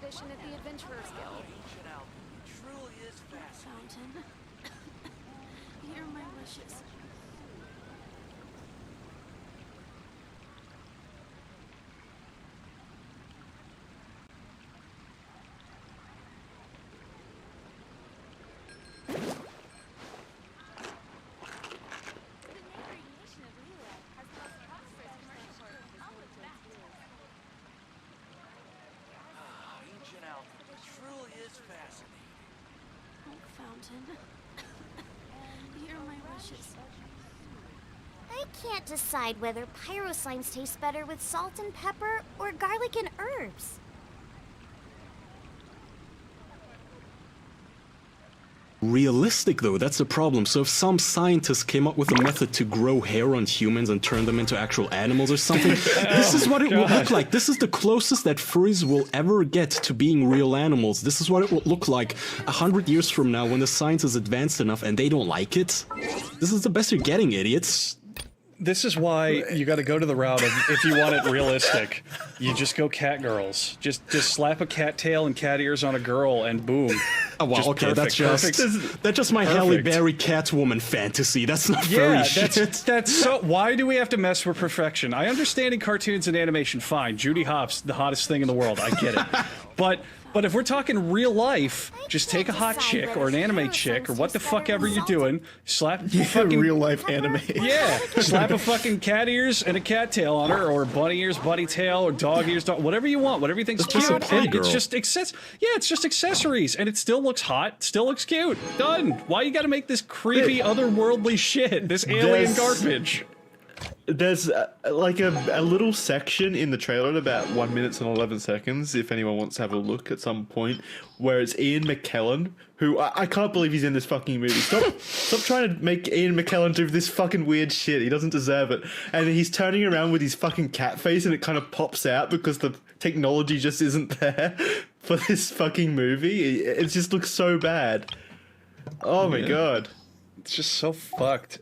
competition at the Adventurers Guild. Truly is fascinating. Fountain. Hear my wishes. Ancient alchemy truly is fascinating. Fountain. Hear my wishes. I can't decide whether pyro slimes taste better with salt and pepper or garlic and herbs. Realistic though, that's the problem. So if some scientist came up with a method to grow hair on humans and turn them into actual animals or something, this is what it will look like. This is the closest that furries will ever get to being real animals. This is what it will look like 100 years from now when the science is advanced enough and they don't like it. This is the best you're getting, idiots. This is why you got to go to the route of, if you want it realistic, you just go cat girls. Just slap a cat tail and cat ears on a girl, and boom. Oh, well, just okay, perfect, that's just my Halle Berry Catwoman fantasy. That's not furry shit. That's so. Why do we have to mess with perfection? I understand in cartoons and animation, fine. Judy Hopps, the hottest thing in the world. I get it, but if we're talking real life, just take a hot chick or an anime chick or what the fuck ever you're doing, slap fucking real life anime. Yeah, slap a fucking cat ears and a cat tail on her, or bunny ears, bunny tail, or dog ears, whatever you want, whatever you think's cute. It's just it's just accessories, and it still looks hot, still looks cute. Done. Why you got to make this creepy, otherworldly shit, this alien garbage? There's like a little section in the trailer at about 1 minute and 11 seconds, if anyone wants to have a look at some point, where it's Ian McKellen, who I can't believe he's in this fucking movie. Stop trying to make Ian McKellen do this fucking weird shit. He doesn't deserve it. And he's turning around with his fucking cat face and it kind of pops out because the technology just isn't there for this fucking movie. It just looks so bad. Oh my god. It's just so fucked.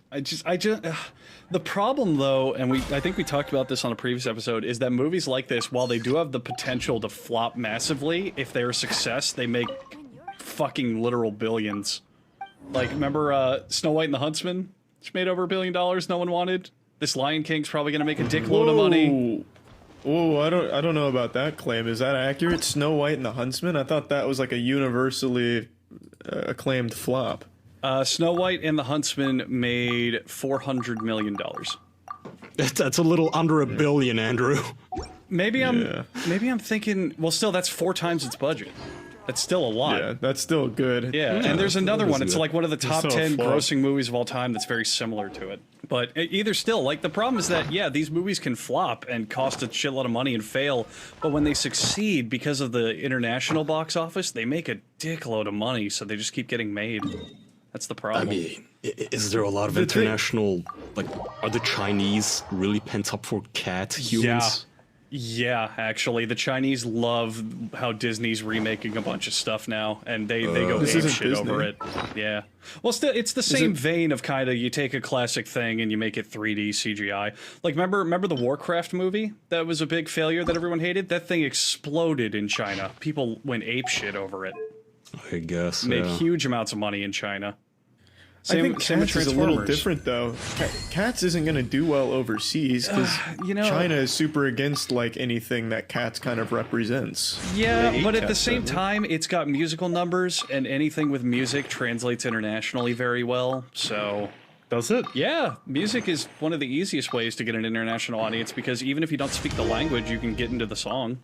The problem, though, and I think we talked about this on a previous episode, is that movies like this, while they do have the potential to flop massively, if they're a success, they make fucking literal billions. Like, remember Snow White and the Huntsman? Which made over $1 billion, no one wanted. This Lion King's probably gonna make a dickload of money. Whoa, I don't know about that claim. Is that accurate? Snow White and the Huntsman? I thought that was like a universally acclaimed flop. Snow White and the Huntsman made $400 million. That's a little under $1 billion, Andrew. Maybe I'm thinking. Well, still, that's 4 times its budget. That's still a lot. Yeah, that's still good. Yeah, and there's another one. It's like one of the top 10 grossing movies of all time that's very similar to it. But either still, like, the problem is that, yeah, these movies can flop and cost a shitload of money and fail, but when they succeed because of the international box office, they make a dickload of money, so they just keep getting made. That's the problem. I mean, is there a lot of international, like, are the Chinese really pent up for cat humans? Yeah, actually, the Chinese love how Disney's remaking a bunch of stuff now, and they go ape shit over it. Yeah. Well, still, it's the same vein of kind of you take a classic thing and you make it 3D CGI. Like, remember the Warcraft movie that was a big failure that everyone hated? That thing exploded in China. People went ape shit over it. I guess. Made huge amounts of money in China. I think Cats is a little different, though. Cats isn't going to do well overseas because China is super against like anything that Cats kind of represents. Yeah, but at the same time, it's got musical numbers, and anything with music translates internationally very well. So, does it? Yeah, music is one of the easiest ways to get an international audience because even if you don't speak the language, you can get into the song.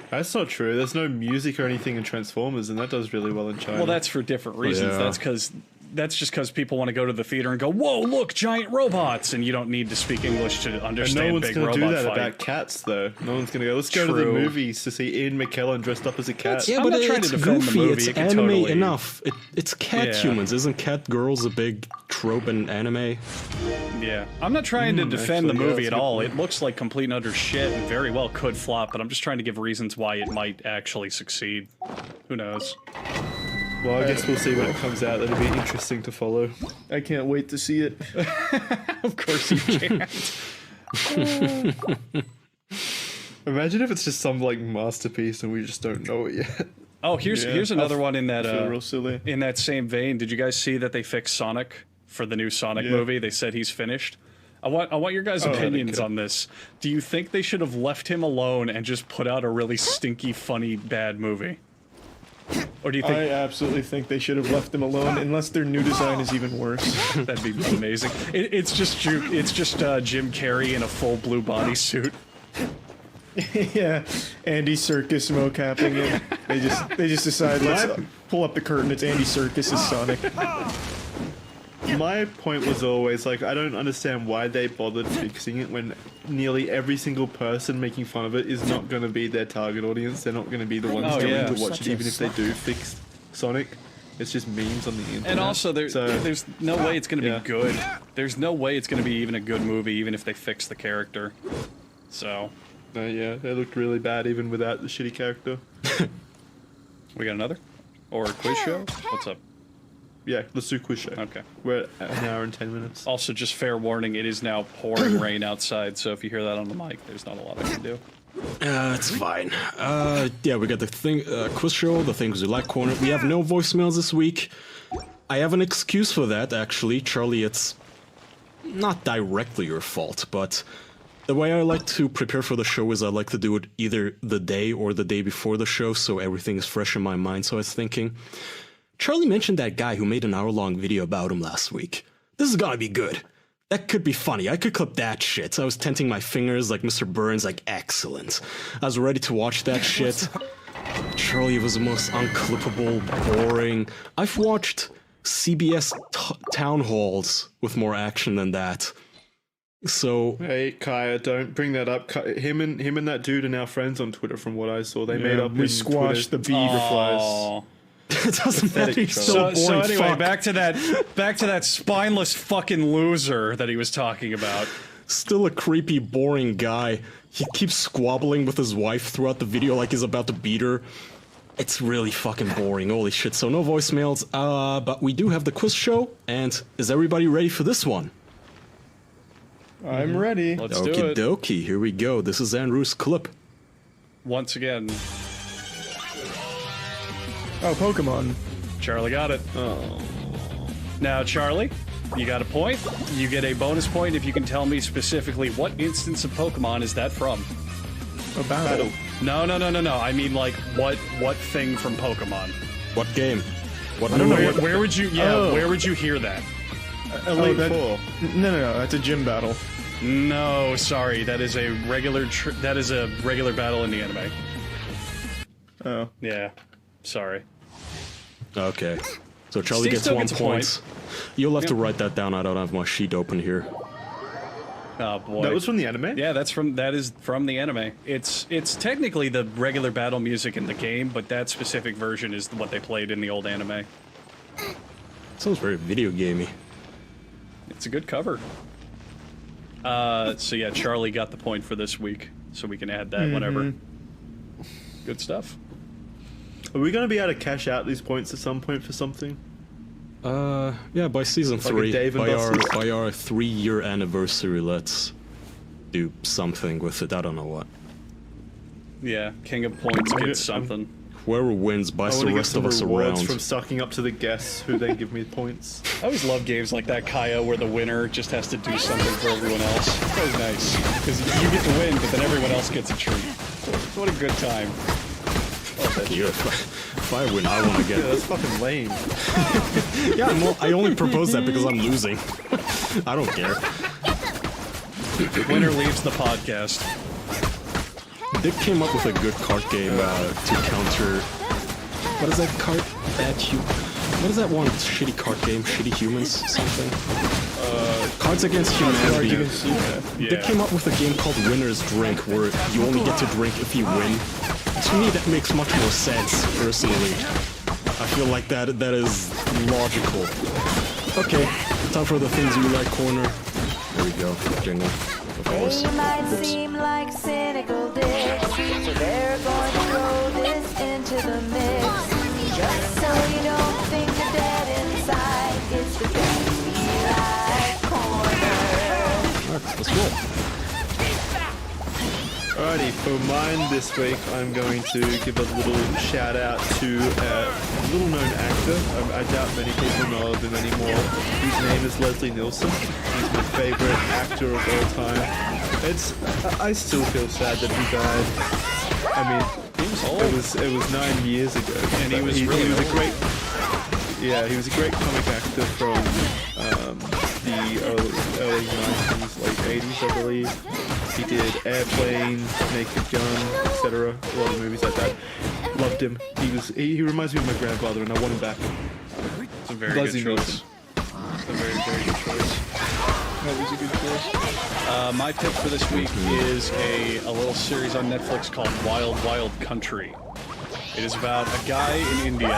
That's not true. There's no music or anything in Transformers, and that does really well in China. Well, that's for different reasons. Yeah. That's just because people want to go to the theater and go, "Whoa, look, giant robots!" and you don't need to speak English to understand big robot fight. No one's going to do that about cats, though. No one's going to go, let's go to the movies to see Ian McKellen dressed up as a cat. Yeah, but it's goofy. It's anime enough. It's cat humans. Isn't cat girls a big trope in anime? Yeah. I'm not trying to defend the movie at all. It looks like complete and utter shit and very well could flop, but I'm just trying to give reasons why it might actually succeed. Who knows? Well, I guess we'll see when it comes out. That'll be interesting to follow. I can't wait to see it. Of course you can't. Imagine if it's just some like masterpiece and we just don't know it yet. Oh, here's another one in that I feel real silly. in that same vein. Did you guys see that they fixed Sonic for the new Sonic movie? They said he's finished. I want your guys' opinions on this. Do you think they should have left him alone and just put out a really stinky, funny, bad movie? Or do you think I absolutely think they should have left him alone, unless their new design is even worse. that'd be amazing? It's just Jim Carrey in a full blue bodysuit. Yeah, Andy Serkis mocapping it. They just decide, let's pull up the curtain. It's Andy Serkis as Sonic. My point was always like, I don't understand why they bothered fixing it when nearly every single person making fun of it is not going to be their target audience. They're not going to be the ones going to watch it, even if they do fix Sonic. It's just memes on the internet. And also, there's no way it's going to be good. There's no way it's going to be even a good movie, even if they fix the character. So. Yeah, they looked really bad even without the shitty character. We got another? Or a quiz show? What's up? Yeah, let's do quiz show. Okay. We're at an hour and 10 minutes. Also, just fair warning, it is now pouring rain outside, so if you hear that on the mic, there's not a lot I can do. It's fine. Yeah, we got the quiz show, the things we like corner. We have no voicemails this week. I have an excuse for that, actually. Charlie, it's not directly your fault, but the way I like to prepare for the show is I like to do it either the day or the day before the show, so everything is fresh in my mind. So I was thinking, Charlie mentioned that guy who made an hour-long video about him last week. This is gonna be good. That could be funny. I could clip that shit. I was tenting my fingers like Mr. Burns, like, excellent. I was ready to watch that shit. Charlie was the most unclippable, boring. I've watched CBS town halls with more action than that. So hey Kaya, don't bring that up. Him and that dude are now friends on Twitter. From what I saw, they made up. We squashed the beef. Oh. it doesn't matter. He's so boring. So anyway, fuck. back to that spineless fucking loser that he was talking about. Still a creepy, boring guy. He keeps squabbling with his wife throughout the video like he's about to beat her. It's really fucking boring. Holy shit. So no voicemails. But we do have the quiz show. And is everybody ready for this one? I'm ready. Let's do Okie it. dokie, here we go. This is Andrew's clip. Once again, Oh, Pokemon. Charlie got it. Oh. Now, Charlie, you got a point. You get a bonus point if you can tell me specifically what instance of Pokemon is that from. A battle. No. I mean, like, what thing from Pokemon? What game? What Where would you? Yeah, where would you hear that? Elite Four. No, that's a gym battle. No, sorry, that is a regular battle in the anime. Oh. Yeah, sorry. Okay. So Charlie Steve gets still 1 gets a point. You'll have to write that down. I don't have my sheet open here. Oh boy. That was from the anime? Yeah, that is from the anime. It's technically the regular battle music in the game, but that specific version is what they played in the old anime. Sounds very video gamey. It's a good cover. So yeah, Charlie got the point for this week, so we can add that whenever. Good stuff. Are we going to be able to cash out these points at some point for something? Yeah, by season Like a 3, Dave and by our Buster's? 3-year anniversary, let's do something with it. I don't know what. Yeah, King of Points gets something. Whoever wins buys I the want to get rest some of us rewards around. from sucking up to the guests who then give me points. I always love games like that, Kaya, where the winner just has to do something for everyone else. It's always nice, because you get to win, but then everyone else gets a treat. What a good time. Yeah, if I win, I want to Yeah, get. that's fucking lame. Yeah, I only propose that because I'm losing. I don't care. Winner leaves the podcast. Dick came up with a good card game to counter. What is that card? What is that one shitty card game? Shitty Humans? Something? Cards Against Humanity. Dick came up with a game called Winner's Drink, where you only get to drink if you win. To me, that makes much more sense, personally. I feel like that is logical. Okay, time for the things you like corner. There we go, jingle. Of course. They might seem like cynical dicks, so they're going to throw this into the mix. Just so you don't think you're dead inside, it's the things we like corner. Alright, let's roll. Alrighty, for mine this week, I'm going to give a little shout out to a little known actor. I doubt many people know of him anymore. His name is Leslie Nielsen. He's my favorite actor of all time. I still feel sad that he died. I mean, He was old. it was 9 years ago, And he was he really was a old. great. Yeah, he was a great comic actor from the early 90s, late 80s, I believe. He did Airplane, Naked Gun, etc. A lot of movies like that. Loved him. He reminds me of my grandfather, and I want him back. It's a very Leslie good choice. Nielsen. It's a very, very good choice. That was a good choice. My pick for this week is a little series on Netflix called Wild Wild Country. It is about a guy in India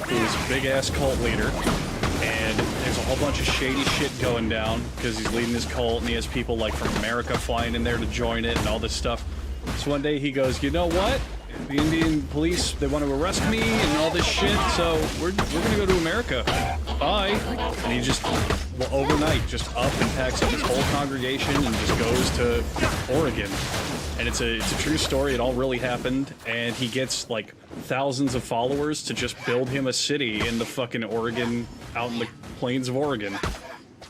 who is a big-ass cult leader, and there's a whole bunch of shady shit going down because he's leading his cult, and he has people like from America flying in there to join it and all this stuff. So one day he goes, you know what? The Indian police, they want to arrest me and all this shit, so we're gonna go to America. Bye. And he just, overnight, just up and packs up his whole congregation and just goes to Oregon. And it's a true story. It all really happened, and he gets like thousands of followers to just build him a city in the fucking Oregon, out in the plains of Oregon.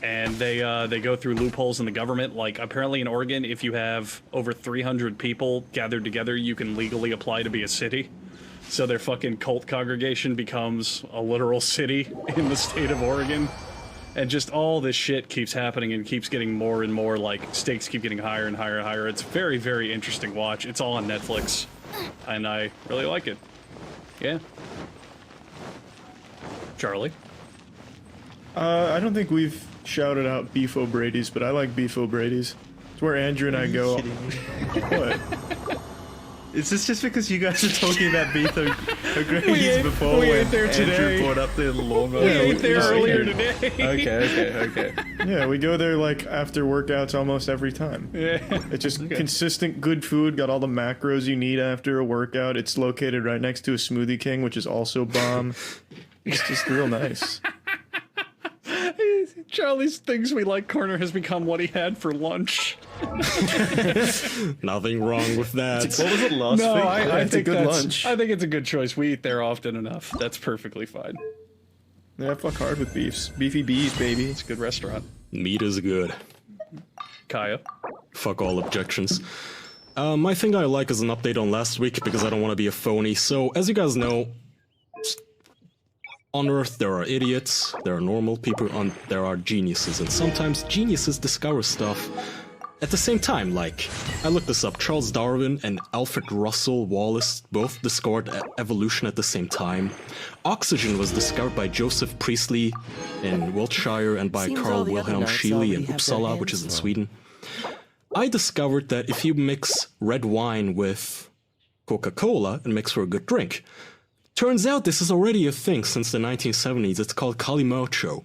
And they go through loopholes in the government. Like, apparently in Oregon, if you have over 300 people gathered together, you can legally apply to be a city. So their fucking cult congregation becomes a literal city in the state of Oregon. And just all this shit keeps happening and keeps getting more and more, like, stakes keep getting higher and higher and higher. It's very, very interesting watch. It's all on Netflix. And I really like it. Yeah. Charlie? I don't think we've shouted out Beef O'Brady's, but I like Beef O'Brady's. It's where Andrew and I go. What? Is this just because you guys are talking about Beef O'Grady's before we when ate there Andrew today. brought up the lawnmower? We ate there just earlier ate today. Okay. Yeah, we go there like after workouts almost every time. Yeah. It's just consistent good food, got all the macros you need after a workout. It's located right next to a Smoothie King, which is also bomb. It's just real nice. Charlie's Things We Like corner has become what he had for lunch. Nothing wrong with that. What was it last No, week? I it's a think good that's, lunch. I think it's a good choice. We eat there often enough. That's perfectly fine. Yeah, fuck hard with beefs. Beefy bees, baby. It's a good restaurant. Meat is good. Kaya. Fuck all objections. My thing I like is an update on last week because I don't want to be a phony. So, as you guys know, on Earth there are idiots, there are normal people, there are geniuses, and sometimes geniuses discover stuff at the same time. Like, I looked this up, Charles Darwin and Alfred Russel Wallace both discovered evolution at the same time. Oxygen was discovered by Joseph Priestley in Wiltshire and by Seems all Carl the other Wilhelm nerds Scheele already in have their Uppsala, which is in hands full. Sweden. I discovered that if you mix red wine with Coca-Cola, it makes for a good drink. Turns out this is already a thing since the 1970s. It's called calimocho.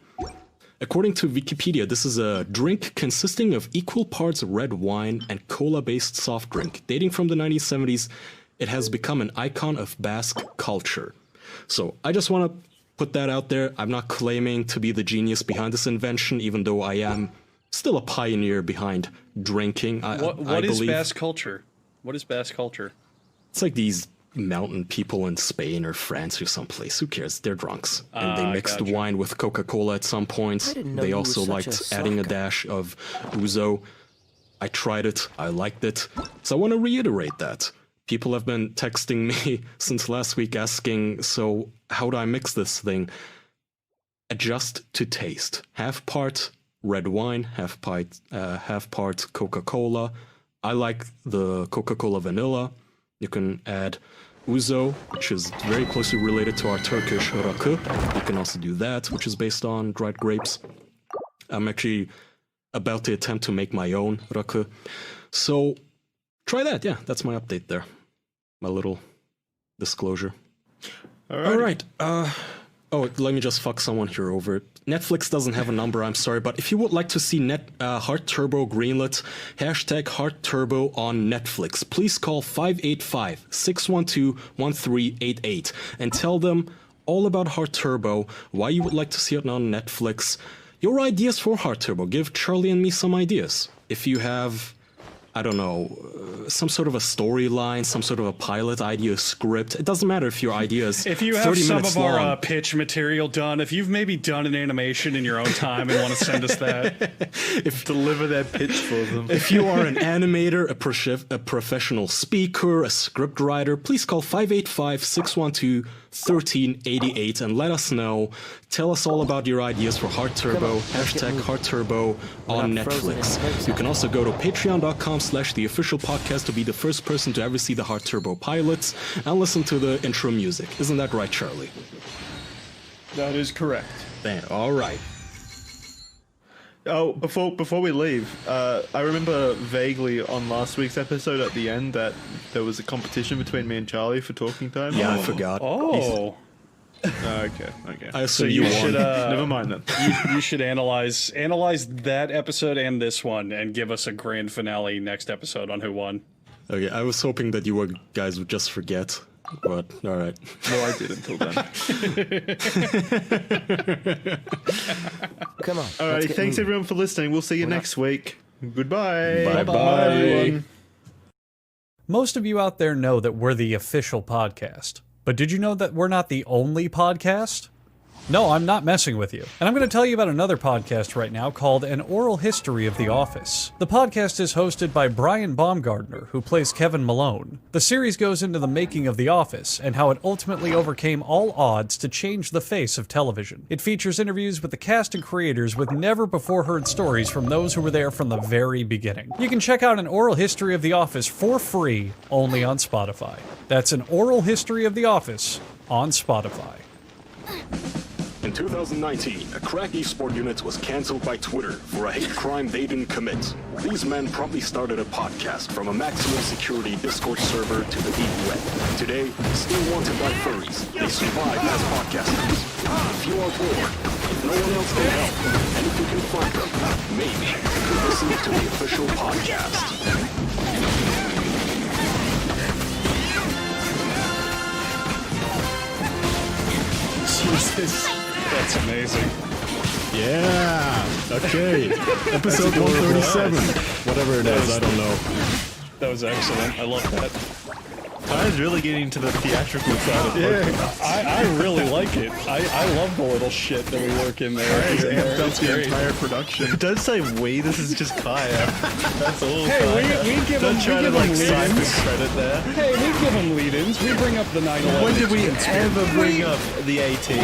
According to Wikipedia, this is a drink consisting of equal parts red wine and cola-based soft drink. Dating from the 1970s, it has become an icon of Basque culture. So I just want to put that out there. I'm not claiming to be the genius behind this invention, even though I am still a pioneer behind drinking. I What is believe Basque culture? What is Basque culture? it's like these mountain people in Spain or France or someplace. Who cares? They're drunks. And they mixed gotcha. wine with Coca-Cola at some point. I didn't know They you were also such a liked adding a sucker. dash of ouzo. I tried it. I liked it. So I want to reiterate that. People have been texting me since last week asking, so how do I mix this thing? Adjust to taste. Half part red wine, half part Coca-Cola. I like the Coca-Cola vanilla. You can add ouzo, which is very closely related to our Turkish rakı. You can also do that, which is based on dried grapes. I'm actually about to attempt to make my own rakı. So try that. Yeah, that's my update there. My little disclosure. All right. Oh, let me just fuck someone here over it. Netflix doesn't have a number, I'm sorry, but if you would like to see Heart Turbo greenlit, hashtag Heart Turbo on Netflix, please call 585-612-1388 and tell them all about Heart Turbo, why you would like to see it on Netflix, your ideas for Heart Turbo. Give Charlie and me some ideas. If you have, I don't know, some sort of a storyline, some sort of a pilot idea, script. It doesn't matter if your idea is If you have 30 some minutes of our long. pitch material done, if you've maybe done an animation in your own time and want to send us that, Deliver their pitch for them. If you are an animator, a professional speaker, a script writer, please call 585-612-1388 and let us know. Tell us all about your ideas for Hard Turbo, hashtag Hard Turbo on Netflix. You can also go to patreon.com/theofficialpodcast to be the first person to ever see the Hard Turbo pilots and listen to the intro music. Isn't that right, Charlie? That is correct. Damn, all right. Oh, before we leave, I remember vaguely on last week's episode at the end that there was a competition between me and Charlie for talking time. Yeah, I forgot. oh, Okay. I so assume you you should won. Never mind then. you should analyze that episode and this one and give us a grand finale next episode on who won. Okay, I was hoping that you guys would just forget, but all right. No, I did until then. Come on. Alrighty, thanks everyone for listening. We'll see you next week. Goodbye. Bye-bye. Everyone. Most of you out there know that we're the official podcast. But did you know that we're not the only podcast? No, I'm not messing with you. And I'm going to tell you about another podcast right now called An Oral History of The Office. The podcast is hosted by Brian Baumgartner, who plays Kevin Malone. The series goes into the making of The Office and how it ultimately overcame all odds to change the face of television. It features interviews with the cast and creators with never-before-heard stories from those who were there from the very beginning. You can check out An Oral History of The Office for free only on Spotify. That's An Oral History of The Office on Spotify. In 2019, a crack esport unit was cancelled by Twitter for a hate crime they didn't commit. These men promptly started a podcast from a maximum security Discord server to the deep web. Today, still wanted by furries, they survive as podcasters. If you are bored, if no one else can help, and if you can find them, maybe you can listen to the official podcast. Jesus. That's amazing. Yeah. Okay. Episode 137. Whatever it is, I don't know. That was excellent. I love that. Ty's really getting into the theatrical side of podcasts. I really like it. I love the little shit that we work in there. Guys, Here and there. amped up It's the great. entire production. Don't say we, this is just Kaya. That's all. Hey, we give them Don't try to like side the credit there. Hey, we give them lead-ins. We bring up the 9/11. When did we conspiracy. ever bring up the 18?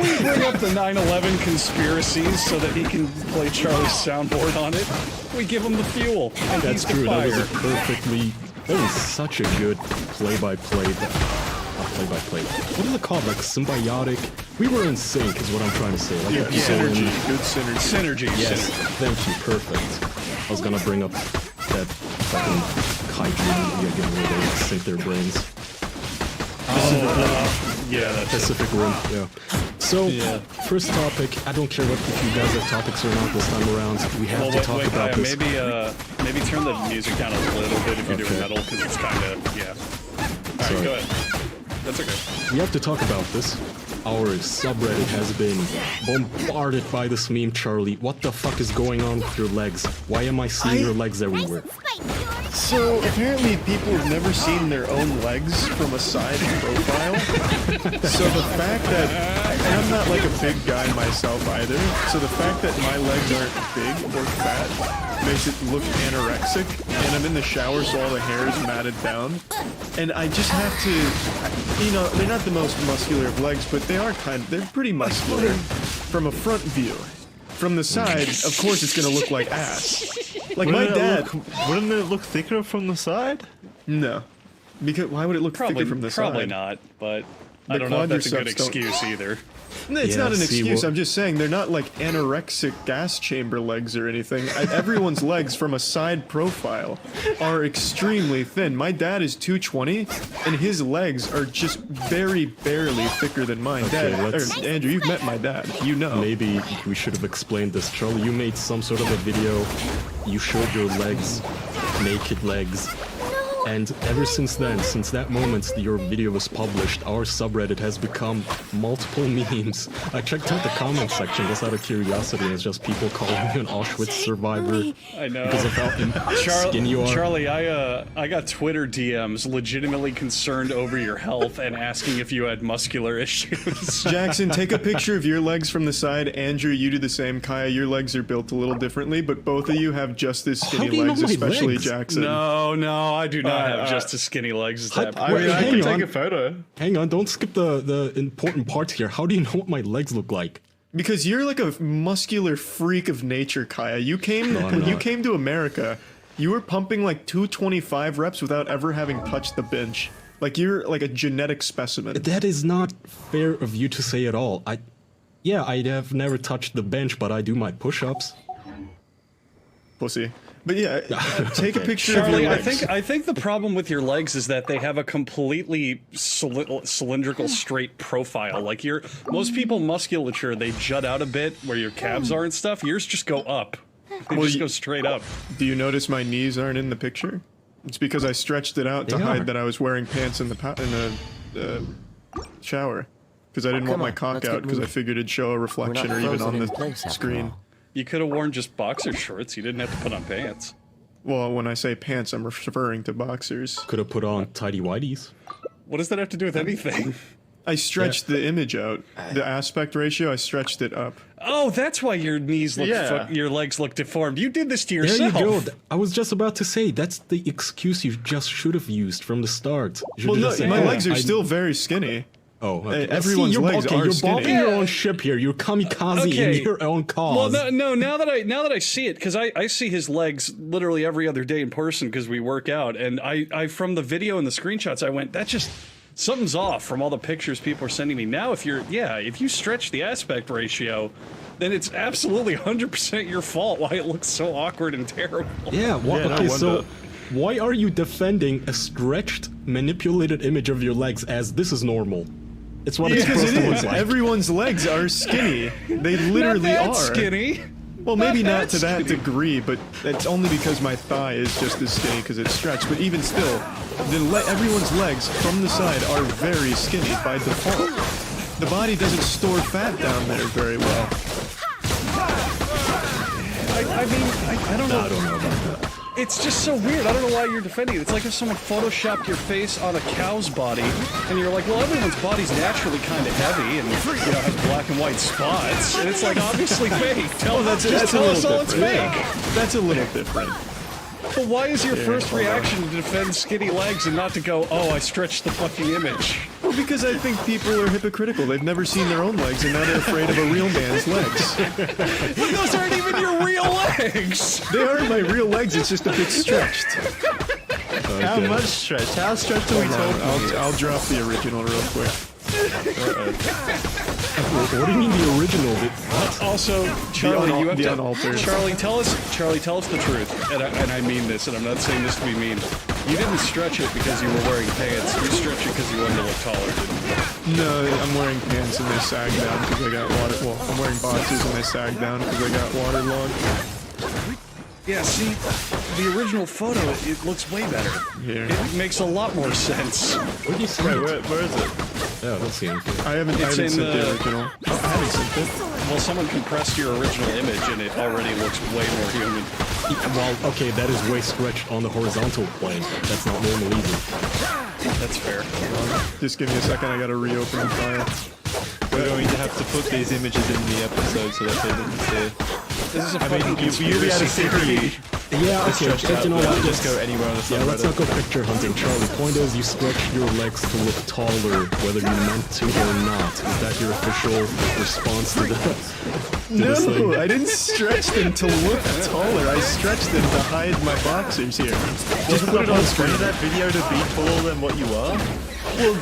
We bring up the 9/11 conspiracies so that he can play Charlie's soundboard on it. We give him the fuel. And That's he's the true. That fire. was a perfectly. That was such a good play-by-play. Play-by-play. What is it called? Like symbiotic. We were in sync, is what I'm trying to say. Like Synergy. Good synergy. Synergy. Yes. Synergy. Thank you. Perfect. I was gonna bring up that fucking kaiju movie again where they sync their brains. Yeah, that's it. Pacific Rim. Yeah. So, first topic. I don't care what if you guys have topics or not this time around. We have to talk about Kaya, this. maybe turn the music down a little bit if you're doing Okay. metal, because it's kind of, yeah. Alright, Sorry. go ahead. That's okay. We have to talk about this. Our subreddit has been bombarded by this meme, Charlie. What the fuck is going on with your legs? Why am I seeing your legs everywhere? So apparently people have never seen their own legs from a side profile. So the fact that, and I'm not like a big guy myself either, so the fact that my legs aren't big or fat makes it look anorexic, and I'm in the shower so all the hair is matted down, and I just have to, you know, they're not the most muscular of legs, but they're pretty muscular from a front view. From the side, of course it's gonna look like ass. Like my dad. Wouldn't it look thicker from the side? No. Because why would it look thicker from the side? Probably not, but I The don't know if that's a good quadriceps don't- excuse either. No, it's Yeah, not an see, excuse. well- I'm just saying they're not like anorexic gas chamber legs or anything. Everyone's legs from a side profile are extremely thin. My dad is 220, and his legs are just very barely thicker than mine. Okay, Dad, let's- or Andrew, you've met my dad. You know. Maybe we should have explained this. Charlie, you made some sort of a video. You showed your legs, naked legs. No, And ever since then, since that moment your video was published, our subreddit has become multiple memes. I checked out the comment section just out of curiosity, and it's just people calling you an Auschwitz survivor. I know. Because of how skinny you are. Charlie, I got Twitter DMs legitimately concerned over your health and asking if you had muscular issues. Jackson, take a picture of your legs from the side. Andrew, you do the same. Kaya, your legs are built a little differently, but both of you have just as skinny do you know legs, my especially legs? Jackson. No, I do not have just as skinny legs as that. I mean, I Hang can take on. a photo. Hang on, don't skip the important parts here. How do you know what my legs look like? Because you're like a muscular freak of nature, Kaya. You came No, I'm when you not. came to America, you were pumping like 225 reps without ever having touched the bench. Like you're like a genetic specimen. That is not fair of you to say at all. I have never touched the bench, but I do my push-ups. Pussy. But yeah, take a picture of Charlie, your I legs. think the problem with your legs is that they have a completely cylindrical, straight profile. Like most people musculature, they jut out a bit where your calves are and stuff. Yours just go up. They just go straight up. Do you notice my knees aren't in the picture? It's because I stretched it out to They hide are. that I was wearing pants in the shower. Because I didn't want my cock out, because I figured it'd show a reflection or even on the screen. You could have worn just boxer shorts. You didn't have to put on pants. Well, when I say pants, I'm referring to boxers. Could have put on tidy whities. What does that have to do with anything? I stretched the image out. The aspect ratio, I stretched it up. Oh, that's why your knees look, your legs look deformed. You did this to There yourself. you go. I was just about to say, that's the excuse you just should have used from the start. You should Well, no, just say, my "Oh, legs are I- still very skinny. Oh, okay. everyone's you're, legs are you're skinny. bombing your own ship here. You're kamikaze Okay. in your own Well, cause. no. Now that I see it, because I see his legs literally every other day in person because we work out, and I from the video and the screenshots, I went, that just something's off from all the pictures people are sending me. Now, if you stretch the aspect ratio, then it's absolutely 100% your fault why it looks so awkward and terrible. Yeah, no okay, so wonder. why are you defending a stretched, manipulated image of your legs as this is normal? It's what it's Because supposed it to is. look like. Everyone's legs are skinny. They literally Not that are. skinny. Well, maybe Not not that to that skinny. degree, but it's only because my thigh is just as skinny because it's stretched. But even still, everyone's legs from the side are very skinny by default. The body doesn't store fat down there very well. I don't know. I don't know about that. It's just so weird. I don't know why you're defending it. It's like if someone photoshopped your face on a cow's body, and you're like, well, everyone's body's naturally kind of heavy and has black and white spots, and it's like obviously fake. Tell That's a tell us little all it's different. fake. That's a little different. But why is your first reaction to defend skinny legs and not to go, oh, I stretched the fucking image? Well, because I think people are hypocritical. They've never seen their own legs, and now they're afraid of a real man's legs. But those aren't even your real legs. They are my real legs. It's just a bit stretched. How much stretch? How stretched are we talking? I'll drop the original real quick. What do you mean the original? Also, Charlie, you have the to. unaltered. Charlie, tell us the truth, and I mean this, and I'm not saying this to be mean. You didn't stretch it because you were wearing pants. You stretched it because you wanted to look taller, didn't you? No, I'm wearing pants and they sag down because I got water. Well, I'm wearing boxers and they sag down because I got waterlogged. Yeah, see, the original photo, it looks way better. Here. It makes a lot more sense. Where do you see Wait, it? where is it? Yeah, I don't see anything. I haven't It's sent in the the- original. I haven't sent it. Well, someone compressed your original image, and it already looks way more human. Well, okay, that is way stretched on the horizontal plane. That's not normal either. That's fair. Just give me a second. I gotta reopen the file. We're going to have to put these images in the episode so that people can see. This is a I fucking mean, you'll be able to see the Yeah, okay, stretched but out, you know but what? just go anywhere on the Yeah, let's subreddit. not go picture hunting, Charlie. Point is, you stretched your legs to look taller, whether you meant to or not. Is that your official response to this thing? No, I didn't stretch them to look taller. I stretched them to hide my boxers here. Just put it on screen. that video to be taller than what you are? Well,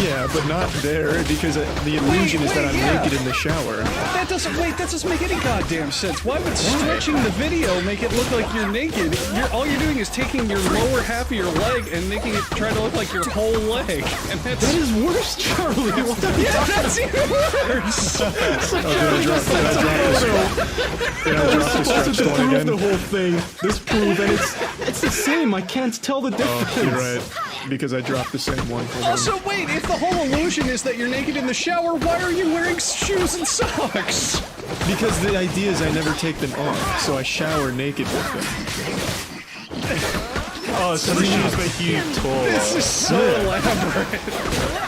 yeah, but not there because the illusion is that I'm yeah. naked in the shower. That doesn't make any goddamn sense. Why would stretching the video make it look like you're naked? All you're doing is taking your lower half of your leg and making it try to look like your whole leg. And That is worse, Charlie. What the yeah, that's even worse. Did I drop the supposed stretch to toy prove again? the whole thing. This proved that it's the same. I can't tell the difference. Oh, you're right. Because I dropped the same one. Hold on. Also, wait, if the whole illusion is that you're naked in the shower, why are you wearing shoes and socks? Because the idea is I never take them off, so I shower naked with them. Oh, so the shoes make you tall. This is so elaborate.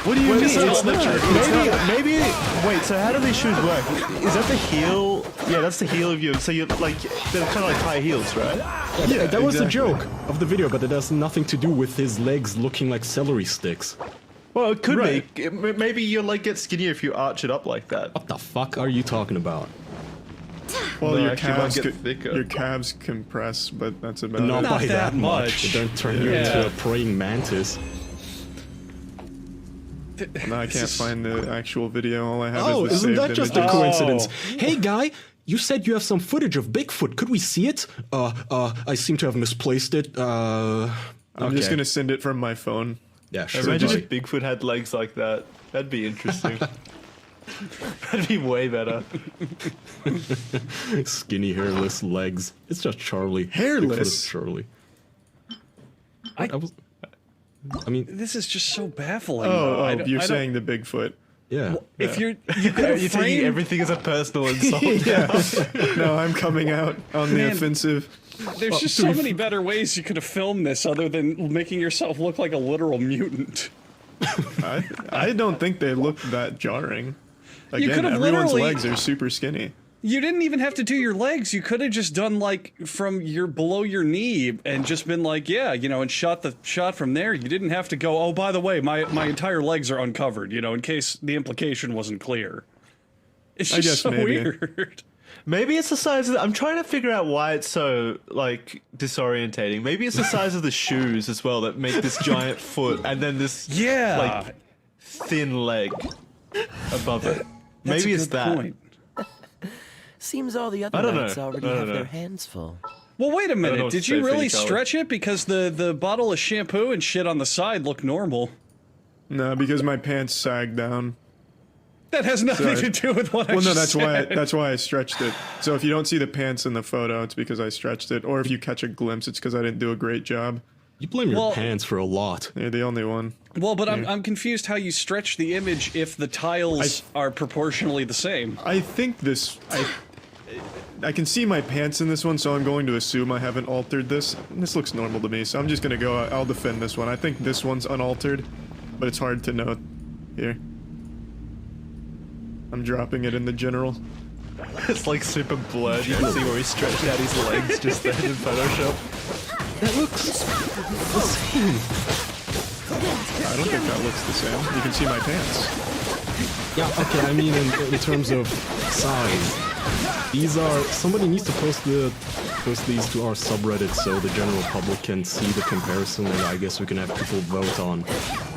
What do you mean? It's not. Maybe. Wait, so how do these shoes work? Is that the heel? Yeah, that's the heel of your. So you're like, they're kind of like high heels, right? Yeah, that was the joke of the video, but it has nothing to do with his legs looking like celery sticks. Well, it could Right. be. Maybe your leg gets skinnier if you arch it up like that. What the fuck are you talking about? Well, No, your actually, mine calves get thicker. your calves compress, but that's about Not it. by that that much. much. It don't turn you Yeah. into a praying mantis. No, I can't find the actual video. All I have Oh, is the isn't saved that just a images. coincidence? Hey, guy, you said you have some footage of Bigfoot. Could we see it? I seem to have misplaced it. I'm just okay. gonna send it from my phone. Yeah, sure. Imagine buddy. if Bigfoot had legs like that. That'd be interesting. That'd be way better. Skinny, hairless legs. It's just Charlie. Hairless? Bigfoot is Charlie. I mean, This is just so baffling. Oh, I don't- you're I don't- saying the Bigfoot. yeah. if you You're could taking frame everything as a personal insult. No, I'm coming out on the Man. offensive. There's just so many better ways you could have filmed this other than making yourself look like a literal mutant. I don't think they look that jarring. Again, could have everyone's literally- legs are super skinny. You didn't even have to do your legs. You could have just done like from your below your knee and just been like, yeah, you know, and shot the shot from there. You didn't have to go, oh, by the way, my entire legs are uncovered, you know, in case the implication wasn't clear. It's I just guess so maybe. weird. Maybe it's the size of I'm trying to figure out why it's so, like, disorientating. Maybe it's the size of the shoes as well that make this giant foot and then this, Yeah. like, thin leg above it. That's Maybe a it's good that. point. Seems all the I other don't knights know. already I don't have know. their hands full. Well, wait a know minute. what Did to say you for really you, Charlie. stretch it? Because the bottle of shampoo and shit on the side look normal. No, because my pants sagged down. That has nothing Sorry. to do with what I Well, no, just that's said. why I stretched it. So if you don't see the pants in the photo, it's because I stretched it. Or if you catch a glimpse, it's because I didn't do a great job. You blame your Well- pants for a lot. You're the only one. Well, but I'm confused how you stretch the image if the tiles are proportionally the same. I think I can see my pants in this one, so I'm going to assume I haven't altered this. This looks normal to me, so I'm just gonna go. I'll defend this one. I think this one's unaltered, but it's hard to know. Here, I'm dropping it in the general. It's like super blurred. You can see where he stretched out his legs just then in Photoshop. That looks the same. I don't think that looks the same. You can see my pants. Yeah, okay, I mean in terms of size. These are somebody needs to post these to our subreddit so the general public can see the comparison, and I guess we can have people vote on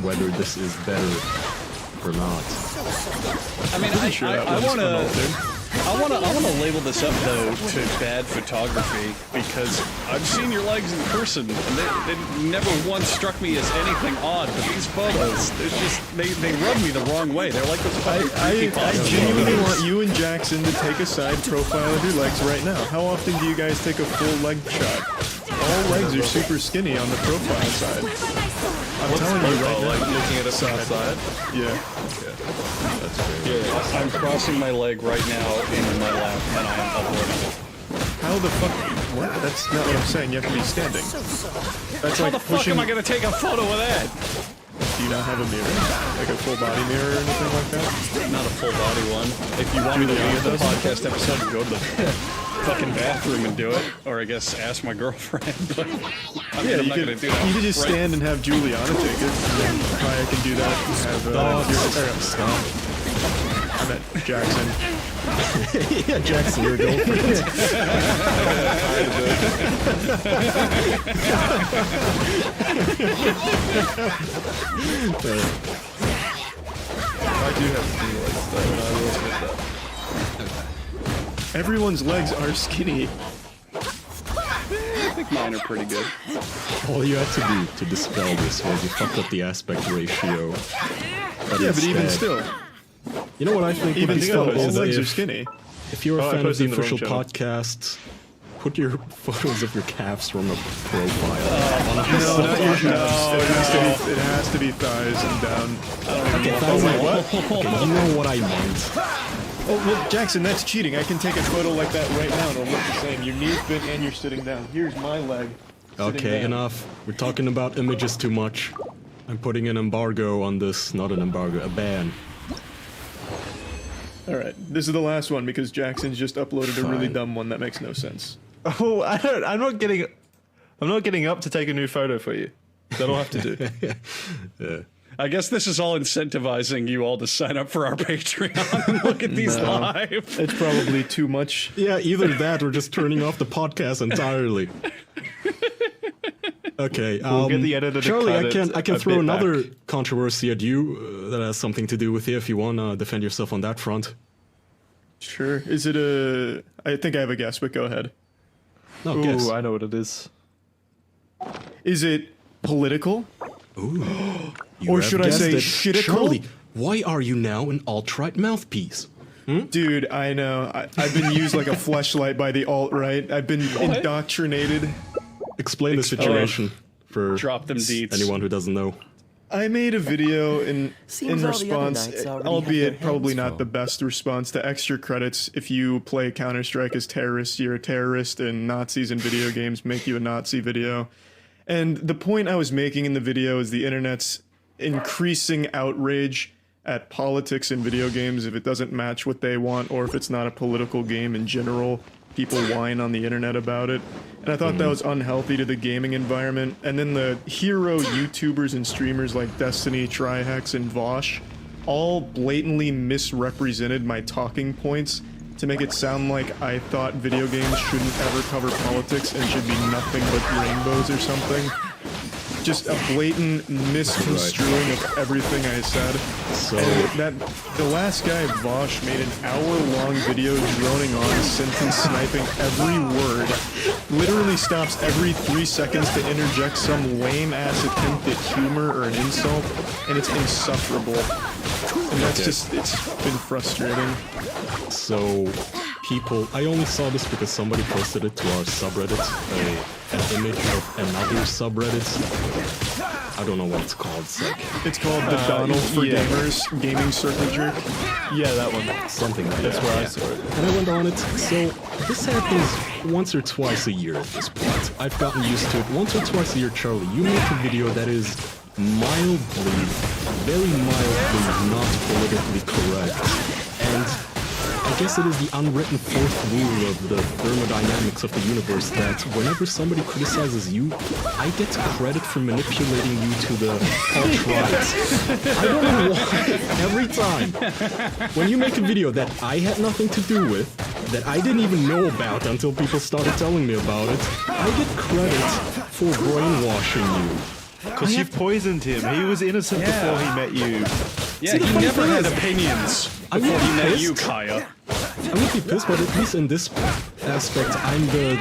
whether this is better or not. I mean, I want to label this up though to bad photography because I've seen your legs in person and they never once struck me as anything odd. But these photos, it's just they rub me the wrong way. They're like those fucking I creepypasta genuinely photos. want you and Jackson to take a side profile of your legs right now. How often do you guys take a full leg shot? All legs are super skinny on the profile side. I'm telling you right now. Like looking at a soft side. Yeah. Yeah, I'm crossing my leg right now in my lap and I am uploading it. How the fuck? What? That's not what I'm saying. You have to be standing. That's How like the fuck pushing. am I gonna take a photo of that? Do you not have a mirror? Like a full body mirror or anything like that? Not a full body one. If you want me to leave the podcast episode and go to the fucking bathroom and do it, or I guess ask my girlfriend. But I mean, I'm not gonna do that. You could just right- stand and have Juliana take it. And then Kaya can do that and have Stop. I met Jackson. Yeah, Jackson, your girlfriend. I do have skinny legs, though, and I will admit that. Everyone's legs are skinny. I think mine are pretty good. All you had to do to dispel this was you fucked up the aspect ratio. But even still. You know what I think? Even still, his legs are if, skinny. if you're a I fan of posted the in the wrong official channel. podcast, put your photos of your calves from a profile. No, not your calves. It has to be thighs and down. Okay, you know what I meant. Oh, well, Jackson, that's cheating. I can take a photo like that right now and it'll look the same. Your knee's bent and you're sitting down. Here's my leg. Okay, enough. We're talking about images too much. I'm putting an embargo on this. Not an embargo, a ban. Alright, this is the last one because Jackson's just uploaded a really Fine. dumb one that makes no sense. Oh, I'm not getting up to take a new photo for you. That'll have to do. Yeah. I guess this is all incentivizing you all to sign up for our Patreon and look at these live. It's probably too much. Yeah, either that or just turning off the podcast entirely. Okay, We'll get the editor to Charlie, cut I can a throw bit another back. controversy at you that has something to do with you if you want to defend yourself on that front. Sure. Is it a... I think I have a guess, but go ahead. No, Ooh, guess. I know what it is. Is it political? You Or have should I guessed say it. shitical? Charlie, why are you now an alt-right mouthpiece? Dude, I know. I've been used like a fleshlight by the alt-right. I've been indoctrinated. Explain the situation for Drop them deets. anyone who doesn't know. I made a video in Seems all the other response, knights already have albeit their probably hands not full. the best response to extra credits. If you play Counter-Strike as terrorists, you're a terrorist, and Nazis in video games make you a Nazi video. And the point I was making in the video is the internet's increasing outrage at politics in video games. If it doesn't match what they want, or if it's not a political game in general, people whine on the internet about it. And I thought that was unhealthy to the gaming environment. And then the hero YouTubers and streamers like Destiny, Trihex, and Vosh all blatantly misrepresented my talking points to make it sound like I thought video games shouldn't ever cover politics and should be nothing but rainbows or something. Just a blatant misconstruing of everything I said. So, And the last guy, Vosh, made an hour-long video droning on, sentence sniping every word. Literally stops every 3 seconds to interject some lame-ass attempt at humor or an insult, and it's insufferable. And that's just, it's been frustrating. so people, I only saw this because somebody posted it to our subreddit, an image of another subreddit. I don't know what it's called. It's like It's called the Donald for yeah. Gamers Gaming Circle Jerk. Yeah, that one. something like That's that. where I saw it. And I went on it. So this happens once or twice a year at this point. I've gotten used to it. Once or twice a year, Charlie, you make a video that is mildly, very mildly not politically correct. And I guess it is the unwritten fourth rule of the thermodynamics of the universe that whenever somebody criticizes you, I get credit for manipulating you to the alt-right. I don't know why. Every time. When you make a video that I had nothing to do with, that I didn't even know about until people started telling me about it, I get credit for brainwashing you. Because you've poisoned him. He was innocent before he met you. Yeah, See, the he funny never thing had is, opinions I would before he be met you, pissed. Kaya. I would be pissed, but at least in this aspect, I'm the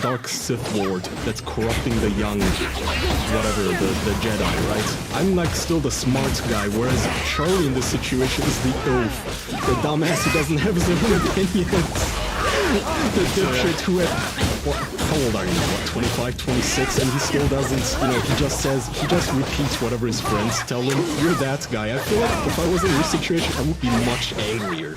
dark Sith Lord that's corrupting the young, whatever, the Jedi, right? I'm like still the smart guy, whereas Charlie in this situation is the oaf, the dumbass who doesn't have his own opinions. The dipshit who had, how old are you now, what, 25, 26, and he still doesn't, he just repeats whatever his friends tell him. You're that guy. I feel like if I was in your situation, I would be much angrier.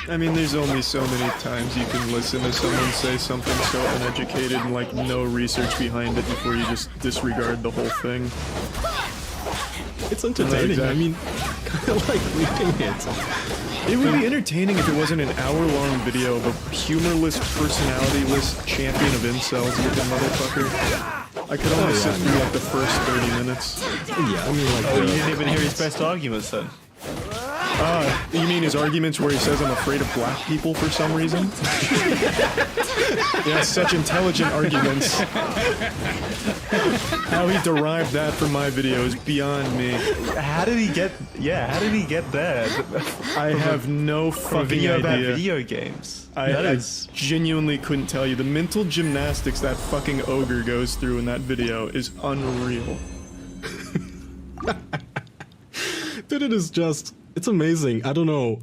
I mean, there's only so many times you can listen to someone say something so uneducated and like no research behind it before you just disregard the whole thing. It's entertaining. I mean, kind of like reading it. It would be entertaining if it wasn't an hour-long video of a humorless, personality-less champion of incels looking motherfucker. I could only sit through like the first 30 minutes. Yeah, I mean, like, Oh, you didn't even hear his best arguments then. You mean his arguments where he says I'm afraid of black people for some reason? Yeah, such intelligent arguments. How he derived that from my video is beyond me. How did he get that? I have no fucking Video about idea. video games. I genuinely couldn't tell you. The mental gymnastics that fucking ogre goes through in that video is unreal. Dude, it is just, it's amazing. I don't know.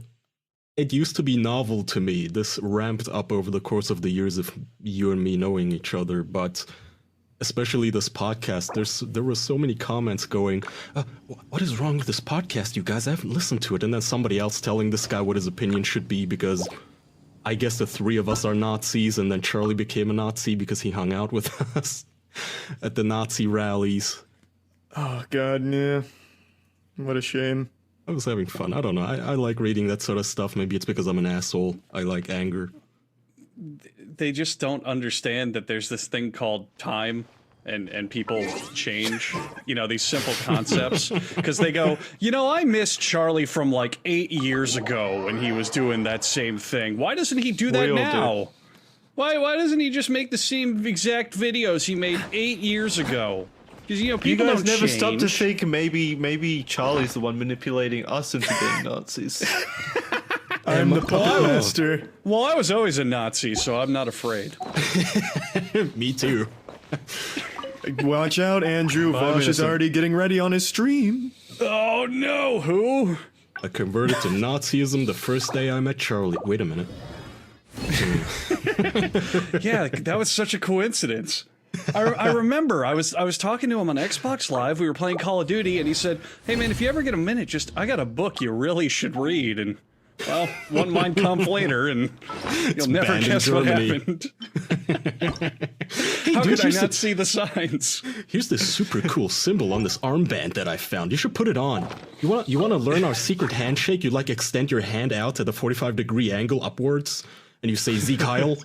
It used to be novel to me. This ramped up over the course of the years of you and me knowing each other, but especially this podcast, there were so many comments going, what is wrong with this podcast, you guys? I haven't listened to it. And then somebody else telling this guy what his opinion should be because I guess the three of us are Nazis, and then Charlie became a Nazi because he hung out with us at the Nazi rallies. Oh god, yeah. What a shame. I was having fun. I don't know. I like reading that sort of stuff. Maybe it's because I'm an asshole. I like anger. They just don't understand that there's this thing called time and people change, you know, these simple concepts. Because they go, you know, I miss Charlie from like 8 years ago when he was doing that same thing. Why doesn't he do that now? Why doesn't he just make the same exact videos he made 8 years ago? Because, you know, people you guys don't never change. stop to think maybe Charlie's the one manipulating us into being Nazis. I'm the puppet master. Well, I was always a Nazi, so I'm not afraid. Me too. Watch out, Andrew. Vosh is already getting ready on his stream. Oh no, who? I converted to Nazism the first day I met Charlie. Wait a minute. Yeah, that was such a coincidence. I remember I was talking to him on Xbox Live. We were playing Call of Duty, and he said, "Hey man, if you ever get a minute, I got a book you really should read." And well, one Mein Kampf later, and you'll never guess what happened. Hey, How dude, could I not see the signs? Here's this super cool symbol on this armband that I found. You should put it on. You want to learn our secret handshake? You like extend your hand out at a 45-degree angle upwards, and you say "Zeke Heil."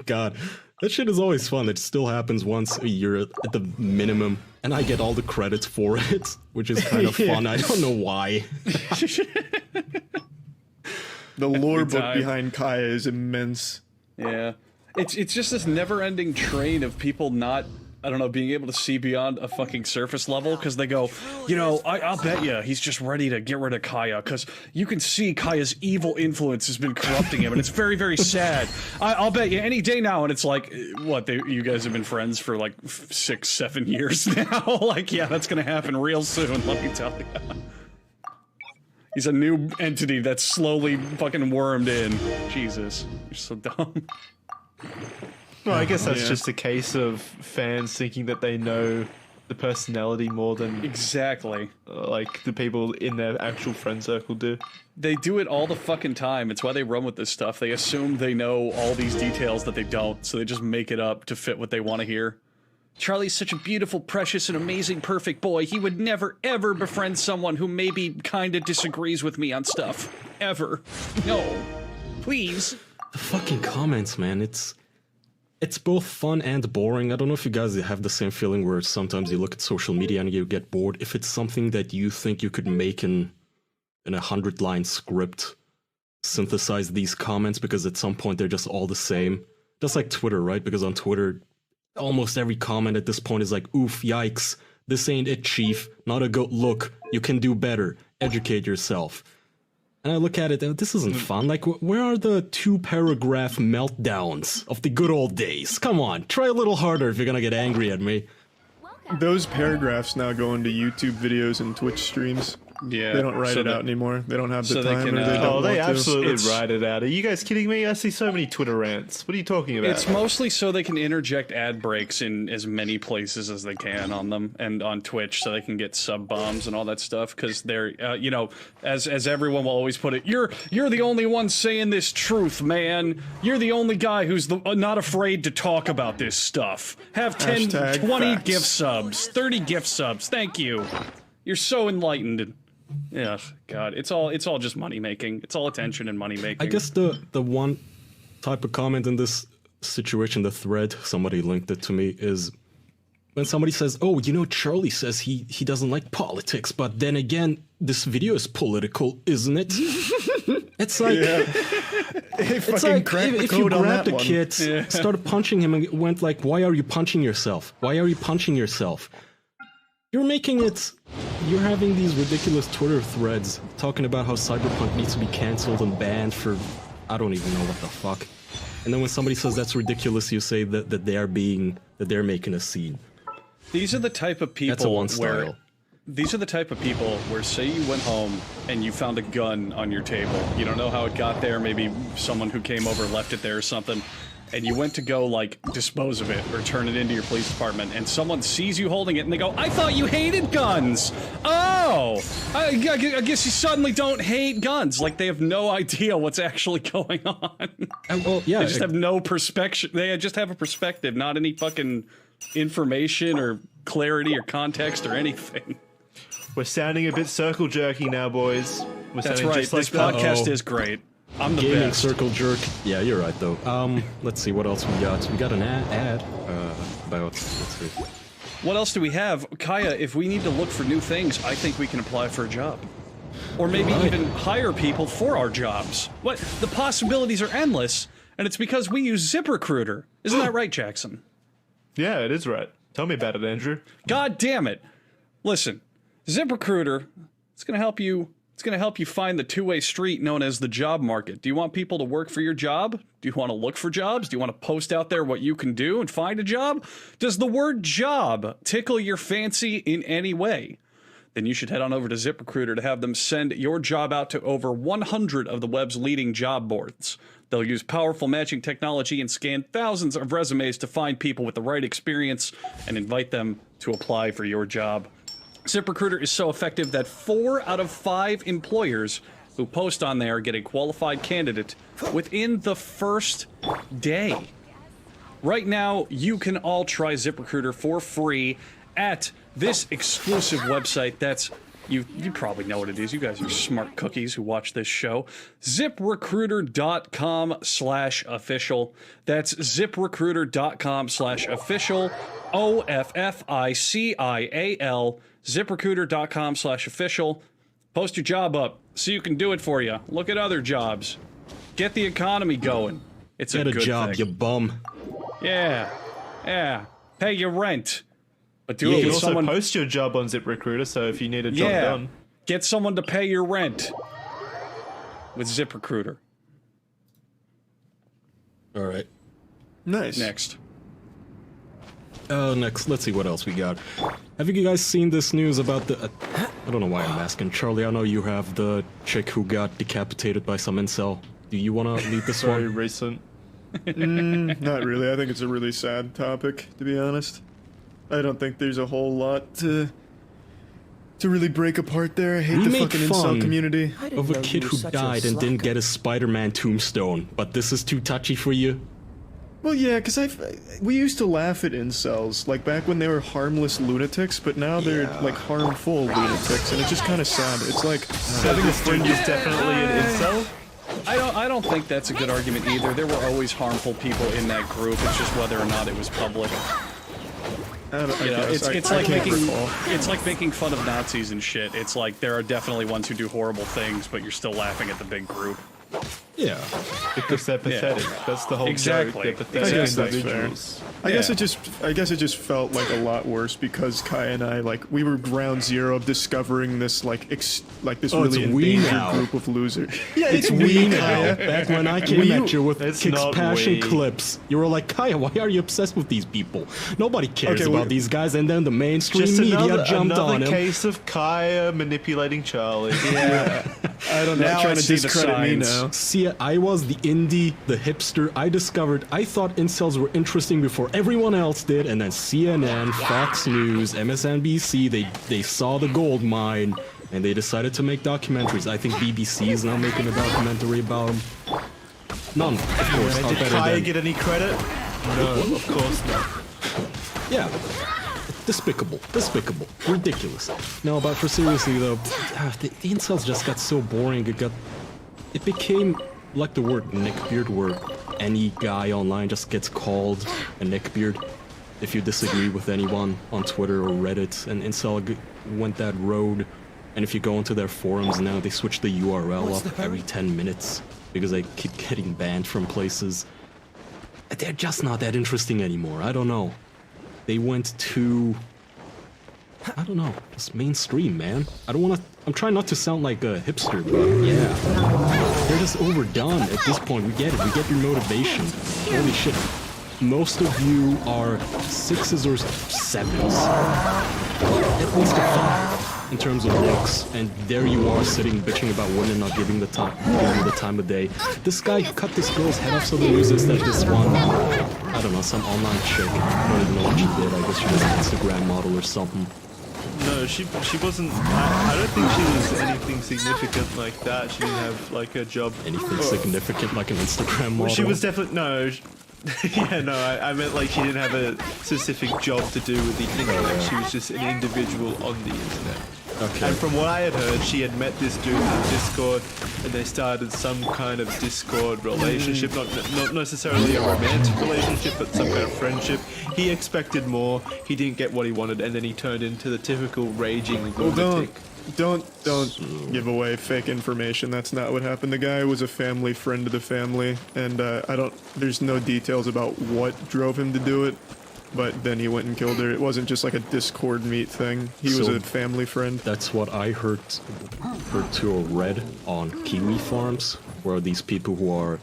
God, that shit is always fun. It still happens once a year at the minimum, and I get all the credits for it, which is kind of fun. I don't know why. The lore book behind Kaya is immense. Yeah, it's just this never-ending train of people not, I don't know, being able to see beyond a fucking surface level, because they go, you know, I'll bet you he's just ready to get rid of Kaya, because you can see Kaya's evil influence has been corrupting him, and it's very, very sad. I'll bet you any day now, and it's like, what, you guys have been friends for like 6-7 years now? Like, yeah, that's gonna happen real soon, let me tell you. He's a new entity that's slowly fucking wormed in. Jesus, you're so dumb. Well, I guess that's just a case of fans thinking that they know the personality more than exactly like the people in their actual friend circle do. They do it all the fucking time. It's why they run with this stuff. They assume they know all these details that they don't, so they just make it up to fit what they want to hear. Charlie's such a beautiful, precious, and amazing, perfect boy. He would never, ever befriend someone who maybe kinda disagrees with me on stuff. Ever. No. Please. The fucking comments, man. It's both fun and boring. I don't know if you guys have the same feeling where sometimes you look at social media and you get bored. If it's something that you think you could make in a 100-line script, synthesize these comments because at some point they're just all the same. Just like Twitter, right? Because on Twitter, almost every comment at this point is like, oof, yikes, this ain't it, chief. Not a goat. Look, you can do better. Educate yourself. And I look at it, and this isn't fun. Like, where are the 2-paragraph meltdowns of the good old days? Come on, try a little harder if you're gonna get angry at me. Those paragraphs now go into YouTube videos and Twitch streams. Yeah. They don't write it out anymore. They don't have the so they time. can, or they don't they want to. absolutely write it out. Are you guys kidding me? I see so many Twitter rants. What are you talking about? It's mostly so they can interject ad breaks in as many places as they can on them, and on Twitch so they can get sub bombs and all that stuff, because they're, you know, as everyone will always put it, you're the only one saying this truth, man. You're the only guy who's not afraid to talk about this stuff. Have 10, Hashtag 20 facts. gift subs, 30 gift subs. Thank you. You're so enlightened. Yeah, God, it's all just money making. It's all attention and money making. I guess the one type of comment in this situation, the thread, somebody linked it to me, is when somebody says, "Oh, you know, Charlie says he doesn't like politics, but then again, this video is political, isn't it?" It's like, it's like if you grabbed a kid, started punching him, and went like, "Why are you punching yourself? Why are you punching yourself?" You're making it. You're having these ridiculous Twitter threads talking about how Cyberpunk needs to be cancelled and banned for I don't even know what the fuck. And then when somebody says that's ridiculous, you say that they're making a scene. These are the type of people That's a one where style. these are the type of people where, say you went home and you found a gun on your table. You don't know how it got there. Maybe someone who came over left it there or something. And you went to go, like, dispose of it or turn it into your police department, and someone sees you holding it, and they go, "I thought you hated guns! Oh! I guess you suddenly don't hate guns." Like, they have no idea what's actually going on. Well, yeah. They just have no perspective. They just have a perspective, not any fucking information or clarity or context or anything. We're sounding a bit circle jerky now, boys. We're That's sounding right. just like This podcast that. is great. I'm the Gaming best. circle jerk. Yeah, you're right though. Let's see what else we got. We got an ad about. Let's see. What else do we have? Kaya, if we need to look for new things, I think we can apply for a job. Or maybe even hire people for our jobs. What? The possibilities are endless, and it's because we use ZipRecruiter. Isn't that right, Jackson? Yeah, it is right. Tell me about it, Andrew. God damn it. Listen, ZipRecruiter, it's going to help you. It's going to help you find the two-way street known as the job market. Do you want people to work for your job? Do you want to look for jobs? Do you want to post out there what you can do and find a job? Does the word job tickle your fancy in any way? Then you should head on over to ZipRecruiter to have them send your job out to over 100 of the web's leading job boards. They'll use powerful matching technology and scan thousands of resumes to find people with the right experience and invite them to apply for your job. ZipRecruiter is so effective that 4 out of 5 employers who post on there get a qualified candidate within the first day. Right now, you can all try ZipRecruiter for free at this exclusive website. That's you probably know what it is. You guys are smart cookies who watch this show. ZipRecruiter.com/official. That's ZipRecruiter.com/official. OFFICIAL. ZipRecruiter.com/official. Post your job up so you can do it for you. Look at other jobs. Get the economy going. It's Get a a good job, thing. you bum. Yeah. Pay your rent. But do You it can with also someone. post your job on ZipRecruiter, so if you need a job done. Get someone to pay your rent with ZipRecruiter. All right. Nice. Next. Next, let's see what else we got. Have you guys seen this news about the... I don't know why I'm asking. Charlie, I know you have the chick who got decapitated by some incel. Do you want to lead this Very one? recent. Not really. I think it's a really sad topic, to be honest. I don't think there's a whole lot to really break apart there. I hate We the make fucking fun incel community. of a kid who died and didn't get his Spider-Man tombstone, but this is too touchy for you? Well, yeah, because we used to laugh at incels, like back when they were harmless lunatics, but now they're like harmful lunatics, and it's just kind of sad. It's like having a friend Is definitely an incel. I don't think that's a good argument either. There were always harmful people in that group. It's just whether or not it was public. You know, it's like making fun of Nazis and shit. It's like there are definitely ones who do horrible things, but you're still laughing at the big group. Yeah. Because they're pathetic. That's the whole Exactly. joke. They're pathetic I guess that's individuals. I guess it just felt like a lot worse because Kai and I, like, we were ground zero of discovering this this really it's we endangered now. group of losers. Yeah, it's we now. Back when I came at you with It's Kicks not passion we. clips, you were like, Kaya, why are you obsessed with these people? Nobody cares Okay, about well- these guys, and then the mainstream Just media jumped on another him. case of Kaya manipulating Charlie. I don't know. Now Trying I to see the discredit me signs. now. See, I was the indie, the hipster. I thought incels were interesting before everyone else did, and then CNN, Fox News, MSNBC, they saw the gold mine, and they decided to make documentaries. I think BBC is now making a documentary about them. None, of course, are Did better Kaya than... get any credit? No, of course not. Yeah. Despicable. Ridiculous. No, but for seriously though, the incels just got so boring. It became like the word neckbeard, where any guy online just gets called a neckbeard. if you disagree with anyone on Twitter or Reddit, and Incel went that road. And if you go into their forums now, they switch the URL up every 10 minutes because they keep getting banned from places. They're just not that interesting anymore. I don't know. They went too... I don't know. It's mainstream, man. I don't want to... I'm trying not to sound like a hipster, but yeah. They're just overdone at this point. We get it. We get your motivation. Holy shit. Most of you are 6s or 7s. At least a 5 in terms of looks. And there you are sitting bitching about women not giving the time of day. This guy cut this girl's head off, so the news is that this one, I don't know, some online chick. I don't even know what she did. I guess she was an Instagram model or something. No, she wasn't. I don't think she was anything significant like that. She didn't have like a job. Anything significant like an Instagram model? Well, she was definitely no. Yeah, no. I meant like she didn't have a specific job to do with the internet. She was just an individual on the internet. Okay. And from what I had heard, she had met this dude on Discord, and they started some kind of Discord relationship, not necessarily a romantic relationship, but some kind of friendship. He expected more, he didn't get what he wanted, and then he turned into the typical raging lunatic. Don't give away fake information. That's not what happened. The guy was a family friend of the family, and there's no details about what drove him to do it. But then he went and killed her. It wasn't just like a Discord meet thing. He was a family friend. That's what I heard too, or read on Kiwi farms, where these people who are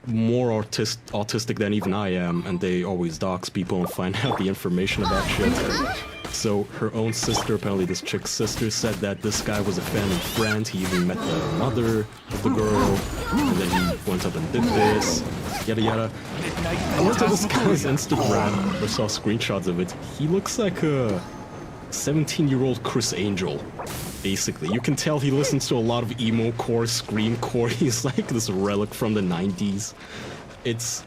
more autistic than even I am, and they always dox people and find out the information about shit. So her own sister, apparently this chick's sister, said that this guy was a family friend. He even met the mother of the girl, and then he went up and did this, yada yada. I went to this guy's Instagram, or saw screenshots of it. He looks like a 17-year-old Chris Angel, basically. You can tell he listens to a lot of emo core, scream core. He's like this relic from the 90s. It's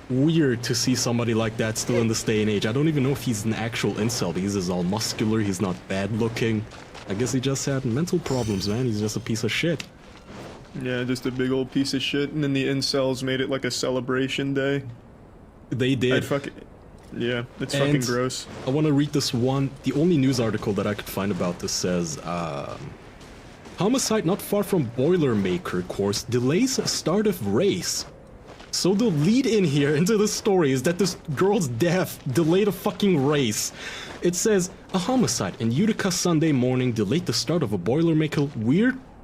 weird to see somebody like that still in this day and age. I don't even know if he's an actual incel, because he's all muscular, he's not bad looking. I guess he just had mental problems, man. He's just a piece of shit. Yeah, just a big old piece of shit. And then the incels made it like a celebration day. They did. Yeah, it's fucking gross. I want to read this one. The only news article that I could find about this says, homicide not far from Boilermaker course delays start of race. So the lead in here into the story is that this girl's death delayed a fucking race. It says, a homicide in Utica Sunday morning delayed the start of a Boilermaker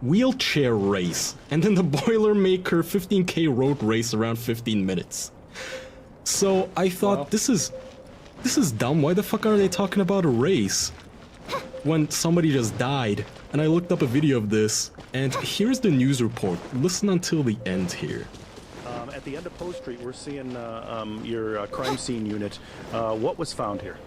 wheelchair race. And then the Boilermaker 15K road race around 15 minutes. So I thought, this is dumb. Why the fuck are they talking about a race when somebody just died? And I looked up a video of this, and here's the news report. Listen until the end here. At the end of Post Street, we're seeing your crime scene unit. What was found here?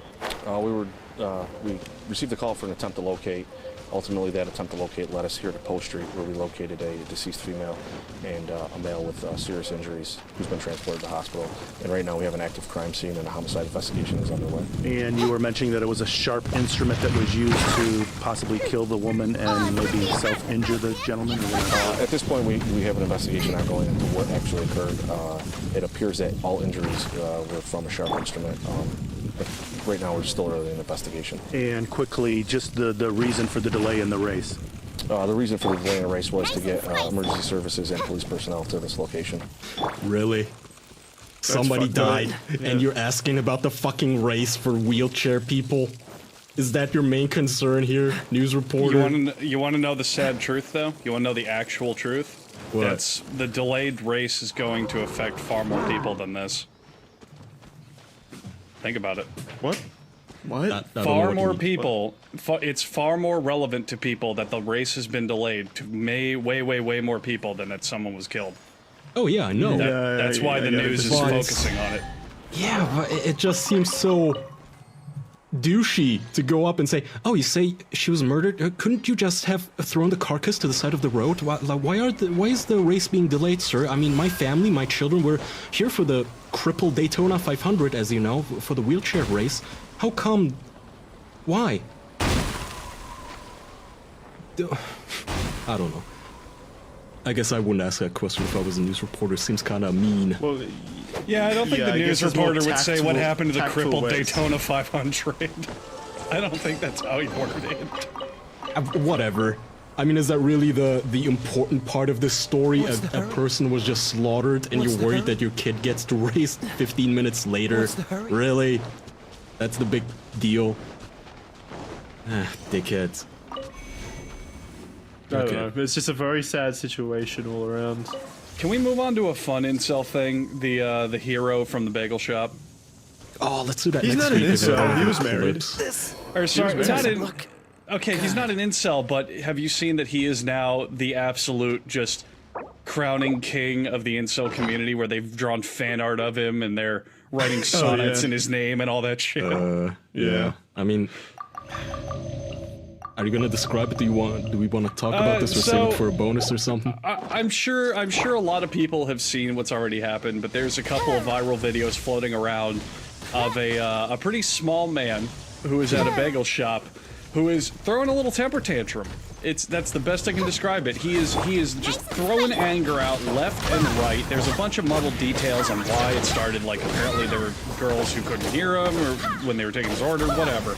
We received a call for an attempt to locate. Ultimately, that attempt to locate led us here to Post Street, where we located a deceased female and a male with serious injuries who's been transported to the hospital. And right now we have an active crime scene and a homicide investigation is underway. And you were mentioning that it was a sharp instrument that was used to possibly kill the woman and maybe self-injure the gentleman? At this point, we have an investigation ongoing into what actually occurred. It appears that all injuries were from a sharp instrument. But right now, we're still early in the investigation. And quickly, just the reason for the delay in the race. The reason for the delay in the race was to get emergency services and police personnel to this location. Really? Somebody died, and you're asking about the fucking race for wheelchair people? Is that your main concern here, news reporter? You want to know the sad truth, though? You want to know the actual truth? What? That's the delayed race is going to affect far more people than this. Think about it. What? Far more people. It's far more relevant to people that the race has been delayed to way more people than that someone was killed. Oh yeah, I know. That's why the news is focusing on it. Yeah, but it just seems so douchey to go up and say, "Oh, you say she was murdered? Couldn't you just have thrown the carcass to the side of the road? Why is the race being delayed, sir? I mean, my family, my children were here for the crippled Daytona 500, as you know, for the wheelchair race. How come? Why? I don't know. I guess I wouldn't ask that question if I was a news reporter. Seems kind of mean. Well, Yeah, I don't think Yeah, the I news guess it's more reporter would say what happened to the tactful crippled ways. Daytona 500. I don't think that's how he worded it. Whatever. I mean, is that really the important part of this story? A person was just slaughtered and you're worried that your kid gets to race 15 minutes later? Really? That's the big deal? Ah, dickheads. I don't know. It's just a very sad situation all around. Can we move on to a fun incel thing? The hero from the bagel shop. Oh, let's do that He's next not an week. incel. He was married. Or sorry, was not married. in. Okay, he's not an incel, but have you seen that he is now the absolute just crowning king of the incel community, where they've drawn fan art of him and they're writing sonnets in his name and all that shit. Yeah. I mean, are you gonna describe it? Do we want to talk about this or save it for a bonus or something? I'm sure a lot of people have seen what's already happened, but there's a couple of viral videos floating around of a pretty small man who is at a bagel shop who is throwing a little temper tantrum. That's the best I can describe it. He is just throwing anger out left and right. There's a bunch of muddled details on why it started. Like, apparently there were girls who couldn't hear him, or when they were taking his order, whatever.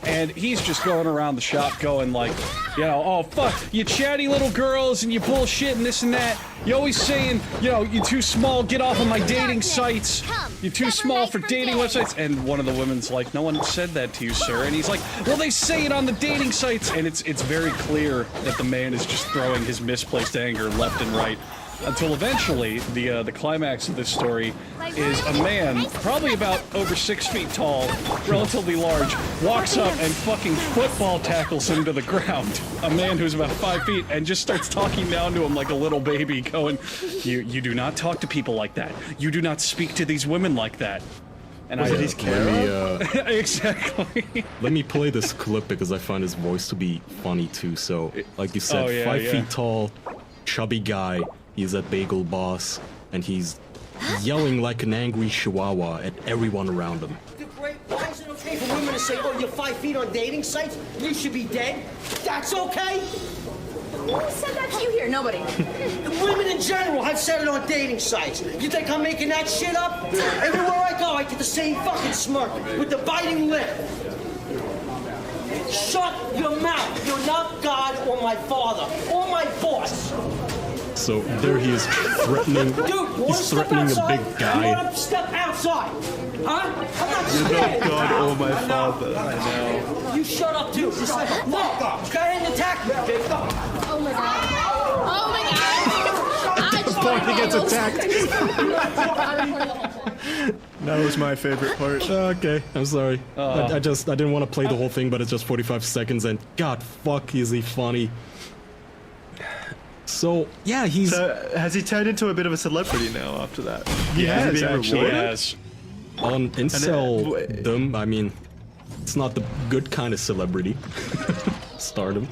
And he's just going around the shop going like, you know, oh fuck, you chatty little girls and you bullshit and this and that. You always saying, you know, you're too small, get off of my dating sites. You're too small for dating websites. And one of the women's like, no one said that to you, sir. And he's like, well, they say it on the dating sites. And it's very clear that the man is just throwing his misplaced anger left and right. Until eventually, the climax of this story is a man, probably about over 6 feet tall, relatively large, walks up and fucking football tackles him to the ground. A man who's about 5 feet and just starts talking down to him like a little baby, going, you do not talk to people like that. You do not speak to these women like that. And exactly. Let me play this clip because I find his voice to be funny too. So, like you said, 5 feet tall, chubby guy. He's at Bagel Boss, and he's yelling like an angry chihuahua at everyone around him. Why is it okay for women to say, oh, you're 5 feet on dating sites? You should be dead? That's okay? Who said that to you here? Nobody. Women in general have said it on dating sites. You think I'm making that shit up? Everywhere I go, I get the same fucking smirk with the biting lip. Shut your mouth. You're not God or my father or my boss. So there he is threatening. Dude, he's threatening a big guy. You want to step outside? Huh? I'm not You're scared. not God or my father. I know. You shut up too. Just like a fuck up. Go ahead and attack me, bitch. Oh my god. Oh my god. He gets attacked. That was my favorite part. Okay, I'm sorry. I didn't want to play the whole thing, but it's just 45 seconds, and God fuck, is he funny. So, yeah, he's... So, has he turned into a bit of a celebrity now after that? He has, actually. rewarded? Yes. On Incel-dom, I mean, it's not the good kind of celebrity. Stardom.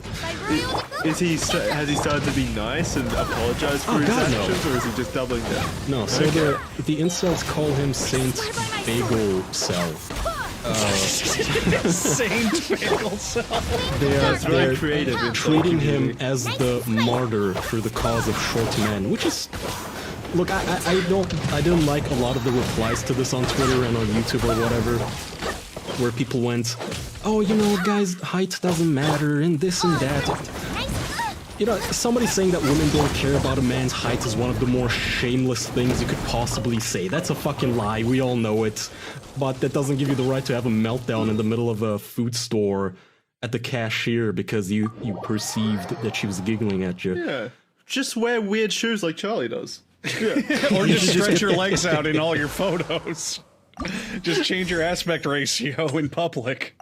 Has he started to be nice and apologize for his actions, or is he just doubling down? No, so the incels call him Saint Bagel Cell. Saint Bagel Cell. They're creative. treating him as the martyr for the cause of short men, which is... Look, I didn't like a lot of the replies to this on Twitter and on YouTube or whatever, where people went, oh, you know, guys, height doesn't matter, and this and that. You know, somebody saying that women don't care about a man's height is one of the more shameless things you could possibly say. That's a fucking lie, we all know it. But that doesn't give you the right to have a meltdown in the middle of a food store at the cashier because you perceived that she was giggling at you. Yeah. Just wear weird shoes like Charlie does. Yeah. Or just stretch your legs out in all your photos. Just change your aspect ratio in public.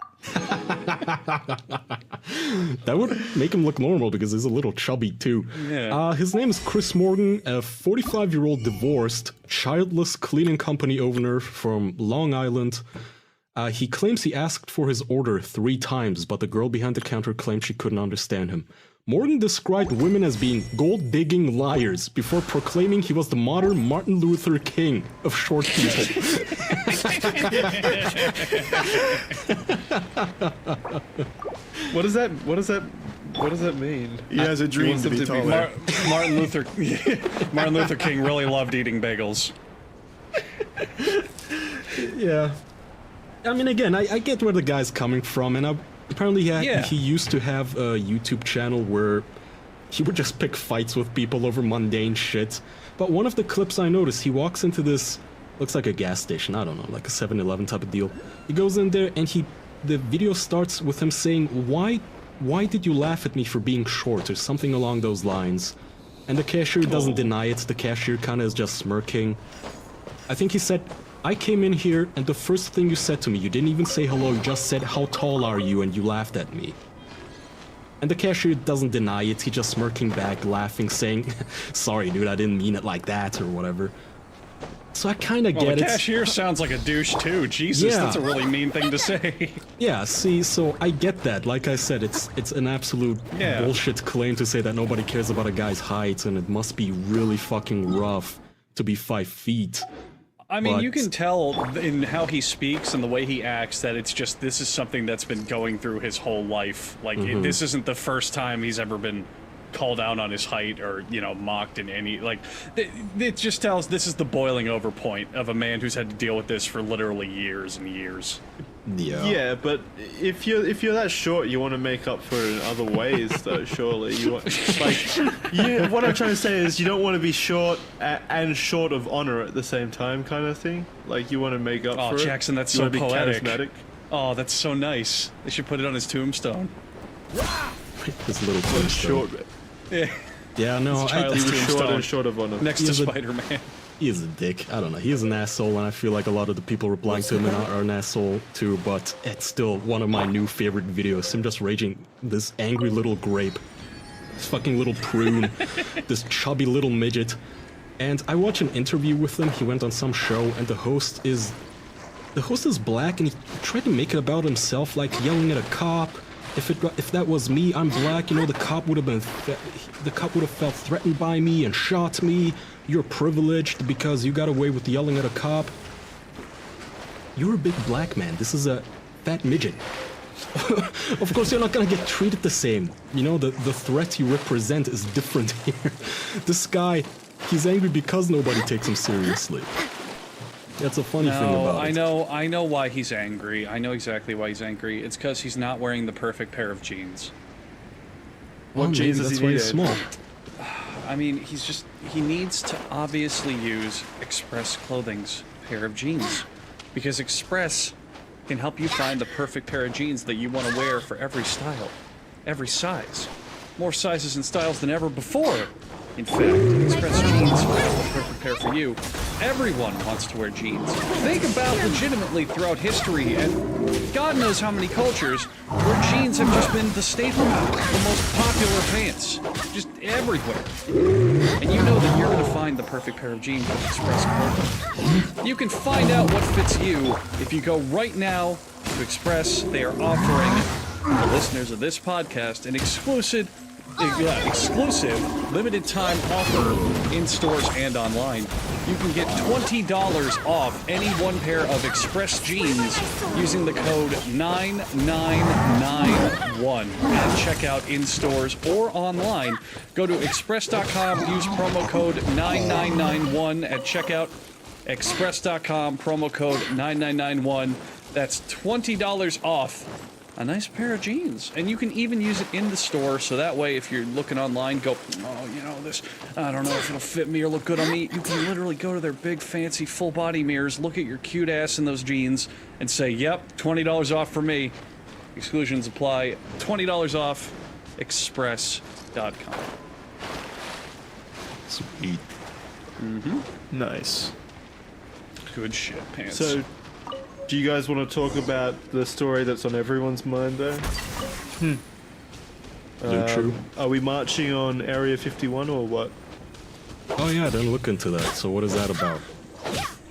That would make him look normal because he's a little chubby too. Yeah. His name is Chris Morgan, a 45-year-old divorced, childless cleaning company owner from Long Island. He claims he asked for his order 3 times, but the girl behind the counter claimed she couldn't understand him. Morgan described women as being gold-digging liars before proclaiming he was the modern Martin Luther King of short people. What does that mean? He has a dream to be taller. Martin Luther King really loved eating bagels. Yeah. I mean, again, I get where the guy's coming from, and apparently he used to have a YouTube channel where he would just pick fights with people over mundane shit. But one of the clips I noticed, he walks into this, looks like a gas station, I don't know, like a 7-Eleven type of deal. He goes in there and the video starts with him saying, why did you laugh at me for being short, or something along those lines. And the cashier doesn't deny it, the cashier kinda is just smirking. I think he said, I came in here and the first thing you said to me, you didn't even say hello, you just said, how tall are you, and you laughed at me. And the cashier doesn't deny it, he's just smirking back, laughing, saying, sorry dude, I didn't mean it like that, or whatever. So I kinda get it. The cashier sounds like a douche too, Jesus, that's a really mean thing to say. Yeah, see, so I get that. Like I said, it's an absolute bullshit claim to say that nobody cares about a guy's height, and it must be really fucking rough to be 5 feet. I mean, you can tell in how he speaks and the way he acts that it's just, this is something that's been going through his whole life. Like, this isn't the first time he's ever been called out on his height or, you know, mocked in any, like, it just tells this is the boiling over point of a man who's had to deal with this for literally years and years. Yeah, but if you're that short, you want to make up for it in other ways, though. Surely you want, like, what I'm trying to say is you don't want to be short and short of honor at the same time, kind of thing. Like you want to make up for it. Oh, Jackson, that's so poetic. Oh, that's so nice. They should put it on his tombstone. His little tombstone. Short. Yeah, no, he was short of honor. Next to Spider-Man. He is a dick. I don't know. He is an asshole, and I feel like a lot of the people replying to him are an asshole too, but it's still one of my new favorite videos. Him just raging this angry little grape. This fucking little prune. This chubby little midget. And I watched an interview with him. He went on some show, and the host is black, and he tried to make it about himself, like yelling at a cop. If that was me, I'm black, you know, the cop would have felt threatened by me and shot me. You're privileged because you got away with yelling at a cop. You're a big black man. This is a fat midget. Of course, you're not gonna get treated the same. You know, the threat you represent is different here. This guy, he's angry because nobody takes him seriously. That's a funny thing about it. I know why he's angry. I know exactly why he's angry. It's because he's not wearing the perfect pair of jeans. What jeans does he need? Small. I mean, he needs to obviously use Express Clothing's pair of jeans. Because Express can help you find the perfect pair of jeans that you want to wear for every style, every size. More sizes and styles than ever before. In fact, Express jeans are the perfect pair for you. Everyone wants to wear jeans. Think about legitimately throughout history and God knows how many cultures where jeans have just been the staple, the most popular pants, just everywhere. And you know that you're going to find the perfect pair of jeans with Express Clothing. You can find out what fits you if you go right now to Express. They are offering the listeners of this podcast an exclusive limited time offer in stores and online. You can get $20 off any one pair of Express jeans using the code 9991 at checkout in stores or online. Go to express.com, use promo code 9991 at checkout. Express.com, promo code 9991. That's $20 off a nice pair of jeans, and you can even use it in the store, so that way if you're looking online, go, oh, you know, this, I don't know if it'll fit me or look good on me. You can literally go to their big fancy full body mirrors, look at your cute ass in those jeans, and say, yep, $20 off for me. Exclusions apply. $20 off. Express.com. Sweet. Nice. Good shit, pants. So, do you guys want to talk about the story that's on everyone's mind, though? True. Are we marching on Area 51 or what? Oh yeah, I didn't look into that. So what is that about?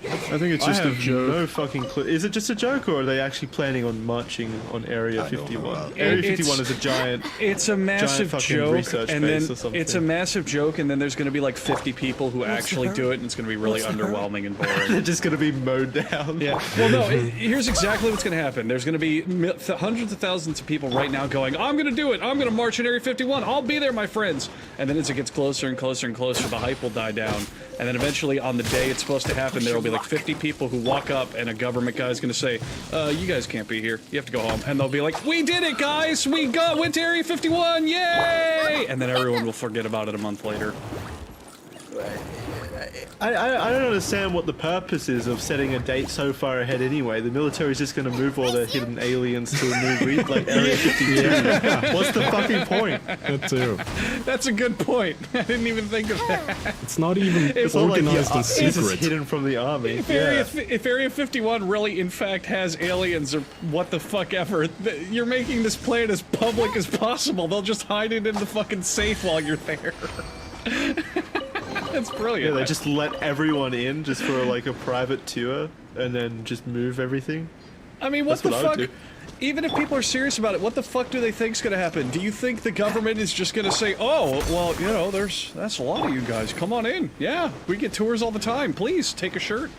I think it's just a joke. No fucking clue. Is it just a joke, or are they actually planning on marching on Area 51? Area 51 is a giant. It's a massive joke, research and then base or something. it's a massive joke, and then there's going to be like 50 people who actually do it, and it's going to be really underwhelming and boring. They're just going to be mowed down. Yeah. Well, no. Here's exactly what's going to happen. There's going to be hundreds of thousands of people right now going, "I'm going to do it. I'm going to march in Area 51. I'll be there, my friends." And then as it gets closer and closer and closer, the hype will die down, and then eventually on the day it's supposed to happen, there will be like 50 50 people who walk up and a government guy's gonna say, you guys can't be here. You have to go home. And they'll be like, we did it, guys! Went to Area 51! Yay! And then everyone will forget about it a month later. I don't understand what the purpose is of setting a date so far ahead anyway. The military's just going to move all their hidden aliens to a new region, like Area 52. What's the fucking point? That too. That's a good point. I didn't even think of that. It's not even It's not organized like in secret. It's hidden from the army. If Area 51 really, in fact, has aliens or what the fuck ever, you're making this plan as public as possible. They'll just hide it in the fucking safe while you're there. That's brilliant. Yeah, they just let everyone in just for like a private tour and then just move everything. I mean, what That's the what I would fuck? do. Even if people are serious about it, what the fuck do they think's gonna happen? Do you think the government is just gonna say, oh, well, you know, that's a lot of you guys. Come on in. Yeah, we get tours all the time. Please, take a shirt.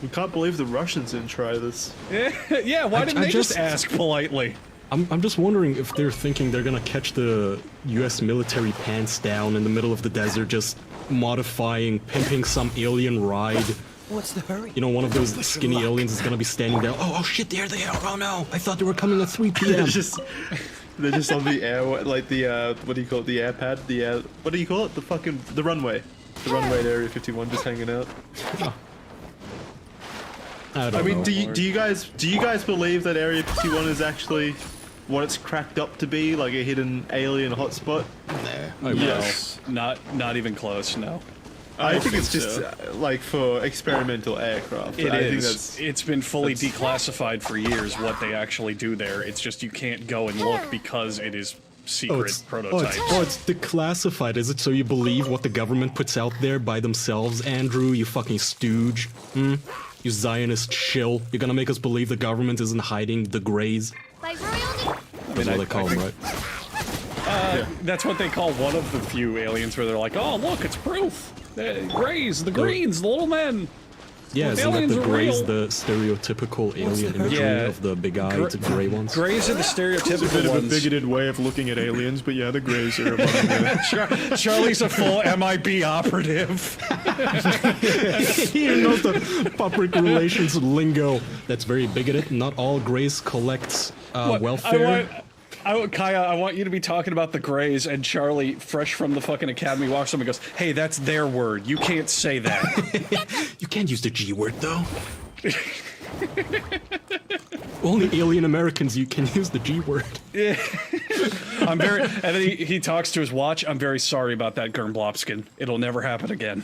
We can't believe the Russians didn't try this. Yeah, why didn't they just ask politely? I'm just wondering if they're thinking they're gonna catch the US military pants down in the middle of the desert, just modifying, pimping some alien ride. What's the hurry? You know, one of those skinny aliens is gonna be standing there. Oh shit, there they are. Oh no, I thought they were coming at 3 p.m. They're just on the air, like the, what do you call it, the airpad? The, what do you call it? The runway. The runway at Area 51 just hanging out. I mean, do you guys believe that Area 51 is actually what it's cracked up to be, like a hidden alien hotspot? Yes. Not even close, no. I think it's just like for experimental aircraft. It I is. think It's been fully declassified for years what they actually do there. It's just you can't go and look because it is secret prototypes. It's declassified. Is it so you believe what the government puts out there by themselves, Andrew? You fucking stooge. You Zionist shill. You're gonna make us believe the government isn't hiding the Greys? By royalty. That's what they call them, right? That's what they call one of the few aliens where they're like, oh, look, it's proof. The Greys, the Greens, the little men. Yeah, isn't that the Greys, the stereotypical alien imagery of the big-eyed gray ones? Greys are the stereotypical It's a bit of a ones. bigoted way of looking at aliens, but yeah, the Greys are among the... Charlie's a full MIB operative. He knows the public relations lingo. That's very bigoted. Not all Greys collect welfare. Kaya, I want you to be talking about the Greys, and Charlie, fresh from the fucking academy, walks up and goes, hey, that's their word. You can't say that. You can't use the G word, though. Only alien Americans you can use the G word. Yeah. And then he talks to his watch. I'm very sorry about that, Gernblopskin. It'll never happen again.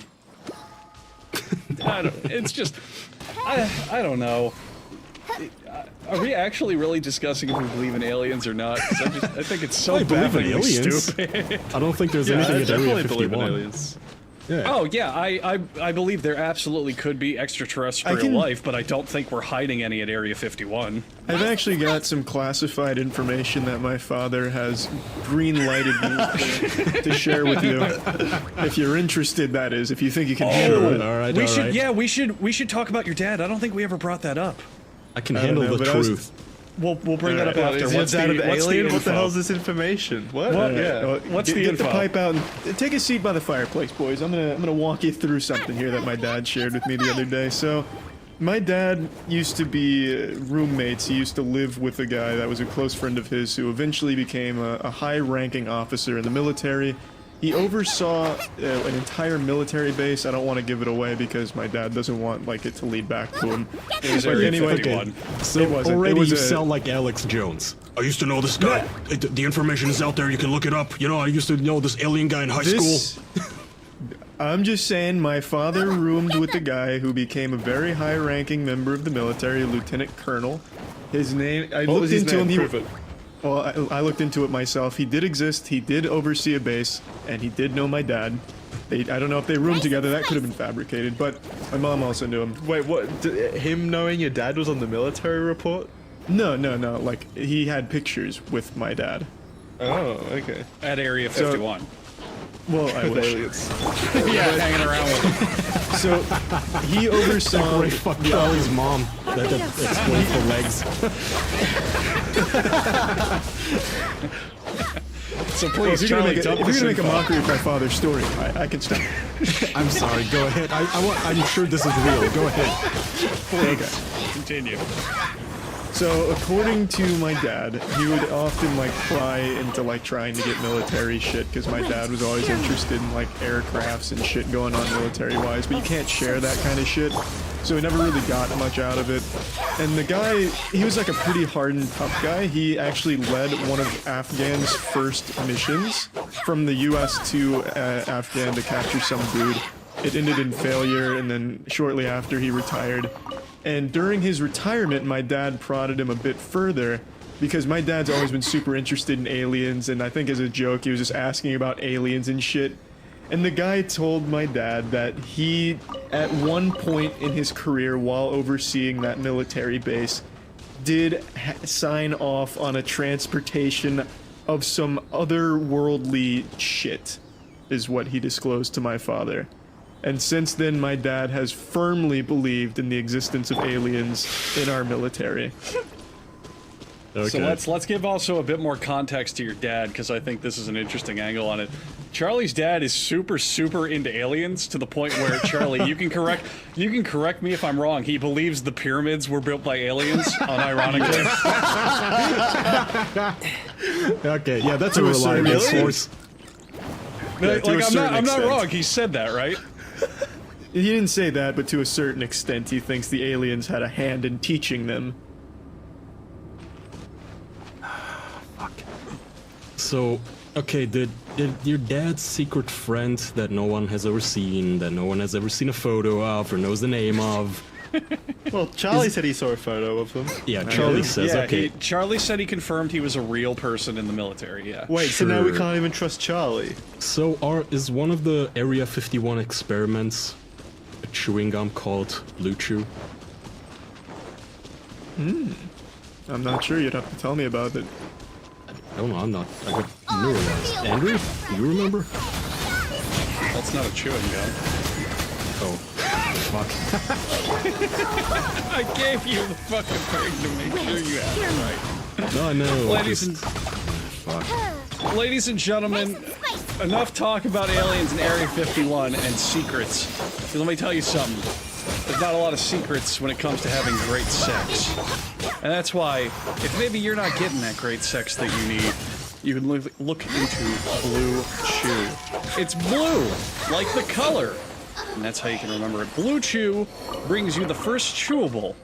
It's just, I don't know. Are we actually really discussing if we believe in aliens or not? 'Cause I think it's so bafflingly stupid. I don't think there's anything at Area 51. believe in aliens. Yeah. Oh yeah, I believe there absolutely could be extraterrestrial life, but I don't think we're hiding any at Area 51. I've actually got some classified information that my father has green-lighted me to share with you. If you're interested, that is. If you think you can handle it. All right, Yeah, we should talk about your dad. I don't think we ever brought that up. I can handle the truth. We'll bring that up after. What's the alien? What the info? hell is this information? What? What's the Get info? the pipe out and take a seat by the fireplace, boys. I'm gonna walk you through something here that my dad shared with me the other day. So, my dad used to be roommates. He used to live with a guy that was a close friend of his who eventually became a high-ranking officer in the military. He oversaw an entire military base. I don't want to give it away because my dad doesn't want it to lead back to him. But anyway, so already you sound like Alex Jones. I used to know this guy. The information is out there. You can look it up. You know, I used to know this alien guy in high school. I'm just saying my father roomed with the guy who became a very high-ranking member of the military, a lieutenant colonel. His name... I looked into him. Well, I looked into it myself. He did exist. He did oversee a base, and he did know my dad. I don't know if they roomed together. That could have been fabricated, but my mom also knew him. Wait, what? Him knowing your dad was on the military report? No. Like, he had pictures with my dad. Oh, okay. At Area 51. Well, I wish. Aliens. Yeah, hanging around with him. So, he oversaw... Fuck Charlie's mom. That's 24 legs. So Well, if please, you're gonna Charlie, dump make this a info. mockery of my father's story, I can stop. I'm sorry. Go ahead. I'm sure this is real. Go ahead. Please, continue. So, according to my dad, he would often like pry into like trying to get military shit because my dad was always interested in like aircrafts and shit going on military-wise, but you can't share that kind of shit. So he never really got much out of it. And the guy, he was like a pretty hardened, tough guy. He actually led one of Afghan's first missions from the US to Afghan to capture some dude. It ended in failure, and then shortly after he retired. And during his retirement, my dad prodded him a bit further because my dad's always been super interested in aliens, and I think as a joke, he was just asking about aliens and shit. And the guy told my dad that he, at one point in his career while overseeing that military base, did sign off on a transportation of some otherworldly shit, is what he disclosed to my father. And since then, my dad has firmly believed in the existence of aliens in our military. Okay. So let's give also a bit more context to your dad, because I think this is an interesting angle on it. Charlie's dad is super into aliens to the point where, Charlie, you can correct me if I'm wrong. He believes the pyramids were built by aliens, unironically. Okay, yeah, that's a reliable source. Like, I'm not wrong. He said that, right? He didn't say that, but to a certain extent, he thinks the aliens had a hand in teaching them. So, okay, did your dad's secret friend that no one has ever seen, that no one has ever seen a photo of or knows the name of? Well, Charlie said he saw a photo of them. Yeah, Charlie says, okay. Charlie said he confirmed he was a real person in the military, yeah. Wait, so now we can't even trust Charlie? So, is one of the Area 51 experiments a chewing gum called Blue Chew? I'm not sure, you'd have to tell me about it. I don't know, I'm not. I got neuralized. Andrew, do you remember? That's not a chewing gum. Oh, fuck. I gave you the fucking thing to make sure you had it right. No, I know. Ladies and gentlemen, enough talk about aliens in Area 51 and secrets. So let me tell you something. There's not a lot of secrets when it comes to having great sex. And that's why, if maybe you're not getting that great sex that you need, you can look into Blue Chew. It's blue, like the color. And that's how you can remember it. Blue Chew brings you the first chewable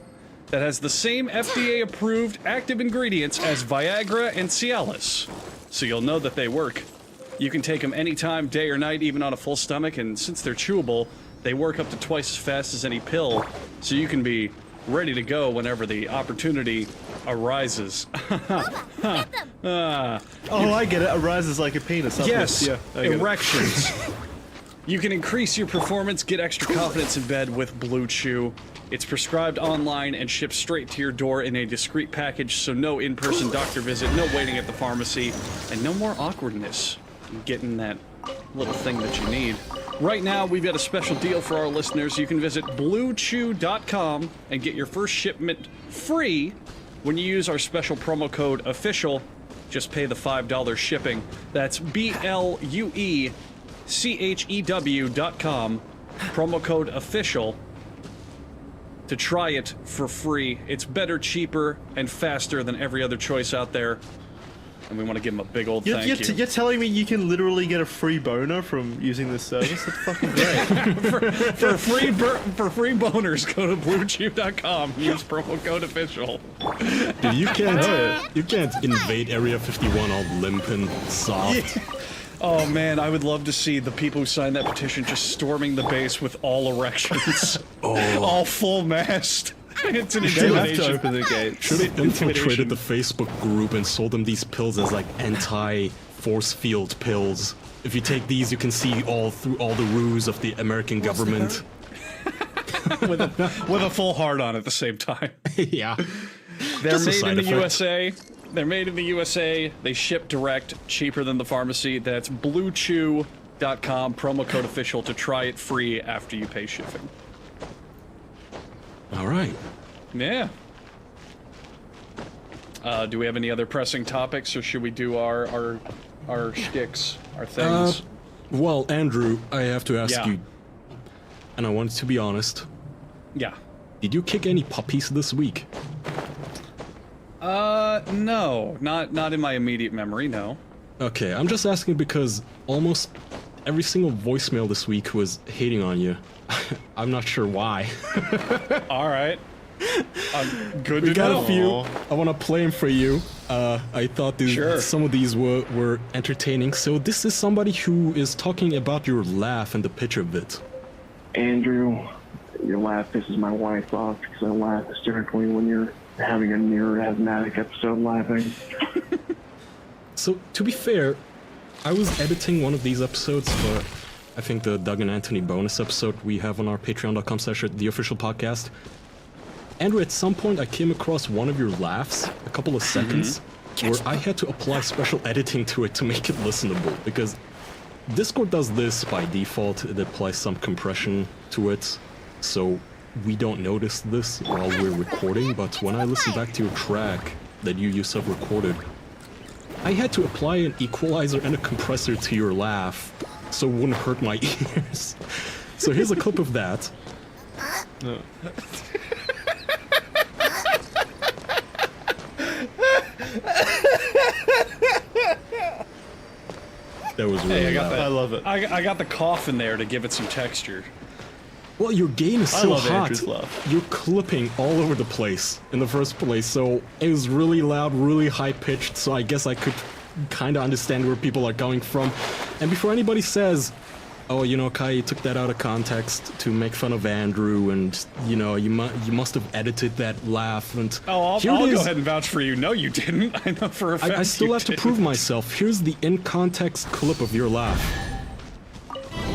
that has the same FDA-approved active ingredients as Viagra and Cialis. So you'll know that they work. You can take them anytime, day or night, even on a full stomach, and since they're chewable, they work up to twice as fast as any pill, so you can be ready to go whenever the opportunity arises. Oh, I get it. Arises like a penis. Yes, yeah, erections. You can increase your performance, get extra confidence in bed with Blue Chew. It's prescribed online and shipped straight to your door in a discreet package, so no in-person doctor visit, no waiting at the pharmacy, and no more awkwardness in getting that little thing that you need. Right now, we've got a special deal for our listeners. You can visit BlueChew.com and get your first shipment free when you use our special promo code OFFICIAL. Just pay the $5 shipping. That's BlueChew.com, promo code OFFICIAL, to try it for free. It's better, cheaper, and faster than every other choice out there. And we want to give them a big old thank you. You're telling me you can literally get a free boner from using this service? That's fucking great. for free boners, go to BlueChew.com. Use promo code OFFICIAL. Dude, you can't invade Area 51 all limp and soft. Yeah. Oh man, I would love to see the people who signed that petition just storming the base with all erections. All full mast. It's an intimidation. Open the gate. Should have infiltrated the Facebook group and sold them these pills as like anti-force field pills. If you take these, you can see all through all the ruse of the American government. with a full heart on at the same time. Yeah. They're made in the USA. They're made in the USA. They ship direct, cheaper than the pharmacy. That's BlueChew.com, promo code OFFICIAL to try it free after you pay shipping. All right. Yeah. Do we have any other pressing topics, or should we do our our shticks, our things. Well, Andrew, I have to ask Yeah. you, and I wanted to be honest. Yeah. Did you kick any puppies this week? No, not in my immediate memory, no. Okay, I'm just asking because almost every single voicemail this week was hating on you. I'm not sure why. All right. Good We to got know. a few. I want to play them for you. I thought some of these were entertaining. So this is somebody who is talking about your laugh and the pitch of it. Andrew, your laugh pisses my wife off because I laugh hysterically when you're having a near asthmatic episode laughing. So, to be fair, I was editing one of these episodes for, I think, the Doug and Anthony bonus episode we have on our patreon.com/theofficialpodcast. Andrew, at some point I came across one of your laughs, a couple of seconds, where I had to apply special editing to it to make it listenable, because Discord does this by default. It applies some compression to it, so we don't notice this while we're recording, but when I listen back to your track that you yourself recorded, I had to apply an equalizer and a compressor to your laugh so it wouldn't hurt my ears. So here's a clip of that. That was really loud. I love it. I got the cough in there to give it some texture. Well, your game is I so love hot. Andrew's laugh. You're clipping all over the place in the first place, so it was really loud, really high-pitched, so I guess I could kind of understand where people are coming from. And before anybody says, oh, you know, Kai, you took that out of context to make fun of Andrew, and, you know, you must have edited that laugh, and... Oh, I'll here it go is. ahead and vouch for you. No, you didn't. I know for a fact I still you have to didn't. prove myself. Here's the in-context clip of your laugh.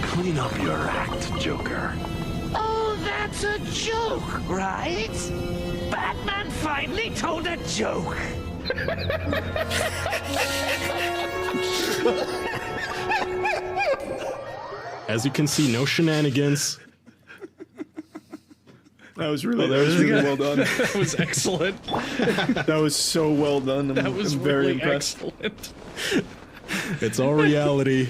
Clean up your act, Joker. Oh, that's a joke, right? Batman finally told a joke. As you can see, no shenanigans. That was really, well done. That was excellent. That was so well done. That was I'm very really impressed. excellent. It's all reality.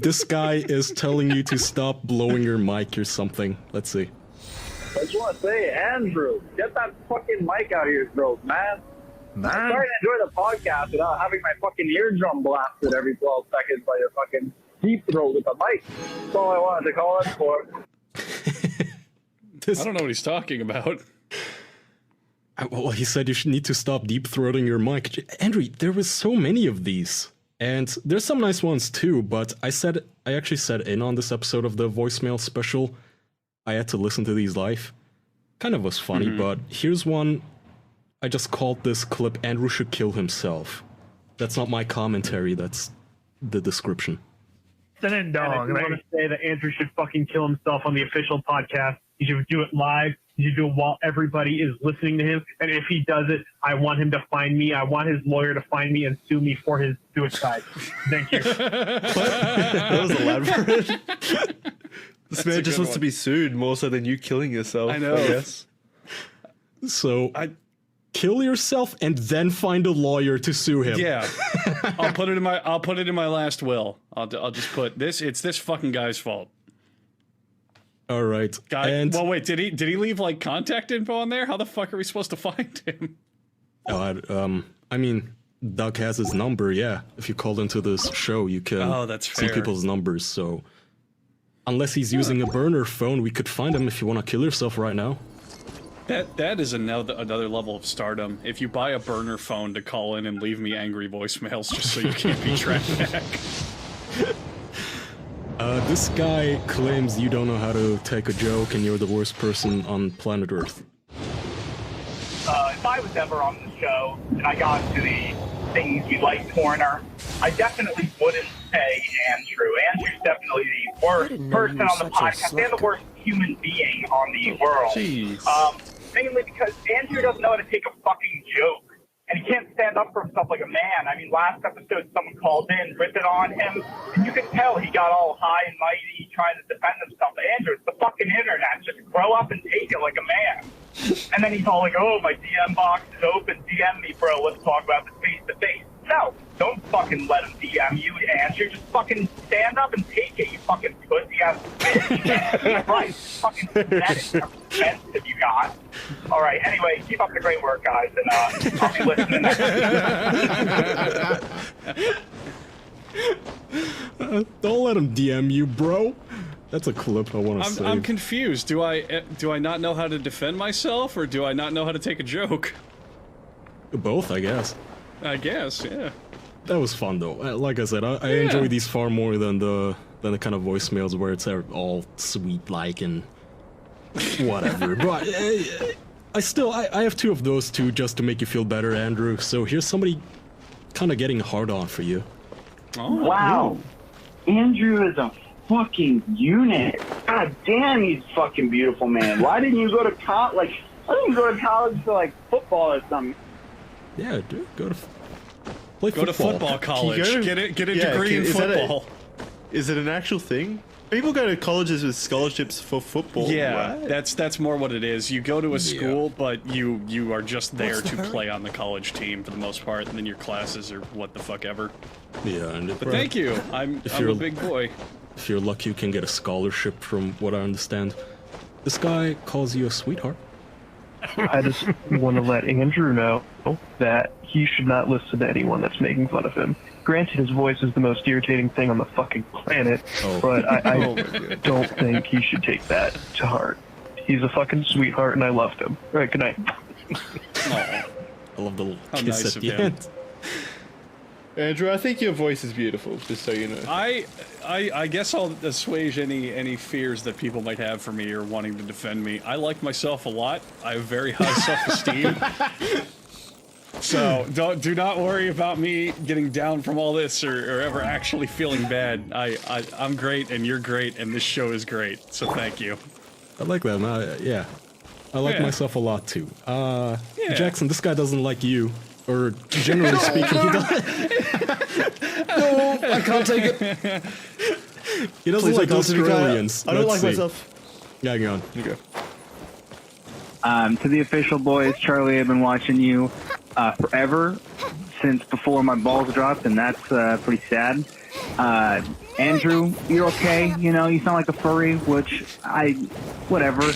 This guy is telling you to stop blowing your mic or something. Let's see. I just want to say, Andrew, get that fucking mic out of your throat, man. I'm starting to enjoy the podcast without having my fucking eardrum blasted every 12 seconds by your fucking deep throat with the mic. That's all I wanted to call it for. I don't know what he's talking about. Well, he said you should need to stop deep throating your mic. Andrew, there was so many of these. And there's some nice ones too, but I actually said in on this episode of the voicemail special. I had to listen to these live. Kind of was funny, but here's one. I just called this clip Andrew Should Kill Himself. That's not my commentary, that's the description. And I want to say that Andrew should fucking kill himself on the official podcast. He should do it live. He should do it while everybody is listening to him. And if he does it, I want him to find me. I want his lawyer to find me and sue me for his suicide. Thank you. That was elaborate. This man just wants to be sued more so than you killing yourself. I know. Yes. So kill yourself and then find a lawyer to sue him. Yeah, I'll put it in my last will. I'll just put this. It's this fucking guy's fault. All right. Well, wait. Did he leave like contact info on there? How the fuck are we supposed to find him? I mean, Doug has his number. Yeah, if you call into this show, you can that's see fair. people's numbers. So unless he's using a burner phone, we could find him if you want to kill yourself right now. That is another level of stardom. If you buy a burner phone to call in and leave me angry voicemails just so you can't be tracked back. This guy claims you don't know how to take a joke and you're the worst person on planet Earth. If I was ever on the show and I got to the things you like corner, I definitely wouldn't say Andrew. Andrew's definitely the worst person on the podcast. They're the worst human being on the world. Mainly because Andrew doesn't know how to take a fucking joke. And he can't stand up for himself like a man. I mean, last episode, someone called in, ripped it on him, and you could tell he got all high and mighty, trying to defend himself. Andrew, it's the fucking internet. Just grow up and take it like a man. And then he's all like, oh, my DM box is open. DM me, bro. Let's talk about this face-to-face. No, Don't fucking let him DM you, Andrew. Just fucking stand up and take it, you fucking pussy ass bitch. Right. Fucking pathetic. How offensive you got. All right. Anyway, keep up the great work, guys, and I'll be listening next week. Don't let him DM you, bro. That's a clip I want to save. I'm confused. Do I not know how to defend myself, or do I not know how to take a joke? Both, I guess. I guess, yeah. That was fun though. Like I said, I enjoy these far more than the kind of voicemails where it's all sweet like and whatever. But I have 2 of those too just to make you feel better, Andrew. So here's somebody kind of getting hard on for you. Oh, wow. Andrew is a fucking unit. God damn, he's fucking beautiful, man. Why didn't you go to college? Like, why didn't you go to college for like football or something? Yeah, dude, go to football college. Get a degree in football. Is it an actual thing? People go to colleges with scholarships for football. Yeah, right? that's more what it is. You go to a school, but you are just there to play on the college team for the most part, and then your classes are what the fuck ever. Yeah, but thank you. I'm a big boy. If you're lucky, you can get a scholarship from what I understand. This guy calls you a sweetheart. I just want to let Andrew know that he should not listen to anyone that's making fun of him. Granted, his voice is the most irritating thing on the fucking planet, but I don't think he should take that to heart. He's a fucking sweetheart, and I loved him. All right, good night. I love the little How kiss nice at of the him. end. Andrew, I think your voice is beautiful, just so you know. I guess I'll assuage any fears that people might have for me or wanting to defend me. I like myself a lot. I have very high self-esteem. So do not worry about me getting down from all this or ever actually feeling bad. I'm great and you're great and this show is great. So thank you. I like that, man. Yeah. I like myself a lot too. Jackson, this guy doesn't like you. Or generally speaking, he doesn't. No, I can't take it. He doesn't Please like don't speak out. Australians. I don't Let's like see. myself. Yeah, go on. You go. To the official boys, Charlie, I've been watching you forever, since before my balls dropped, and that's pretty sad. Andrew, you're okay. You know, you sound like a furry, which whatever.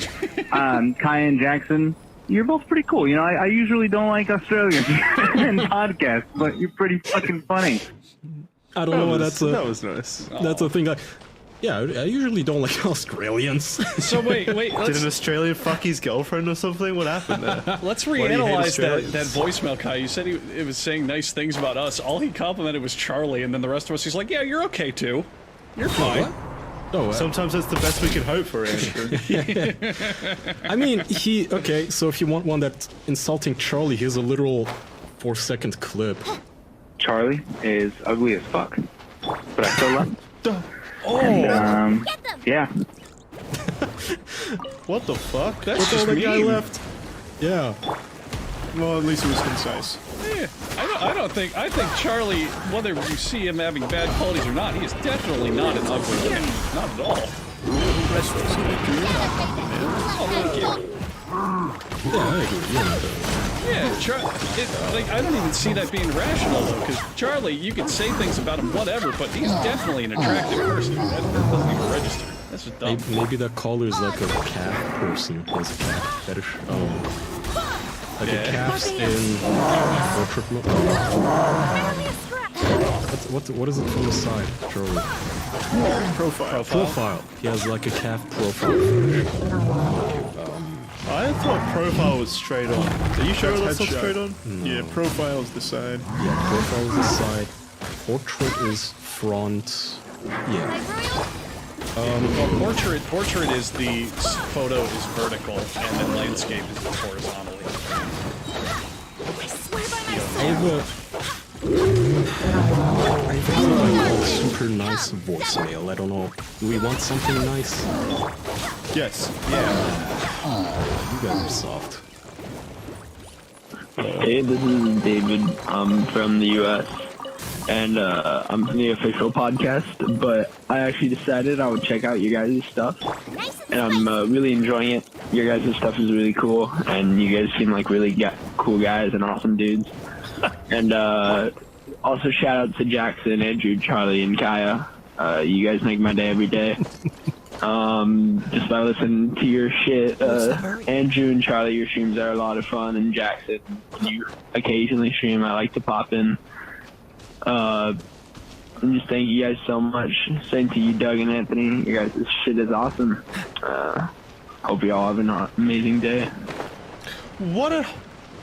Kai and Jackson, you're both pretty cool. You know, I usually don't like Australians in podcasts, but you're pretty fucking funny. I don't know why that's that was nice. That's a thing. Yeah, I usually don't like Australians. So wait. Did an Australian fuck his girlfriend or something? What happened there? Let's Why do you hate reanalyze Australians? that voicemail, Kai. You said it was saying nice things about us. All he complimented was Charlie, and then the rest of us, he's like, yeah, you're okay too. You're fine. Oh, sometimes that's the best we can hope for, Andrew. I mean, okay, so if you want one that's insulting Charlie, here's a literal 4-second clip. Charlie is ugly as fuck, but I still love him. Oh! And, yeah. What the fuck? That's What's just all the guy mean. left? Yeah. Well, at least it was concise. Yeah, I think Charlie, whether you see him having bad qualities or not, he is definitely not an ugly man. Not at all. Oh, thank you. Yeah, I agree. Yeah, I don't even see that being rational though, because Charlie, you can say things about him, whatever, but he's definitely an attractive person. That doesn't even register. That's just dumb. Maybe that caller is like a calf person. He has a calf fetish. Like a calf's in portrait mode. What is it from the side, Charlie? Profile. He has like a calf profile fetish. I thought profile was straight on. Are you sure that's not straight on? No. Yeah, profile is the side. Yeah, profile is the side. Portrait is front. Yeah. Well, portrait is the photo is vertical, and then landscape is horizontally. I have a super nice voicemail. I don't know. Do we want something nice? Yes. Yeah. You guys are soft. Hey, this is David. I'm from the U.S. and I'm from the official podcast, but I actually decided I would check out you guys' stuff, and I'm really enjoying it. Your guys' stuff is really cool, and you guys seem like really cool guys and awesome dudes. And Also, shout out to Jackson, Andrew, Charlie, and Kaya. You guys make my day every day. Just by listening to your shit. Andrew and Charlie, your streams are a lot of fun, and Jackson, when you occasionally stream, I like to pop in. And just thank you guys so much. Same to you, Doug and Anthony. You guys' shit is awesome. Hope you all have an amazing day. What a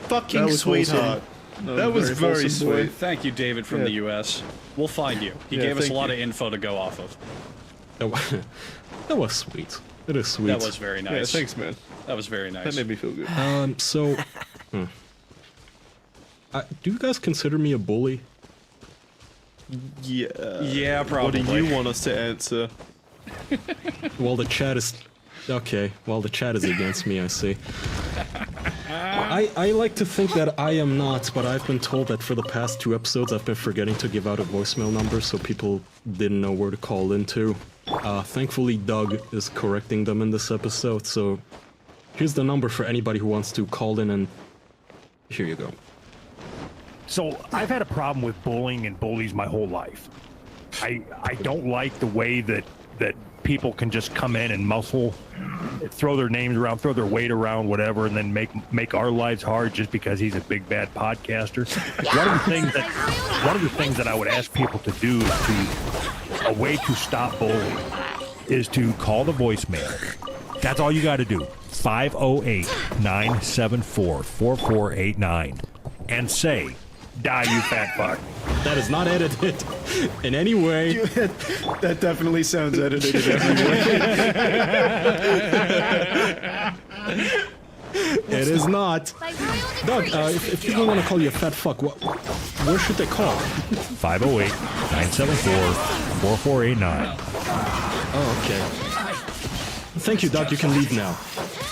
fucking sweetheart. That was very sweet. Thank you, David from the U.S. We'll find you. He gave us a lot of info to go off of. That was sweet. It is sweet. That was very nice. Yeah, thanks, man. That was very nice. That made me feel good. Do you guys consider me a bully? Yeah. Yeah, probably. What do you want us to answer? Well, the chat is... Okay, well, the chat is against me, I see. I like to think that I am not, but I've been told that for the past 2 episodes I've been forgetting to give out a voicemail number, so people didn't know where to call into. Thankfully, Doug is correcting them in this episode, so here's the number for anybody who wants to call in, and here you go. So, I've had a problem with bullying and bullies my whole life. I don't like the way that people can just come in and throw their names around, throw their weight around, whatever, and then make our lives hard just because he's a big bad podcaster. One of the things that I would ask people to do a way to stop bullying is to call the voicemail. That's all you got to do. 508-974-4489 and say, "Die, you fat fuck." That is not edited in any way. That definitely sounds edited in every way. It is not. Doug, if people want to call you a fat fuck, where should they call? 508-974-4489. Oh, okay. Thank you, Doug. You can leave now.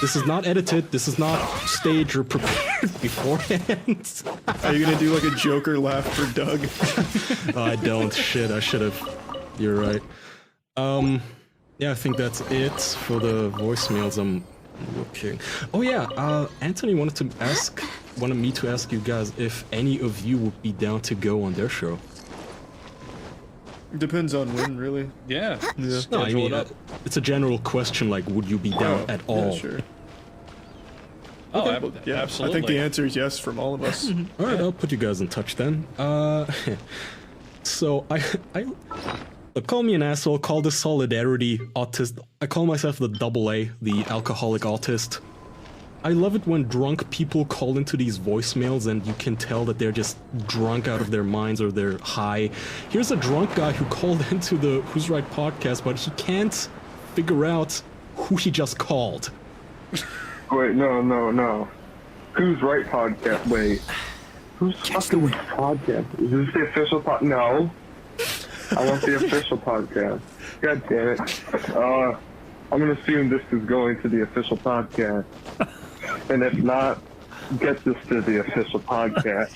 This is not edited. This is not staged or prepared beforehand. Are you gonna do like a Joker laugh for Doug? I don't. Shit, I should have. You're right. Yeah, I think that's it for the voicemails. I'm looking. Oh yeah, Anthony wanted me to ask you guys if any of you would be down to go on their show. Depends on when, really. Yeah. No, I mean, it's a general question, like, would you be down at all? Yeah, sure. Oh, yeah, absolutely. I think the answer is yes from all of us. All right, I'll put you guys in touch then. So call me an asshole, call this solidarity autist. I call myself the AA, the alcoholic autist. I love it when drunk people call into these voicemails and you can tell that they're just drunk out of their minds or they're high. Here's a drunk guy who called into the Who's Right podcast, but he can't figure out who he just called. Wait, no. Who's Right podcast? Wait. Who's fucking podcast? Is this the official podcast? No. I want the official podcast. God damn it. I'm gonna assume this is going to the official podcast. And if not, get this to the official podcast.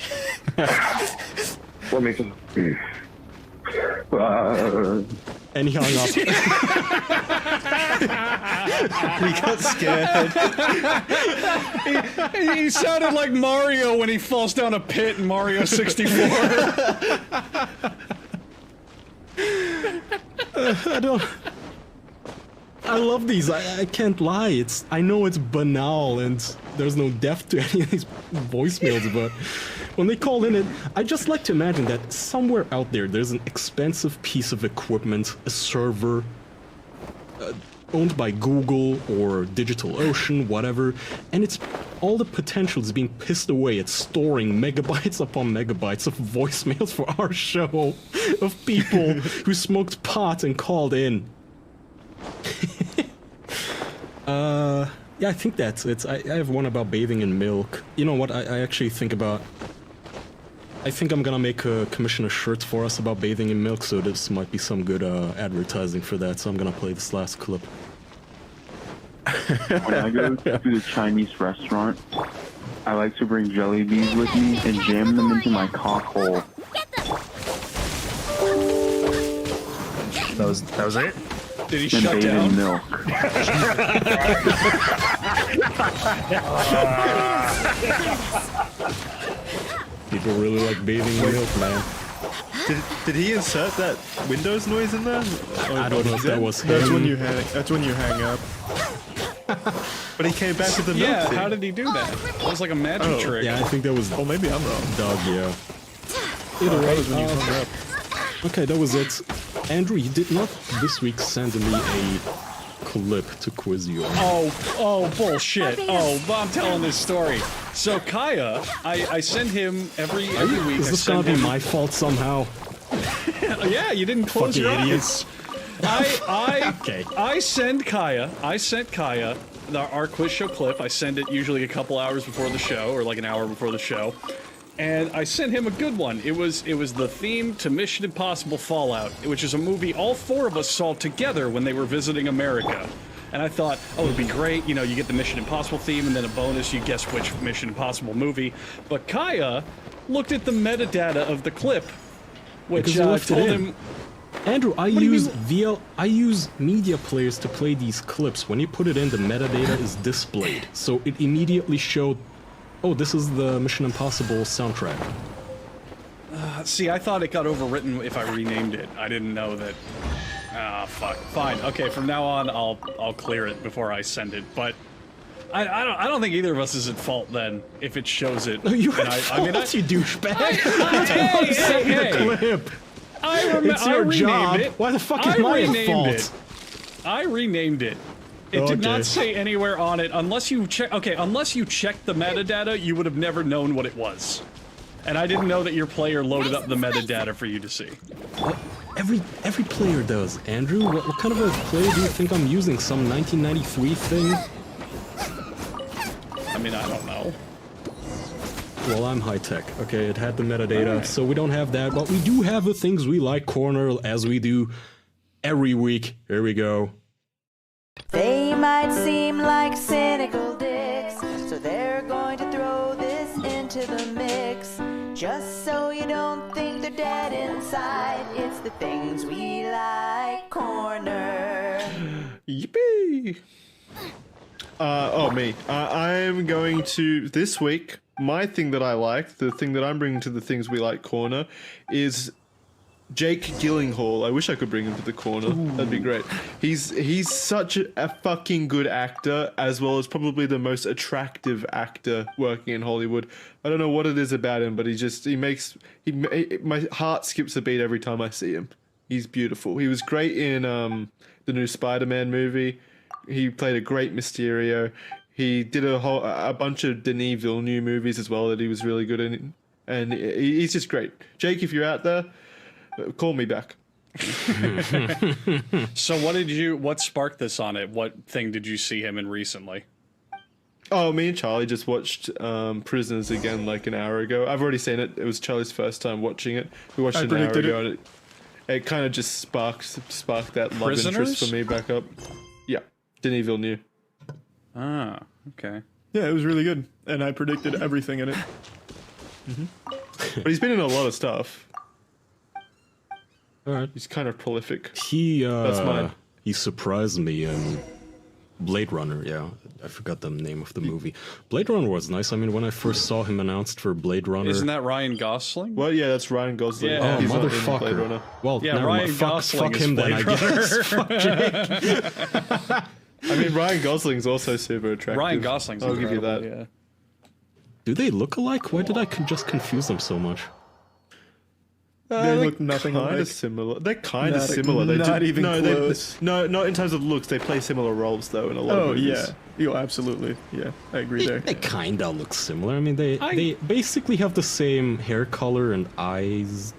Let me just... And he hung up. He got scared. He sounded like Mario when he falls down a pit in Mario 64. I love these. I can't lie. I know it's banal and there's no depth to any of these voicemails, but when they call in I just like to imagine that somewhere out there's an expensive piece of equipment, a server, owned by Google or DigitalOcean, whatever, and it's all the potential is being pissed away at storing megabytes upon megabytes of voicemails for our show of people who smoked pot and called in. Yeah, I think that's it. I have one about bathing in milk. You know what? I actually think I'm gonna make a commission a shirt for us about bathing in milk, so this might be some good advertising for that, so I'm gonna play this last clip. When I go to the Chinese restaurant, I like to bring jelly beans with me and jam them into my cock hole. That was it? Did he shut down? Milk. People really like bathing in milk, man. Did he insert that Windows noise in there? I don't know if that was him. That's when you hang. That's when you hang up. But he came back with the Yeah, milk how thing. did he do that? It was like a magic trick. Yeah, I think that was. Oh, maybe I'm wrong. Doug, yeah. Either way, when you hung up. Okay, that was it. Andrew, you did not this week send me a clip to quiz you on. Oh, bullshit. Oh, but I'm telling this story. So Kaya, I send him every week. Is this gonna be my fault somehow? Yeah, you didn't close Fucking your idiots. eyes. Okay. I sent Kaya our quiz show clip. I send it usually a couple hours before the show, or like an hour before the show. And I sent him a good one. It was the theme to Mission Impossible Fallout, which is a movie all four of us saw together when they were visiting America. And I thought, oh, it'd be great, you know, you get the Mission Impossible theme and then a bonus, you guess which Mission Impossible movie. But Kaya looked at the metadata of the clip, which Because you left it told in. him... Andrew, I use media players to play these clips. When you put it in, the metadata is displayed. So it immediately showed, oh, this is the Mission Impossible soundtrack. See, I thought it got overwritten if I renamed it. I didn't know that... Ah, fuck. Fine. Okay, from now on, I'll clear it before I send it. But I don't think either of us is at fault then if it shows it. No, you and you douchebag. Hey. The clip. It's your job. Why the fuck am I at fault? I renamed it. It did not say anywhere on it unless you check. Okay, unless you checked the metadata, you would have never known what it was. And I didn't know that your player loaded up the metadata for you to see. Every player does, Andrew. What kind of a player do you think I'm using? Some 1993 thing? I mean, I don't know. Well, I'm high tech. Okay, it had the metadata, so we don't have that, but we do have the things we like corner as we do every week. Here we go. They might seem like cynical dicks, so they're going to throw this into the mix. Just so you don't think they're dead inside, it's the things we like corner. Yippee! Me. I'm going to, this week, my thing that I like, the thing that I'm bringing to the things we like corner, is Jake Gyllenhaal. I wish I could bring him to the corner. Ooh. That'd be great. He's such a fucking good actor, as well as probably the most attractive actor working in Hollywood. I don't know what it is about him, but my heart skips a beat every time I see him. He's beautiful. He was great in the new Spider-Man movie. He played a great Mysterio. He did a bunch of Denis Villeneuve movies as well that he was really good in, and he's just great. Jake, if you're out there, call me back. So what sparked this on it? What thing did you see him in recently? Oh, me and Charlie just watched Prisoners again like an hour ago. I've already seen it. It was Charlie's first time watching it. We watched it an hour ago, and it kind of just sparked that love interest for me back up. Yeah, Denis Villeneuve. Ah, okay. Yeah, it was really good, and I predicted everything in it. But he's been in a lot of stuff. Alright. He's kind of prolific. That's mine. He surprised me in Blade Runner, yeah. I forgot the name of the movie. Blade Runner was nice. I mean, when I first saw him announced for Blade Runner... Isn't that Ryan Gosling? Well, yeah, that's Ryan Gosling. Yeah. Oh, he's motherfucker. Blade Runner. Well, yeah, Ryan Gosling fuck him then, I guess. Fuck Jake. I mean, Ryan Gosling's also super attractive. Ryan Gosling's I'll give you that. Yeah. Do they look alike? Why did I just confuse them so much? They look nothing alike. Similar. They're kind of similar. Not even close. No, not in terms of looks. They play similar roles though in a lot of movies. Yeah. Absolutely. Yeah, I agree there. They kind of look similar. I mean, they basically have the same hair color and eyes,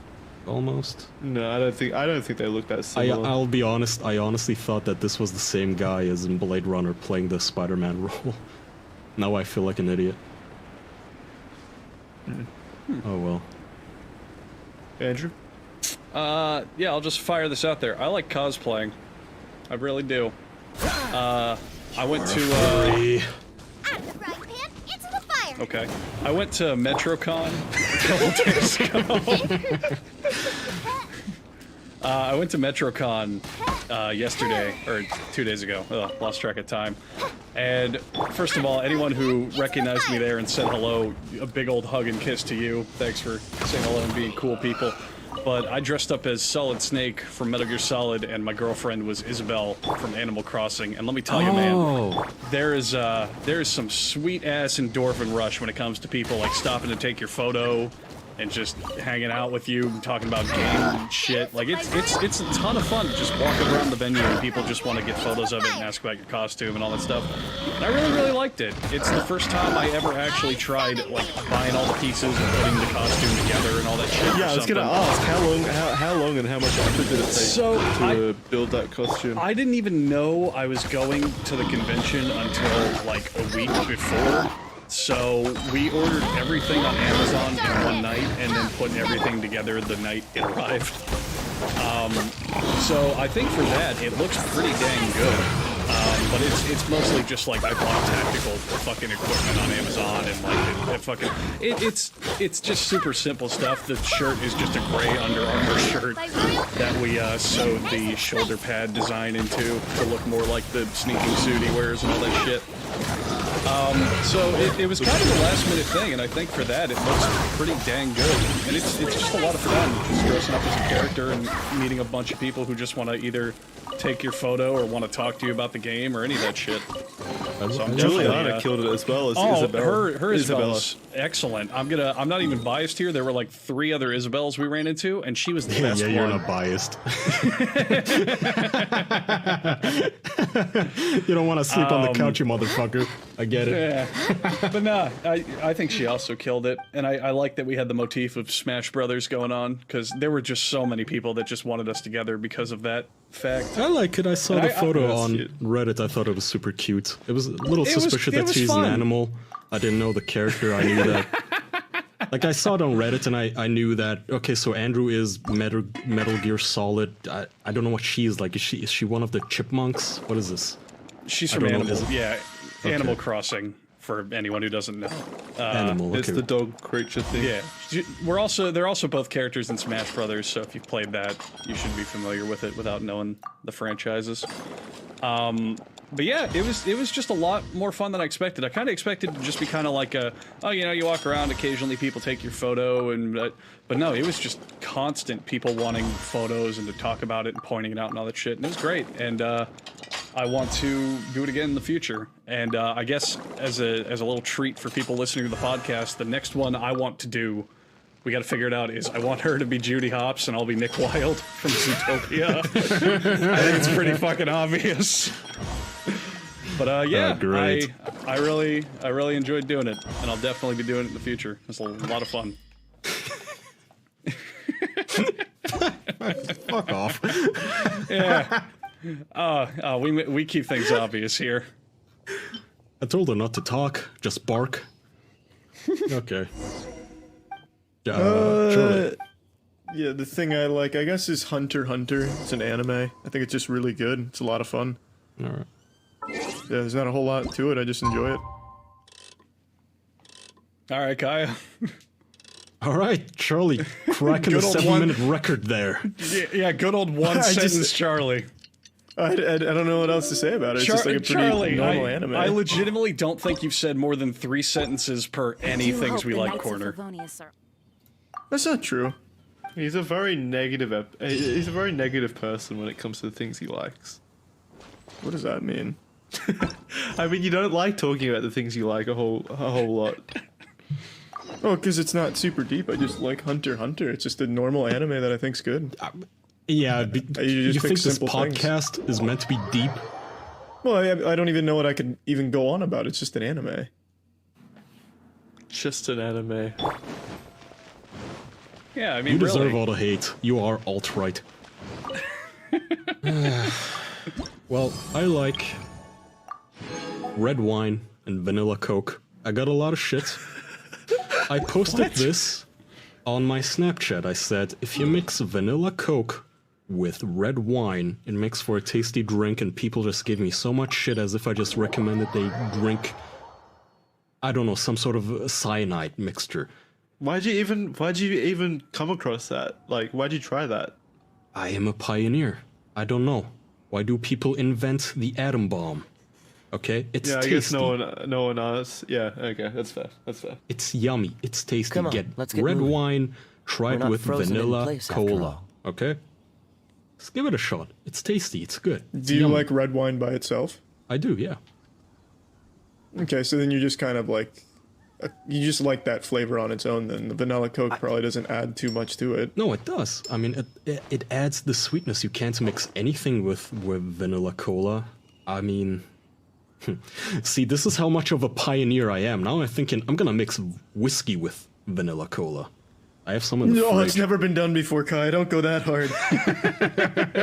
almost. No, I don't think they look that similar. I'll be honest. I honestly thought that this was the same guy as in Blade Runner playing the Spider-Man role. Now I feel like an idiot. Oh well. Andrew? Yeah, I'll just fire this out there. I like cosplaying. I really do. I went to Okay. I went to MetroCon a couple days ago. I went to MetroCon yesterday, or 2 days ago. Ugh, lost track of time. And first of all, anyone who recognized me there and said hello, a big old hug and kiss to you. Thanks for saying hello and being cool people. but I dressed up as Solid Snake from Metal Gear Solid, and my girlfriend was Isabelle from Animal Crossing. And let me tell you, man, there is some sweet ass endorphin rush when it comes to people like stopping to take your photo and just hanging out with you, talking about game and shit. Like it's a ton of fun just walking around the venue and people just want to get photos of it and ask about your costume and all that stuff. And I really liked it. It's the first time I ever actually tried like buying all the pieces and putting the costume together and all that shit. Yeah, I was gonna ask how long and how much effort did it take to build that costume? I didn't even know I was going to the convention until like a week before. So we ordered everything on Amazon in one night and then put everything together the night it arrived. So I think for that, it looks pretty dang good. But it's mostly just like I bought tactical fucking equipment on Amazon and like it's just super simple stuff. The shirt is just a gray Under Armour shirt that we sewed the shoulder pad design into to look more like the sneaking suit he wears and all that shit. So it was kind of a last minute thing, and I think for that it looks pretty dang good. And it's just a lot of fun, just dressing up as a character and meeting a bunch of people who just want to either take your photo or want to talk to you about the game or any of that shit. So Juliana killed it as well as Isabella. Her Isabella's excellent. I'm not even biased here. There were like 3 other Isabelles we ran into, and she was the best one. You're not biased. You don't want to sleep on the couch, you motherfucker. I get it. Yeah. But nah, I think she also killed it, and I like that we had the motif of Smash Brothers going on, because there were just so many people that just wanted us together because of that fact. I like it. I saw the photo on Reddit. I thought it was super cute. It was a little suspicious that she's an animal. I didn't know the character. I knew that. Like, I saw it on Reddit, and I knew that, okay, so Andrew is Metal Gear Solid. I don't know what she is like. Is she one of the chipmunks? What is this? She's from Animal. Yeah, okay. Animal Crossing, for anyone who doesn't know. Animal, okay. It's the dog creature thing. Yeah. They're also both characters in Smash Brothers, so if you've played that, you should be familiar with it without knowing the franchises. But yeah, it was just a lot more fun than I expected. I kind of expected to just be kind of like you walk around, occasionally people take your photo, but no, it was just constant people wanting photos and to talk about it and pointing it out and all that shit, and it was great. And I want to do it again in the future. And I guess as a little treat for people listening to the podcast, the next one I want to do, we got to figure it out, is I want her to be Judy Hopps and I'll be Nick Wilde from Zootopia. I think it's pretty fucking obvious. But yeah, great. I really enjoyed doing it, and I'll definitely be doing it in the future. It's a lot of fun. Fuck off. Yeah. We keep things obvious here. I told her not to talk, just bark. Okay. Yeah, the thing I like, I guess, is Hunter x Hunter. It's an anime. I think it's just really good. It's a lot of fun. Alright. Yeah, there's not a whole lot to it. I just enjoy it. Alright, Kaya. Alright, Charlie, cracking a 7-minute record there. Yeah, good old one sentence Charlie. I don't know what else to say about it. It's just like a pretty normal anime. I legitimately don't think you've said more than 3 sentences per any things we like corner. That's not true. He's a very negative person when it comes to the things he likes. What does that mean? I mean, you don't like talking about the things you like a whole lot. Oh, because it's not super deep. I just like Hunter x Hunter. It's just a normal anime that I think's good. Yeah, you think this podcast is meant to be deep? Well, I don't even know what I could even go on about. It's just an anime. Just an anime. Yeah, I mean, you deserve all the hate. You are alt-right. Well, I like red wine and vanilla Coke. I got a lot of shit. I posted this on my Snapchat. I said, if you mix vanilla Coke with red wine, it makes for a tasty drink, and people just gave me so much shit as if I just recommended they drink, I don't know, some sort of cyanide mixture. Why'd you even come across that? Like, why'd you try that? I am a pioneer. I don't know. Why do people invent the atom bomb? Okay, it's yeah, I tasty. guess no one asks. Yeah, okay, that's fair. That's fair. It's yummy. It's tasty. Come on, get let's get red moving. wine. Try We're it not with frozen in vanilla place after cola. all. Okay, let's give it a shot. It's tasty. It's good. It's Do you yummy. like red wine by itself? I do. Yeah. Okay, so then you just kind of like, you just like that flavor on its own. Then the vanilla Coke probably doesn't add too much to it. No, it does. I mean, it adds the sweetness. You can't mix anything with vanilla cola. I mean, see, this is how much of a pioneer I am. Now I'm thinking I'm gonna mix whiskey with vanilla cola. I have some in the No, fridge. it's never been done before, Kai. Don't go that hard.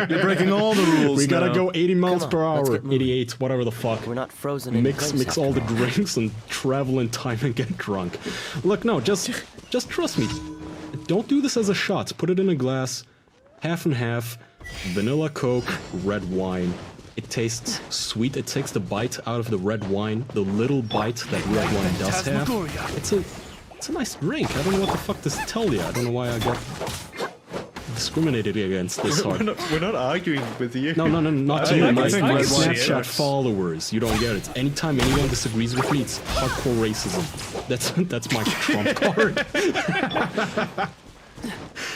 You're breaking all the rules. We gotta now. go 80 miles Come per on, let's hour, get moving. 88, whatever the fuck. We're not frozen in Mix place all after the drinks and travel in time and get drunk. Look, no, just trust me. Don't do this as a shot. Put it in a glass, half and half. Vanilla Coke, red wine. It tastes sweet. It takes the bite out of the red wine, the little bite that red wine does have. It's a nice drink. I don't know what the fuck to tell you. I don't know why I got discriminated against this hard. We're not arguing with you. No, not I you. think My red wine Snapchat sucks. followers. You don't get it. Anytime anyone disagrees with me, it's hardcore racism. That's my trump card.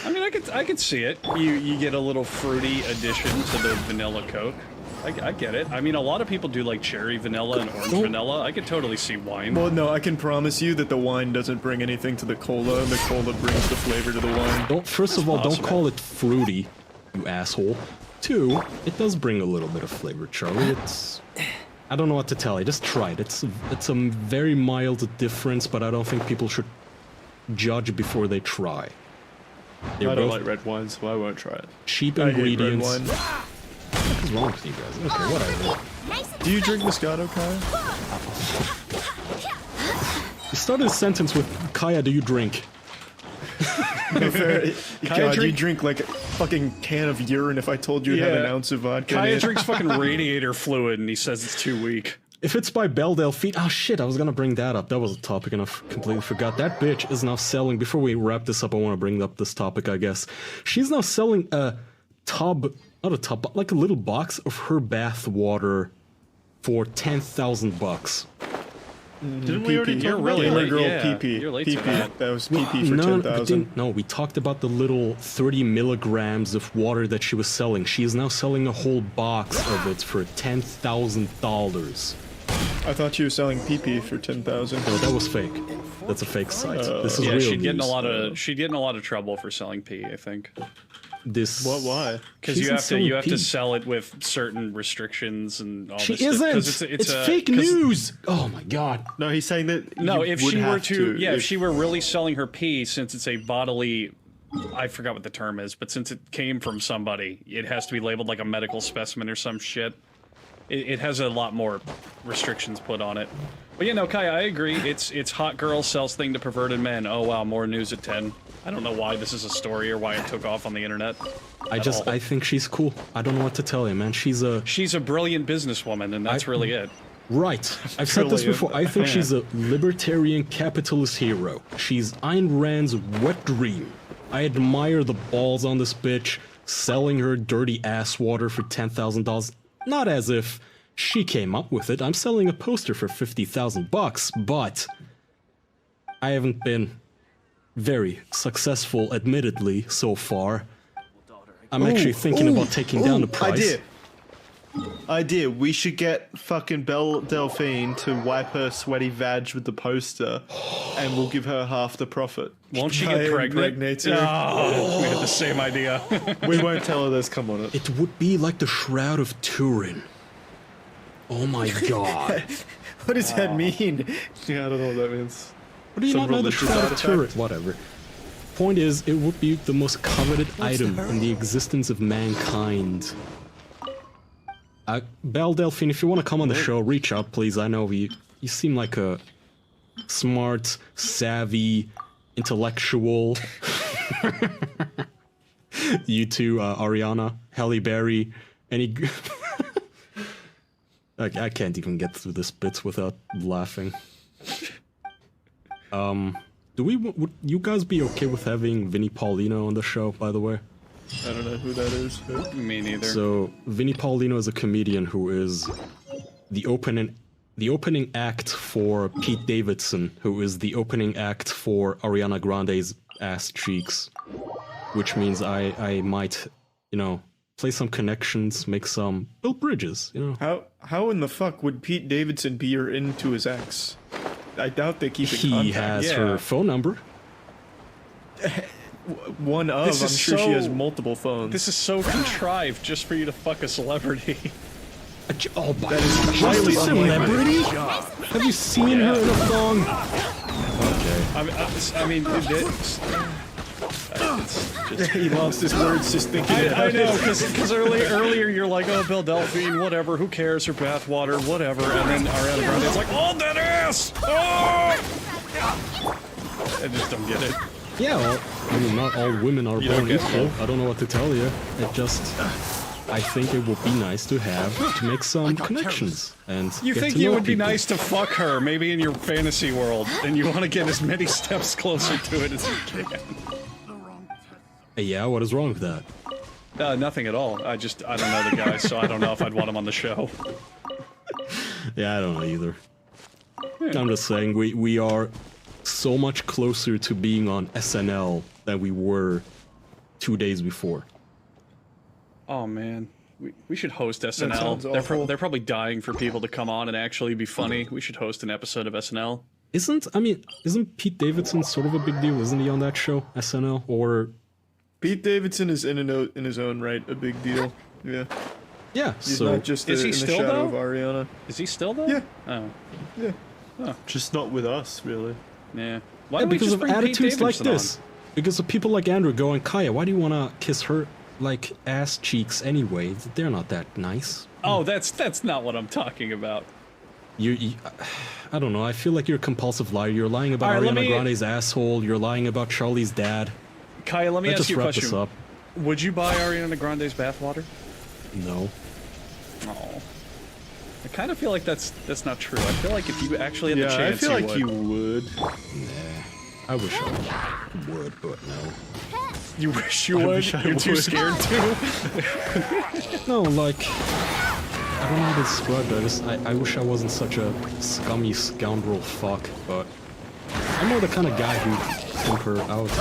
I mean, I could see it. You get a little fruity addition to the vanilla Coke. I get it. I mean, a lot of people do like cherry vanilla and orange vanilla. I could totally see wine. Well, no, I can promise you that the wine doesn't bring anything to the cola. The cola brings the flavor to the wine. First of all, don't call it fruity, you asshole. Two, it does bring a little bit of flavor, Charlie. I don't know what to tell you. Just try it. It's a very mild difference, but I don't think people should judge before they try. I don't like red wine, so I won't try it. Cheap I hate red ingredients. wine. What is wrong with you guys? Okay, whatever. Do you drink Moscato, Kai? You started a sentence with, Kaya, do you drink? No, fair. God, you drink- drink like a fucking can of urine if I told you it had an ounce of vodka. in Kaya it. drinks fucking radiator fluid, and he says it's too weak. If it's by Belle Delphine, oh shit, I was gonna bring that up. That was a topic and I completely forgot. That bitch is now selling, before we wrap this up, I want to bring up this topic, I guess. She's now selling a tub, not a tub, but like a little box of her bath water for $10,000. Didn't we already You're talk really about late. Girl yeah, PP. You're late to PP. that. That was PP for No, 10,000. no, we talked about the little 30 milligrams of water that she was selling. She is now selling a whole box of it for $10,000. I thought you were selling PP for 10,000. No, that was fake. That's a fake site. This is Yeah, real she'd get in a news. lot of trouble for selling pee, I think. This Why? Because She's you have selling to pee. sell it with certain restrictions and all She this stuff. 'Cause isn't. It's fake 'cause- news. Oh my god. No, he's saying that. No, you if would she were have to, yeah, if if she were really selling her pee, since it's a bodily, I forgot what the term is, but since it came from somebody, it has to be labeled like a medical specimen or some shit. It has a lot more restrictions put on it. But yeah, no, Kai, I agree. It's hot girl sells thing to perverted men. Oh wow, more news at 10. I don't know why this is a story or why it took off on the internet. I think she's cool. I don't know what to tell you, man. She's a brilliant businesswoman, and that's really it. Right. I've said this Brilliant. before. I think she's a libertarian capitalist hero. She's Ayn Rand's wet dream. I admire the balls on this bitch selling her dirty ass water for $10,000. Not as if she came up with it. I'm selling a poster for $50,000, but I haven't been very successful, admittedly, so far. I'm actually thinking about taking down the price. Idea. We should get fucking Belle Delphine to wipe her sweaty vag with the poster, and we'll give her half the profit. Won't she get pregnant? Oh, we had the same idea. We won't tell her there's cum on it. It would be like the Shroud of Turin. Oh my god. What does that mean? Yeah, I don't know what that means. What do you Some not know the religious Shroud of artifact? Turin? Whatever. Point is, it would be the most coveted item in the existence of mankind. Belle Delphine, if you want to come on the show, reach out, please. I know you seem like a smart, savvy, intellectual. You too, Ariana, Halle Berry, any... I can't even get through this bit without laughing. Would you guys be okay with having Vinnie Paulino on the show, by the way? I don't know who that is. Me neither. So, Vinnie Paulino is a comedian who is the opening act for Pete Davidson, who is the opening act for Ariana Grande's ass cheeks, which means I might, play some connections, build bridges, How in the fuck would Pete Davidson be your into his ex? I doubt they keep in contact. He has her phone number. One of. I'm sure she has multiple phones. This is so contrived just for you to fuck a celebrity. Oh, that is highly celebrity? Have you seen her in a thong? Okay. I mean, he lost his words just thinking it out. I know, because earlier you're like, oh, Belle Delphine, whatever, who cares, her bathwater, whatever, and then Ariana Grande's like, oh, that ass! Oh! I just don't get it. Yeah, well, I mean, not all women are born equal. I don't know what to tell you. I think it would be nice to make some connections and You think it would be nice to fuck her, maybe in your fantasy world, and you want to get as many steps closer to it as you can. Yeah, what is wrong with that? Nothing at all. I don't know the guy, so I don't know if I'd want him on the show. Yeah, I don't know either. Yeah. I'm just saying, we are so much closer to being on SNL than we were 2 days before. Oh man, we should host SNL. They're probably dying for people to come on and actually be funny. We should host an episode of SNL. Isn't Pete Davidson sort of a big deal? Isn't he on that show, SNL? Or Pete Davidson is in his own right a big deal. Yeah. Yeah. He's so not just is he in still the shadow though? of Ariana. Is he still though? Yeah. Oh. Yeah. Oh. Just not with us, really. Yeah. Why don't we because just of bring Pete attitudes like Davidson this. Because of people like Andrew going, Kaya, why do you want to kiss her like ass cheeks anyway? They're not that nice. Oh, that's not what I'm talking about. I don't know. I feel like you're a compulsive liar. You're lying about Ariana Grande's asshole. You're lying about Charlie's dad. Kaya, let me ask you a question. This up. Would you buy Ariana Grande's bathwater? No. Oh. I kind of feel like that's not true. I feel like if you actually had the chance, I feel like you would. Nah. I wish I would, but no. You wish you would? You're too scared to? No, like, I don't know how to describe it. I wish I wasn't such a scummy scoundrel fuck, but I'm more the kind of guy who'd pimp her out.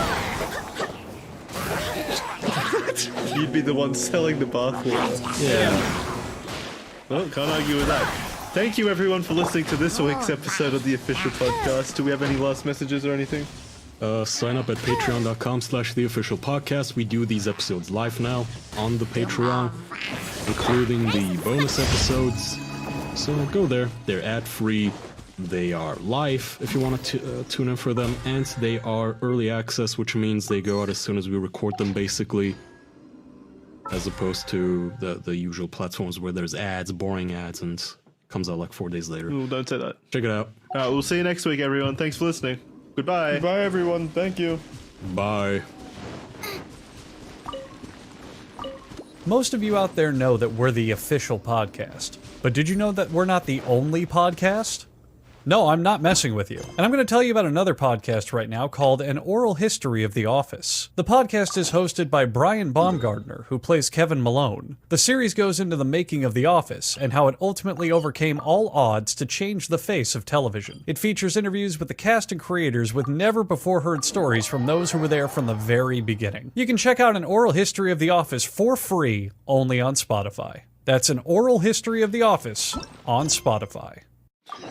You'd be the one selling the bathwater. Yeah. Well, can't argue with that. Thank you everyone for listening to this week's episode of the official podcast. Do we have any last messages or anything? Sign up at patreon.com/theofficialpodcast. We do these episodes live now on the Patreon, including the bonus episodes. So go there. They're ad-free. They are live if you want to tune in for them, and they are early access, which means they go out as soon as we record them, basically, as opposed to the usual platforms where there's ads, boring ads, and comes out like 4 days later. Ooh, don't say that. Check it out. We'll see you next week, everyone. Thanks for listening. Goodbye. Goodbye, everyone. Thank you. Bye. Most of you out there know that we're the official podcast. But did you know that we're not the only podcast? No, I'm not messing with you. And I'm going to tell you about another podcast right now called An Oral History of The Office. The podcast is hosted by Brian Baumgartner, who plays Kevin Malone. The series goes into the making of The Office and how it ultimately overcame all odds to change the face of television. It features interviews with the cast and creators with never-before-heard stories from those who were there from the very beginning. You can check out An Oral History of The Office for free only on Spotify. That's An Oral History of The Office on Spotify.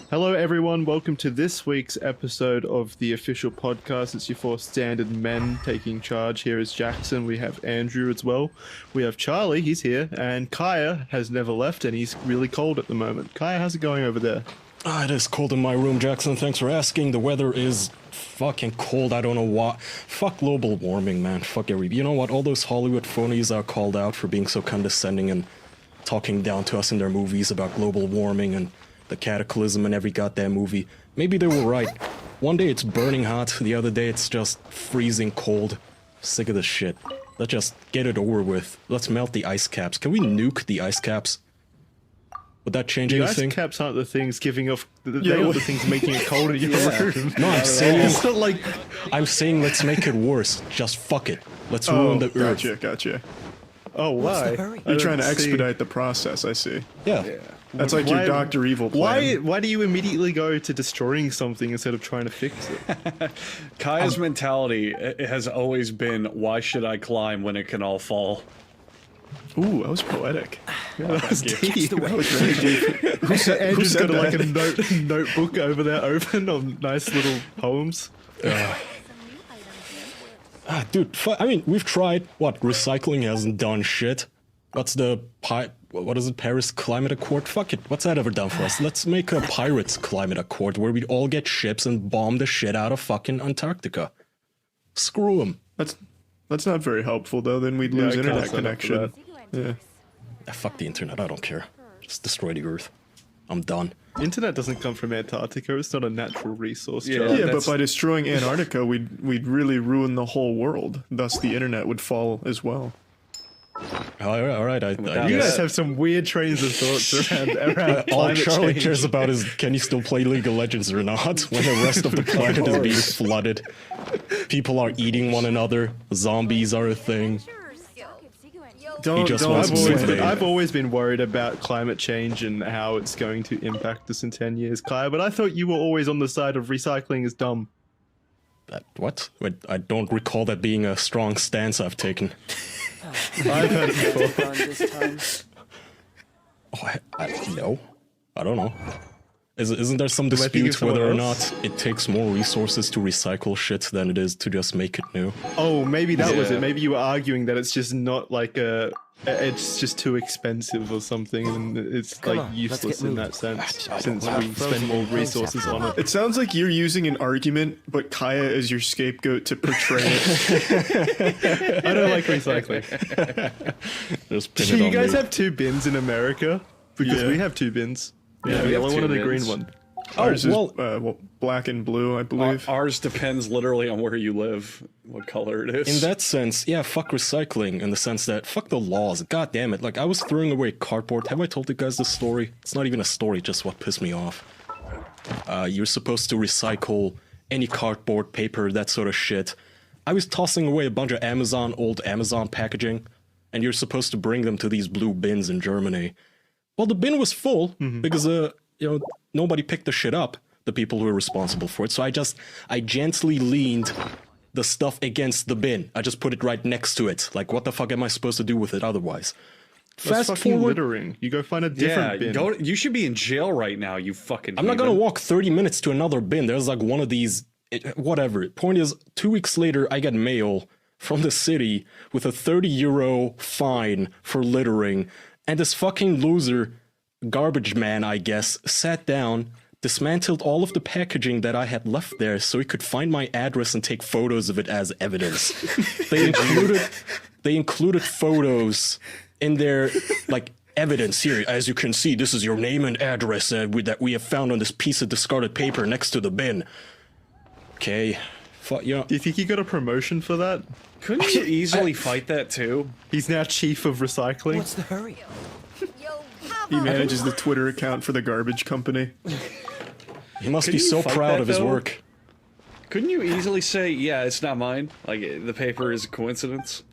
Hello everyone, welcome to this week's episode of the official podcast. It's your four standard men taking charge. Here is Jackson, we have Andrew as well, we have Charlie, he's here, and Kaya has never left and he's really cold at the moment. Kaya, how's it going over there? It is cold in my room, Jackson, thanks for asking. The weather is fucking cold, I don't know what. Fuck global warming, man, fuck everybody. You know what, all those Hollywood phonies are called out for being so condescending and talking down to us in their movies about global warming and the cataclysm in every goddamn movie. Maybe they were right. One day it's burning hot, the other day it's just freezing cold. Sick of this shit. Let's just get it over with. Let's melt the ice caps. Can we nuke the ice caps? Would that change anything? The ice caps aren't the things giving off... They're not the things making it cold in your room. No, I'm saying... It's not like... I'm saying let's make it worse. Just fuck it. Let's ruin the earth. Gotcha. Oh, why? You're trying to expedite the process, I see. Yeah. That's like your Dr. Evil plan. Why do you immediately go to destroying something instead of trying to fix it? Kaya's mentality has always been, why should I climb when it can all fall? Ooh, that was poetic. Yeah, that was deep. That was really deep. Andrew's got like a notebook over there open of nice little poems. Dude, I mean, we've tried. What? Recycling hasn't done shit. What's the what is it? Paris Climate Accord? Fuck it. What's that ever done for us? Let's make a Pirates Climate Accord where we all get ships and bomb the shit out of fucking Antarctica. Screw them. That's not very helpful, though. Then we'd lose internet connection. Yeah. Fuck the internet. I don't care. Just destroy the Earth. I'm done. Internet doesn't come from Antarctica. It's not a natural resource. Yeah, but by destroying Antarctica, we'd really ruin the whole world. Thus, the internet would fall as well. All right. You guys have some weird trains of thoughts around all climate Charlie change. cares about is, can you still play League of Legends or not when the rest of the planet is being flooded? People are eating one another. Zombies are a thing. I've always been worried about climate change and how it's going to impact us in 10 years, Kaya, but I thought you were always on the side of recycling is dumb. What? Wait, I don't recall that being a strong stance I've taken. I've heard it before. No. I don't know. Isn't there some dispute whether or not it takes more resources to recycle shit than it is to just make it new? Oh, maybe that was it. Maybe you were arguing that it's just not like it's just too expensive or something, and it's like useless in that sense since we spend more resources on it. It sounds like you're using an argument, but Kaya is your scapegoat to portray it. I don't like recycling. Just Do you guys have 2 bins in America? Because we have 2 bins. Yeah, a yellow one and a green one. Ours is black and blue, I believe. Ours depends literally on where you live, what color it is. In that sense, yeah, fuck recycling, in the sense that fuck the laws. God damn it. Like, I was throwing away cardboard. Have I told you guys this story? It's not even a story, just what pissed me off. You're supposed to recycle any cardboard, paper, that sort of shit. I was tossing away a bunch of old Amazon packaging, and you're supposed to bring them to these blue bins in Germany. Well, the bin was full because, nobody picked the shit up, the people who were responsible for it. So I gently leaned the stuff against the bin. I just put it right next to it. Like, what the fuck am I supposed to do with it otherwise? That's fucking littering. You go find a different bin. You should be in jail right now, you fucking I'm not gonna walk 30 minutes to another bin. There's like one of these, whatever. Point is, 2 weeks later, I get mail from the city with a €30 fine for littering. And this fucking loser, garbage man, I guess, sat down, dismantled all of the packaging that I had left there so he could find my address and take photos of it as evidence. They included photos in their, like, evidence here. As you can see, this is your name and address that we have found on this piece of discarded paper next to the bin. Okay. Do you think he got a promotion for that? Couldn't you easily fight that too? He's now chief of recycling. What's the hurry? He manages the Twitter account for the garbage company. He must be so proud of his work. Couldn't you easily say, yeah, it's not mine? Like, the paper is a coincidence?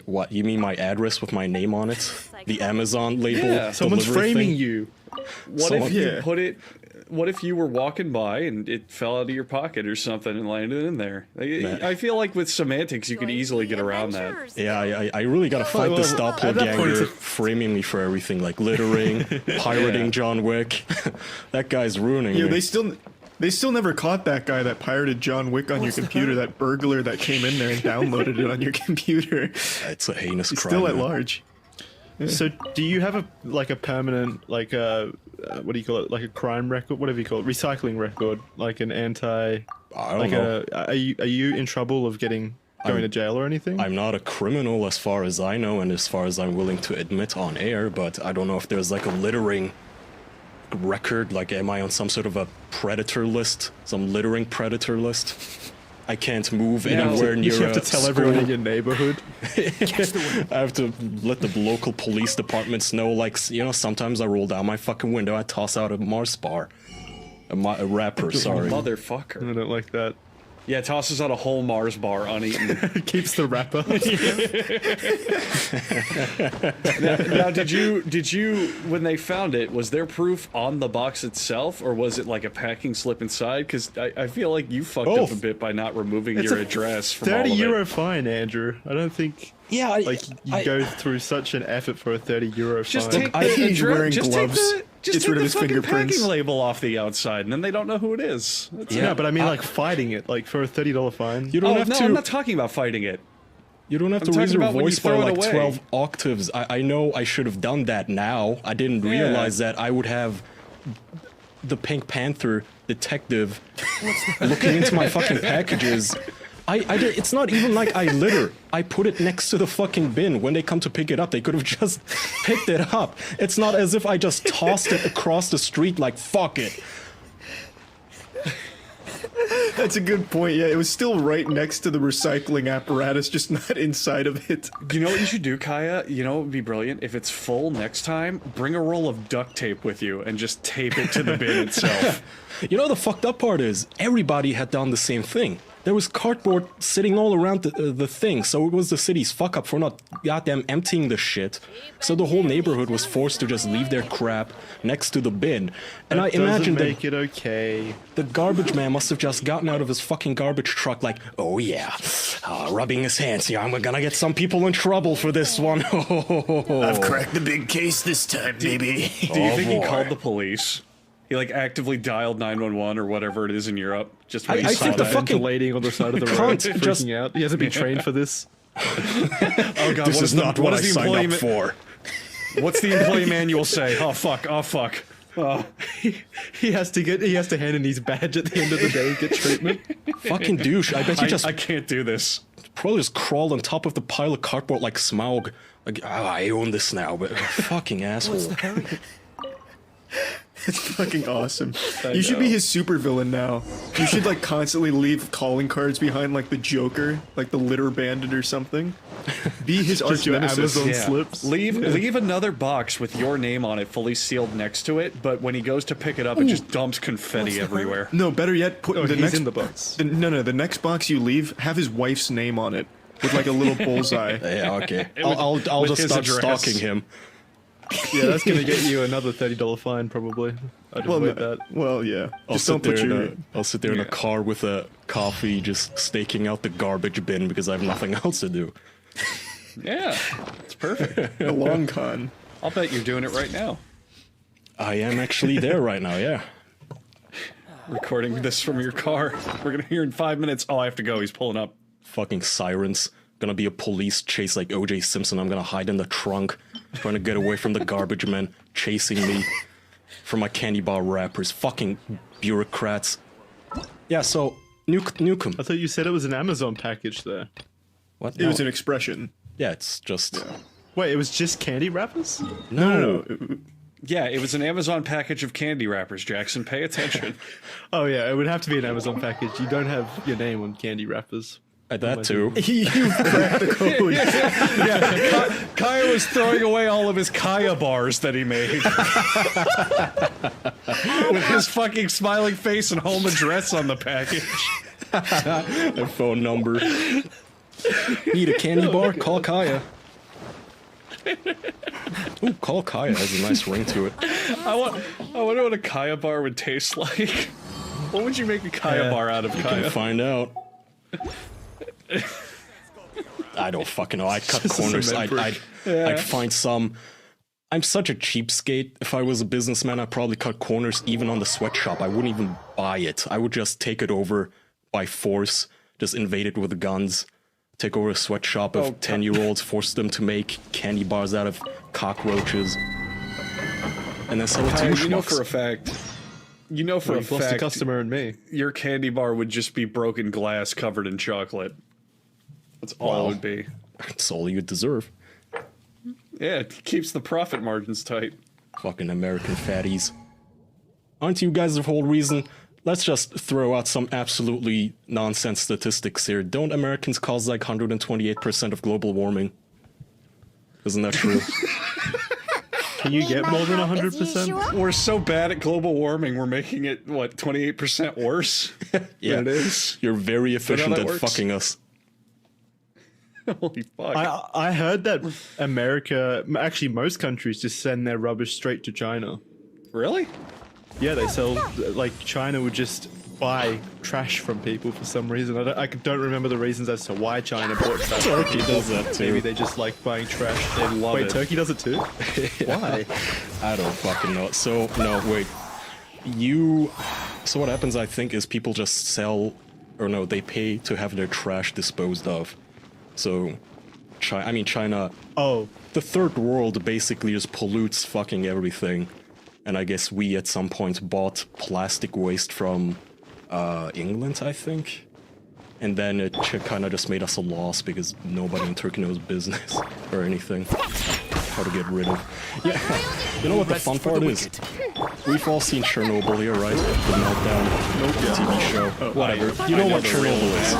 What? You mean my address with my name on it? The Amazon label? Yeah. Someone's framing you. What if you were walking by and it fell out of your pocket or something and landed in there? I feel like with semantics you could easily get around that. Yeah, I really gotta fight this doppelganger framing me for everything, like littering, pirating John Wick. That guy's ruining me. They still never caught that guy that pirated John Wick on your computer, that burglar that came in there and downloaded it on your computer. It's a heinous crime. Still at large. Yeah. So do you have a permanent, like what do you call it, like a crime record, whatever you call it, recycling record, like an anti, I don't know. Are you in trouble of going to jail or anything? I'm not a criminal as far as I know and as far as I'm willing to admit on air, but I don't know if there's like a littering record, like am I on some sort of a predator list, some littering predator list? I can't move anywhere near. You have to tell everyone in your neighborhood. I have to let the local police departments know, like, sometimes I roll down my fucking window, I toss out a Mars bar. A rapper, sorry. Motherfucker. I don't like that. Yeah, tosses out a whole Mars bar uneaten. Keeps the wrapper. now, did you when they found it, was there proof on the box itself, or was it like a packing slip inside? Because I feel like you fucked up a bit by not removing your address from all of it. €30 fine, Andrew. I don't think. Yeah, you go through such an effort for a €30 Just fine. take the He's wearing gloves. Just Gets take rid of the his fucking fingerprints. packing label off the outside, and then they don't know who it is. That's Yeah, it. but I mean, like fighting it, like for a $30 fine. You don't have to. I'm not talking about fighting it. You don't have I'm to raise talking your about when you voice by throw it like away. 12 octaves. I know I should have done that now. I didn't realize that I would have the Pink Panther detective looking into my fucking packages. It's not even like I litter. I put it next to the fucking bin. When they come to pick it up, they could have just picked it up. It's not as if I just tossed it across the street like, fuck it. That's a good point. Yeah, it was still right next to the recycling apparatus, just not inside of it. You know what you should do, Kaya? You know what would be brilliant? If it's full next time, bring a roll of duct tape with you and just tape it to the bin itself. You know the fucked up part is, everybody had done the same thing. There was cardboard sitting all around the thing, so it was the city's fuck up for not goddamn emptying the shit. So the whole neighborhood was forced to just leave their crap next to the bin. And I imagine that make it okay. The garbage man must have just gotten out of his fucking garbage truck like, oh yeah, rubbing his hands. Yeah, I'm gonna get some people in trouble for this one. I've cracked the big case this time, baby. Do you think he called the police? He like actively dialed 911 or whatever it is in Europe. Just when he I saw think the that. fucking Ventilating on the side of the road, freaking out. He hasn't been trained for this. Oh god, This is not what I does the signed employee up for. What's the employee manual say? Oh fuck! Oh fuck! Oh. He has to hand in his badge at the end of the day and get treatment. Fucking douche. I bet he I can't do this. probably just crawled on top of the pile of cardboard like Smaug. Like, I own this now, but fucking asshole. It's fucking awesome. You should be his supervillain now. You should like constantly leave calling cards behind, like the Joker, like the litter bandit or something. Be his arch nemesis. Amazon slips. Leave another box with your name on it, fully sealed next to it. But when he goes to pick it up, it just dumps confetti everywhere. No, better yet, put the he's next in the box. No, the next box you leave, have his wife's name on it with like a little bullseye. Yeah, okay. I'll just start stalking him. Yeah, that's gonna get you another $30 fine probably. I'd avoid that. Well, yeah. I'll Just sit don't put there your. I'll sit there in a car with a coffee, just staking out the garbage bin because I have nothing else to do. Yeah, it's perfect. A long con. I'll bet you're doing it right now. I am actually there right now, yeah. Recording this from your car. We're gonna hear in 5 minutes. Oh, I have to go. He's pulling up. Fucking sirens. Gonna be a police chase like O.J. Simpson. I'm gonna hide in the trunk, trying to get away from the garbage men chasing me from my candy bar wrappers. Fucking bureaucrats. Yeah, so, Nukem. I thought you said it was an Amazon package there. What? It was an expression. Yeah, it's just... Wait, it was just candy wrappers? No. Yeah, it was an Amazon package of candy wrappers, Jackson. Pay attention. Oh yeah, it would have to be an Amazon package. You don't have your name on candy wrappers. That too. You cracked the code. Yeah, Kaya was throwing away all of his Kaya bars that he made. With his fucking smiling face and home address on the package. A phone number. Need a candy bar? Call Kaya. Ooh, call Kaya has a nice ring to it. I wonder what a Kaya bar would taste like. What would you make a Kaya bar out of, You Kaya? can find out. I don't fucking know. I'd cut Just a corners. cement brick. I'd find some. I'm such a cheapskate. If I was a businessman, I'd probably cut corners even on the sweatshop. I wouldn't even buy it. I would just take it over by force, just invade it with guns, take over a sweatshop of 10-year-olds, force them to make candy bars out of cockroaches, and then sell it to Kaya, you you know schmucks. for a fact. You know for a You've lost a fact, customer and me. your candy bar would just be broken glass covered in chocolate. That's all it would be. That's all you deserve. Yeah, it keeps the profit margins tight. Fucking American fatties. Aren't you guys the whole reason? Let's just throw out some absolutely nonsense statistics here. Don't Americans cause like 128% of global warming? Isn't that true? Can you get more than 100%? We're so bad at global warming, we're making it, what, 28% worse? Yeah, than it is? You're very efficient that at works? fucking us. Holy fuck. I heard that America, actually most countries, just send their rubbish straight to China. Really? Yeah, they sell, like, China would just buy trash from people for some reason. I don't remember the reasons as to why China bought trash. Turkey does that too. Maybe they just like buying trash. They love Wait, it. Turkey does it too? Why? I don't fucking know. So, no, wait. So what happens, I think, is people just sell, or no, they pay to have their trash disposed of. So, China... Oh. The third world basically just pollutes fucking everything. And I guess we at some point bought plastic waste from England, I think. And then it kind of just made us a loss because nobody in Turkey knows business or anything. How to get rid of. Yeah, you know what the fun part is? We've all seen Chernobyl here, right? The meltdown TV show. Whatever. You know what Chernobyl is?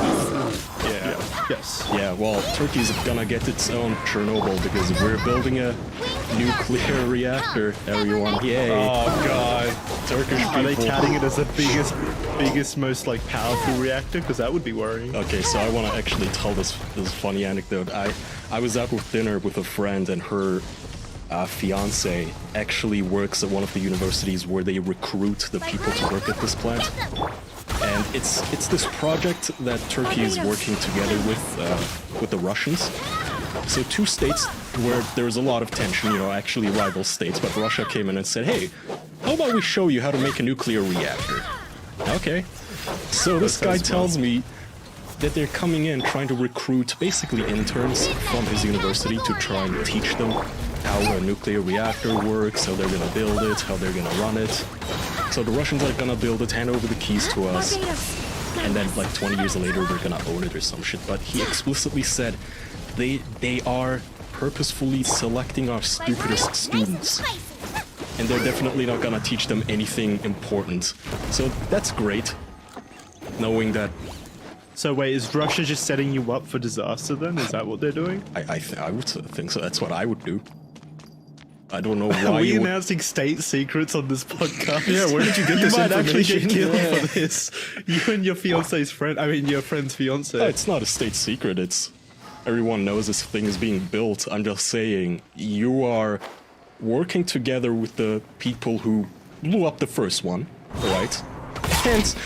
Yeah. Yes. Yeah, well, Turkey's gonna get its own Chernobyl because we're building a nuclear reactor, everyone. Yay. Oh, God. Turkish people. Are they touting it as the biggest, most, like, powerful reactor? Because that would be worrying. Okay, so I want to actually tell this funny anecdote. I was out with dinner with a friend, and her fiance actually works at one of the universities where they recruit the people to work at this plant. And it's this project that Turkey is working together with the Russians. So two states where there's a lot of tension, actually rival states, but Russia came in and said, hey, how about we show you how to make a nuclear reactor? Okay. So this guy tells me that they're coming in trying to recruit basically interns from his university to try and teach them how a nuclear reactor works, how they're gonna build it, how they're gonna run it. So the Russians are gonna build it, hand over the keys to us, and then like 20 years later we're gonna own it or some shit. But he explicitly said they are purposefully selecting our stupidest students. And they're definitely not gonna teach them anything important. So that's great, knowing that. So wait, is Russia just setting you up for disaster then? Is that what they're doing? I would think so. That's what I would do. I don't know why. Are we announcing state secrets on this podcast? Yeah, where did you get this might actually information? get killed for this. You and your fiance's friend. I mean, your friend's fiance. It's not a state secret. It's everyone knows this thing is being built. I'm just saying you are working together with the people who blew up the first one, right? And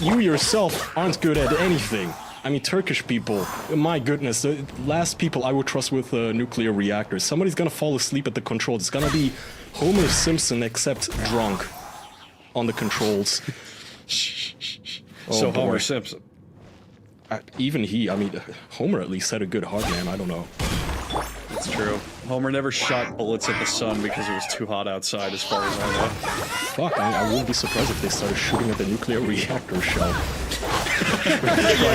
you yourself aren't good at anything. I mean, Turkish people, my goodness, the last people I would trust with a nuclear reactor. Somebody's gonna fall asleep at the controls. It's gonna be Homer Simpson, except drunk on the controls. So Homer Simpson. Even he, I mean, Homer at least had a good heart, man. I don't know. That's true. Homer never shot bullets at the sun because it was too hot outside, as far as I know. Fuck, I wouldn't be surprised if they started shooting at the nuclear reactor shell.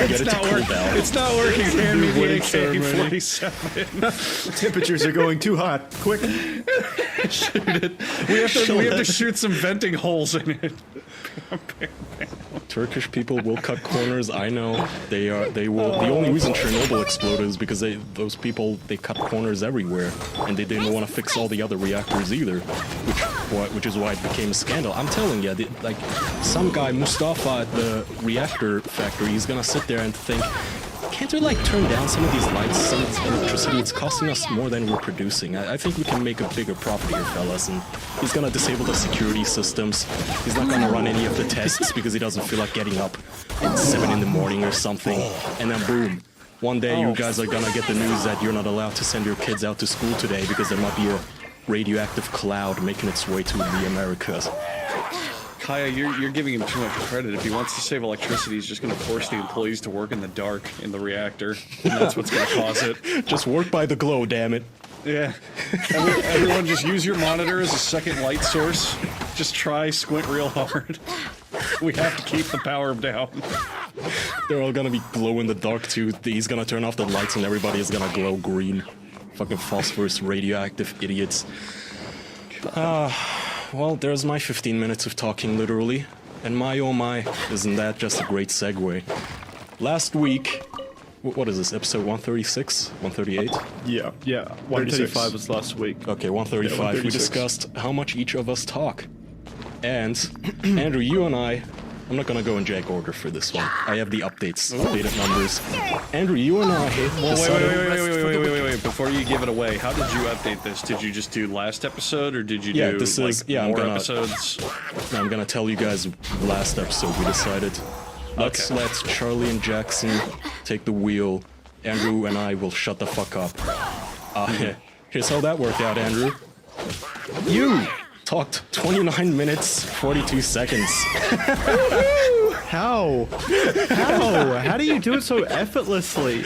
It's not working. Hand me the AK-47. Temperatures are going too hot. Quick. Shoot it. We have to shoot some venting holes in it. Turkish people will cut corners. I know they will. The only reason Chernobyl exploded is because those people cut corners everywhere, and they didn't want to fix all the other reactors either, which is why it became a scandal. I'm telling you, like some guy Mustafa at the reactor factory is gonna sit there and think, can't we like turn down some of these lights, some of this electricity? It's costing us more than we're producing. I think we can make a bigger profit here, fellas. And he's gonna disable the security systems. He's not gonna run any of the tests because he doesn't feel like getting up at 7 in the morning or something. And then boom, one day you guys are gonna get the news that you're not allowed to send your kids out to school today because there might be a radioactive cloud making its way to the Americas. Kaya, you're giving him too much credit. If he wants to save electricity, he's just going to force the employees to work in the dark in the reactor. And that's what's going to cause it. Just work by the glow, damn it. Yeah. Everyone just use your monitor as a second light source. Just squint real hard. We have to keep the power down. They're all gonna be glow in the dark too. He's gonna turn off the lights and everybody is gonna glow green. Fucking phosphorus radioactive idiots. Well, there's my 15 minutes of talking, literally. And my oh my, isn't that just a great segue? Last week, what is this, episode 136? 138? Yeah. 135 was last week. Okay, 135. Yeah, We 136. discussed how much each of us talk. And, Andrew, you and I'm not gonna go in jack order for this one. I have the updated numbers. Andrew, you and I... Wait. Before you give it away, how did you update this? Did you just do last episode, or did you do more episodes? I'm gonna tell you guys last episode we decided. Let's let Charlie and Jackson take the wheel. Andrew and I will shut the fuck up. Here's how that worked out, Andrew. You talked 29 minutes, 42 seconds. How? How do you do it so effortlessly?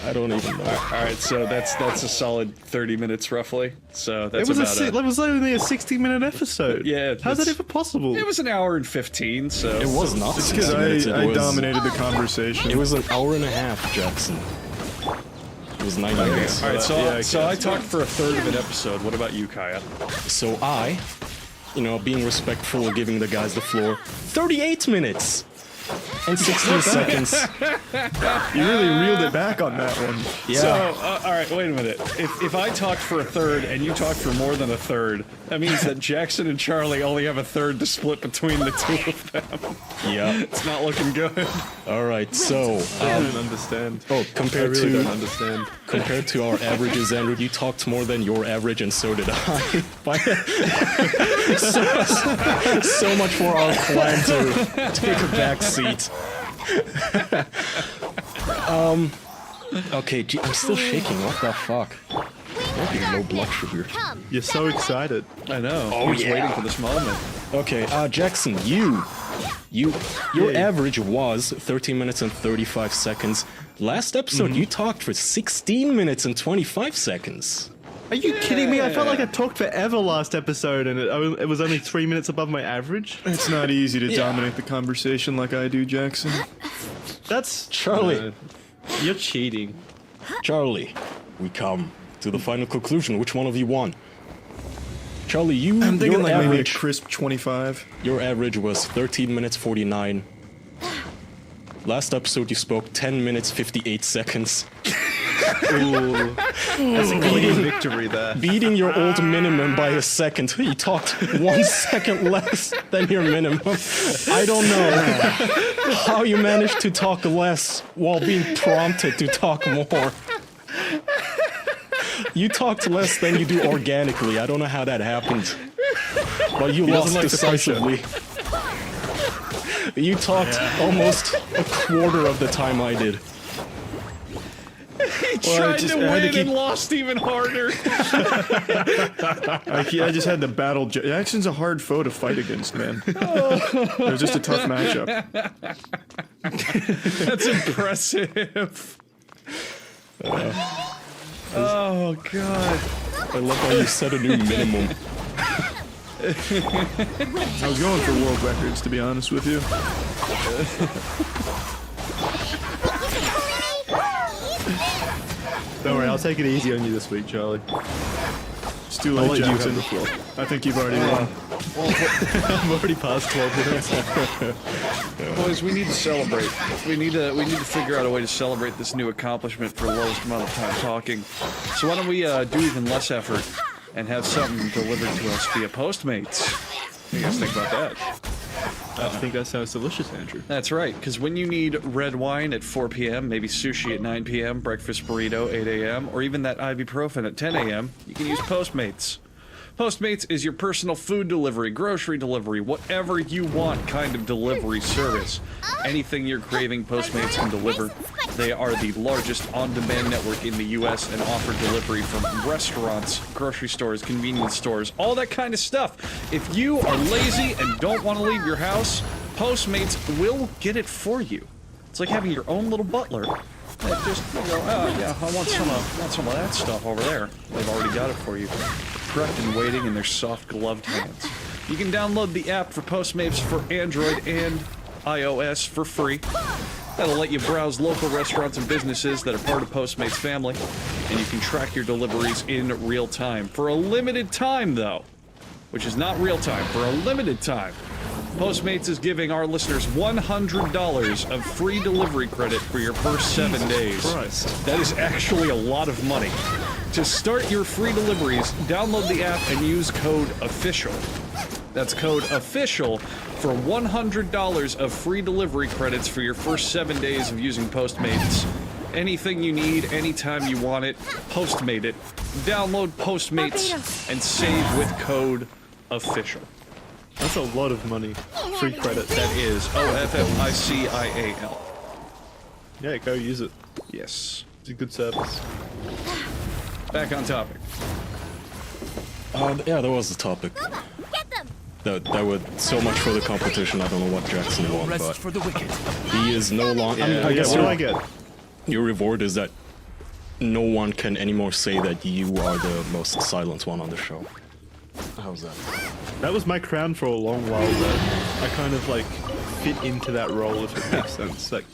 I don't even know. Alright, so that's a solid 30 minutes roughly. So that's It was only a 60-minute episode. Yeah. How's that even possible? It was an hour and 15, so... It was not. It's because I dominated the conversation. It was an hour and a half, Jackson. It was 90 minutes. Alright, so I talked for a third of an episode. What about you, Kaya? So I, being respectful of giving the guys the floor, 38 minutes! And 16 seconds. You really reeled it back on that one. Yeah. So, alright, wait a minute. If I talked for a third and you talked for more than a third, that means that Jackson and Charlie only have a third to split between the two of them. Yeah. It's not looking good. Alright, so... I don't understand. Oh, compared don't understand. Compared to our averages, Andrew, you talked more than your average, and so did I. so much for our plan to take a back seat. Okay, I'm still shaking. What the fuck? Might be low blood sugar. You're so excited. I know. I was waiting for this moment. Okay, Jackson, your average was 13 minutes and 35 seconds. Last episode, you talked for 16 minutes and 25 seconds. Are you kidding me? I felt like I talked forever last episode, and it was only 3 minutes above my average. It's not easy to dominate the conversation like I do, Jackson. That's Charlie. You're cheating. Charlie, we come to the final conclusion. Which one of you won? Charlie, I'm thinking your like average, maybe a crisp 25. Your average was 13 minutes 49. Last episode you spoke 10 minutes 58 seconds. Ooh, that's a clean victory there. Beating your old minimum by a second. You talked 1 second less than your minimum. I don't know how you managed to talk less while being prompted to talk more. You talked less than you do organically. I don't know how that happened. But you lost decisively. You talked almost a quarter of the time I did. He tried to win and lost even harder. I just had to battle. Jackson's a hard foe to fight against, man. It was just a tough matchup. That's impressive. Oh, God. I love how you set a new minimum. I was going for world records, to be honest with you. Don't worry, I'll take it easy on you this week, Charlie. It's too late, Jackson. You I think you've already won. I'm already past 12 minutes. Boys, we need to celebrate. We need to figure out a way to celebrate this new accomplishment for the lowest amount of time talking. So why don't we do even less effort and have something delivered to us via Postmates? What do you guys think about that? I think that sounds delicious, Andrew. That's right, because when you need red wine at 4 p.m., maybe sushi at 9 p.m., breakfast burrito 8 a.m., or even that ibuprofen at 10 a.m., you can use Postmates. Postmates is your personal food delivery, grocery delivery, whatever you want kind of delivery service. Anything you're craving, Postmates can deliver. They are the largest on-demand network in the U.S. and offer delivery from restaurants, grocery stores, convenience stores, all that kind of stuff. If you are lazy and don't want to leave your house, Postmates will get it for you. It's like having your own little butler. That just, you go, oh yeah, I want some of that stuff over there. They've already got it for you. Prepped and waiting in their soft gloved hands. You can download the app for Postmates for Android and iOS for free. That'll let you browse local restaurants and businesses that are part of Postmates family, and you can track your deliveries in real time. For a limited time, though, which is not real time, for a limited time, Postmates is giving our listeners $100 of free delivery credit for your first 7 days. Christ. That is actually a lot of money. To start your free deliveries, download the app and use code OFFICIAL. That's code OFFICIal for $100 of free delivery credits for your first 7 days of using Postmates. Anything you need, anytime you want it, Postmate it. Download Postmates and save with code OFFICIal. That's a lot of money. Free credit. That is OFFICIAL. Yeah, go use it. Yes. It's a good service. Back on topic. Yeah, that was the topic. That was so much for the competition. I don't know what Jackson won, but for the wicked. he is no longer. Yeah, I guess what do I get? your reward is that no one can anymore say that you are the most silent one on the show. How's that? That was my crown for a long while, though. I kind of like fit into that role, if it makes sense. Like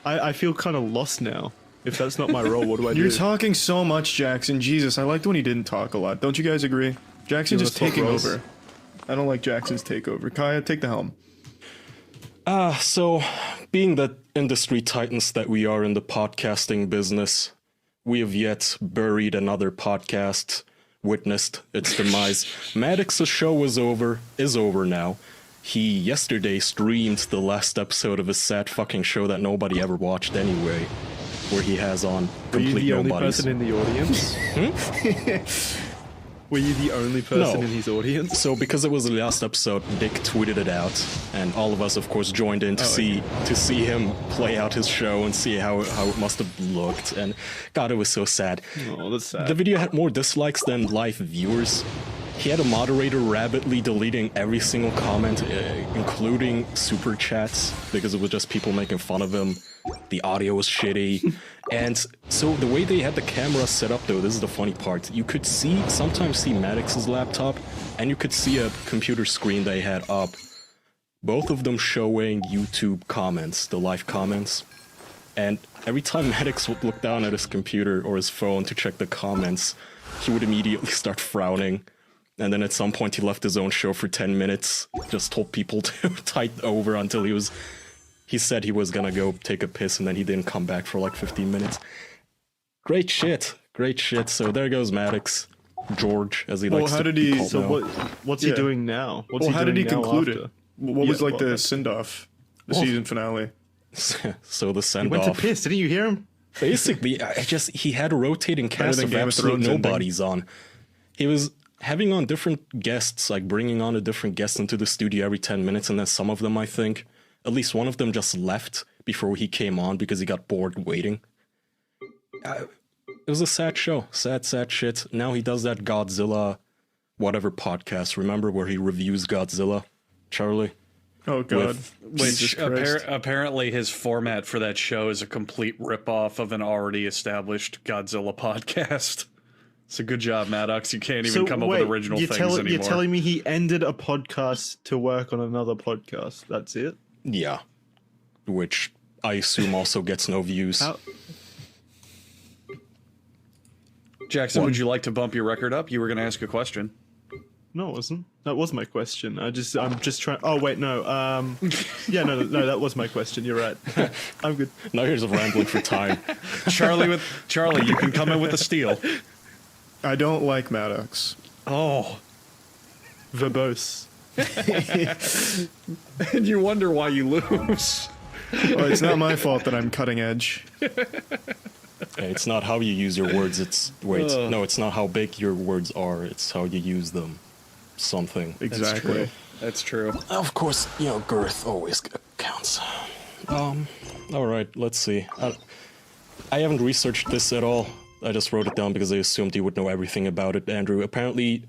I feel kind of lost now. If that's not my role, what do I do? You're talking so much, Jackson. Jesus, I liked when he didn't talk a lot. Don't you guys agree? Jackson's You just wanna swap taking roles? over. I don't like Jackson's takeover. Kaya, take the helm. So, being the industry titans that we are in the podcasting business, we have yet buried another podcast, witnessed its demise. Maddox's show is over now. He yesterday streamed the last episode of his sad fucking show that nobody ever watched anyway, where he has on Were you complete the only nobodies. person in the audience? Were you the only person in his audience? So because it was the last episode, Dick tweeted it out, and all of us, of course, joined in to see him play out his show and see how it must have looked. And God, it was so sad. Oh, that's sad. The video had more dislikes than live viewers. He had a moderator rapidly deleting every single comment, including super chats, because it was just people making fun of him. The audio was shitty. And so the way they had the camera set up, though, this is the funny part. You could sometimes see Maddox's laptop, and you could see a computer screen they had up. Both of them showing YouTube comments, the live comments. And every time Maddox would look down at his computer or his phone to check the comments, he would immediately start frowning. And then at some point he left his own show for 10 minutes, just told people to type over until he said he was gonna go take a piss, and then he didn't come back for like 15 minutes. Great shit. So there goes Maddox. George, as he likes to be called now. What's he doing now? How did he conclude after? it? What was like the send-off? The season finale? So the send-off. He went to piss, didn't you hear him? Basically, he had a rotating cast of absolute nobodies on. He was having on different guests, like bringing on a different guest into the studio every 10 minutes, and then some of them, I think, at least one of them just left before he came on because he got bored waiting. It was a sad show. Sad shit. Now he does that Godzilla whatever podcast, remember, where he reviews Godzilla, Charlie? Oh, God. Which apparently his format for that show is a complete ripoff of an already established Godzilla podcast. It's a good job, Maddox. You can't even come up with original things anymore. You're telling me he ended a podcast to work on another podcast? That's it? Yeah. Which I assume also gets no views. Jackson, would you like to bump your record up? You were going to ask a question. No, it wasn't. That was my question. I'm just trying. Oh wait, no. Yeah, no, that was my question. You're right. I'm good. Now here's a rambling for time. Charlie, you can come in with a steal. I don't like Maddox. Oh, verbose. And you wonder why you lose. Well, it's not my fault that I'm cutting edge. Hey, it's not how you use your words. It's not how big your words are. It's how you use them. Something. Exactly. That's true. Of course, girth always counts. All right, let's see. I haven't researched this at all. I just wrote it down because I assumed you would know everything about it, Andrew. Apparently,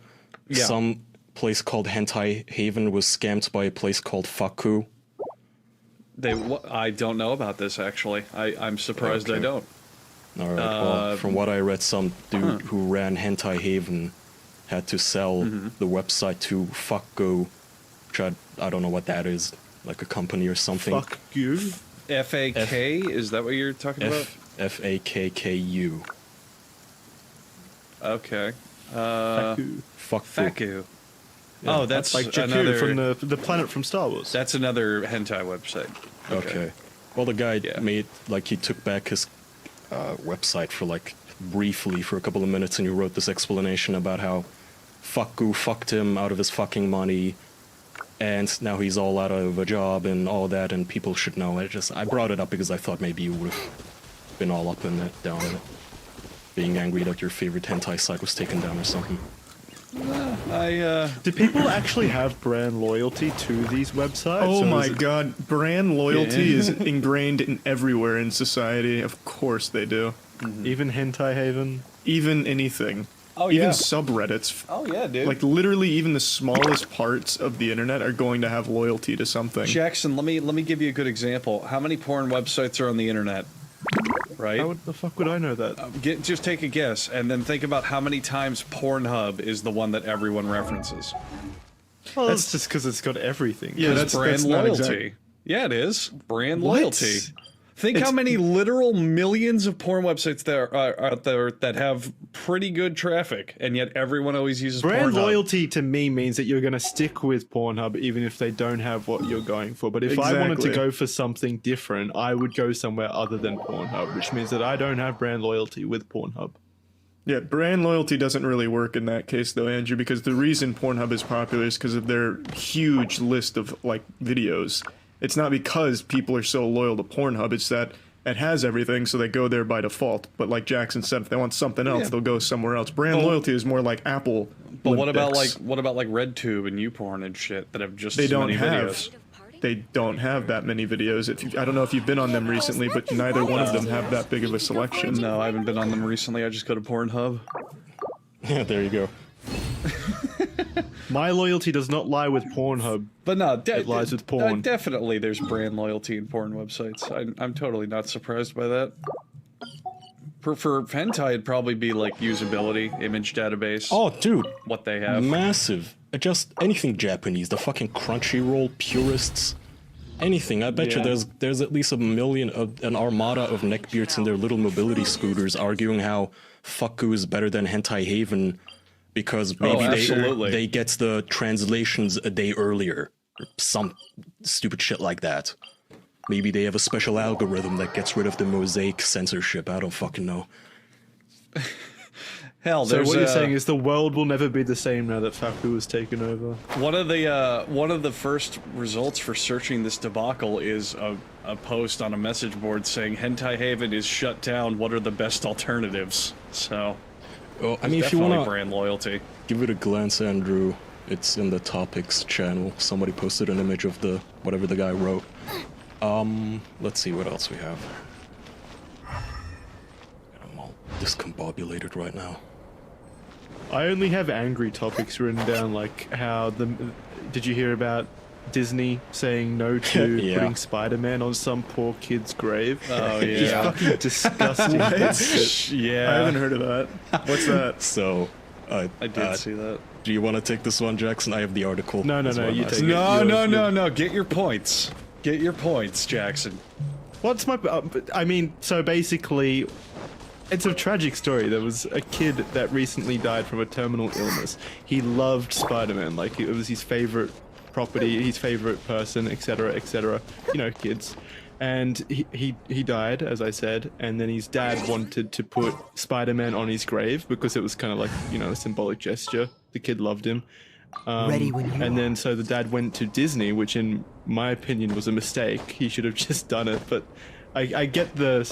some place called Hentai Haven was scammed by a place called Faku. I don't know about this, actually. I'm surprised I don't. All right. Well, from what I read, some dude who ran Hentai Haven had to sell the website to Faku, which I don't know what that is, like a company or something. Fuck you. F-A-K? Is that what you're talking about? F-A-K-K-U. Okay. Faku. Faku. Oh, that's like Jakku another from the planet from Star Wars. That's another hentai website. Okay. Well, the guy made, like, he took back his website for, like, briefly for a couple of minutes, and he wrote this explanation about how Fucku fucked him out of his fucking money, and now he's all out of a job and all that, and people should know. I brought it up because I thought maybe you would have been all up in it, down in it, being angry that your favorite hentai site was taken down or something. Do people actually have brand loyalty to these websites? Oh my god, brand loyalty is ingrained in everywhere in society. Of course they do. Even Hentai Haven? Even anything. Oh, even yeah. subreddits. Oh, yeah, dude. Like, literally, even the smallest parts of the internet are going to have loyalty to something. Jackson, let me give you a good example. How many porn websites are on the internet? Right? How the fuck would I know that? Just take a guess, and then think about how many times Pornhub is the one that everyone references. Well, that's just because it's got everything. Yeah, that's brand loyalty. Yeah, it is. Brand loyalty. Think how many literal millions of porn websites there are out there that have pretty good traffic, and yet everyone always uses brand Pornhub. loyalty to me means that you're going to stick with Pornhub even if they don't have what you're going for. But if I wanted to go for something different, I would go somewhere other than Pornhub, which means that I don't have brand loyalty with Pornhub. Yeah, brand loyalty doesn't really work in that case, though, Andrew, because the reason Pornhub is popular is because of their huge list of, like, videos. It's not because people are so loyal to Pornhub, it's that it has everything, so they go there by default. But like Jackson said, if they want something else, they'll go somewhere else. Brand loyalty is more like Apple. But what about RedTube and YouPorn and shit that have just as many videos? They don't have that many videos. I don't know if you've been on them recently, but neither one of them have that big of a selection. No, I haven't been on them recently. I just go to Pornhub. Yeah, there you go. My loyalty does not lie with Pornhub, but no, it lies with porn. Definitely, there's brand loyalty in porn websites. I'm totally not surprised by that. For hentai, it'd probably be like usability, image database. Oh, dude, what they have, massive. Just anything Japanese, the fucking Crunchyroll purists, anything. I bet you there's at least an armada of neckbeards in their little mobility scooters arguing how Fucku is better than Hentai Haven. Because maybe they get the translations a day earlier, or some stupid shit like that. Maybe they have a special algorithm that gets rid of the mosaic censorship. I don't fucking know. Hell, so what you're saying is the world will never be the same now that Fucku has taken over. One of the first results for searching this debacle is a post on a message board saying Hentai Haven is shut down. What are the best alternatives? So. Well, I mean, if you want to brand loyalty, give it a glance, Andrew. It's in the topics channel. Somebody posted an image of whatever the guy wrote. Let's see what else we have. I'm all discombobulated right now. I only have angry topics written down, like how did you hear about Disney saying no to putting Spider-Man on some poor kid's grave? Oh, yeah. Just fucking disgusting. Yeah. I haven't heard of that. What's that? So, I did see that. Do you want to take this one, Jackson? I have the article. No, you take it. No. Get your points. Get your points, Jackson. What's my... I mean, so basically... It's a tragic story. There was a kid that recently died from a terminal illness. He loved Spider-Man. Like, it was his favorite property, his favorite person, etc., etc. You know, kids. And he died, as I said, and then his dad wanted to put Spider-Man on his grave because it was kind of like, you know, a symbolic gesture. The kid loved him. Ready when you and then so the dad went to Disney, which in my opinion was a mistake. He should have just done it, but I get the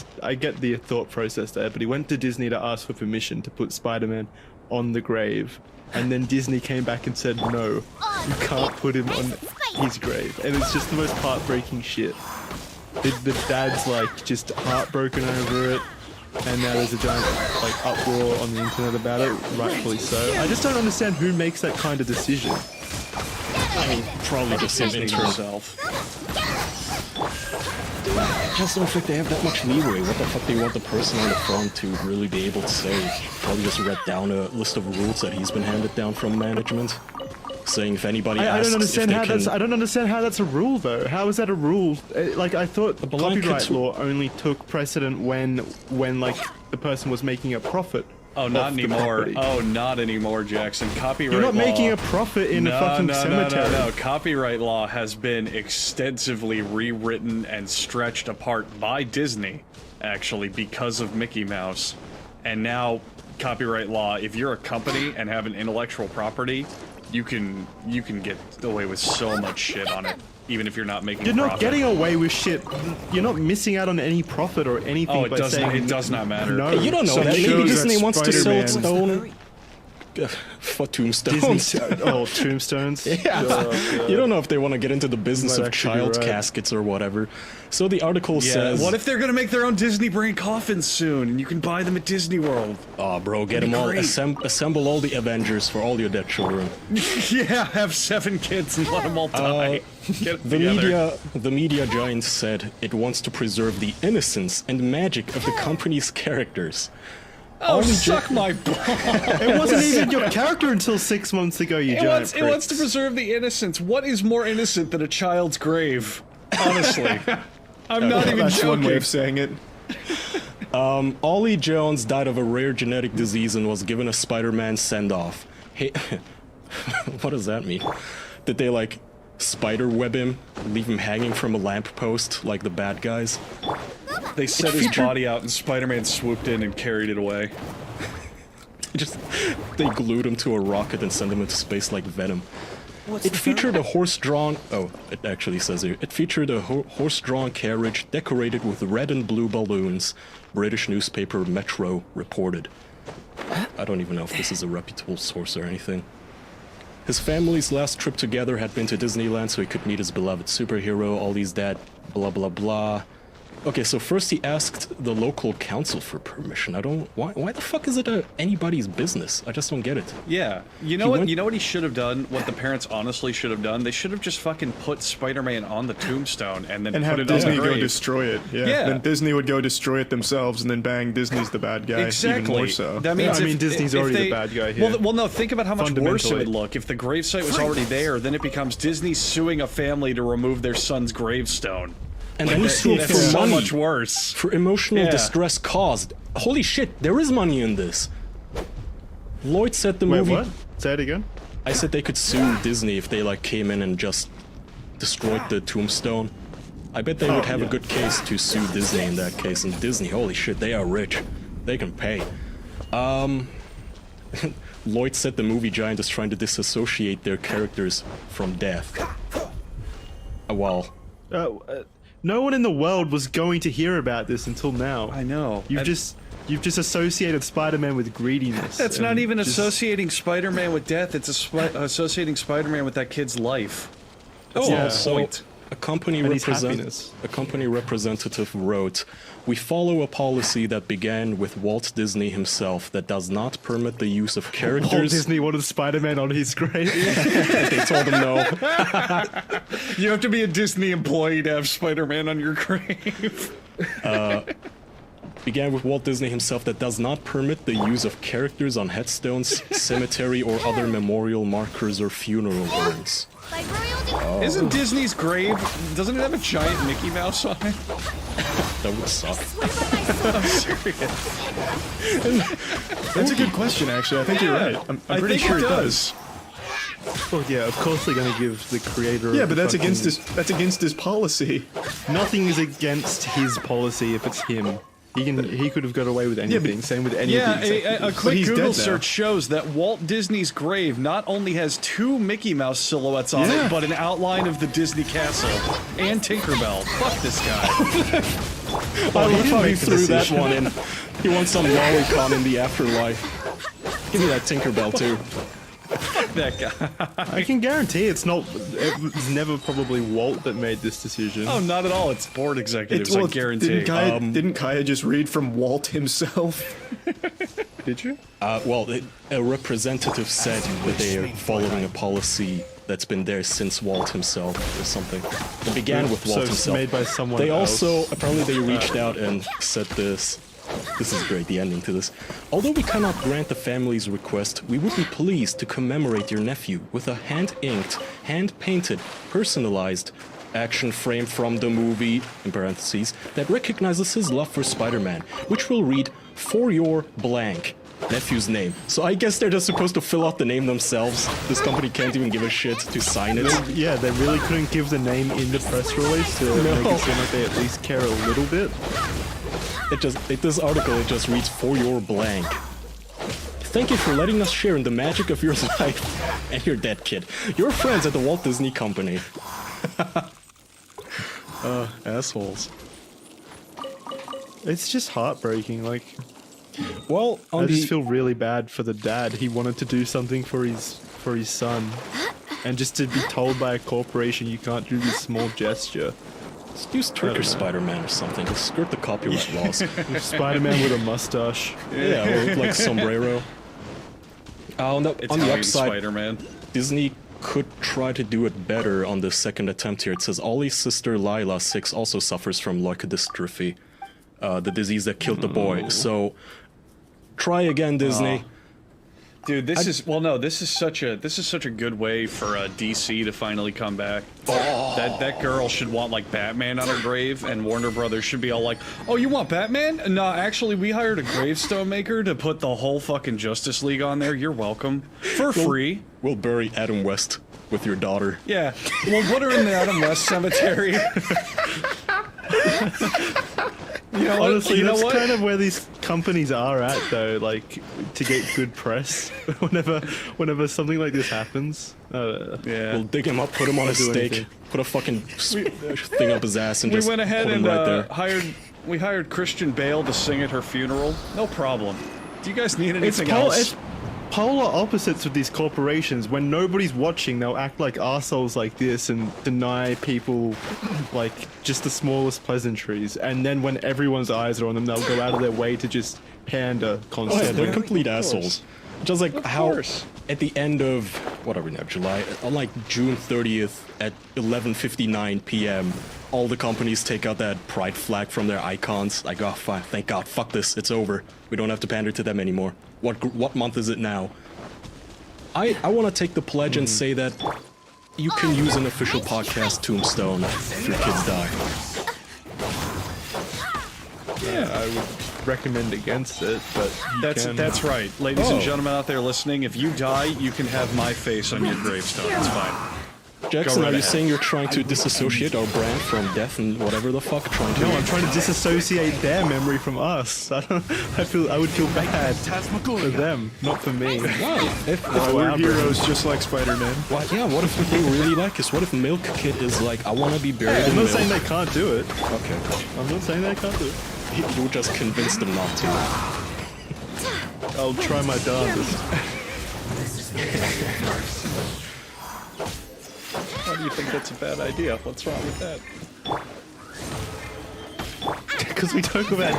thought process there. But he went to Disney to ask for permission to put Spider-Man on the grave. And then Disney came back and said, no, you can't put him on his grave. And it's just the most heartbreaking shit. The dad's like just heartbroken over it. And now there's a giant like uproar on the internet about it, rightfully so. I just don't understand who makes that kind of decision. I mean, probably just his himself. I just don't think they have that much leeway. What the fuck do you want the person on the front to really be able to say? Probably just read down a list of rules that he's been handed down from management, saying if anybody asks, I don't understand how that's a rule though. How is that a rule? Like I thought copyright law only took precedent when like the person was making a profit Oh, not off the anymore. property. Oh, not anymore, Jackson. Copyright You're not law. making a profit in a fucking cemetery. No. Copyright law has been extensively rewritten and stretched apart by Disney, actually, because of Mickey Mouse. And now, copyright law, if you're a company and have an intellectual property, you can get away with so much shit on it, even if you're not making You're a not profit. getting away with shit. You're not missing out on any profit or anything Oh, it by does saying... not, it does not matter. No. You don't know Some that. Maybe shows Disney that wants to sell its Spider-Man- own for tombstones. Tombstones. Yeah. You don't know if they want to get into the business Might of actually be child right. caskets or whatever. So the article Yeah, says, what if they're gonna make their own Disney brand coffins soon, and you can buy them at Disney World? "Oh, bro, get That'd them be all. great. Assemble all the Avengers for all your dead children." Yeah, have 7 kids and let them all die. Get The together. media giant said it wants to preserve the innocence and magic of the company's characters. Oh, Only suck my balls. It wasn't even your character until 6 months ago, you giant It wants to preserve the innocence. What is more innocent than a child's grave? Honestly. I'm not even That's joking. one way of saying it. Ollie Jones died of a rare genetic disease and was given a Spider-Man send-off. Hey, what does that mean? Did they, like, spider web him, leave him hanging from a lamppost like the bad guys? They set his body out and Spider-Man swooped in and carried it away. They glued him to a rocket and sent him into space like Venom. It featured a horse-drawn... Oh, it actually says here. It featured a horse-drawn carriage decorated with red and blue balloons, British newspaper Metro reported. I don't even know if this is a reputable source or anything. His family's last trip together had been to Disneyland so he could meet his beloved superhero, Ollie's dad, blah blah blah. Okay, so first he asked the local council for permission. Why the fuck is it anybody's business? I just don't get it. Yeah. You know what? You know what he should have done? What the parents honestly should have done? They should have just fucking put Spider-Man on the tombstone and then And put have it Disney on the go grave. destroy it. Yeah. Yeah. Then Disney would go destroy it themselves, and then bang, Disney's the bad guy. Exactly. Even more so. That means I mean, Disney's already the bad guy here. Well, no. Think about how much worse it Fundamentally. would look if the gravesite was already there. Then it becomes Disney suing a family to remove their son's gravestone. And Like, who's sued that's for so money? much worse. For emotional Yeah. distress caused. Holy shit, there is money in this. Lloyd said the Wait, movie... what? Say it again? I said they could sue Disney if they like came in and just destroyed the tombstone. I bet they would have a good case to sue Disney in that case. And Disney, holy shit, they are rich. They can pay. Lloyd said the movie giant is trying to disassociate their characters from death. Well... no one in the world was going to hear about this until now. I know. You've just associated Spider-Man with greediness. That's not and even just- associating Spider-Man with death. It's associating Spider-Man with that kid's life. That's Oh, the whole also, point. a company And his happiness. representative wrote, "We follow a policy that began with Walt Disney himself that does not permit the use of Walt characters." Disney wanted Spider-Man on his grave. They told him no. You have to be a Disney employee to have Spider-Man on your grave. Began with Walt Disney himself that does not permit the use of characters on headstones, cemetery, or other memorial markers or funeral urns. Isn't Disney's grave, doesn't it have a giant Mickey Mouse on it? That would suck. I'm serious. That's a good question, actually. I think you're right. I'm pretty sure it does. Well, yeah, of course they're going to give the creator. Yeah, of but the that's fucking- against his policy. Nothing is against his policy if it's him. He could have got away with anything. Same with any of the executives. a But quick he's Google dead now. search shows that Walt Disney's grave not only has 2 Mickey Mouse silhouettes on Yeah. it, but an outline of the Disney castle and Tinkerbell. Fuck this guy. I love how he make the threw that decision. one in. He wants some lolicon in the afterlife. Give me that Tinkerbell too. That guy. I can guarantee it's never probably Walt that made this decision. Oh, not at all. It's board executives, I guarantee. Didn't Kaya just read from Walt himself? Did you? Well, a representative said that they are following a policy that's been there since Walt himself or something. It began with Walt So it's himself. made by someone They else. also, apparently they reached out and said this. This is great, the ending to this. Although we cannot grant the family's request, we would be pleased to commemorate your nephew with a hand-inked, hand-painted, personalized action frame from the movie, in parentheses, that recognizes his love for Spider-Man, which will read, "For your blank." nephew's name. So I guess they're just supposed to fill out the name themselves. This company can't even give a shit to sign it. Yeah, they really couldn't give the name in the press release to make it seem like they at least care a little bit. This article, it just reads, "For your blank. Thank you for letting us share in the magic of your life and your dead kid. Your friends at the Walt Disney Company." Assholes. It's just heartbreaking, like... Well, I just feel really bad for the dad. He wanted to do something for his son. And just to be told by a corporation you can't do this small gesture. Just use Turkish Spider-Man or something. Just skirt the copyright laws. Spider-Man with a mustache. Yeah, or like sombrero. On the upside, Spider-Man. Disney could try to do it better on the second attempt here. It says Ollie's sister Lila, 6, also suffers from leukodystrophy, the disease that killed the boy. So try again, Disney. Dude, this is such a good way for DC to finally come back. That girl should want like Batman on her grave, and Warner Brothers should be all like, "Oh, you want Batman? No, actually, we hired a gravestone maker to put the whole fucking Justice League on there. You're welcome for free. We'll bury Adam West with your daughter." Yeah, we'll put her in the Adam West cemetery. You know, honestly, that's kind of where these companies are at, though. Like, to get good press whenever something like this happens. Yeah, we'll dig him up, put him on a stake, put a fucking thing up his ass, and we just went ahead put him and right there. hired Christian Bale to sing at her funeral. No problem. Do you guys need anything else? It's polar opposites with these corporations. When nobody's watching, they'll act like arseholes like this and deny people like just the smallest pleasantries. And then when everyone's eyes are on them, they'll go out of their way to just pander constantly. Oh, yeah, they're complete assholes. Just like how at the end of, what are we now, July? On like June 30th at 11:59 p.m., all the companies take out that pride flag from their icons. Like, oh, fine, thank God, fuck this, it's over. We don't have to pander to them anymore. What month is it now? I want to take the pledge and say that you can use an official podcast tombstone if your kids die. Yeah, I would recommend against it, but that's right, ladies and gentlemen out there listening. If you die, you can have my face on your gravestone. It's fine. Jackson, are you saying you're trying to disassociate our brand from death and whatever the fuck? No, I'm trying to disassociate their memory from us. I would feel bad for them, not for me. If we're heroes just like Spider-Man. What if they really like us? What if Milk Kid is like, I want to be buried in I'm not milk? saying they can't do it. Okay. I'm not saying they can't do it. You just convinced them not to. I'll try my darndest. Why do you think that's a bad idea? What's wrong with that? Because we talk about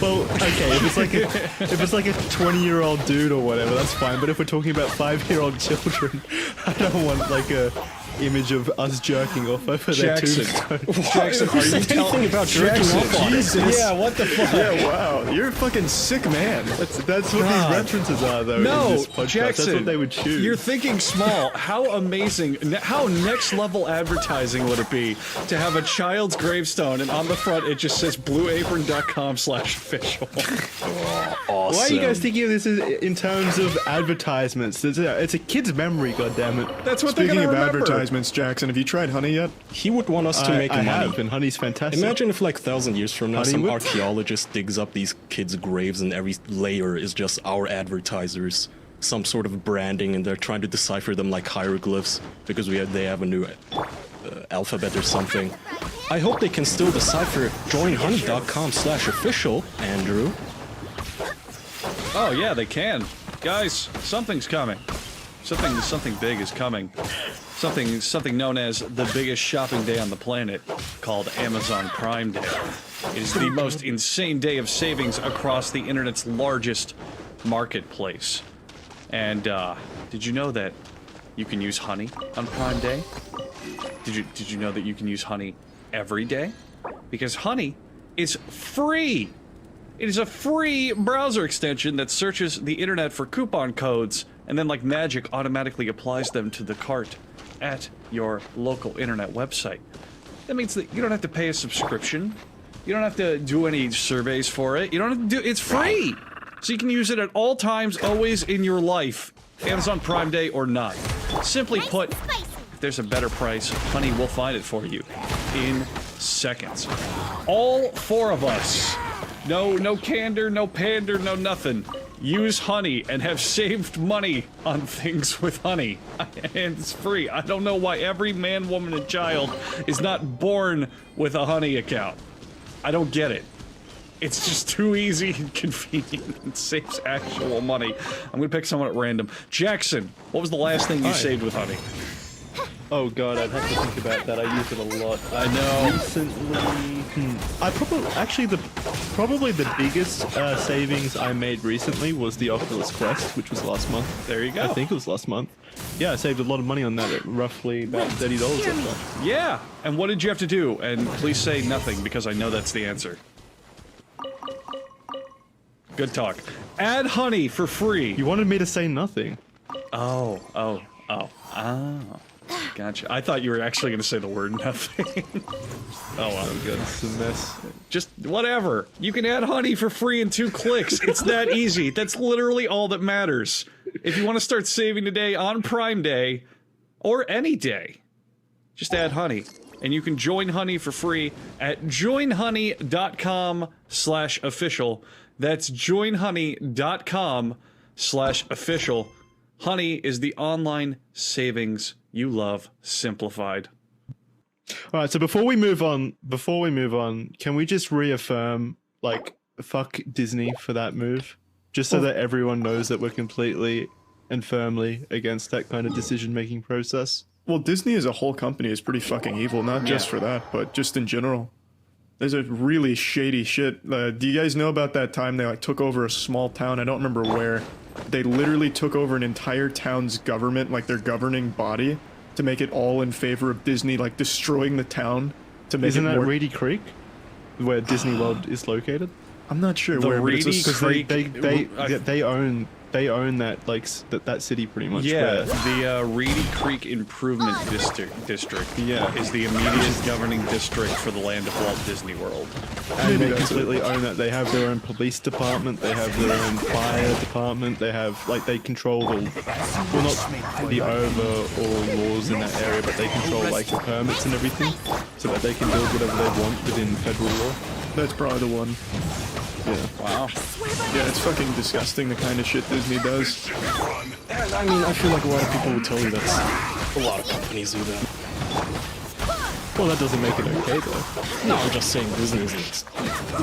well, okay, if it's like a 20-year-old dude or whatever, that's fine. But if we're talking about 5-year-old children, I don't want like a image of us jerking off over their tombstone. Jackson, are you telling about jerking off on Jesus. Yeah, what the fuck? Yeah, wow, you're a fucking sick man. That's what these references are, though. No, in this podcast. Jackson, that's what they would choose. You're thinking small. How amazing, how next level advertising would it be to have a child's gravestone and on the front it just says blueapron.com/official. Awesome. Why are you guys thinking of this in terms of advertisements? It's a kid's memory, goddammit. That's what Speaking they're of gonna remember. advertisements, Jackson, have you tried honey yet? He would want us to make I money. have, and honey's fantastic. Imagine if like 1,000 years from now Honey some whip? archaeologist digs up these kids' graves and every layer is just our advertisers, some sort of branding, and they're trying to decipher them like hieroglyphs because they have a new alphabet or something. I hope they can still decipher joinhoney.com/official, Andrew. Oh yeah, they can. Guys, something's coming. Something big is coming. Something known as the biggest shopping day on the planet, called Amazon Prime Day. It is the most insane day of savings across the internet's largest marketplace. And did you know that you can use honey on Prime Day? Did you know that you can use honey every day? Because honey is free. It is a free browser extension that searches the internet for coupon codes and then, like magic, automatically applies them to the cart at your local internet website. That means that you don't have to pay a subscription. You don't have to do any surveys for it. You don't have to do. It's free. so you can use it at all times, always in your life, Amazon Prime Day or not. Simply put, if there's a better price, Honey will find it for you in seconds. All 4 of us, no candor, no pander, no nothing, use Honey and have saved money on things with Honey. And it's free. I don't know why every man, woman, and child is not born with a Honey account. I don't get it. It's just too easy and convenient and saves actual money. I'm gonna pick someone at random. Jackson, what was the last thing you saved with Honey? Oh god, I'd have to think about that. I use it a lot. I know. Recently, I probably the biggest savings I made recently was the Oculus Quest, which was last month. There you go. I think it was last month. Yeah, I saved a lot of money on that, at roughly about $30. Yeah, and what did you have to do? And please say nothing, because I know that's the answer. Good talk. Add Honey for free. You wanted me to say nothing. Oh. Gotcha. I thought you were actually going to say the word nothing. Oh, wow. Good. It's a mess. Just whatever. You can add Honey for free in 2 clicks. It's that easy. That's literally all that matters. If you want to start saving today on Prime Day, or any day, just add Honey. And you can join Honey for free at joinhoney.com/official. That's joinhoney.com/official. Honey is the online savings you love simplified. All right, so before we move on, can we just reaffirm, like, fuck Disney for that move? Just so that everyone knows that we're completely and firmly against that kind of decision-making process. Well, Disney as a whole company is pretty fucking evil, not just for that, but just in general. There's a really shady shit. Do you guys know about that time they like took over a small town? I don't remember where. They literally took over an entire town's government, like their governing body, to make it all in favor of Disney, like destroying the town to make Isn't it that more... Reedy Creek, where Disney World is located? I'm not sure The where, Reedy but Creek. They own that, like, that city pretty much. Yeah, the Reedy Creek Improvement District is the immediate governing district for the land of Walt Disney World. And they completely own that. They have their own police department, they have their own fire department, they have, like, they control the, well, not the overall laws in that area, but they control, like, the permits and everything, so that they can build whatever they want within federal law. That's probably the one. Yeah. Wow. Yeah, it's fucking disgusting the kind of shit Disney does. And I mean, I feel like a lot of people would tell you that a lot of companies do that. Well, that doesn't make it okay, though. No, I'm just saying Disney isn't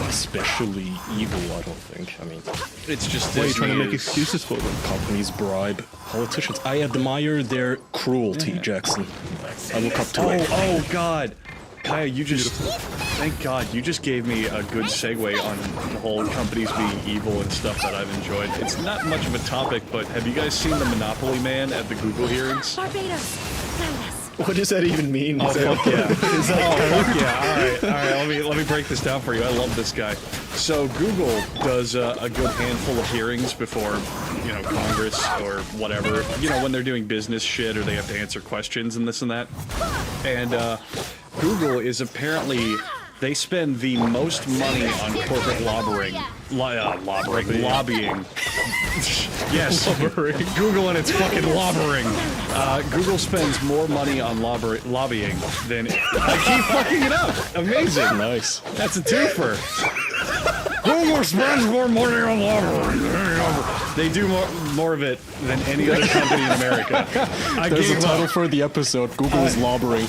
especially evil, I don't think. I mean, it's just why are you trying to make excuses for them? Companies bribe politicians. I admire their cruelty, Jackson. I look up to it. Oh, God. Kaya, you just... Thank God, you just gave me a good segue on the whole companies being evil and stuff that I've enjoyed. It's not much of a topic, but have you guys seen the Monopoly Man at the Google hearings? Barbados. What does that even mean? Oh, fuck yeah. Fuck yeah. All right, let me break this down for you. I love this guy. So Google does a good handful of hearings before, you know, Congress or whatever, you know, when they're doing business shit or they have to answer questions and this and that. And Google is apparently... They spend the most money on corporate lobbying. Yes, Google and its fucking lobbering. Google spends more money on lobbying than... I keep fucking it up. Amazing. Nice. That's a twofer. Google spends more money on lobbying. They do more of it than any other company in America. There's a title for the episode. Google's lobbering.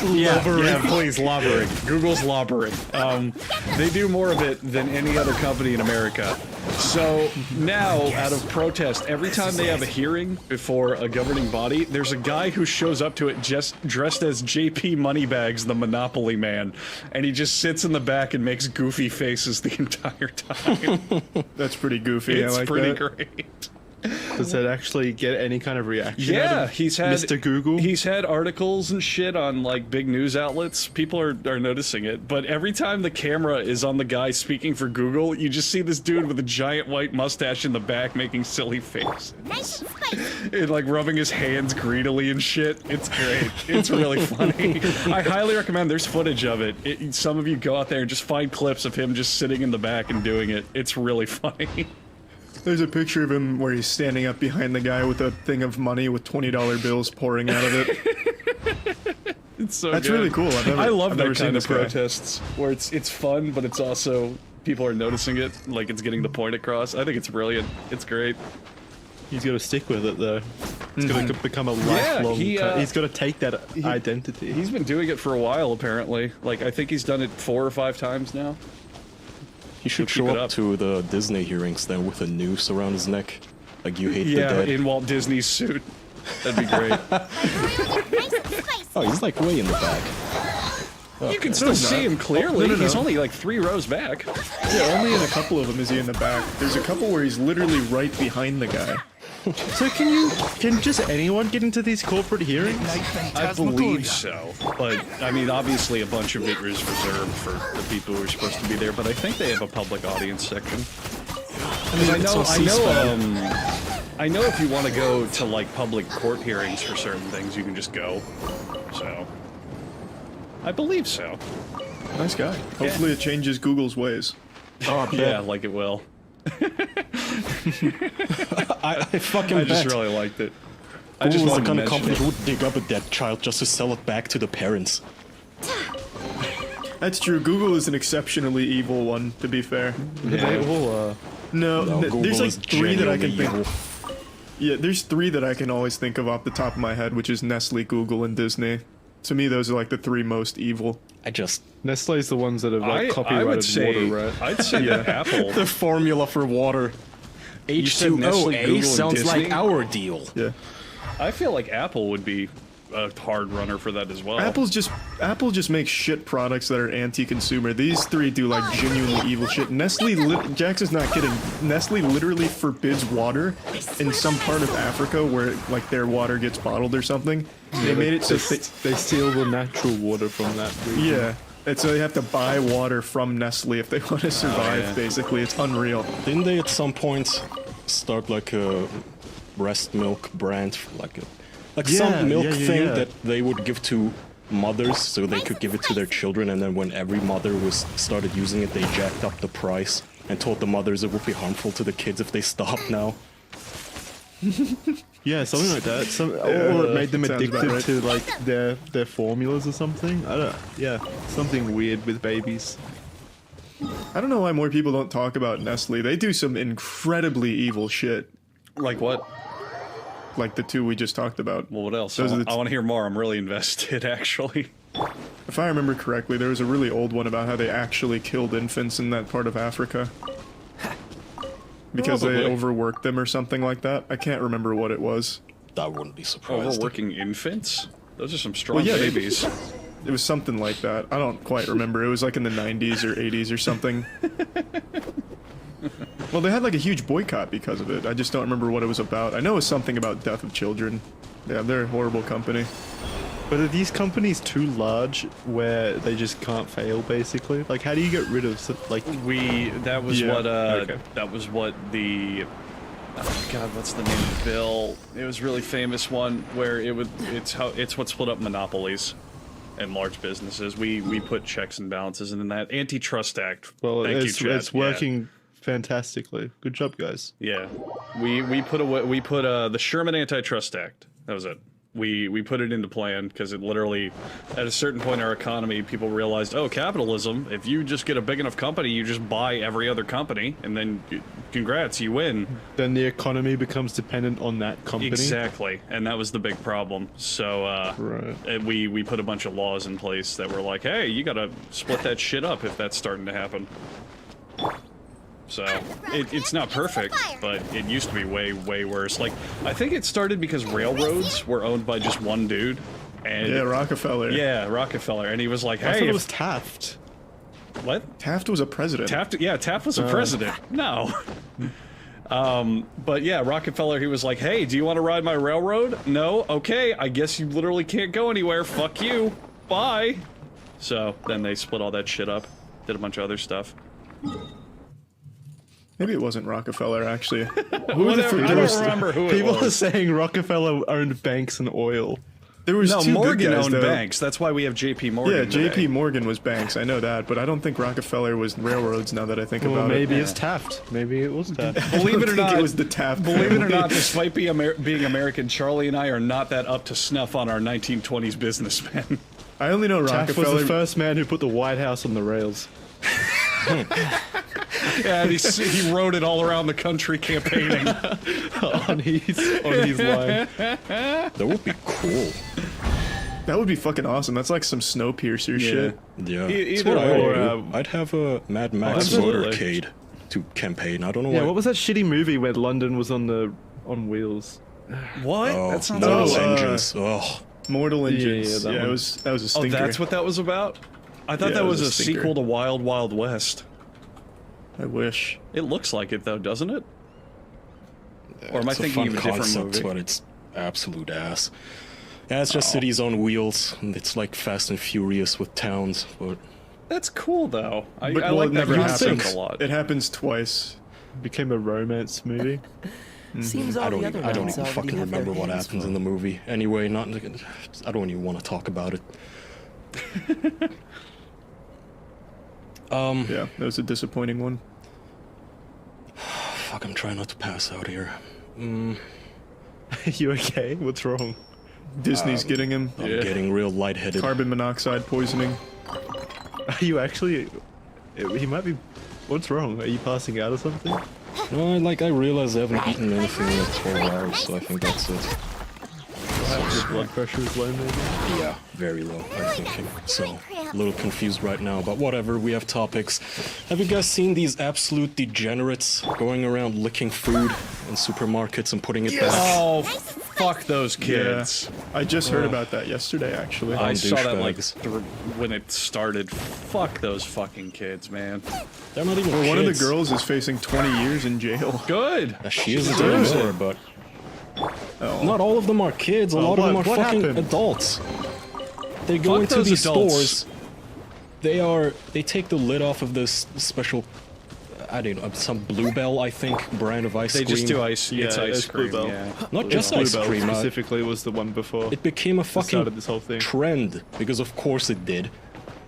Yeah, please, lobbering. Google's lobbering. They do more of it than any other company in America. So now, out of protest, every time they have a hearing before a governing body, there's a guy who shows up to it just dressed as JP Moneybags, the Monopoly Man, and he just sits in the back and makes goofy faces the entire time. That's pretty goofy. It's I like pretty that. great. Does that actually get any kind of reaction? Yeah, he's had Mr. Google. He's had articles and shit on like big news outlets. People are noticing it, but every time the camera is on the guy speaking for Google, you just see this dude with a giant white mustache in the back making silly faces. And like rubbing his hands greedily and shit. It's great. It's really funny. I highly recommend. There's footage of it. Some of you go out there and just find clips of him just sitting in the back and doing it. It's really funny. There's a picture of him where he's standing up behind the guy with a thing of money with $20 bills pouring out of it. It's so That's good. really cool. I love I've that never seen kind of this guy. protests where it's fun, but it's also people are noticing it, like it's getting the point across. I think it's brilliant. It's great. He's got to stick with it though. It's going to become a lifelong. He's got to take that identity. He's been doing it for a while, apparently. Like I think he's done it 4 or 5 times now. He should He'll show keep it up to the Disney hearings then with a noose around his neck. Like you hate the Yeah, dead. in Walt Disney's suit. That'd be great. Oh, he's like way in the back. You can still see him clearly. No. He's only like 3 rows back. Yeah, only in a couple of them is he in the back. There's a couple where he's literally right behind the guy. So can just anyone get into these corporate hearings? I believe so, but I mean, obviously, a bunch of it is reserved for the people who are supposed to be there. But I think they have a public audience section. I know if you want to go to like public court hearings for certain things, you can just go. So, I believe so. Nice guy. Hopefully it changes Google's ways. Oh, yeah, like it will. I fucking I just bet. really liked it. I Google just is the wanted to kind of mention company it. who would dig up a dead child just to sell it back to the parents. That's true. Google is an exceptionally evil one, to be fair. They No, Google there's like is 3 that I can genuinely think. Yeah, there's 3 that I can always think of off the top of my head, which is Nestle, Google, and Disney. To me, those are like the 3 most evil. Nestle's the ones that have like I would copyrighted say, water, right? I'd say that Apple. The formula for water. You said Nestle, Google, H2OA and sounds like Disney? our deal. Yeah. I feel like Apple would be a hard runner for that as well. Apple just makes shit products that are anti-consumer. These 3 do like genuinely evil shit. Nestle, Jackson's not kidding. Nestle literally forbids water in some part of Africa where like their water gets bottled or something. They made it so they steal the natural water from that region. yeah. And so they have to buy water from Nestle if they want to survive. yeah. Basically, it's unreal. Didn't they at some point start like a breast milk brand, like some milk thing that they would give to mothers so they could give it to their children, and then when every mother started using it, they jacked up the price and told the mothers it would be harmful to the kids if they stopped now. Yeah, something like that. Or it made them sounds about addicted right. to like their formulas or something. I don't. Yeah, something weird with babies. I don't know why more people don't talk about Nestle. They do some incredibly evil shit. Like what? Like the 2 we just talked about. Well, what else? Those are the I want to hear more. I'm really invested, actually. If I remember correctly, there was a really old one about how they actually killed infants in that part of Africa. Because they Probably. overworked them or something like that. I can't remember what it was. I wouldn't be surprised. Overworking infants? Those are some strong Well, yeah, babies. It was something like that. I don't quite remember. It was like in the 90s or 80s or something. Well, they had like a huge boycott because of it. I just don't remember what it was about. I know it was something about death of children. Yeah, they're a horrible company. But are these companies too large where they just can't fail, basically? Like, how do you get rid of like? That was Yeah, what okay. that was what the oh god, what's the name of the bill? It was a really famous one where it's what split up monopolies and large businesses. We put checks and balances in that Antitrust Act. Well, Thank you, it's Chad. working fantastically. Good job, guys. Yeah, we put the Sherman Antitrust Act. That was it. We put it into plan because it literally, at a certain point in our economy, people realized, oh, capitalism, if you just get a big enough company, you just buy every other company, and then congrats, you win. Then the economy becomes dependent on that company. Exactly, and that was the big problem. So and we put a bunch of laws in place that were like, hey, you gotta split that shit up if that's starting to happen. So it's not perfect, but it used to be way, way worse. Like, I think it started because railroads were owned by just one dude. And Yeah, Rockefeller. Yeah, Rockefeller. And he was like, I thought hey, it was Taft. What? Taft was a president. Taft was a president. No. But yeah, Rockefeller, he was like, hey, do you want to ride my railroad? No? Okay, I guess you literally can't go anywhere. Fuck you. Bye. So then they split all that shit up, did a bunch of other stuff. Maybe it wasn't Rockefeller, actually. Whatever, I don't remember who it People was. are saying Rockefeller owned banks and oil. There was no, two Morgan good guys, owned though. banks. That's why we have J.P. Morgan. Yeah, today. J.P. Morgan was banks. I know that, but I don't think Rockefeller was railroads. Now that I think Well, about maybe it, it's Taft. Maybe it was Taft. Believe it or not, it was the Taft. Believe it or family. not, despite being American, Charlie and I are not that up to snuff on our 1920s businessmen. I only know Taft Rockefeller. was the first man who put the White House on the rails. Yeah, and he rode it all around the country campaigning on his line. That would be cool. That would be fucking awesome. That's like some Snowpiercer shit. Yeah. Either That's what way, I would do. I'd have a Mad Max absolutely. motorcade to campaign. I don't know Yeah, why. what was that shitty movie where London was on wheels? What? Oh, That sounds Mortal awesome. Engines. Oh. Mortal Engines. Yeah, Yeah, that one. that was a stinker. Oh, that's what that was about? I thought Yeah, that it was was a a stinker. sequel to Wild Wild West. I wish. It looks like it, though, doesn't it? Or am I It's a thinking fun of a different concept, movie? but it's absolute ass. Yeah, it's just cities on wheels. And it's like Fast and Furious with towns, but That's cool, though. I Well, like it that never concept happens. a lot. It happens twice. Became a romance movie. Seems all I don't the even, other I don't ones even already fucking have their remember what hands happens full. in the movie. Anyway, I don't even want to talk about it. Yeah, that was a disappointing one. Fuck, I'm trying not to pass out here. You okay? What's wrong? Disney's getting him. I'm getting real lightheaded. Carbon monoxide poisoning. Are you actually? He might be. What's wrong? Are you passing out or something? No, I realize I haven't eaten anything in 12 hours, so I think that's it. Your blood pressure is low, maybe. Yeah, very low, I'm thinking. So, a little confused right now, but whatever, we have topics. Have you guys seen these absolute degenerates going around licking food in supermarkets and putting it back? Oh, fuck those kids. Yeah. I just heard about that yesterday, actually. I saw that like douchebags. when it started. Fuck those fucking kids, man. They're not even Well, one of the kids. girls is facing 20 years in jail. Good. She isn't anymore, but not all of them are kids. A lot of them are what fucking happened? adults. They go Fuck into those these adults. stores. They take the lid off of this special, I don't know, some Bluebell, I think, brand of ice They cream. just do ice. It's ice it's cream. Bluebell. Yeah. Not just Bluebell ice cream. specifically was the one before. It became a started fucking this whole thing. trend because, of course, it did.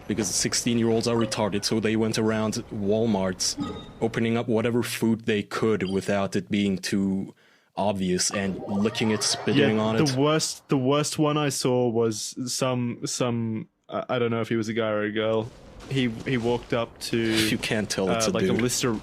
Because 16-year-olds are retarded, so they went around Walmarts, opening up whatever food they could without it being too obvious and licking it, spitting on it. The worst one I saw was some I don't know if he was a guy or a girl. He walked up to You can't tell it's a like dude. a Lister.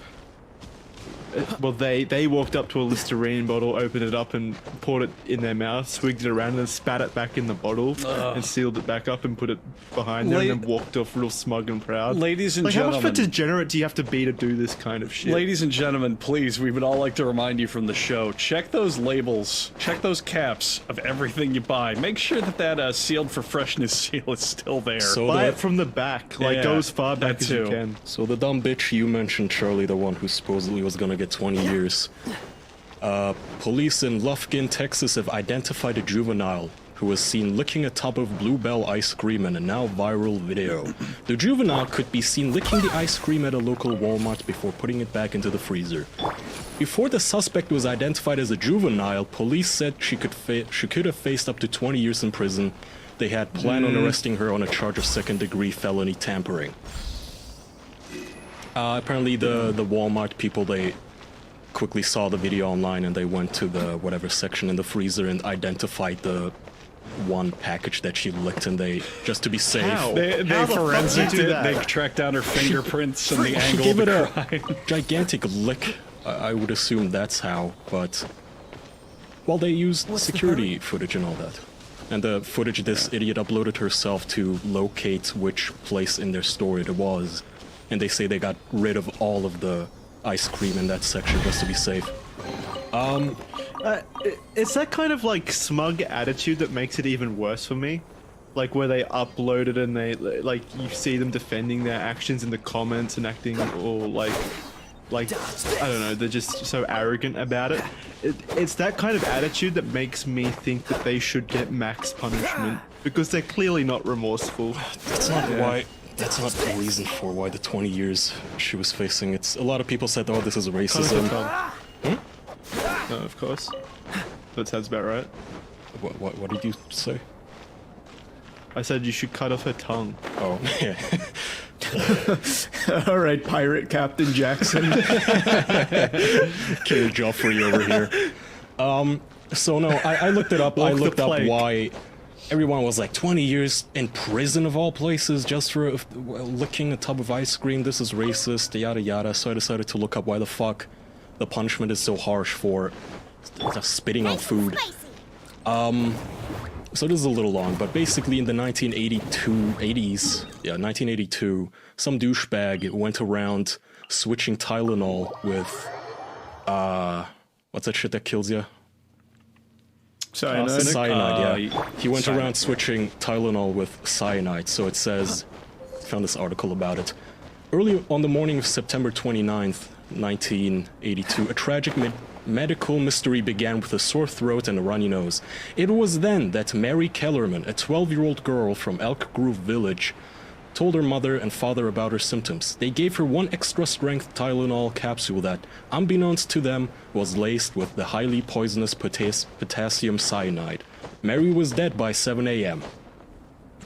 Well, they walked up to a Listerine bottle, opened it up, and poured it in their mouth, swigged it around, and then spat it back in the bottle, and sealed it back up and put it behind them, and then walked off real smug and proud. Ladies and Like, how much of a gentlemen. degenerate do you have to be to do this kind of shit? Ladies and gentlemen, please, we would all like to remind you from the show, check those labels, check those caps of everything you buy. Make sure that sealed for freshness seal is still there. So Buy the- it from the back, like Yeah, go as far back that as you too. can. So the dumb bitch you mentioned, Charlie, the one who supposedly was gonna get 20 years. Police in Lufkin, Texas have identified a juvenile who was seen licking a tub of Bluebell ice cream in a now viral video. The juvenile could be seen licking the ice cream at a local Walmart before putting it back into the freezer. Before the suspect was identified as a juvenile, police said she could have faced up to 20 years in prison. They had planned on arresting her on a charge of second-degree felony tampering. Apparently the Walmart people, they quickly saw the video online and they went to the whatever section in the freezer and identified the one package that she licked, and they, just to be safe, How? They How the fuck forensicked do you do it, that? they tracked down her fingerprints and the she angle gave of it the a crime. gigantic lick. I would assume that's how, but well, they used security footage and all that. And the footage this idiot uploaded herself to locate which place in their store it was. And they say they got rid of all of the ice cream in that section just to be safe. It's that kind of like smug attitude that makes it even worse for me. Like where they upload it and they like you see them defending their actions in the comments and acting all like I don't know, they're just so arrogant about it. It's that kind of attitude that makes me think that they should get max punishment because they're clearly not remorseful. That's not why. That's not the reason for why the 20 years she was facing. It's a lot of people said, "Oh, this is racism." No, of course. That sounds about right. What did you say? I said you should cut off her tongue. Oh, yeah. All right, pirate Captain Jackson. King Joffrey over here. So no, I looked it up. I looked up why everyone was like 20 years in prison of all places just for licking a tub of ice cream. This is racist, yada yada. So I decided to look up why the fuck the punishment is so harsh for spitting on food. So this is a little long, but basically in the 1982, some douchebag went around switching Tylenol with, what's that shit that kills you? Cyanide? Cyanide, yeah. He went cyanide, around switching Tylenol with cyanide, so it says, I found this article about it. Early on the morning of September 29th, 1982, a tragic medical mystery began with a sore throat and a runny nose. It was then that Mary Kellerman, a 12-year-old girl from Elk Grove Village, told her mother and father about her symptoms. They gave her one extra-strength Tylenol capsule that, unbeknownst to them, was laced with the highly poisonous potassium cyanide. Mary was dead by 7 a.m.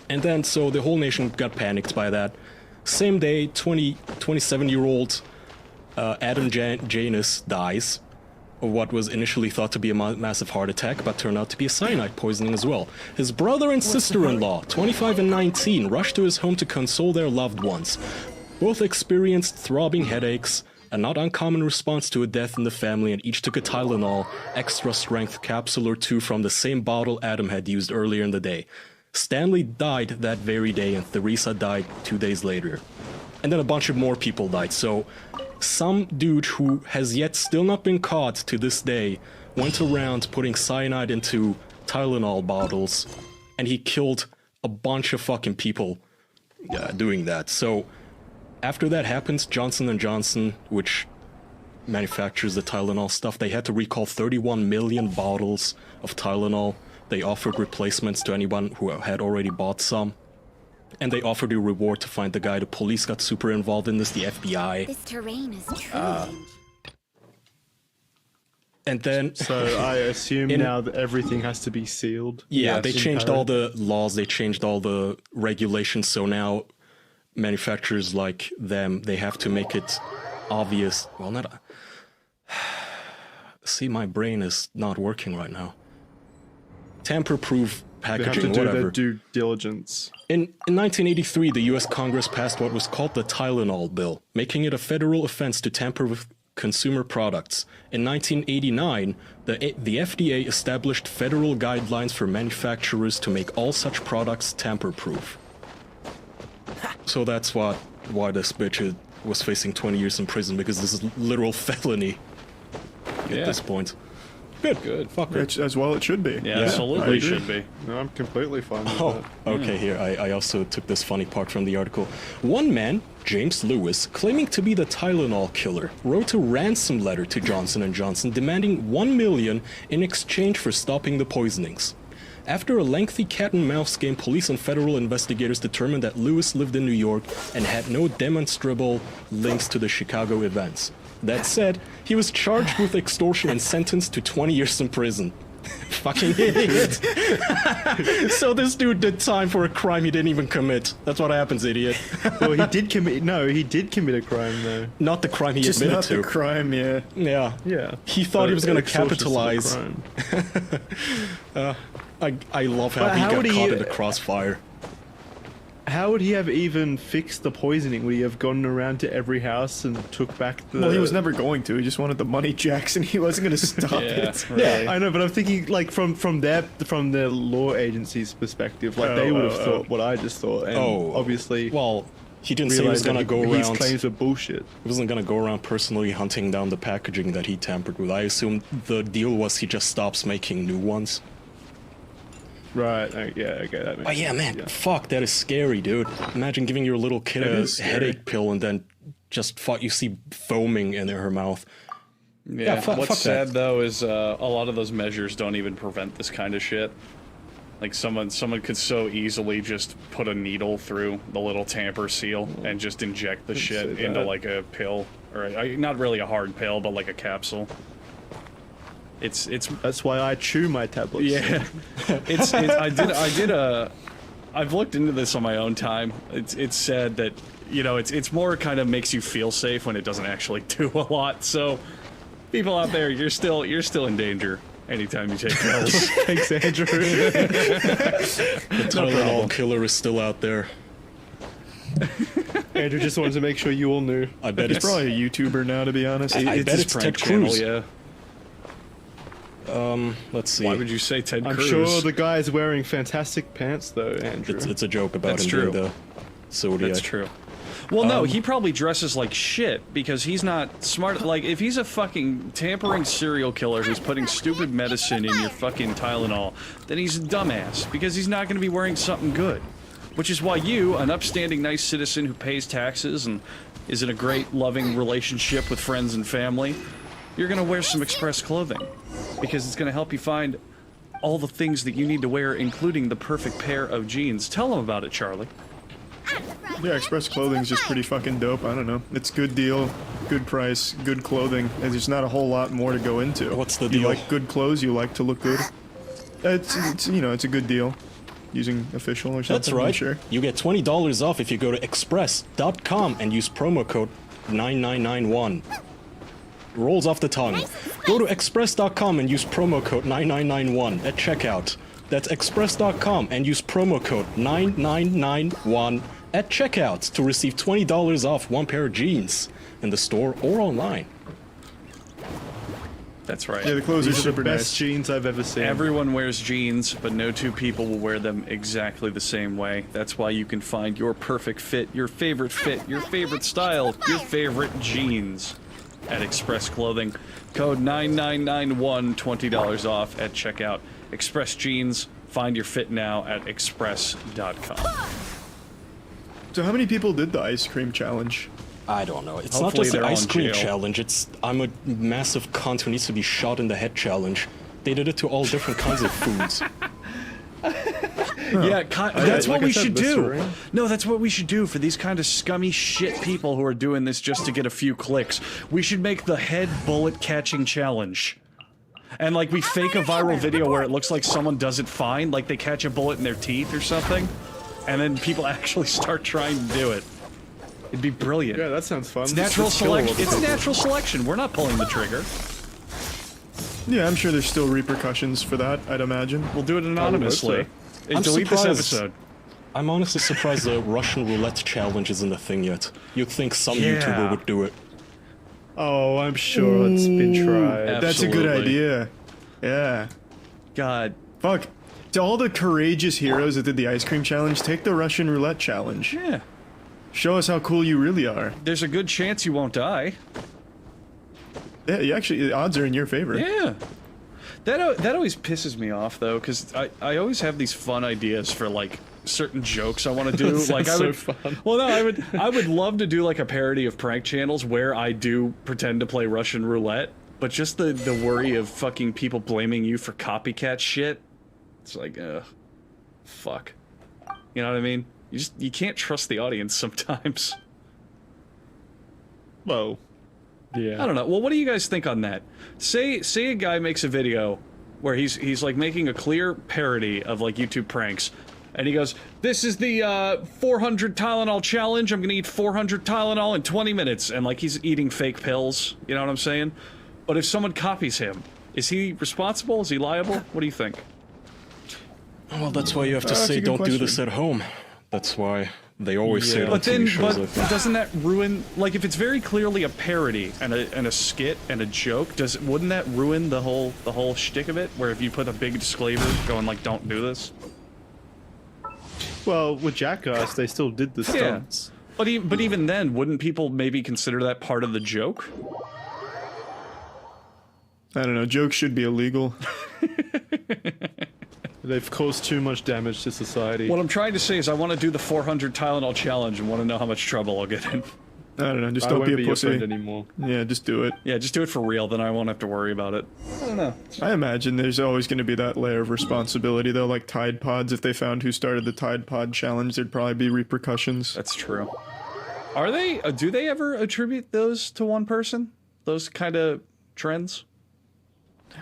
And then, so the whole nation got panicked by that. Same day, 27-year-old Adam Janus dies of what was initially thought to be a massive heart attack, but turned out to be a cyanide poisoning as well. His brother and sister-in-law, 25 and 19, rushed to his home to console their loved ones. Both experienced throbbing headaches, a not uncommon response to a death in the family, and each took a Tylenol extra-strength capsule or two from the same bottle Adam had used earlier in the day. Stanley died that very day, and Theresa died 2 days later. And then a bunch of more people died, so some dude who has yet still not been caught to this day went around putting cyanide into Tylenol bottles, and he killed a bunch of fucking people doing that. So after that happens, Johnson & Johnson, which manufactures the Tylenol stuff, they had to recall 31 million bottles of Tylenol. They offered replacements to anyone who had already bought some. And they offered a reward to find the guy. The police got super involved in this, the FBI. This terrain is truly... And then... So I assume now that everything has to be sealed? Yeah, they changed all the laws, they changed all the regulations, so now manufacturers like them, they have to make it obvious... Well, not... See, my brain is not working right now. Tamper-proof packaging, they have to do whatever. their due diligence. In 1983, the US Congress passed what was called the Tylenol Bill, making it a federal offense to tamper with consumer products. In 1989, the FDA established federal guidelines for manufacturers to make all such products tamper-proof. So that's why this bitch was facing 20 years in prison, because this is literal felony at this point. Good. Fuck it. As well it should be. Yeah, absolutely should be. No, I'm completely fine with Oh, that. okay, here, I also took this funny part from the article. One man, James Lewis, claiming to be the Tylenol killer, wrote a ransom letter to Johnson & Johnson demanding $1 million in exchange for stopping the poisonings. After a lengthy cat-and-mouse game, police and federal investigators determined that Lewis lived in New York and had no demonstrable links to the Chicago events. That said, he was charged with extortion and sentenced to 20 years in prison. Fucking idiot. So this dude did time for a crime he didn't even commit. That's what happens, idiot. Well, he did commit a crime, though. Not the crime he Just admitted not to. the crime, yeah. Yeah. He thought he was going to capitalize. I love how he got caught in the crossfire. How would he have even fixed the poisoning? Would he have gone around to every house and took back the... Well, he was never going to. He just wanted the money, Jackson. He wasn't going to stop it. Yeah, I know, but I'm thinking, like, from the law agency's perspective, like, they would have thought what I just thought. And obviously... Well, he didn't say he was going to go around... His claims were bullshit. He wasn't going to go around personally hunting down the packaging that he tampered with. I assume the deal was he just stops making new ones. Right, yeah, okay, that makes Oh yeah, man, fuck, that is scary, dude. Imagine giving your little kid a headache pill and then just you see foaming in her mouth. Yeah, that. fuck sad though is a lot of those measures don't even prevent this kind of shit. Like someone could so easily just put a needle through the little tamper seal and just inject the shit into like a pill, or not really a hard pill, but like a capsule. It's that's why I chew my tablets. Yeah, I I've looked into this on my own time. It's said that, you know, it's more kind of makes you feel safe when it doesn't actually do a lot. So, people out there, you're still in danger anytime you take pills. Thanks, Andrew. The Tylenol killer is still out there. Andrew just wanted to make sure you all knew. I bet He's probably a YouTuber now, to be honest. I bet it's Ted Cruz. Yeah. Let's see. Why would you say Ted Cruz? I'm sure the guy's wearing fantastic pants, though, Andrew. It's a joke about That's him true. being the Zodiac. That's true. Well, no, he probably dresses like shit because he's not smart. Like, if he's a fucking tampering serial killer who's putting stupid medicine in your fucking Tylenol, then he's a dumbass because he's not going to be wearing something good. Which is why you, an upstanding, nice citizen who pays taxes and is in a great, loving relationship with friends and family, you're going to wear some Express clothing because it's going to help you find all the things that you need to wear, including the perfect pair of jeans. Tell them about it, Charlie. Yeah, Express clothing's just pretty fucking dope. I don't know. It's good deal, good price, good clothing, and there's not a whole lot more to go into. What's the You deal? like good clothes, you like to look good. It's you know, it's a good deal. Using official or something. That's right. Sure. You get $20 off if you go to express.com and use promo code 9991. Rolls off the tongue. Go to express.com and use promo code 9991 at checkout. That's express.com and use promo code 9991 at checkout to receive $20 off one pair of jeans in the store or online. That's right. Yeah, the clothes are These are the super best nice. jeans I've ever seen. Everyone wears jeans, but no two people will wear them exactly the same way. That's why you can find your perfect fit, your favorite style, your favorite jeans at Express Clothing. Code 9991, $20 off at checkout. Express Jeans, find your fit now at express.com. So how many people did the ice cream challenge? I don't know. It's Hopefully not just an they're ice on cream jail. challenge. It's I'm a massive cunt who needs to be shot in the head challenge. They did it to all different kinds of foods. Yeah, that's what we should do. viscera. No, that's what we should do for these kind of scummy shit people who are doing this just to get a few clicks. We should make the head bullet catching challenge. And like we fake a viral video where it looks like someone does it fine, like they catch a bullet in their teeth or something, and then people actually start trying to do it. It'd be brilliant. Yeah, that sounds fun. It's natural selection. It's natural selection. We're not pulling the trigger. Yeah, I'm sure there's still repercussions for that, I'd imagine. We'll do it anonymously. I'm Delete this surprised- episode. I'm honestly surprised the Russian roulette challenge isn't a thing yet. You'd think some Yeah. YouTuber would do it. Oh, I'm sure it's been tried. That's a good Absolutely. idea. Yeah. God. Fuck. To all the courageous heroes that did the ice cream challenge, take the Russian roulette challenge. Yeah. Show us how cool you really are. There's a good chance you won't die. Yeah, you actually, the odds are in your favor. Yeah. That always pisses me off though, because I always have these fun ideas for like certain jokes I want to do. That Like sounds I would, so fun. well, no, I would love to do like a parody of prank channels where I do pretend to play Russian roulette, but just the worry of fucking people blaming you for copycat shit. It's like, fuck. You know what I mean? You can't trust the audience sometimes. Well, yeah. I don't know. Well, what do you guys think on that? Say a guy makes a video where he's like making a clear parody of like YouTube pranks, and he goes, "This is the 400 Tylenol challenge. I'm gonna eat 400 Tylenol in 20 minutes," and like he's eating fake pills. You know what I'm saying? But if someone copies him, is he responsible? Is he liable? What do you think? Well, that's why you have to That's say a good don't do question. this at home. That's why they always say it on But then, TV shows, I but think. doesn't that ruin? Like, if it's very clearly a parody and a skit and a joke, wouldn't that ruin the whole shtick of it? Where if you put a big disclaimer going like, "Don't do this." Well, with Jackass, they still did the stunts. But even then, wouldn't people maybe consider that part of the joke? I don't know, jokes should be illegal. They've caused too much damage to society. What I'm trying to say is I want to do the 400 Tylenol challenge and want to know how much trouble I'll get in. I don't know, just I don't won't be be a your pussy. friend anymore. Yeah, just do it. Yeah, just do it for real, then I won't have to worry about it. I don't know. I imagine there's always going to be that layer of responsibility, though, like Tide Pods. If they found who started the Tide Pod challenge, there'd probably be repercussions. That's true. Are they? Do they ever attribute those to one person? Those kind of trends?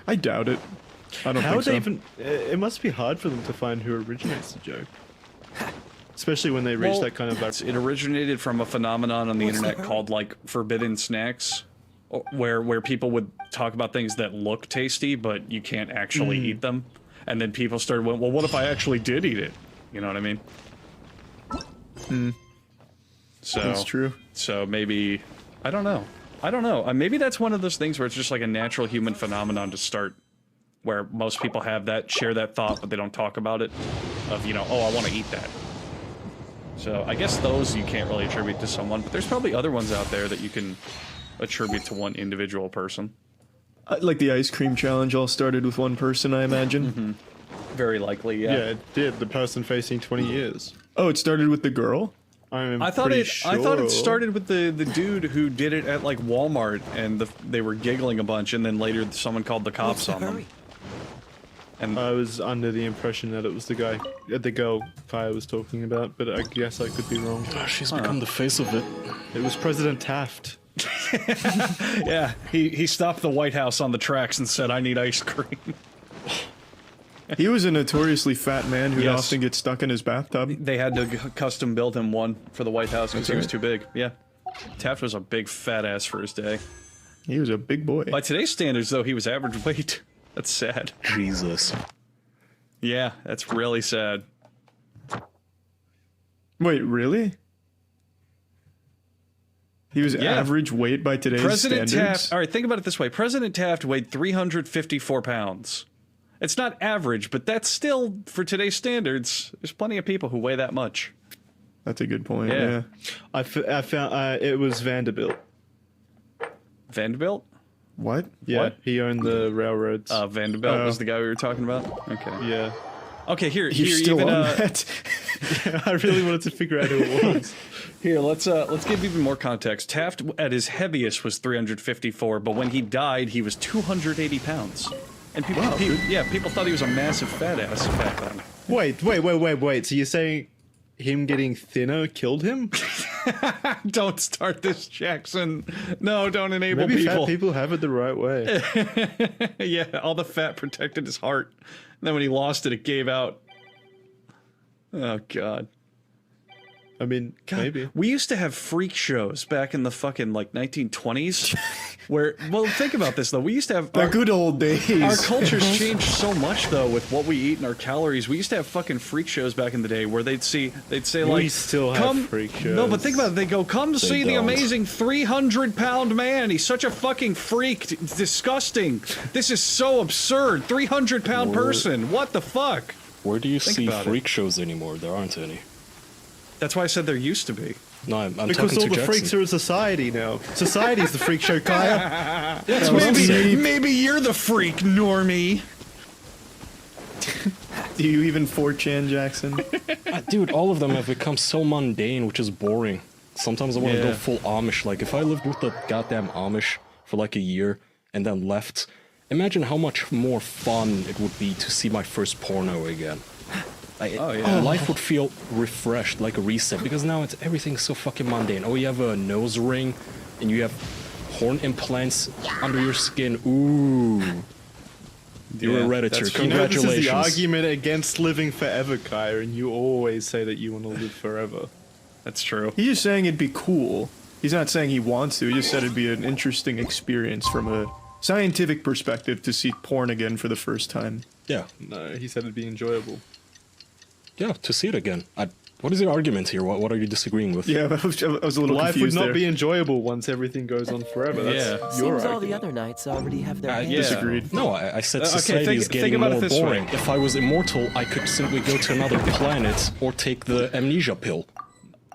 I doubt it. I don't How think would they so. even? It must be hard for them to find who originates the joke. especially when they reach that kind of. It originated from a phenomenon on the internet called like forbidden snacks, where people would talk about things that look tasty but you can't actually eat them, and then people started going, well, what if I actually did eat it? You know what I mean? So that's true. So maybe I don't know. Maybe that's one of those things where it's just like a natural human phenomenon to start, where most people have that, share that thought, but they don't talk about it. Of, you know, oh, I want to eat that. So I guess those you can't really attribute to someone, but there's probably other ones out there that you can attribute to one individual person. Like the ice cream challenge all started with one person, I imagine. Very likely, yeah. Yeah, it did. The person facing 20 years. Oh, it started with the girl? I thought it started with the dude who did it at like Walmart, and they were giggling a bunch, and then later someone called the cops on them. And I was under the impression that it was the girl Kaya was talking about, but I guess I could be wrong. Oh, she's become the face of it. It was President Taft. Yeah, he stopped the White House on the tracks and said, "I need ice cream." He was a notoriously fat man who'd often get stuck in his bathtub. They had to custom build him one for the White House because he was too big. Yeah, Taft was a big fat ass for his day. He was a big boy. By today's standards, though, he was average weight. That's sad. Jesus. Yeah, that's really sad. Wait, really? He was average weight by today's President standards? Taft, all right, think about it this way. President Taft weighed 354 pounds. It's not average, but that's still, for today's standards, there's plenty of people who weigh that much. That's a good point, yeah. I found it was Vanderbilt. Vanderbilt? What? Yeah, What? he owned the railroads. Vanderbilt was the guy we were talking about? Okay. Yeah. Okay, here still even, on that? Yeah, I really wanted to figure out who it was. Here, let's give even more context. Taft, at his heaviest, was 354, but when he died, he was 280 pounds. And people thought he was a massive fat ass back then. Wait. So you're saying him getting thinner killed him? Don't start this, Jackson. No, don't enable Maybe people. fat people have it the right way. Yeah, all the fat protected his heart. And then when he lost it, it gave out. Oh, God. I mean, maybe. We used to have freak shows back in the fucking, like, 1920s. Where, well, think about this, though. We used to have... The good old days. Our culture's changed so much, though, with what we eat and our calories. We used to have fucking freak shows back in the day where they'd say, like... We still have freak shows. No, but think about it. They go, come see the amazing 300-pound man. He's such a fucking freak. It's disgusting. This is so absurd. 300-pound person. What the fuck? Where do you see freak shows anymore? There aren't any. That's why I said there used to be. No, I'm because talking all to the freaks are in society now. Society's the freak show, Kaya. Maybe you're the freak, normie. Do you even 4chan, Jackson? Dude, all of them have become so mundane, which is boring. Sometimes I want to go full Amish. Like, if I lived with the goddamn Amish for like a year and then left, imagine how much more fun it would be to see my first porno again. Life would feel refreshed, like a reset, because now everything's so fucking mundane. Oh, you have a nose ring, and you have horn implants under your skin. Ooh. You're a Redditor. Congratulations. This is the argument against living forever, Kaya, and you always say that you want to live forever. That's true. He's just saying it'd be cool. He's not saying he wants to. He just said it'd be an interesting experience from a scientific perspective to see porn again for the first time. Yeah. No, he said it'd be enjoyable. Yeah, to see it again. What is your argument here? What are you disagreeing with? Yeah, I was a little Life confused would not there. be enjoyable once everything goes on forever. That's your Seems all the argument. other knights already have their hands. Disagreed. No, I said society is getting more boring. If I was immortal, I could simply go to another planet or take the amnesia pill.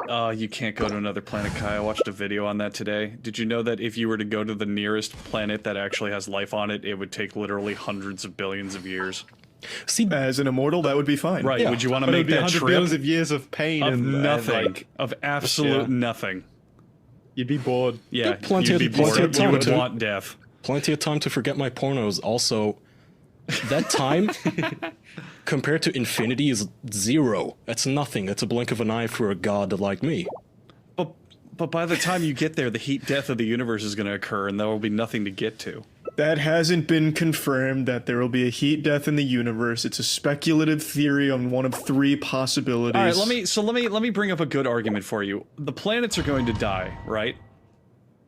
You can't go to another planet, Kai. I watched a video on that today. Did you know that if you were to go to the nearest planet that actually has life on it, it would take literally hundreds of billions of years? See, as an immortal, that would be fine. Right, would you want to But make it'd be that 100 trip? billions of years of pain Of and nothing. like, Of absolute nothing. You'd be bored. Yeah, plenty you'd of be bored. time You would to- want death. Plenty of time to forget my pornos. Also, that time compared to infinity is 0. That's nothing. That's a blink of an eye for a god like me. But by the time you get there, the heat death of the universe is going to occur, and there will be nothing to get to. That hasn't been confirmed that there will be a heat death in the universe. It's a speculative theory on one of 3 possibilities. All right, let me bring up a good argument for you. The planets are going to die, right?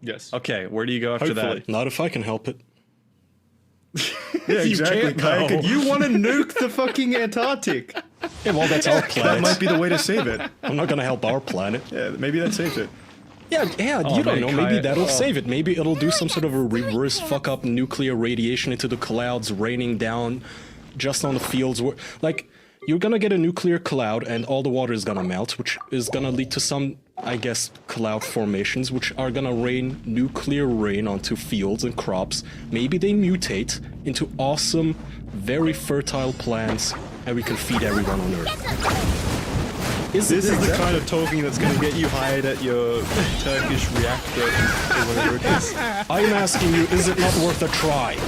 Yes. Okay, where do you go after that? Not if I can help it. Yeah, exactly. can't, You want to nuke the fucking Antarctic? Yeah, well, that's our planet. That might be the way to save it. I'm not gonna help our planet. Yeah, maybe that saves it. Yeah, Oh, you don't man, know. Maybe Kaya- that'll oh. save it. Maybe it'll do some sort of a reverse fuck up nuclear radiation into the clouds, raining down just on the fields. Like, you're gonna get a nuclear cloud, and all the water is gonna melt, which is gonna lead to some, I guess, cloud formations, which are gonna rain nuclear rain onto fields and crops. Maybe they mutate into awesome, very fertile plants, and we can feed everyone on Earth. This is the kind of talking that's going to get you hired at your Turkish reactor or whatever it is. I'm asking you, is it not worth a try?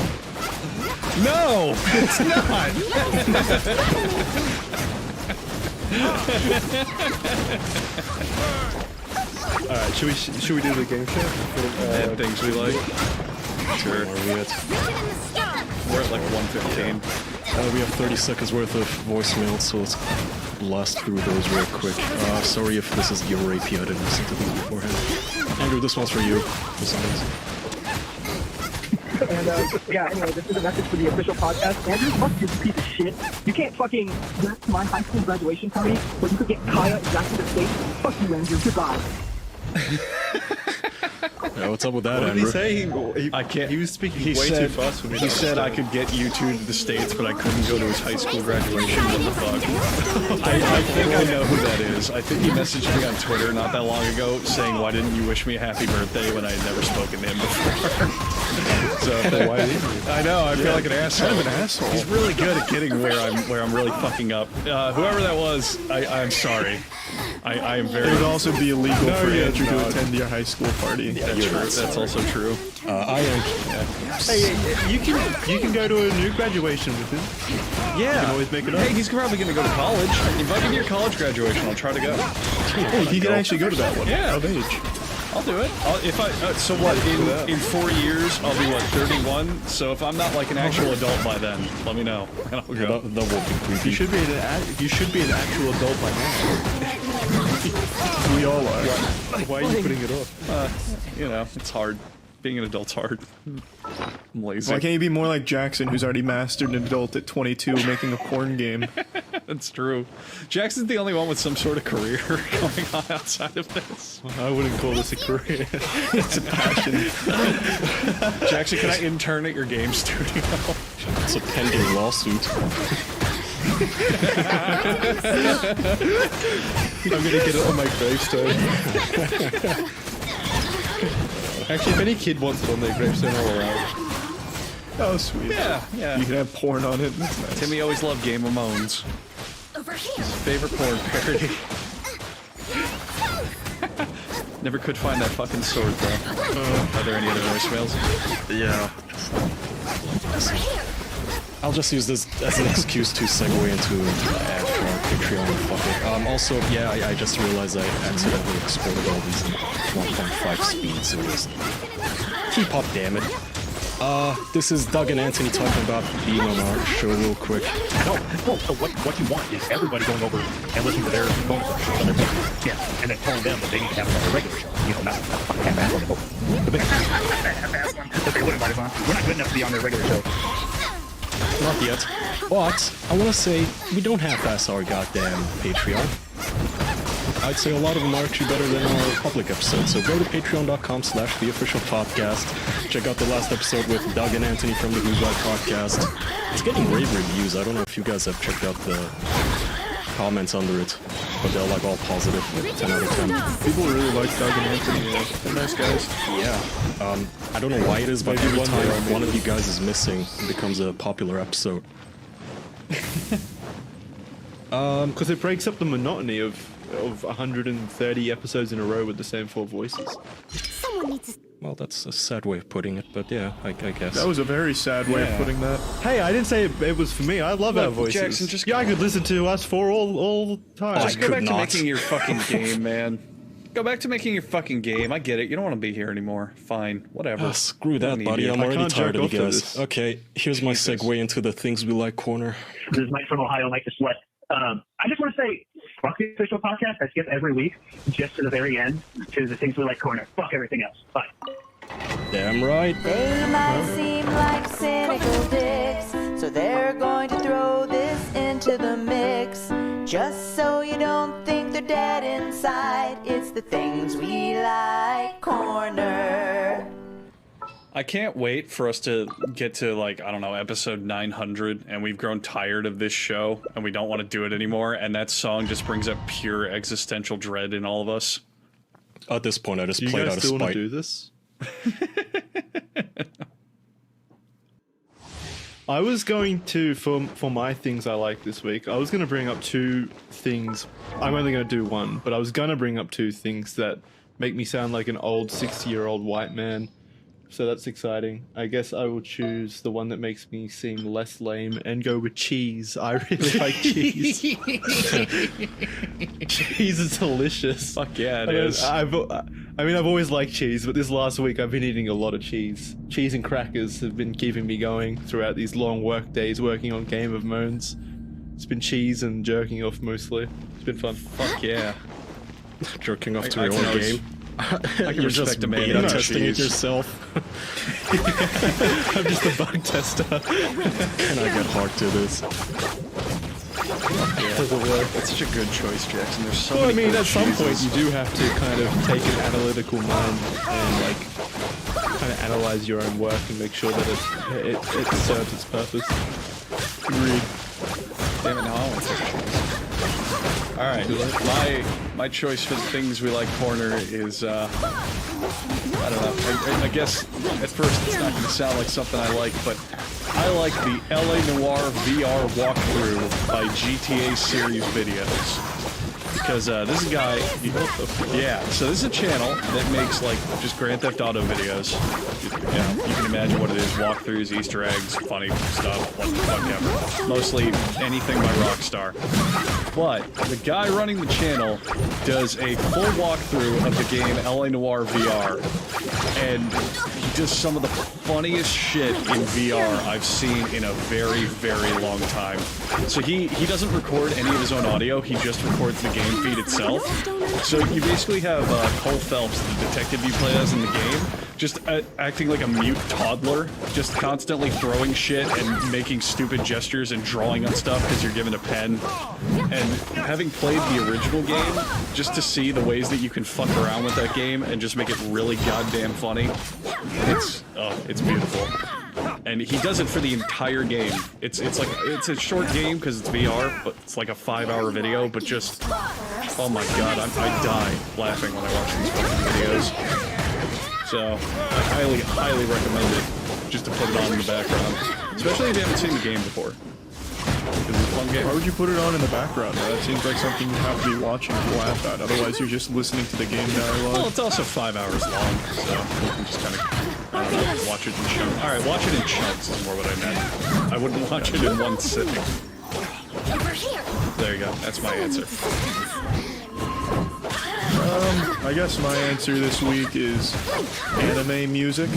No, it's not. All right, should we do the game show? Things we like. Sure. We're at like 1:15. We have 30 seconds worth of voicemail, so let's blast through those real quick. Sorry if this is your rapey, I didn't listen to them beforehand. Andrew, this one's for you. And yeah, anyway, this is a message for the official podcast. Andrew, fuck you, piece of shit. You can't fucking rep my high school graduation party, but you could get Kaya exactly the state. Fuck you, Andrew. Goodbye. Yeah, what's up with that, What did Andrew? he say? I can't. He was speaking He way said, too fast for me. He said I could get you two to the States, but I couldn't go to his high school graduation. What the fuck? I think I know who that is. I think he messaged me on Twitter not that long ago saying, "Why didn't you wish me a happy birthday when I had never spoken to him before?" So why didn't you? I know. I feel like an asshole. Kind of an asshole. He's really good at getting where I'm really fucking up. Whoever that was, I'm sorry. I am very. It would also be illegal for yeah, Andrew to attend your high school party. Yeah, that's also true. I am. Hey, you can go to a new graduation with him. Yeah. You can always make it up. Hey, he's probably going to go to college. Invite me to your college graduation. I'll try to go. Hey, he can actually go to that one. Yeah. Of age. I'll do it. So what? In 4 years, I'll be what, 31. So if I'm not like an actual adult by then, let me know, and I'll go. That will be creepy. You should be an actual adult by now. We all are. Why are you putting it off? You know, it's hard. Being an adult's hard. I'm lazy. Why can't you be more like Jackson, who's already mastered an adult at 22, making a porn game? That's true. Jackson's the only one with some sort of career going on outside of this. I wouldn't call this a career. It's a passion. Jackson, can I intern at your game studio? It's a pending lawsuit. I'm gonna get it on my gravestone. Actually, if any kid wants it on their gravestone, I'll allow it. Oh, sweet. Yeah. You can have porn on it. That's nice. Timmy always loved Game of Moans. Over here. His favorite porn parody. Never could find that fucking sword, though. Are there any other voicemails? Yeah. Over here. I'll just use this as an excuse to segue into ad for our Patreon. Fuck it. Also, yeah, I just realized I accidentally exported all these in 1.5 speed, so just keep up, damn it. This is Doug and Anthony talking about being on our show real quick. No, so what you want is everybody going over and listening to their bonus episodes on their podcast. Yeah, and then telling them that they need to have it on their regular show. You know, not fucking half-ass on the big half-ass one that they would invite us on. We're not good enough to be on their regular show. Not yet. But I want to say we don't half-ass our goddamn Patreon. I'd say a lot of them are actually better than our public episodes. So go to patreon.com/theofficialpodcast. Check out the last episode with Doug and Anthony from the Who's Right podcast. It's getting rave reviews. I don't know if you guys have checked out the comments under it, but they're like all positive, like 10 out of 10. People really like Doug and Anthony. They're nice guys. Yeah. I don't know why it is, but every time one of you guys is missing, it becomes a popular episode. Because it breaks up the monotony of 130 episodes in a row with the same 4 voices. Someone needs to... Well, that's a sad way of putting it, but yeah, I guess. That was a very sad way of putting that. Hey, I didn't say it was for me. I love our voices. Jackson, just I could listen to us 4 all the time. Just go back to making your fucking game, man. Go back to making your fucking game. I get it. You don't want to be here anymore. Fine. Whatever. Screw that, buddy. I'm already tired of you guys. Okay, here's my segue into the things we like corner. This is Mike from Ohio, Mike the Sweat. I just want to say, fuck the official podcast. I skip every week just to the very end to the things we like corner. Fuck everything else. Bye. Damn right. They might seem like cynical dicks, so they're going to throw this into the mix. Just so you don't think they're dead inside, it's the things we like corner. I can't wait for us to get to, like, I don't know, episode 900, and we've grown tired of this show, and we don't want to do it anymore, and that song just brings up pure existential dread in all of us. At this point, I just played out of spite. Do you guys still want to do this? I was going to, for my things I like this week, I was going to bring up two things. I'm only going to do one, but I was going to bring up two things that make me sound like an old 60-year-old white man. So that's exciting. I guess I will choose the one that makes me seem less lame and go with cheese. I really like cheese. Cheese is delicious. Fuck yeah, it is. I mean, I've always liked cheese, but this last week I've been eating a lot of cheese. Cheese and crackers have been keeping me going throughout these long work days working on Game of Moans. It's been cheese and jerking off mostly. It's been fun. Fuck yeah. Jerking off to your own game. I can You're respect just a man beta eating testing it cheese. yourself. I'm just a bug tester. Can I get hard to this? Does it work? That's such a good choice, Jackson. There's so Well, I many mean, good at some point cheeses. you do have to kind of take an analytical mind and like kind of analyze your own work and make sure that it serves its purpose. Agreed. Damn it, now I want to take a cheese. Alright, my choice for the things we like corner is, I don't know, I guess at first it's not going to sound like something I like, but I like the LA Noire VR walkthrough by GTA series videos. Because this is a guy, so this is a channel that makes like just Grand Theft Auto videos. You can imagine what it is: walkthroughs, Easter eggs, funny stuff, what the fuck ever. Mostly anything by Rockstar. But the guy running the channel does a full walkthrough of the game LA Noire VR, and he does some of the funniest shit in VR I've seen in a very, very long time. So he doesn't record any of his own audio, he just records the game feed itself. So you basically have Cole Phelps, the detective you play as in the game, just acting like a mute toddler, just constantly throwing shit and making stupid gestures and drawing on stuff because you're given a pen. And having played the original game, just to see the ways that you can fuck around with that game and just make it really goddamn funny, it's beautiful. And he does it for the entire game. It's a short game because it's VR, but it's like a 5-hour video. But just, oh my god, I die laughing when I watch these fucking videos. So I highly recommend it, just to put it on in the background, especially if you haven't seen the game before. It's a fun game. Why would you put it on in the background? That seems like something you have to be watching to laugh at. Otherwise, you're just listening to the game dialogue. Well, it's also 5 hours long, so you can just kind of watch it in chunks. All right, watch it in chunks is more what I meant. I wouldn't watch it in one sitting. There you go. That's my answer. I guess my answer this week is anime music.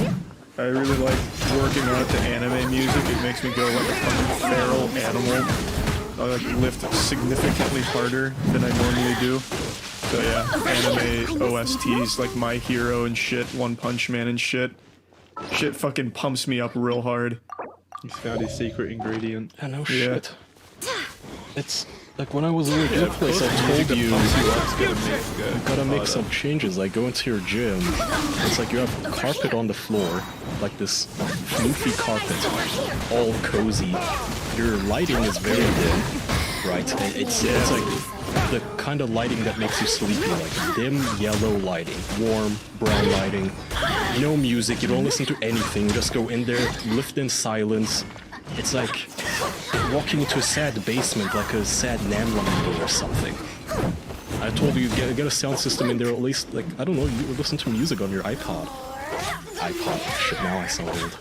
I really like working out to anime music. It makes me go like a fucking feral animal. I like lift significantly harder than I normally do. So yeah, anime OSTs like My Hero and shit, One Punch Man and shit. Shit fucking pumps me up real hard. He's found his secret ingredient. I know shit. It's like when I was in your place, I told you gotta make some changes. Like go into your gym. It's like you have carpet on the floor, like this floofy carpet, all cozy. Your lighting is very dim, right? And it's like the kind of lighting that makes you sleepy, like dim yellow lighting, warm brown lighting. No music. You don't listen to anything. You just go in there, lift in silence. It's like walking into a sad basement, like a sad Namla meeting or something. I told you, get a sound system in there, at least, like, I don't know, you listen to music on your iPod. Shit, now I sound old.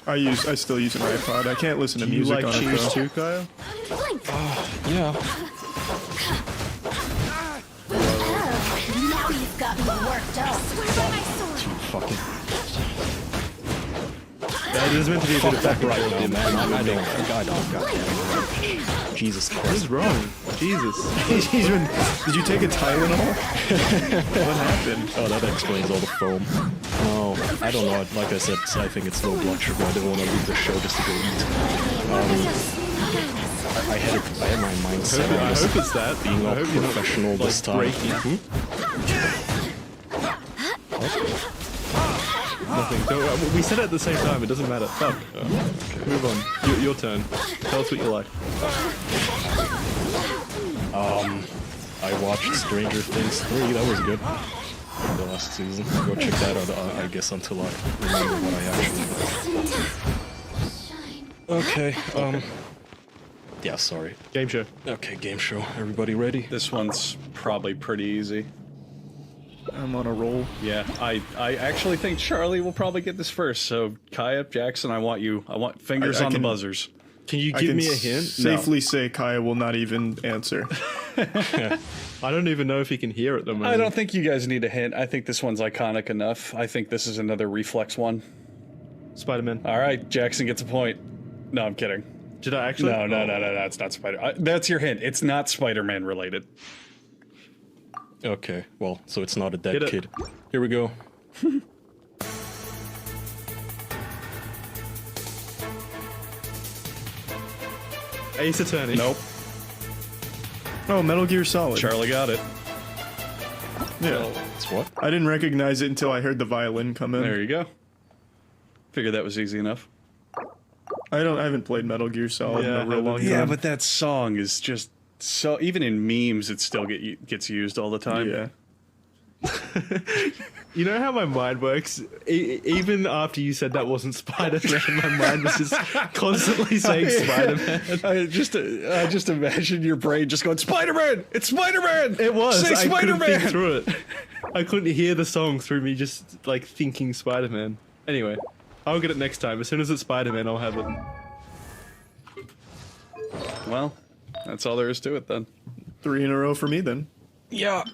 I still use an iPod. I can't listen to music on it. Do you like cheese too, Kyle? Yeah. Fucking. Yeah, it is meant to be a bit of back right and now, forth. man. I don't. God. Jesus Christ. What is wrong? Jesus. Did you take a Tylenol? What happened? Oh, that explains all the foam. No, I don't know. Like I said, I think it's low blood sugar. I didn't want to leave the show just to go eat. I had my mindset on I this hope it's that. being I all hope you're not, professional this time. breaking. Nothing. We said it at the same time. It doesn't matter. Fuck. Move on. Your turn. Tell us what you like. I watched Stranger Things 3. That was good. The last season. Go check that out. I guess until I remember what I actually did. Okay. Yeah. Sorry. Game show. Okay. Game show. Everybody ready? This one's probably pretty easy. I'm on a roll. Yeah, I actually think Charlie will probably get this first. So Kaya, Jackson, I want fingers on the buzzers. Can you give me a hint? Safely say Kaya will not even answer. I don't even know if he can hear at the moment. I don't think you guys need a hint. I think this one's iconic enough. I think this is another reflex one. Spider-Man. All right, Jackson gets a point. No, I'm kidding. Did I actually? No, that's not Spider. That's your hint. It's not Spider-Man related. Okay, well, so it's not a dead kid. Here we go. Ace Attorney. Nope. Oh, Metal Gear Solid. Charlie got it. Yeah. It's what? I didn't recognize it until I heard the violin come in. There you go. Figured that was easy enough. I haven't played Metal Gear Solid in a real long time. Yeah, but that song is just so. Even in memes, it still gets used all the time. Yeah. You know how my mind works? Even after you said that wasn't Spider-Man, my mind was just constantly saying Spider-Man. I just imagine your brain just going, Spider-Man! It's Spider-Man! It was. Say I couldn't Spider-Man! think through it. I couldn't hear the song through me just, like, thinking Spider-Man. Anyway, I'll get it next time. As soon as it's Spider-Man, I'll have it. Well, that's all there is to it, then. 3 in a row for me, then. Yeah.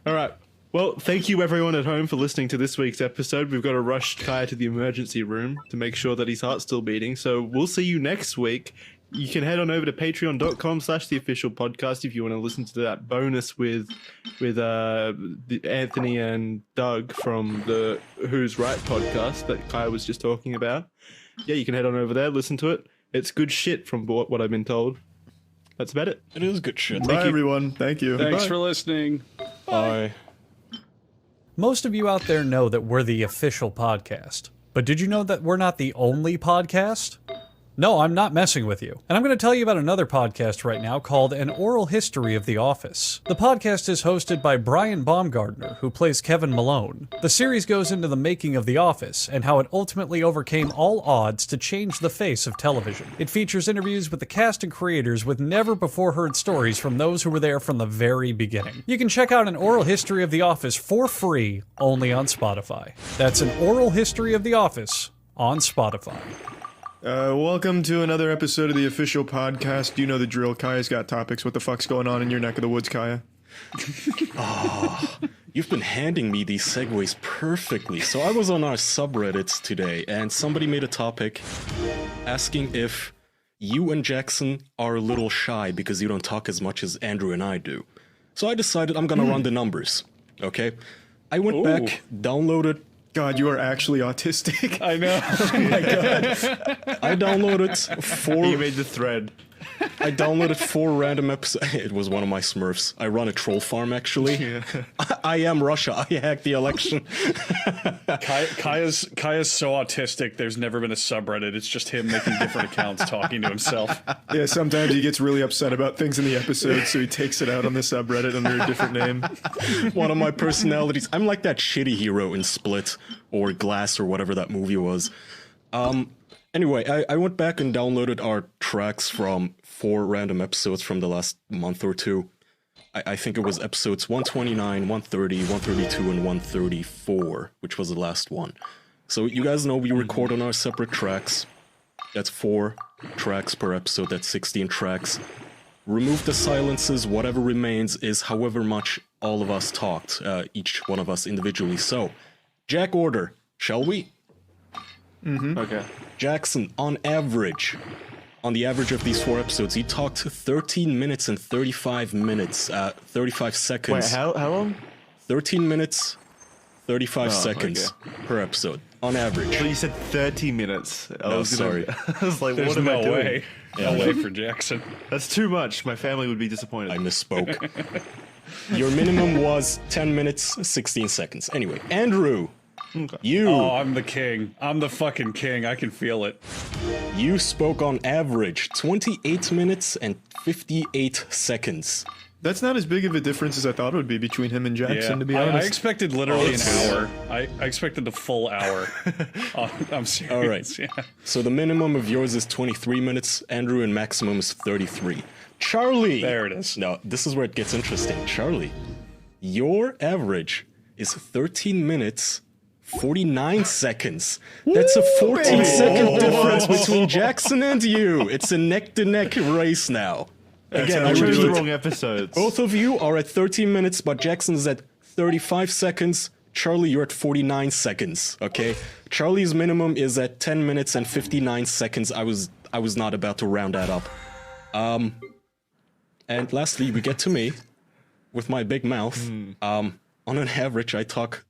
All right. Well, thank you everyone at home for listening to this week's episode. We've got to rush Kaya to the emergency room to make sure that his heart's still beating. So we'll see you next week. You can head on over to patreon.com/theofficialpodcast if you want to listen to that bonus with Anthony and Doug from the Who's Right podcast that Kaya was just talking about. Yeah, you can head on over there, listen to it. It's good shit from what I've been told. That's about it. It is good shit. Bye, everyone. Thank you. Thanks Bye. for listening. Bye. Most of you out there know that we're the official podcast. But did you know that we're not the only podcast? No, I'm not messing with you. And I'm going to tell you about another podcast right now called An Oral History of The Office. The podcast is hosted by Brian Baumgartner, who plays Kevin Malone. The series goes into the making of The Office and how it ultimately overcame all odds to change the face of television. It features interviews with the cast and creators with never-before-heard stories from those who were there from the very beginning. You can check out An Oral History of The Office for free only on Spotify. That's An Oral History of The Office on Spotify. Welcome to another episode of the official podcast. You know the drill. Kaya's got topics. What the fuck's going on in your neck of the woods, Kaya? You've been handing me these segues perfectly. So I was on our subreddits today, and somebody made a topic asking if you and Jackson are a little shy because you don't talk as much as Andrew and I do. So I decided I'm gonna run the numbers, okay? I went back, downloaded... God, you are actually autistic. I know. Oh my God. I downloaded 4... You made the thread. I downloaded 4 random episodes. It was one of my Smurfs. I run a troll farm, actually. Yeah. I am Russia. I hacked the election. Kaya's so autistic, there's never been a subreddit. It's just him making different accounts talking to himself. Yeah, sometimes he gets really upset about things in the episode, so he takes it out on the subreddit under a different name. One of my personalities. I'm like that shitty hero in Split or Glass or whatever that movie was. Anyway, I went back and downloaded our tracks from 4 random episodes from the last month or two. I think it was episodes 129, 130, 132, and 134, which was the last one. So you guys know we record on our separate tracks. That's 4 tracks per episode, that's 16 tracks. Remove the silences, whatever remains is however much all of us talked, each one of us individually. So, Jack order, shall we? Mm-hmm. Okay. Jackson, on the average of these 4 episodes, he talked 13 minutes and 35 seconds. Wait, how long? 13 minutes, 35 seconds per episode, on average. So you said 30 minutes. Sorry. I was like, There's what am I no doing? way. No way for Jackson. That's too much. My family would be disappointed. I misspoke. Your minimum was 10 minutes, 16 seconds. Anyway, Andrew, you... Oh, I'm the king. I'm the fucking king. I can feel it. You spoke on average 28 minutes and 58 seconds. That's not as big of a difference as I thought it would be between him and Jackson, to be I honest. expected literally an hour. I expected the full hour. I'm serious. All right. Yeah. So the minimum of yours is 23 minutes, Andrew, and maximum is 33. Charlie! There it is. Now, this is where it gets interesting. Charlie, your average is 13 minutes, 49 seconds. That's a 14-second difference between Jackson and you. It's a neck-to-neck race now. Again, I chose the wrong episodes. Both of you are at 13 minutes, but Jackson's at 35 seconds. Charlie, you're at 49 seconds, okay? Charlie's minimum is at 10 minutes and 59 seconds. I was not about to round that up. And lastly, we get to me with my big mouth. On an average, I talk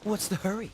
What's the hurry?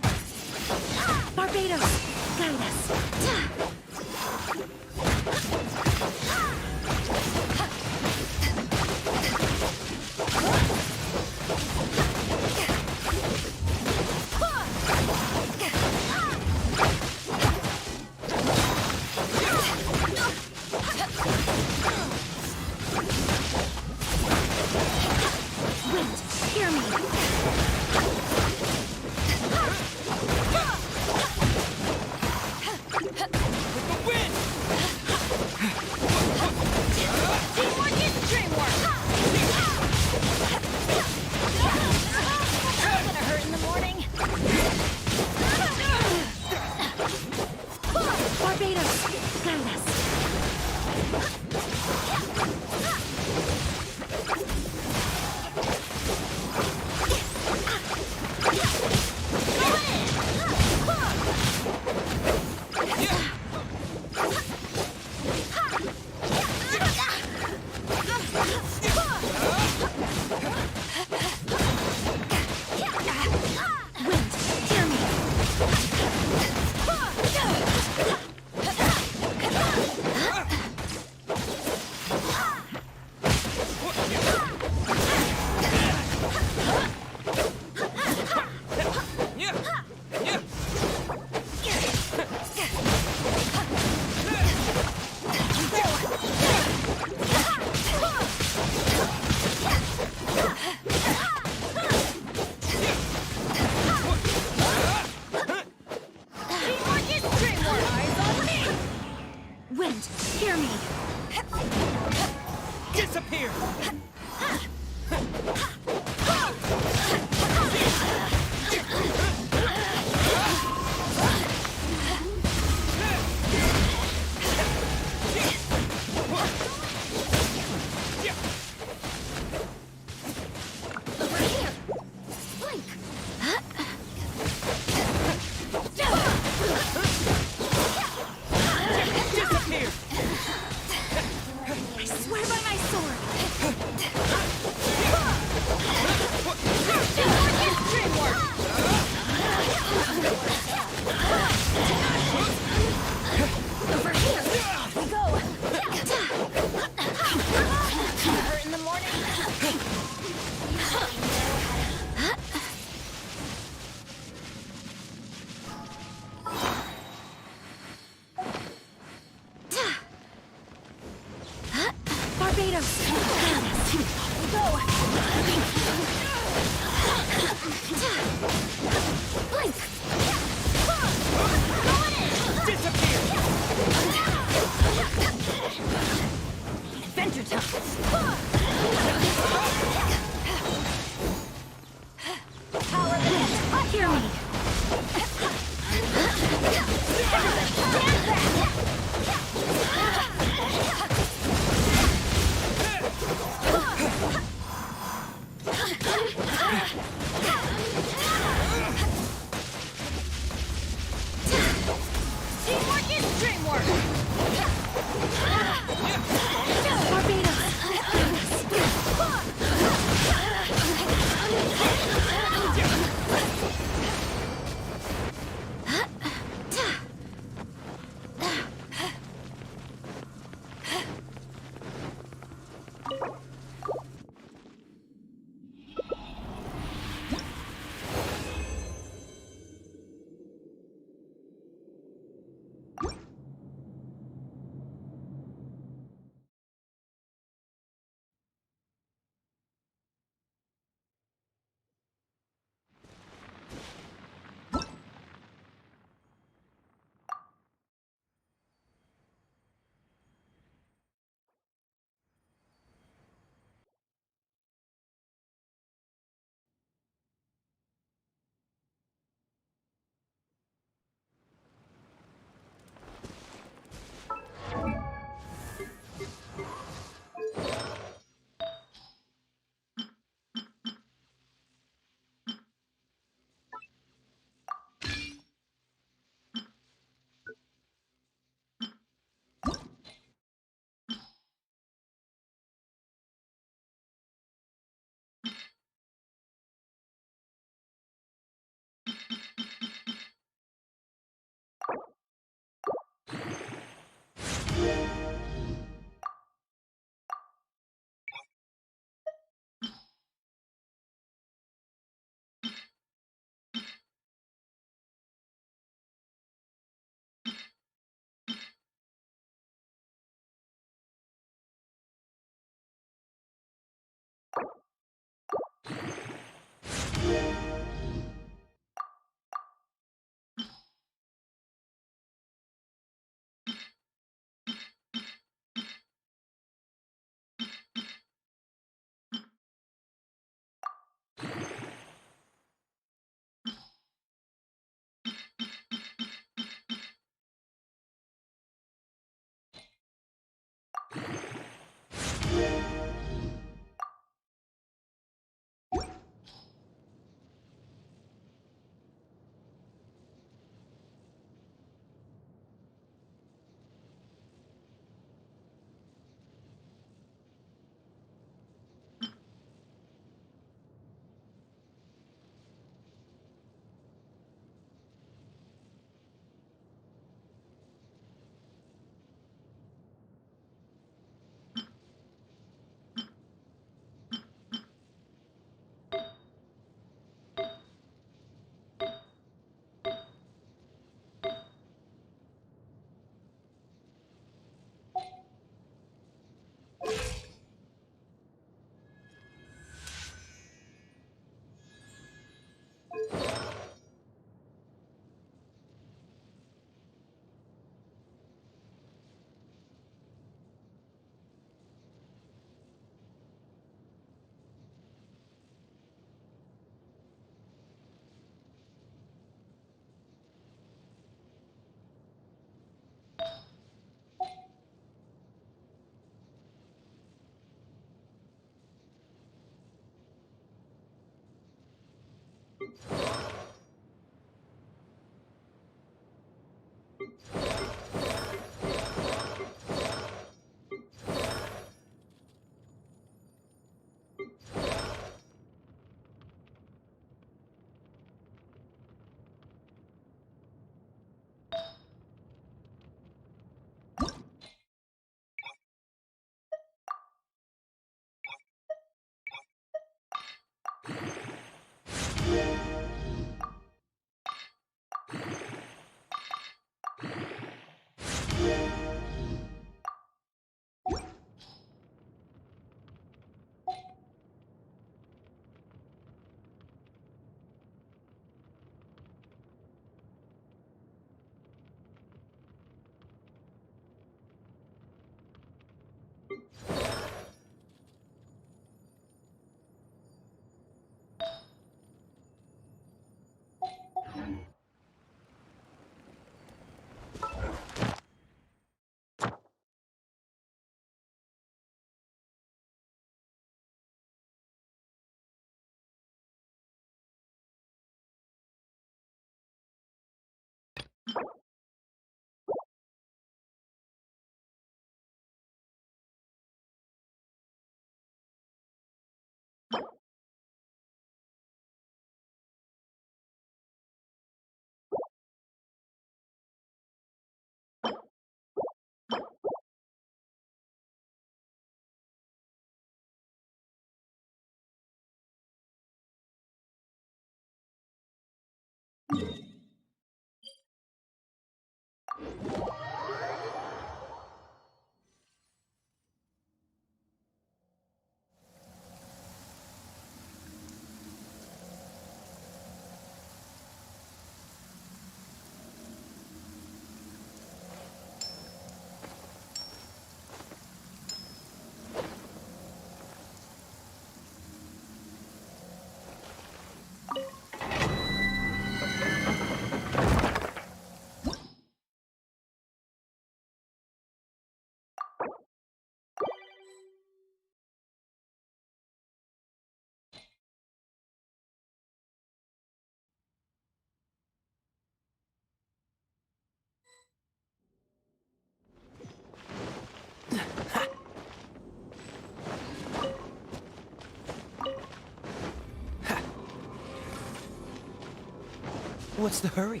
What's the hurry?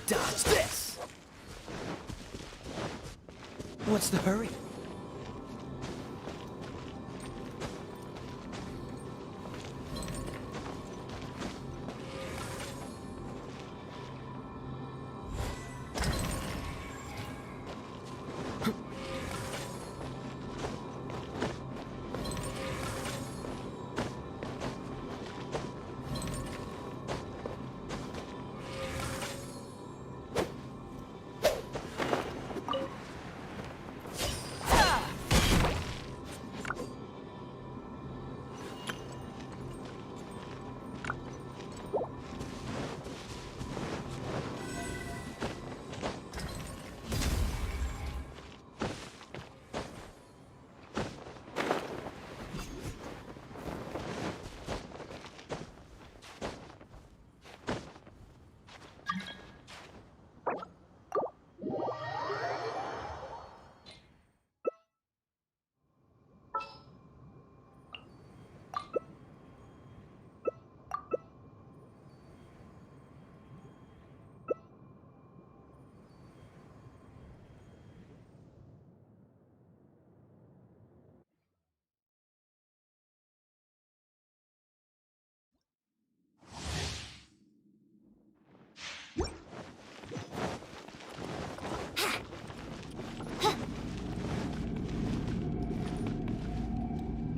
Dodge this! What's the hurry?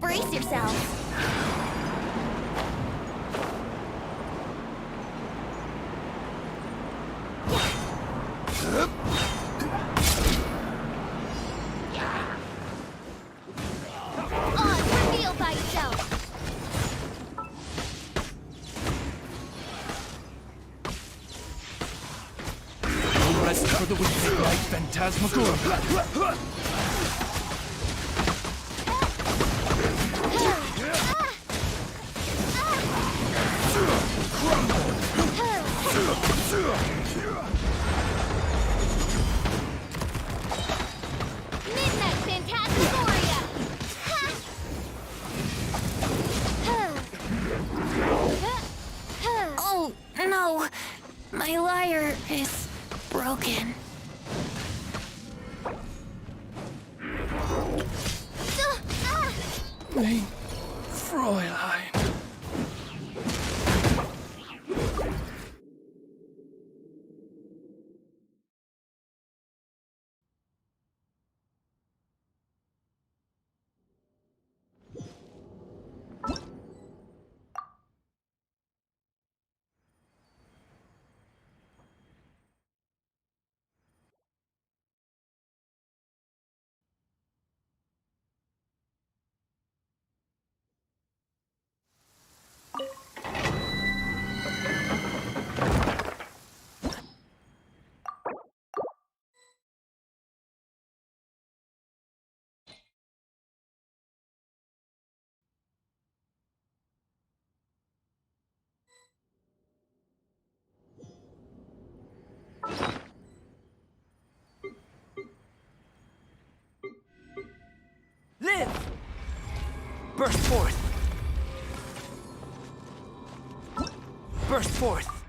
Brace yourselves. On, reveal by yourself. No rest for the wicked like phantasmagoria. Midnight Phantasmagoria! Oh, no. My lyre is broken. Mein Fräulein. Live! Burst forth! Burst forth!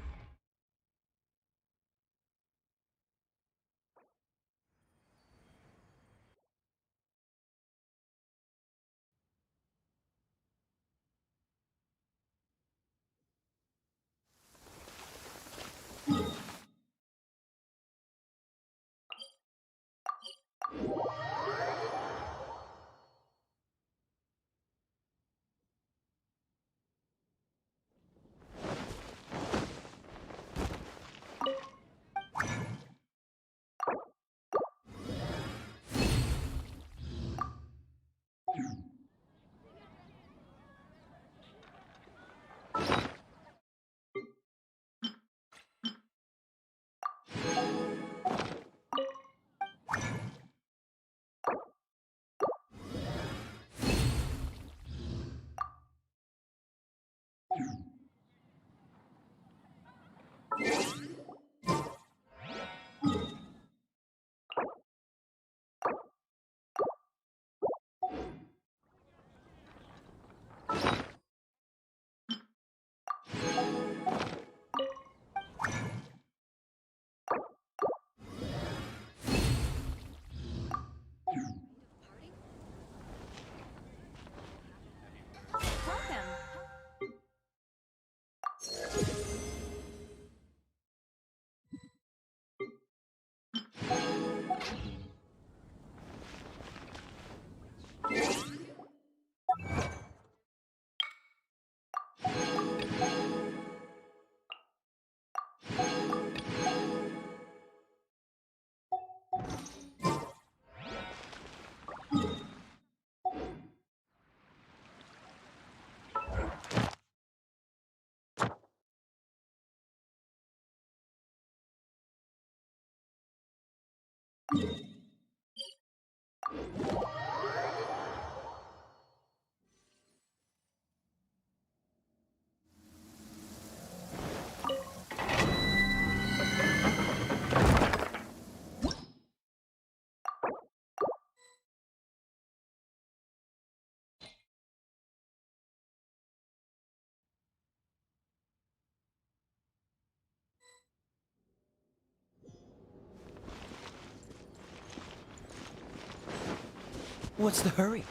What's the hurry?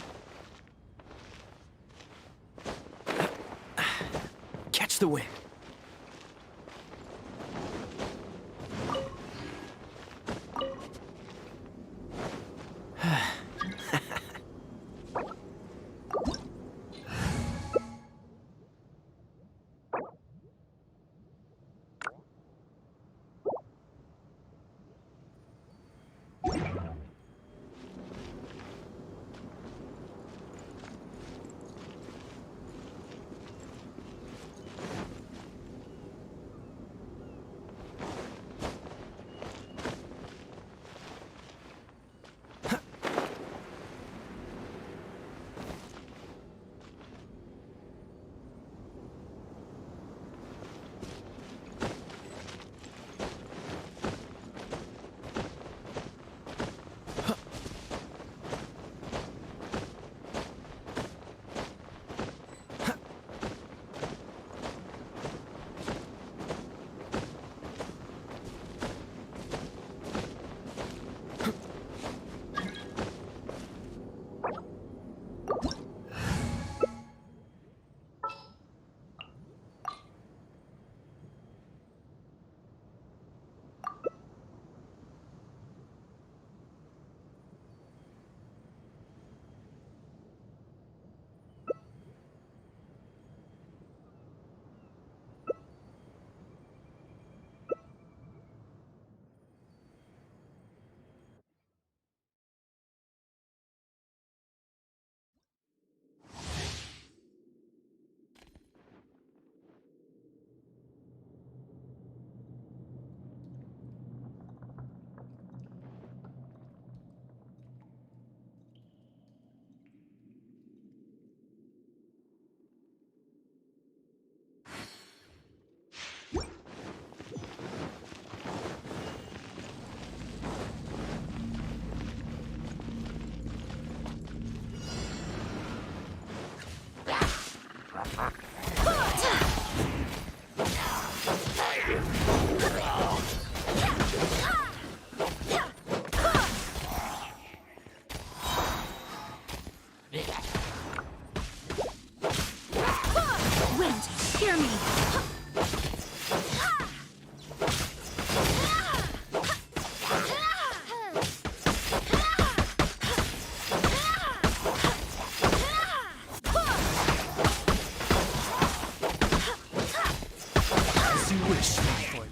Catch the wind. Wind, hear me. As you wish, Malfoy.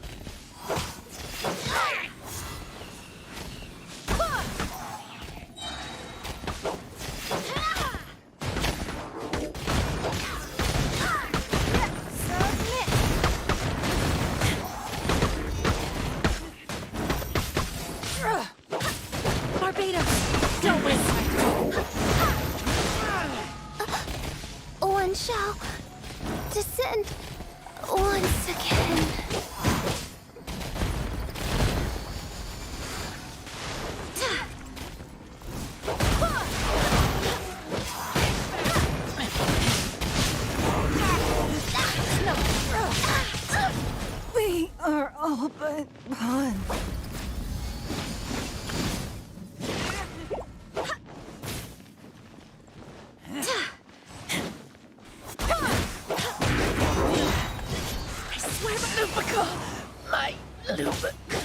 Barbados, don't waste my time. One shall descend once again. We are all but one. I swear by Lupica! My Lupica!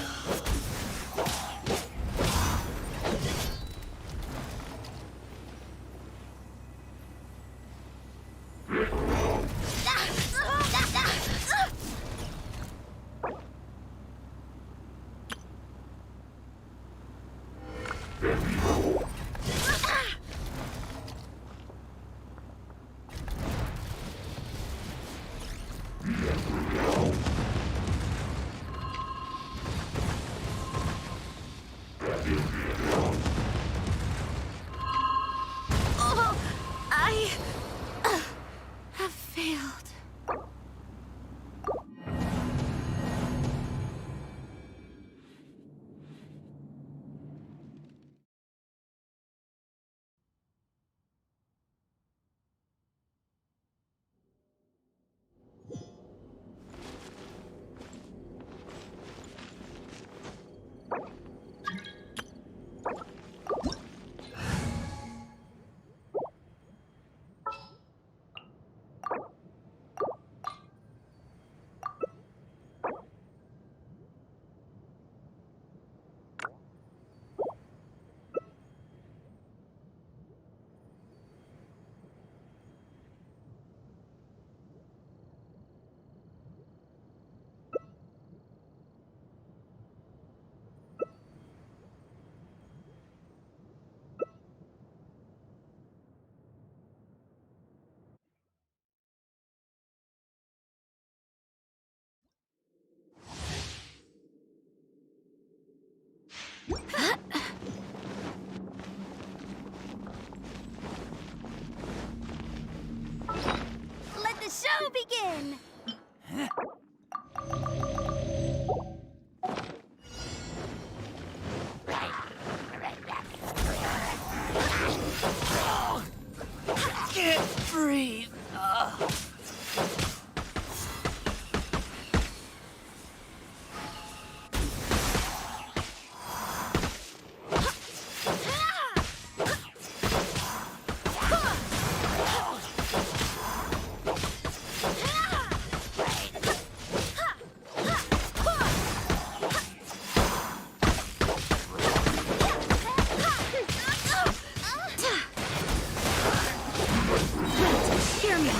Oh, I have failed. Let the show begin! Can't breathe. Hear me.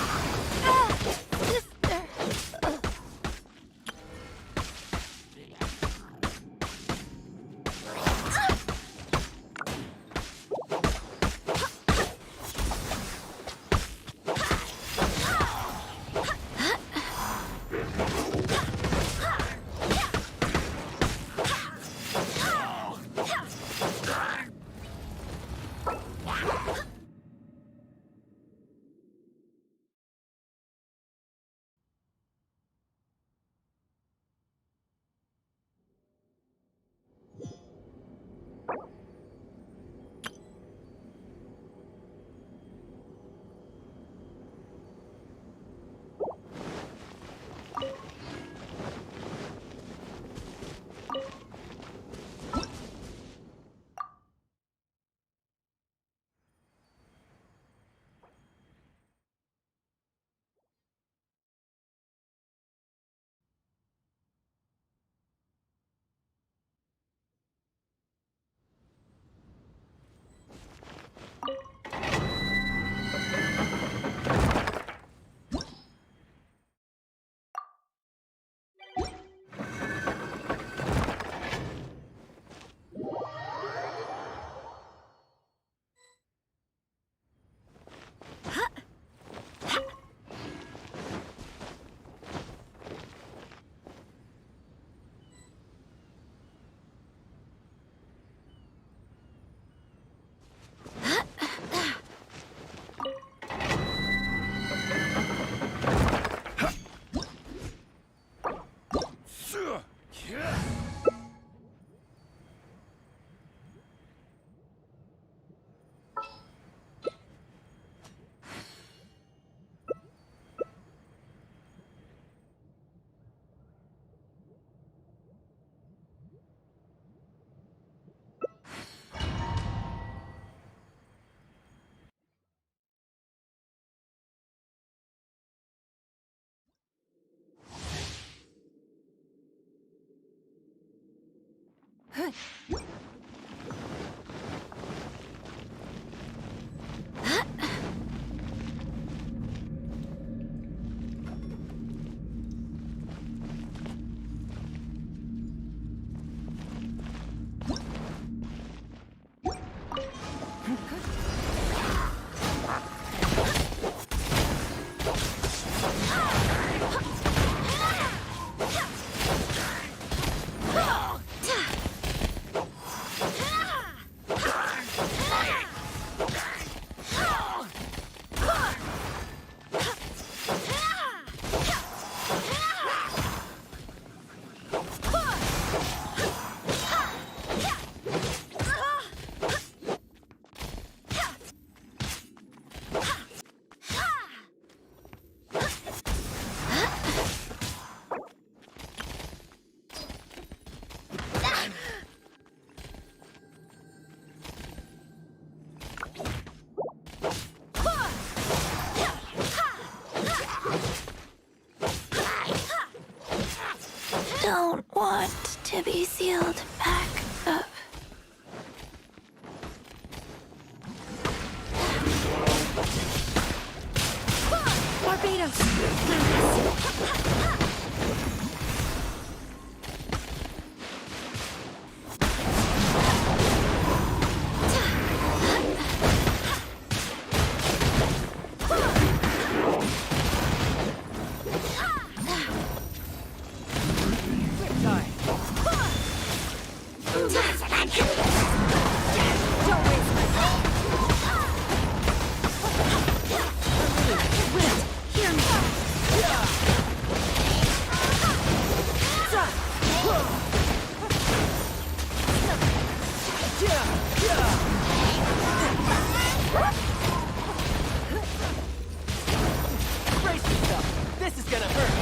Don't want to be sealed back up. Barbados! Brace yourself. This is gonna hurt.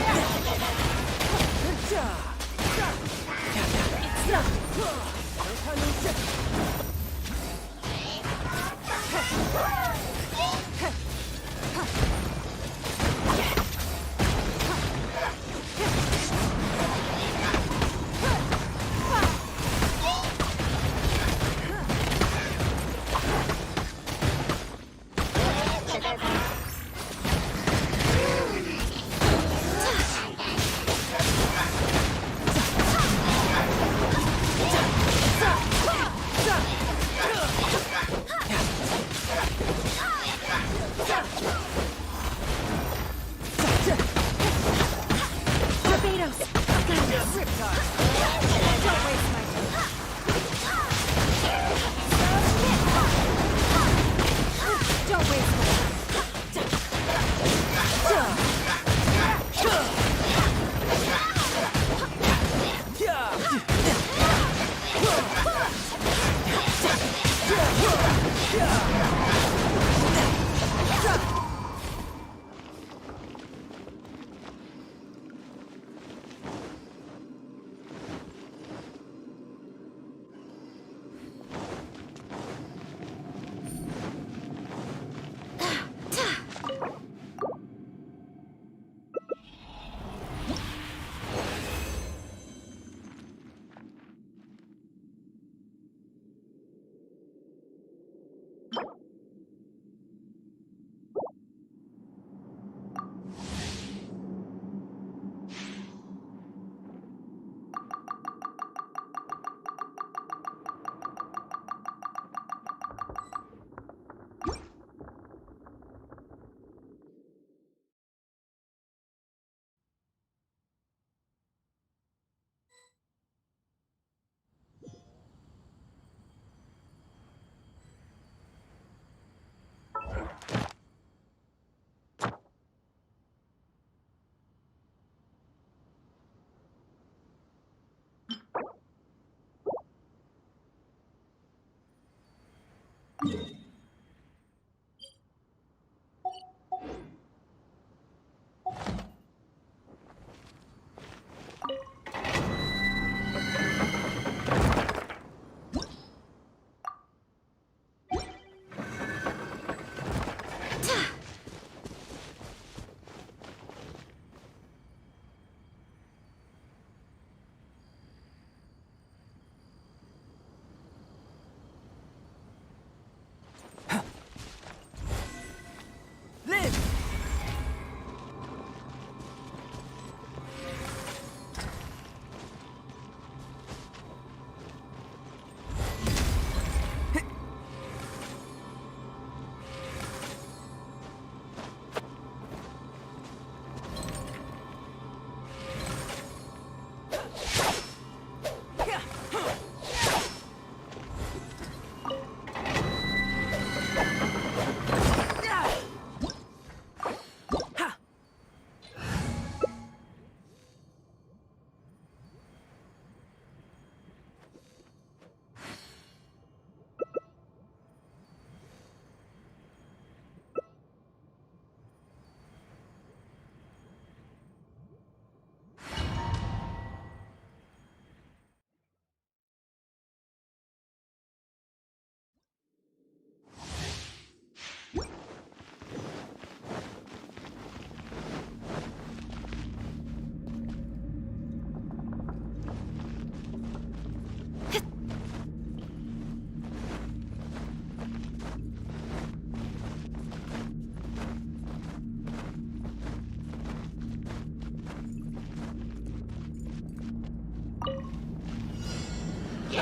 Hear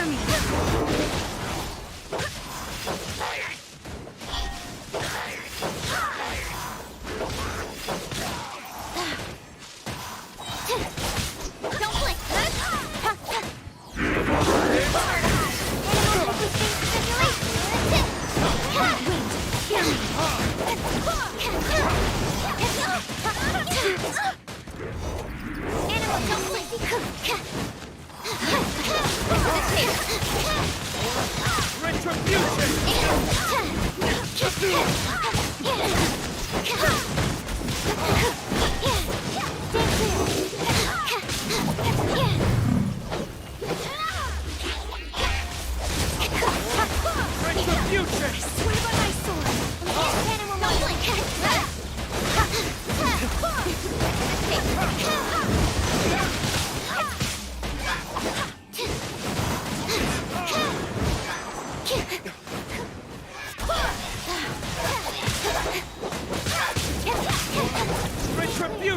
me. Don't blink. Animal, don't blink. Retribution!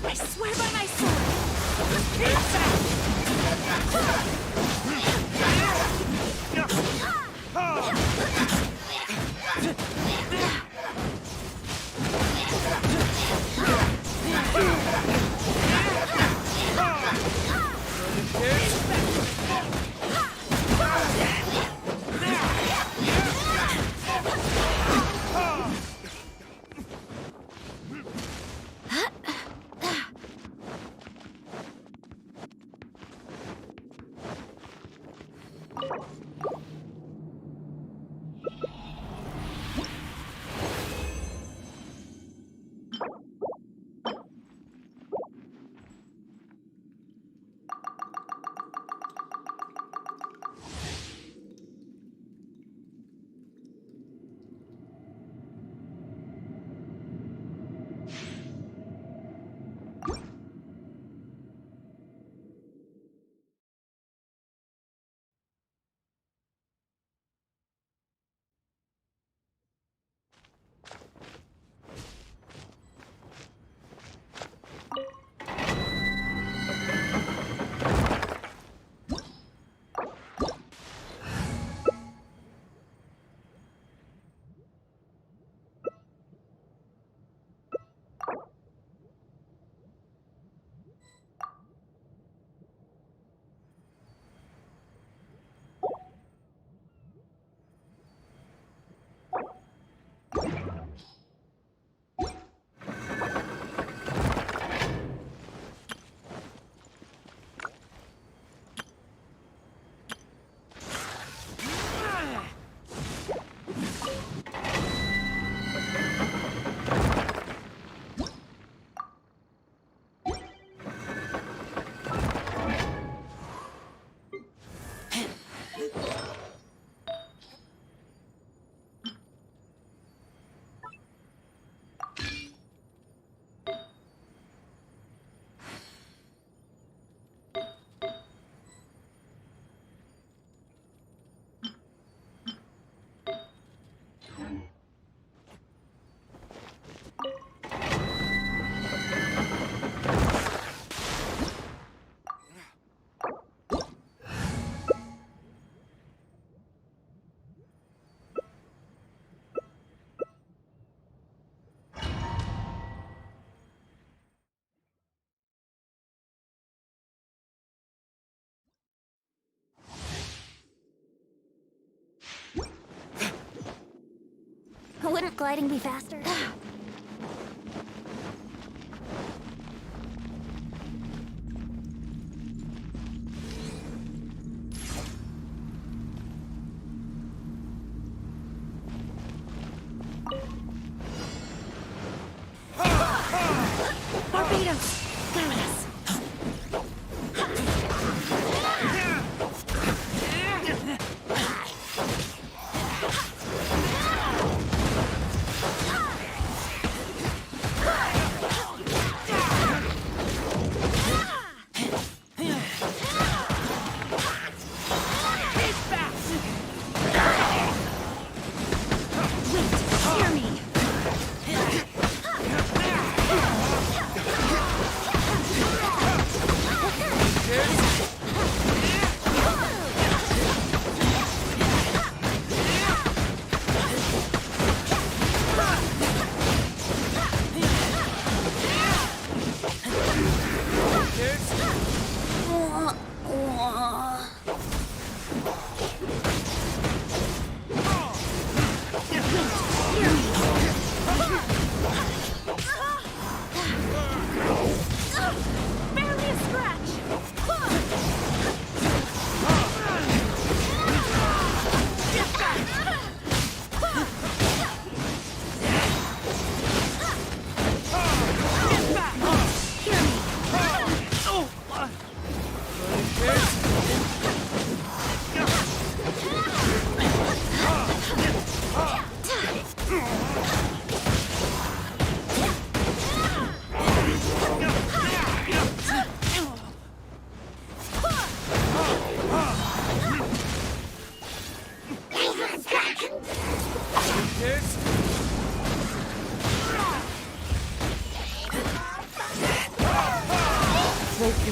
I swear by my sword! Wouldn't gliding be faster? Barbados! Got us!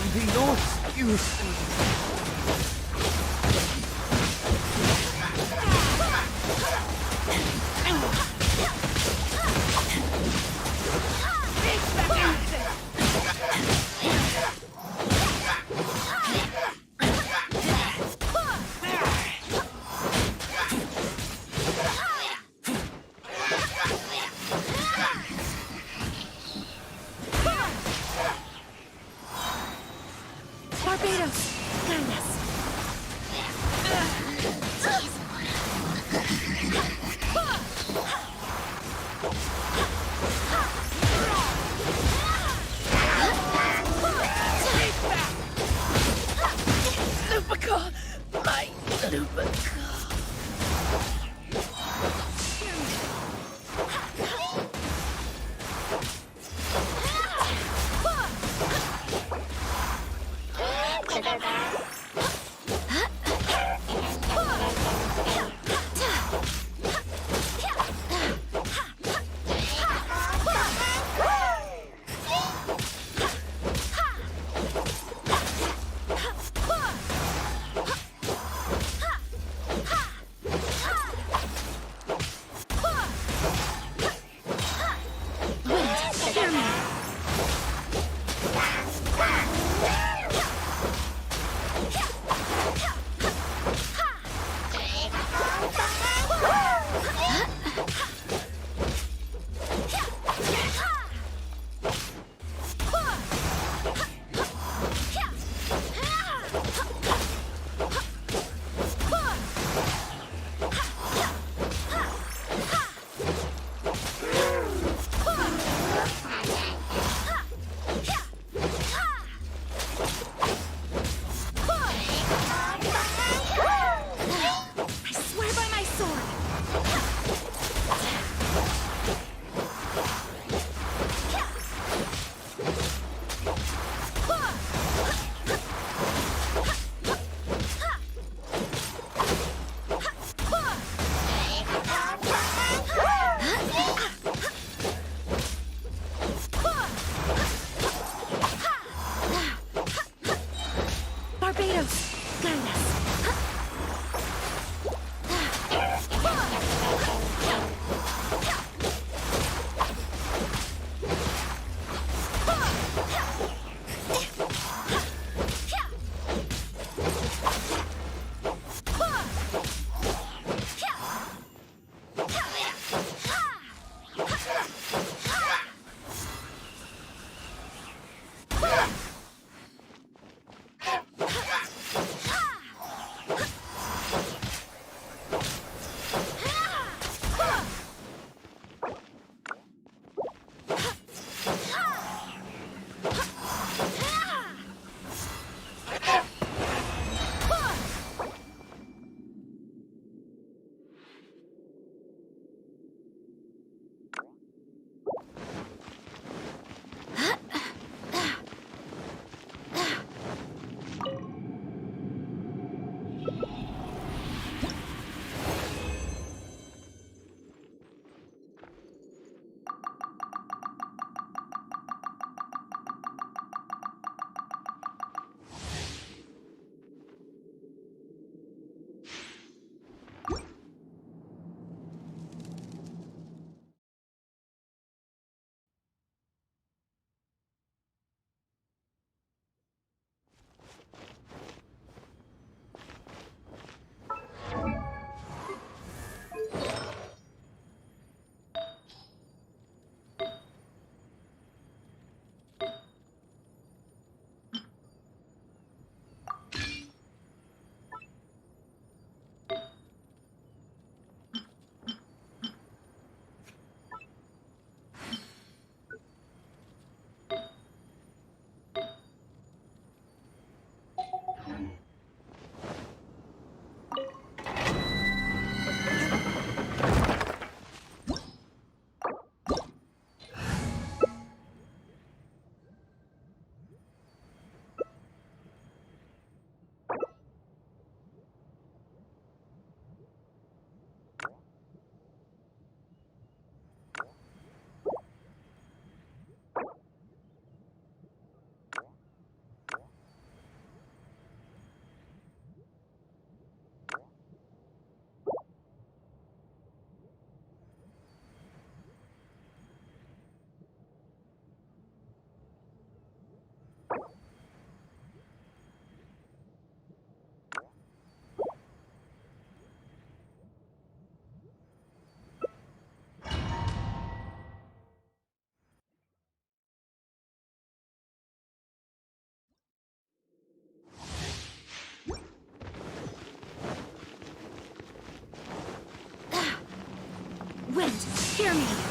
can be no excuse. Barbados! Gotta hear me.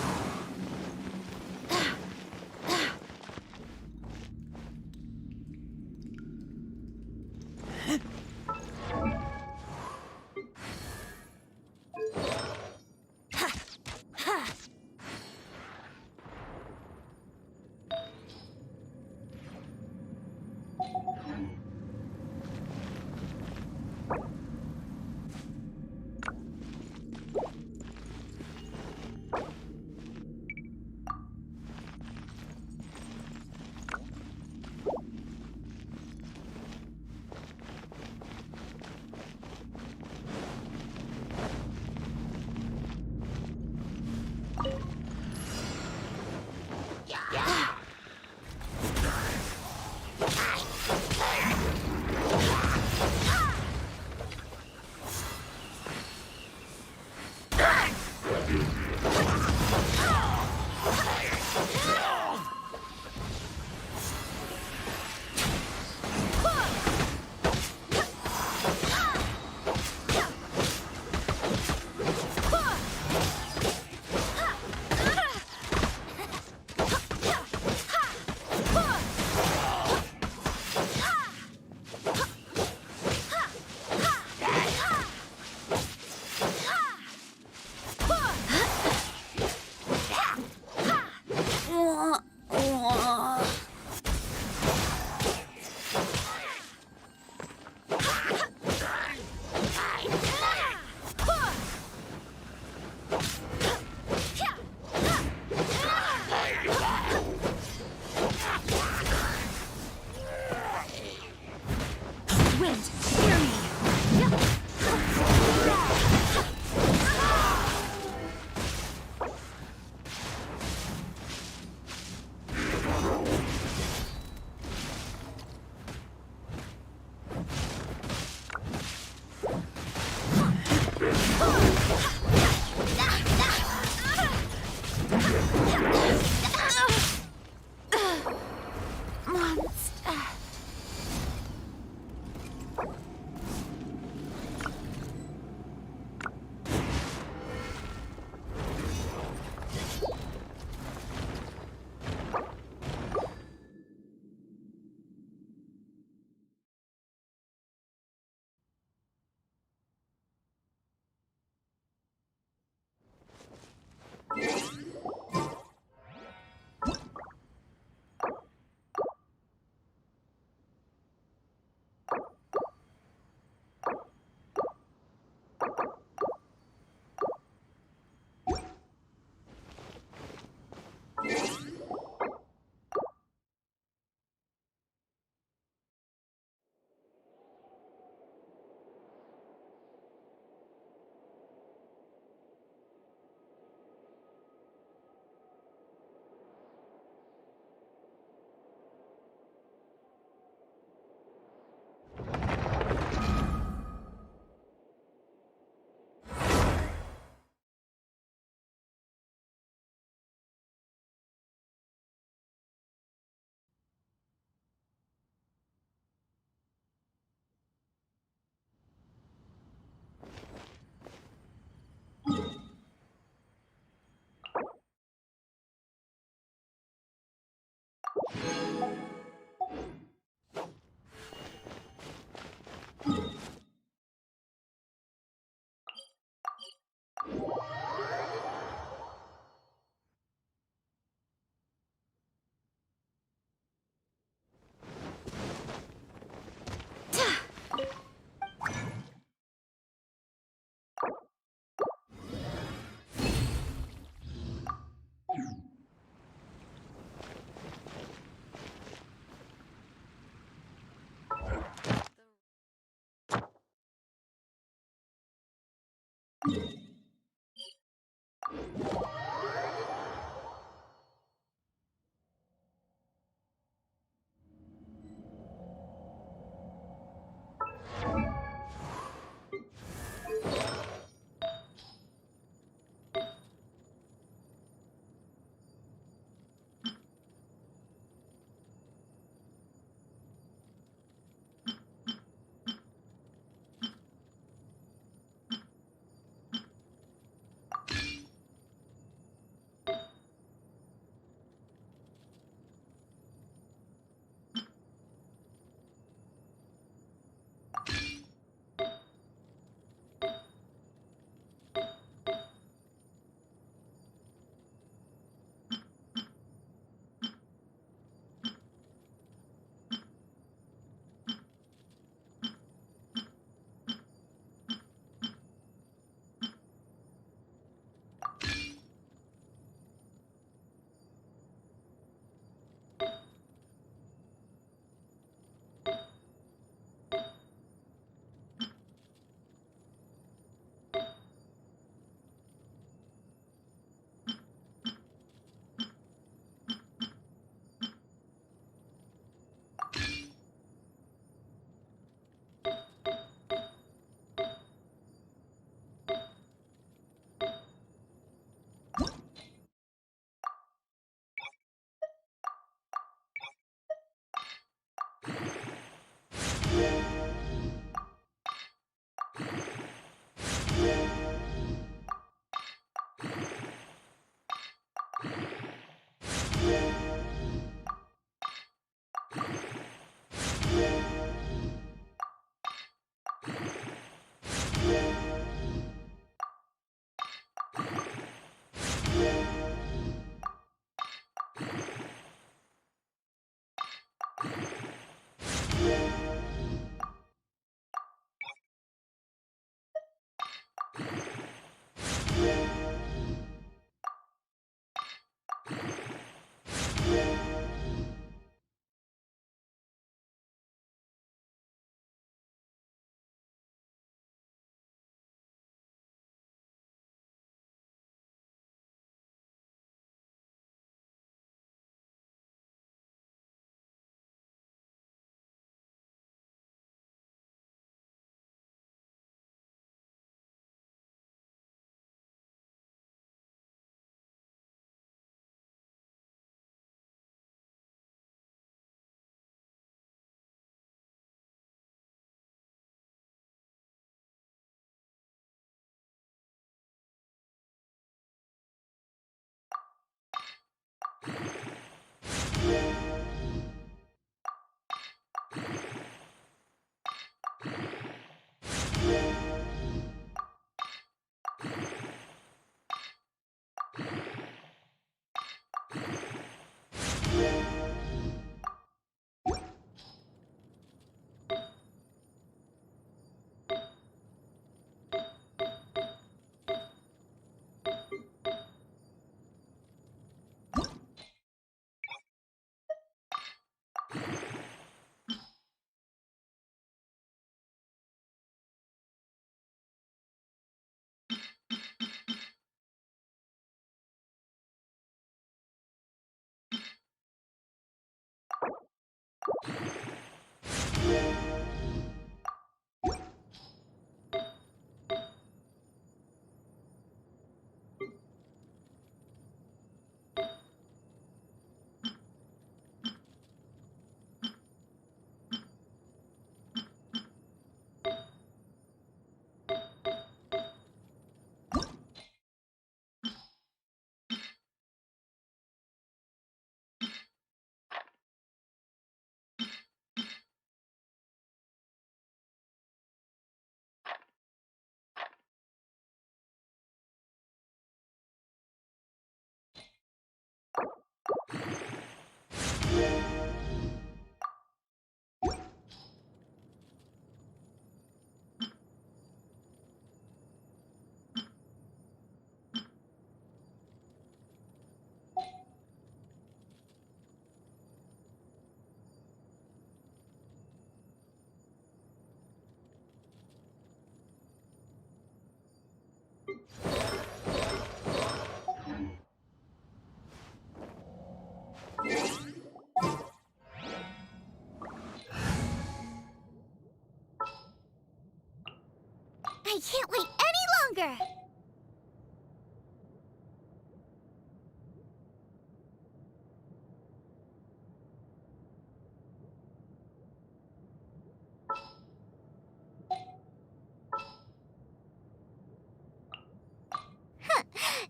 I can't wait any longer!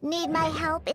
Need my help?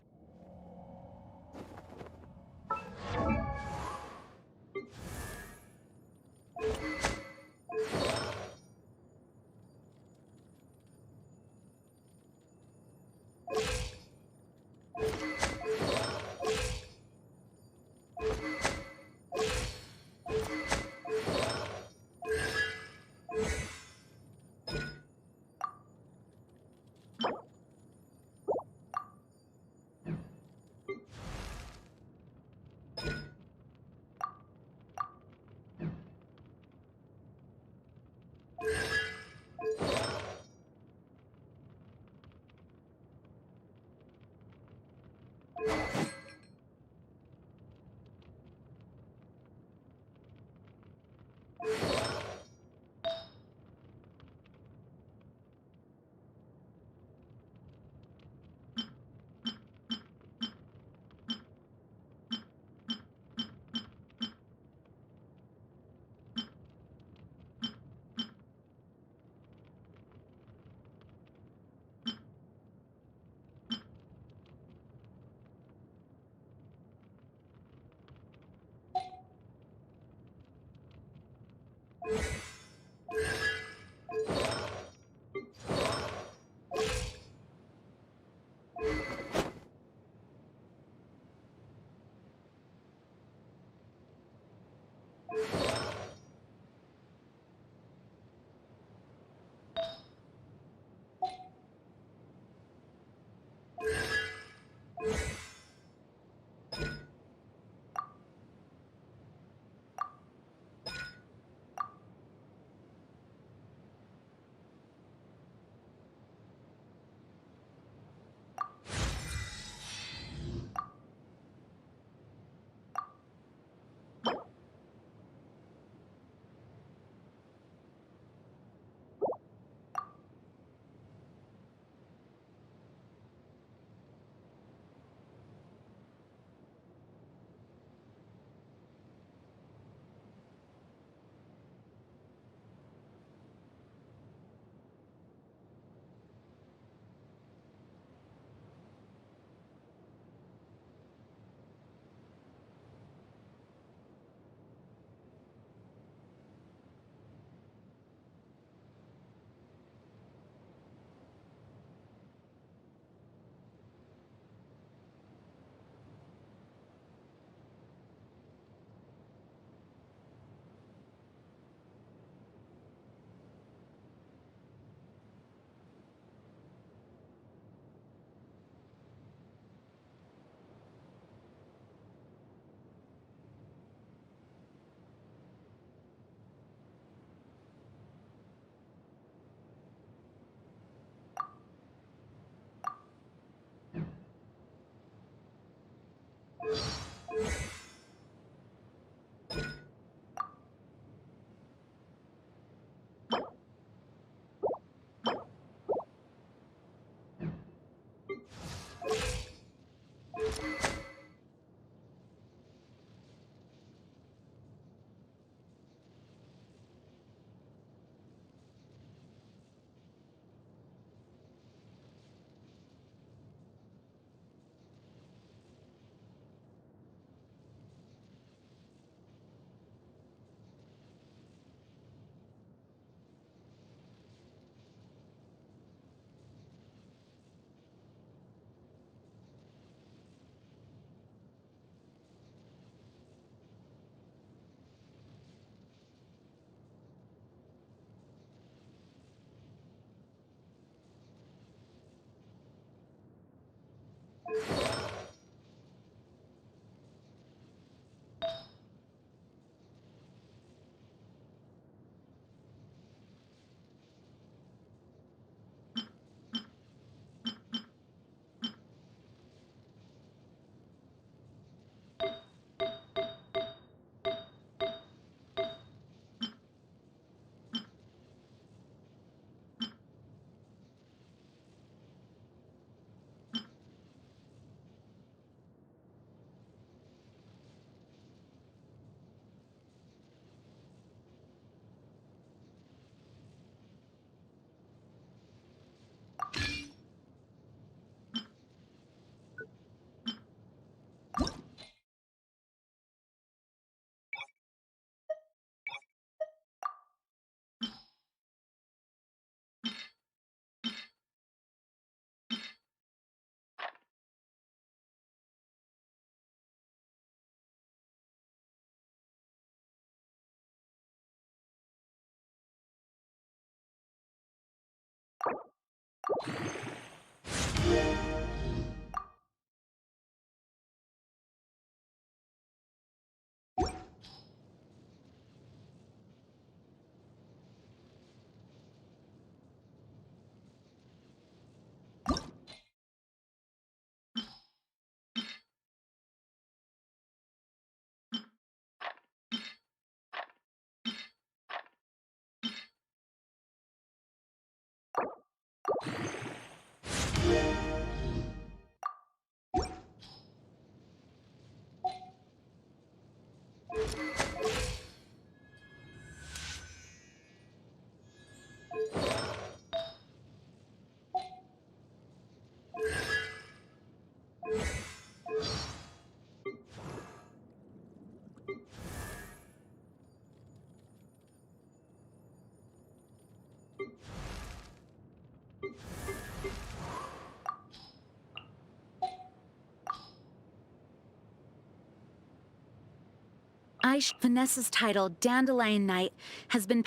Vanessa's title, Dandelion Knight, has been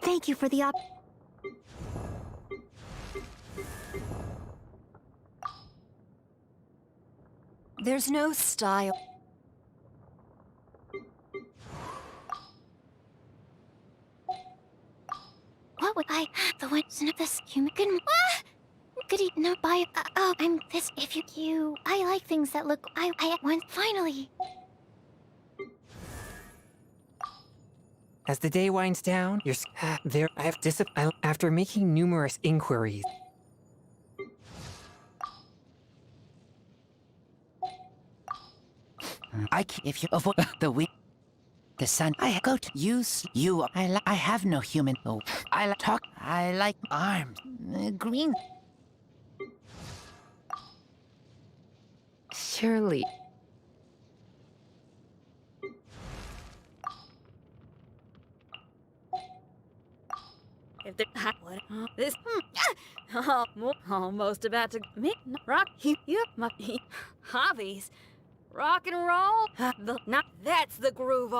Thank you for the There's no style. What would I? The ones of this human. Good eat no buy. Oh, I'm this. If you. I like things that look. I want. Finally. As the day winds down, you're there. I have after making numerous inquiries. If you avoid the wind, the sun, I go to use you. I have no human. Oh, talk. I like arms. Green. surely. If the what this almost about to make rock you my hobbies. Rock and roll? That's the groove.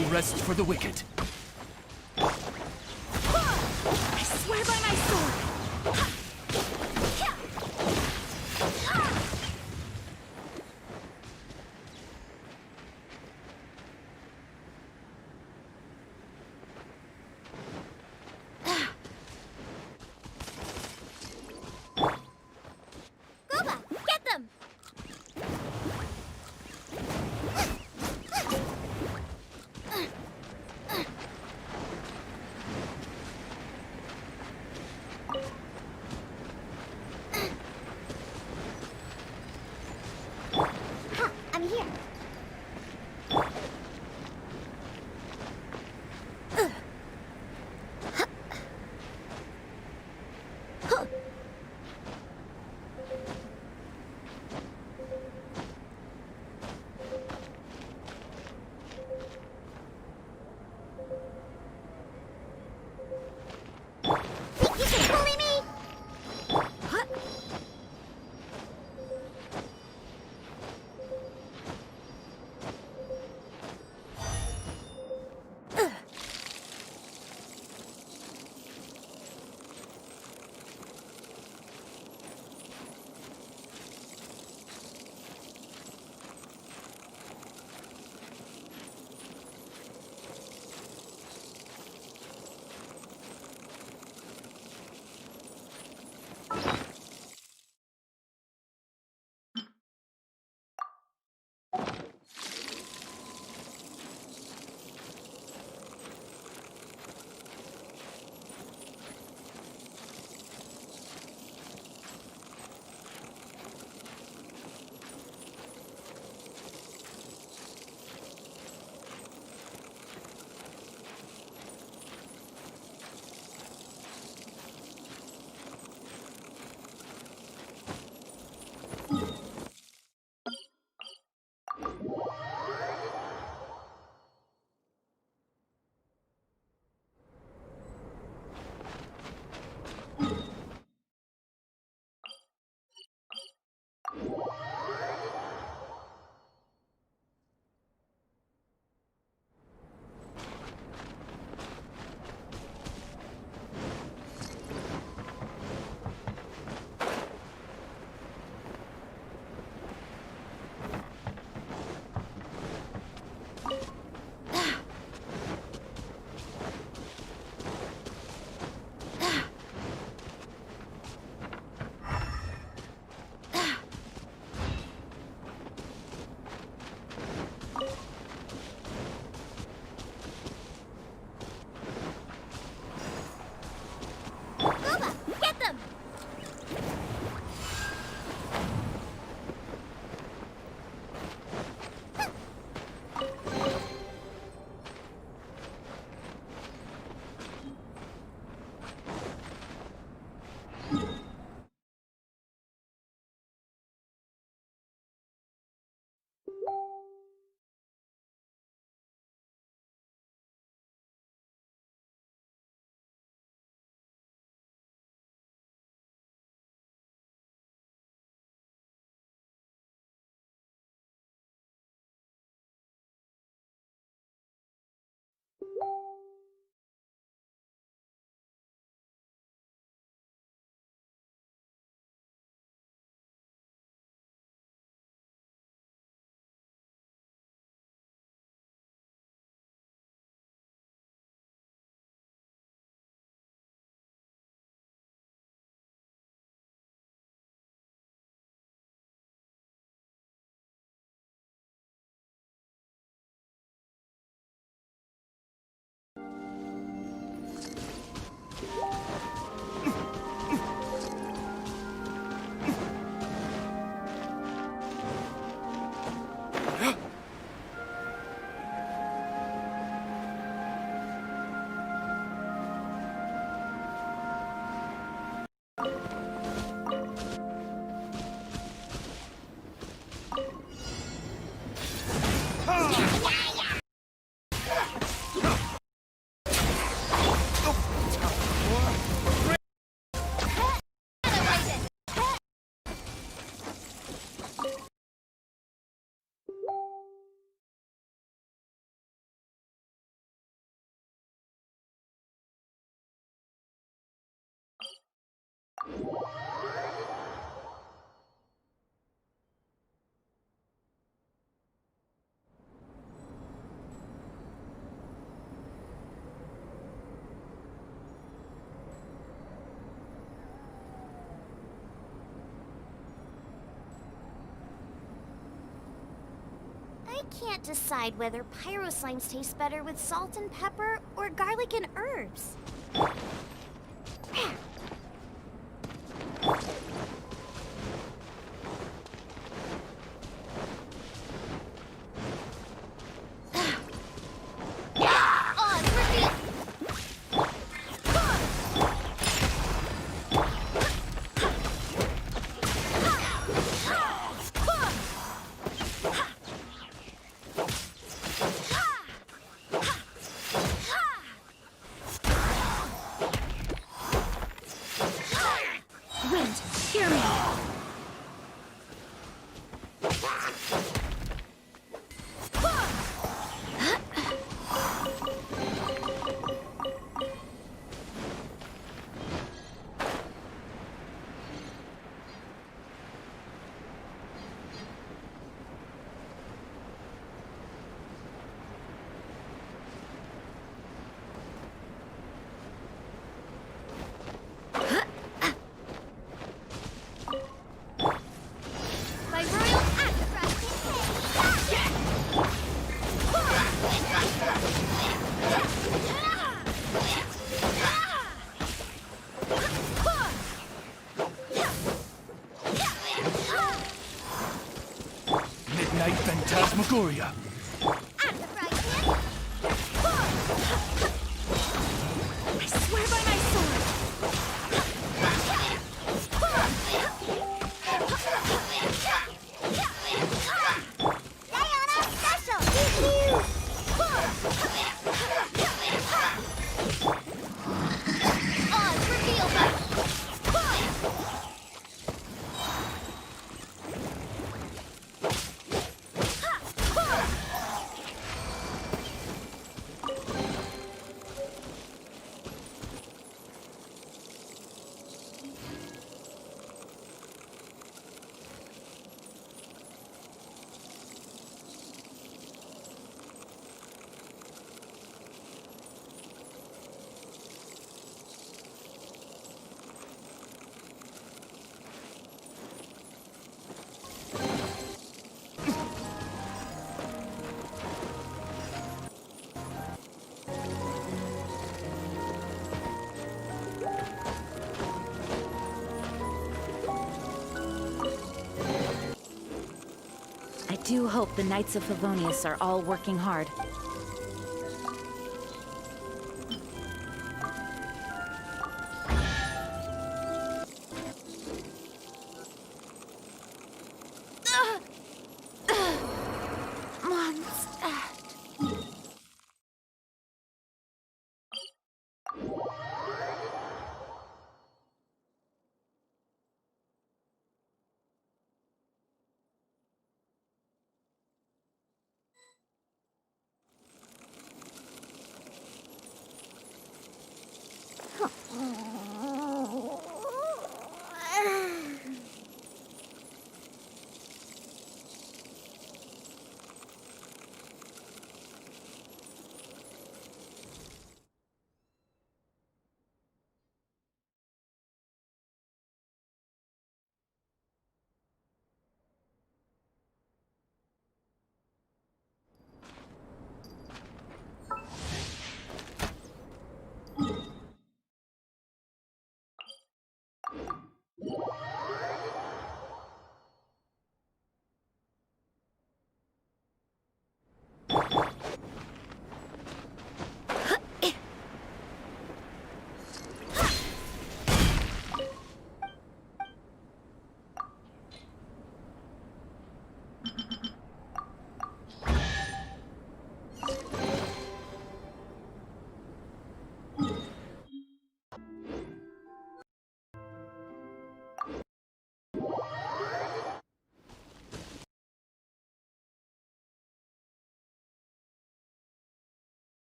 No rest for the wicked. I swear by my sword. Gooba, get them! can't decide whether pyro slimes taste better with salt and pepper or garlic and herbs. Wind, hear me. By royal act, Midnight Phantasmagoria. I swear by my sword. Diana Special! Oz reveal! I do hope the Knights of Favonius are all working hard.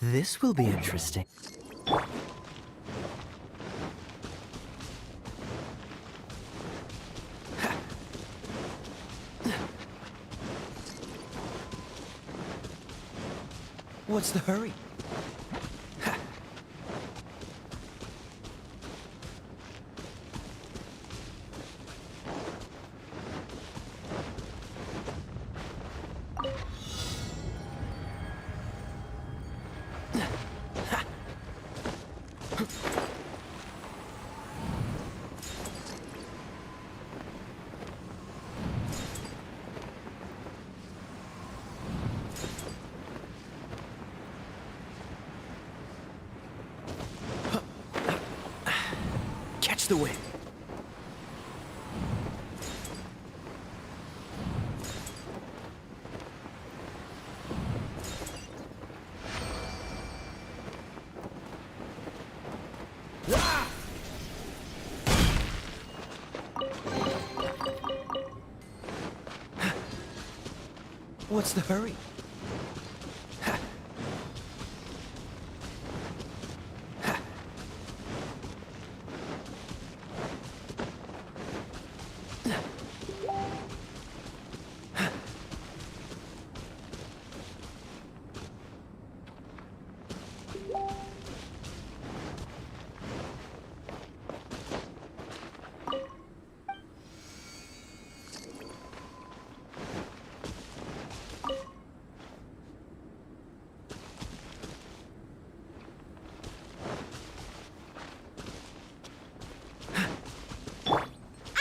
This will be interesting. What's the hurry? Catch the wind. What's the hurry?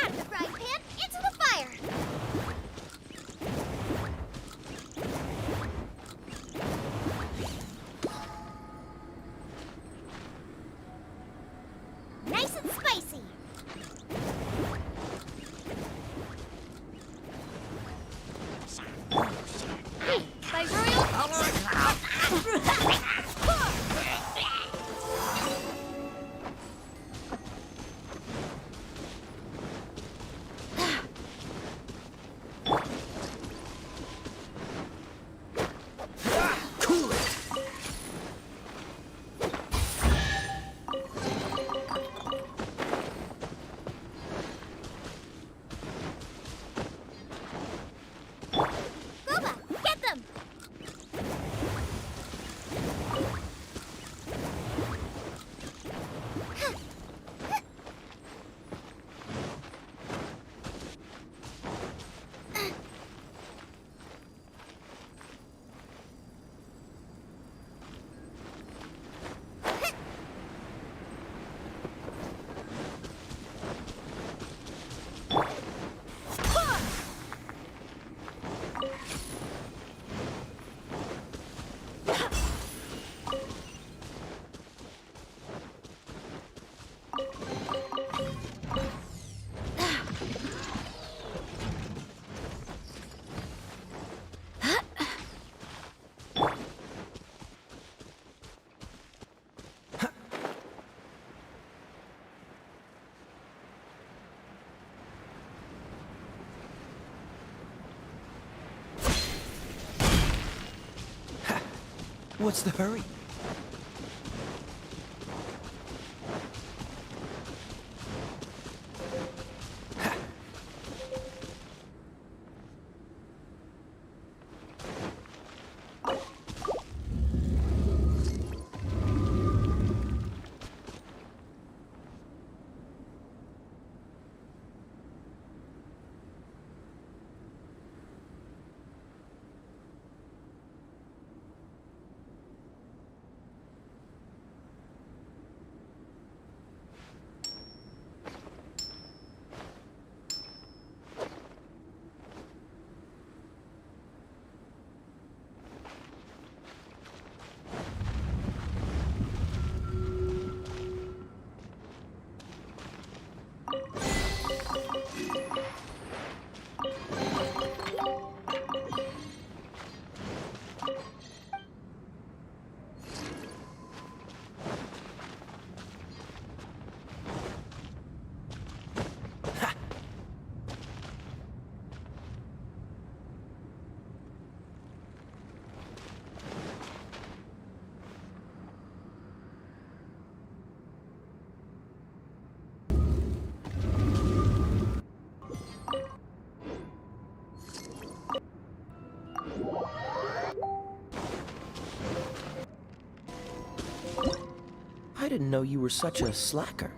Out of the frying pan, into the fire! Nice and spicy! Hey, by Cool it. Boba, get them! What's the hurry? I didn't know you were such a slacker.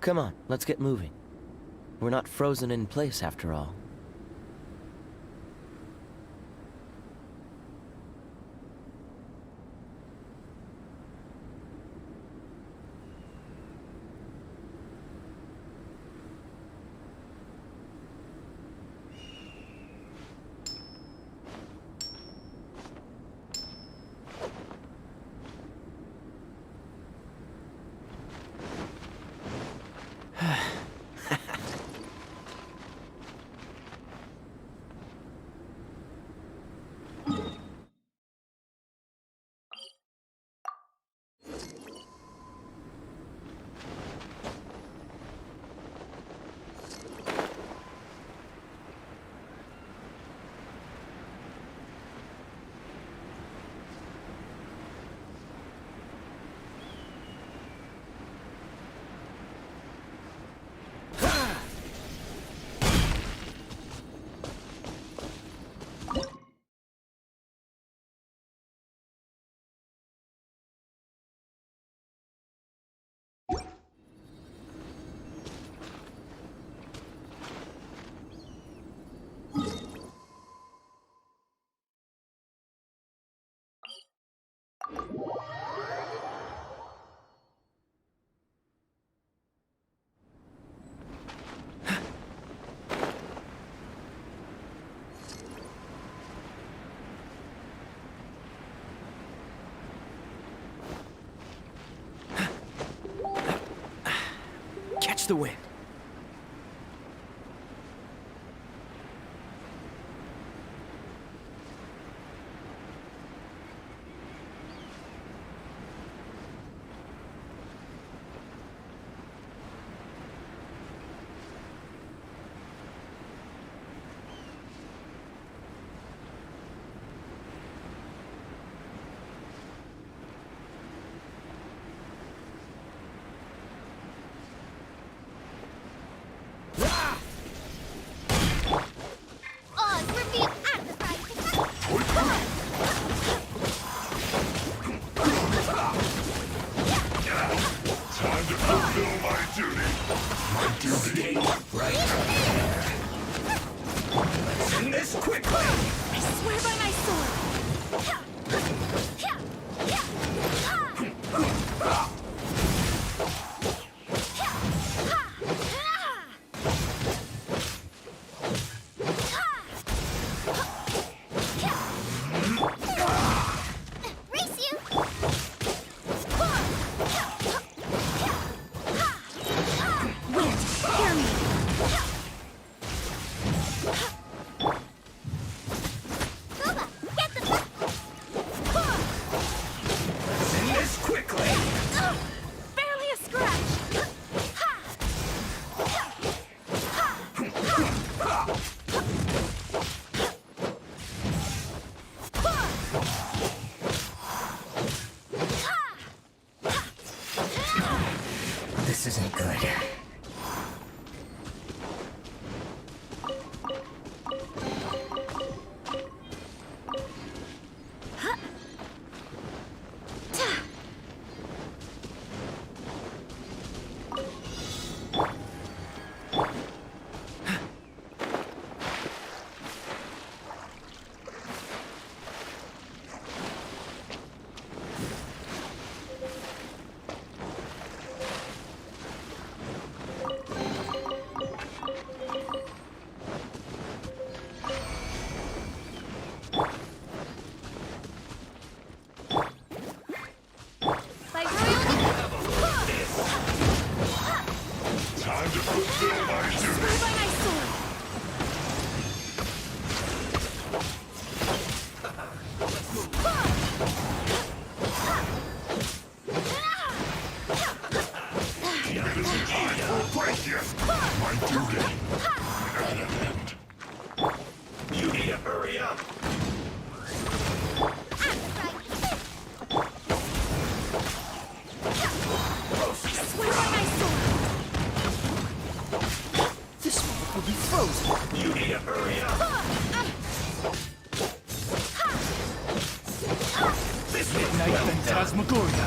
Come on, let's get moving. We're not frozen in place after all. Catch the wind. Time to fulfill my duty. By my sword. I will break you. My duty. At an end. You need to hurry up. Swear by my sword. This one will be frozen. You need to hurry up. This midnight phantasmagoria.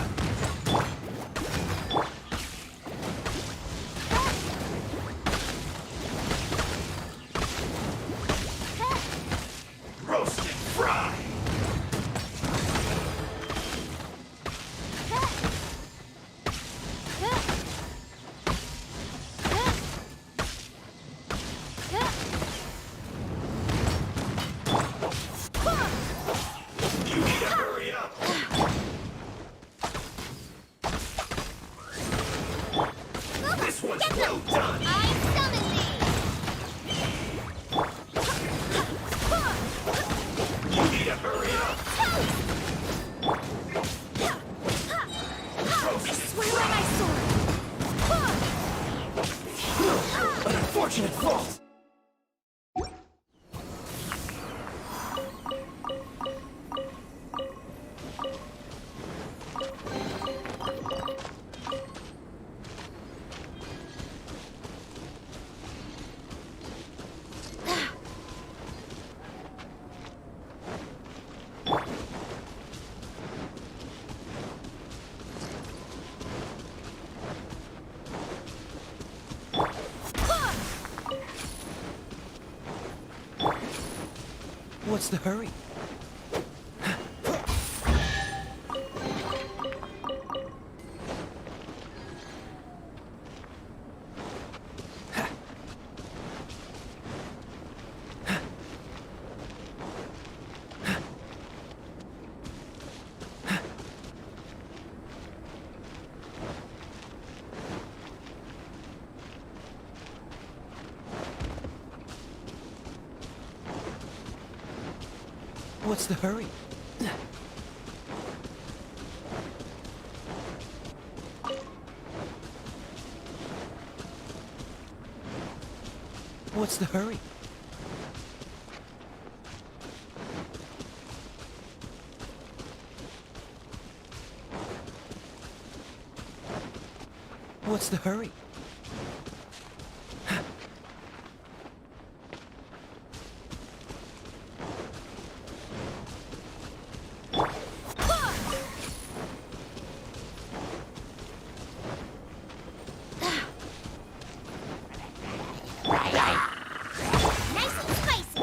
Roast and fry. You need to hurry up. This one's well done. I summon thee! You need to hurry up. Swear by my sword. An unfortunate fault. What's the hurry? What's the hurry? What's the hurry? What's the hurry? Nice and spicy!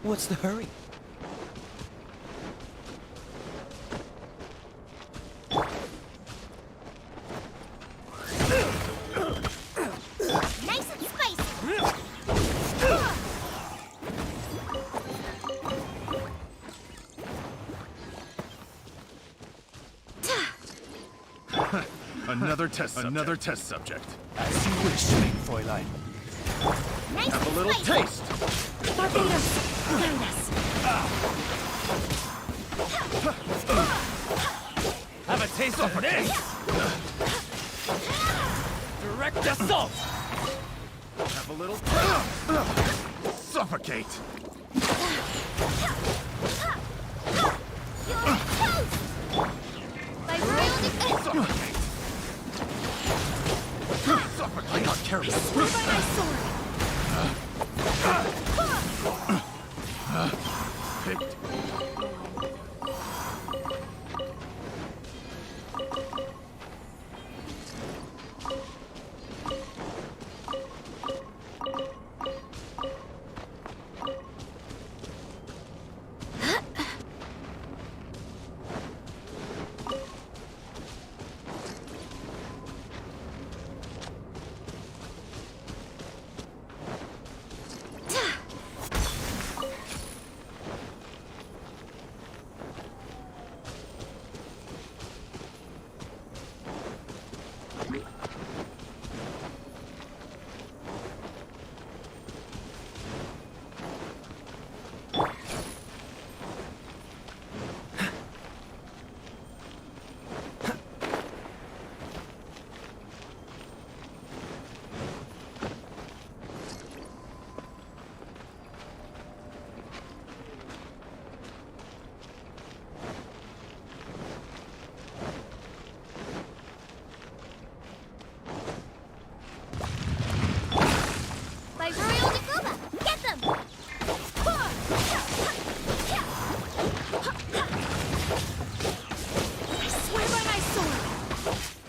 What's the hurry? Nice and spicy! Another test subject. As you wish, Main Fräulein. Nice Have a and little spicy. taste. Barbados, guide us. Have a taste of this! Direct assault! Have a little... Suffocate! I got carried away by my sword! I swear by my sword!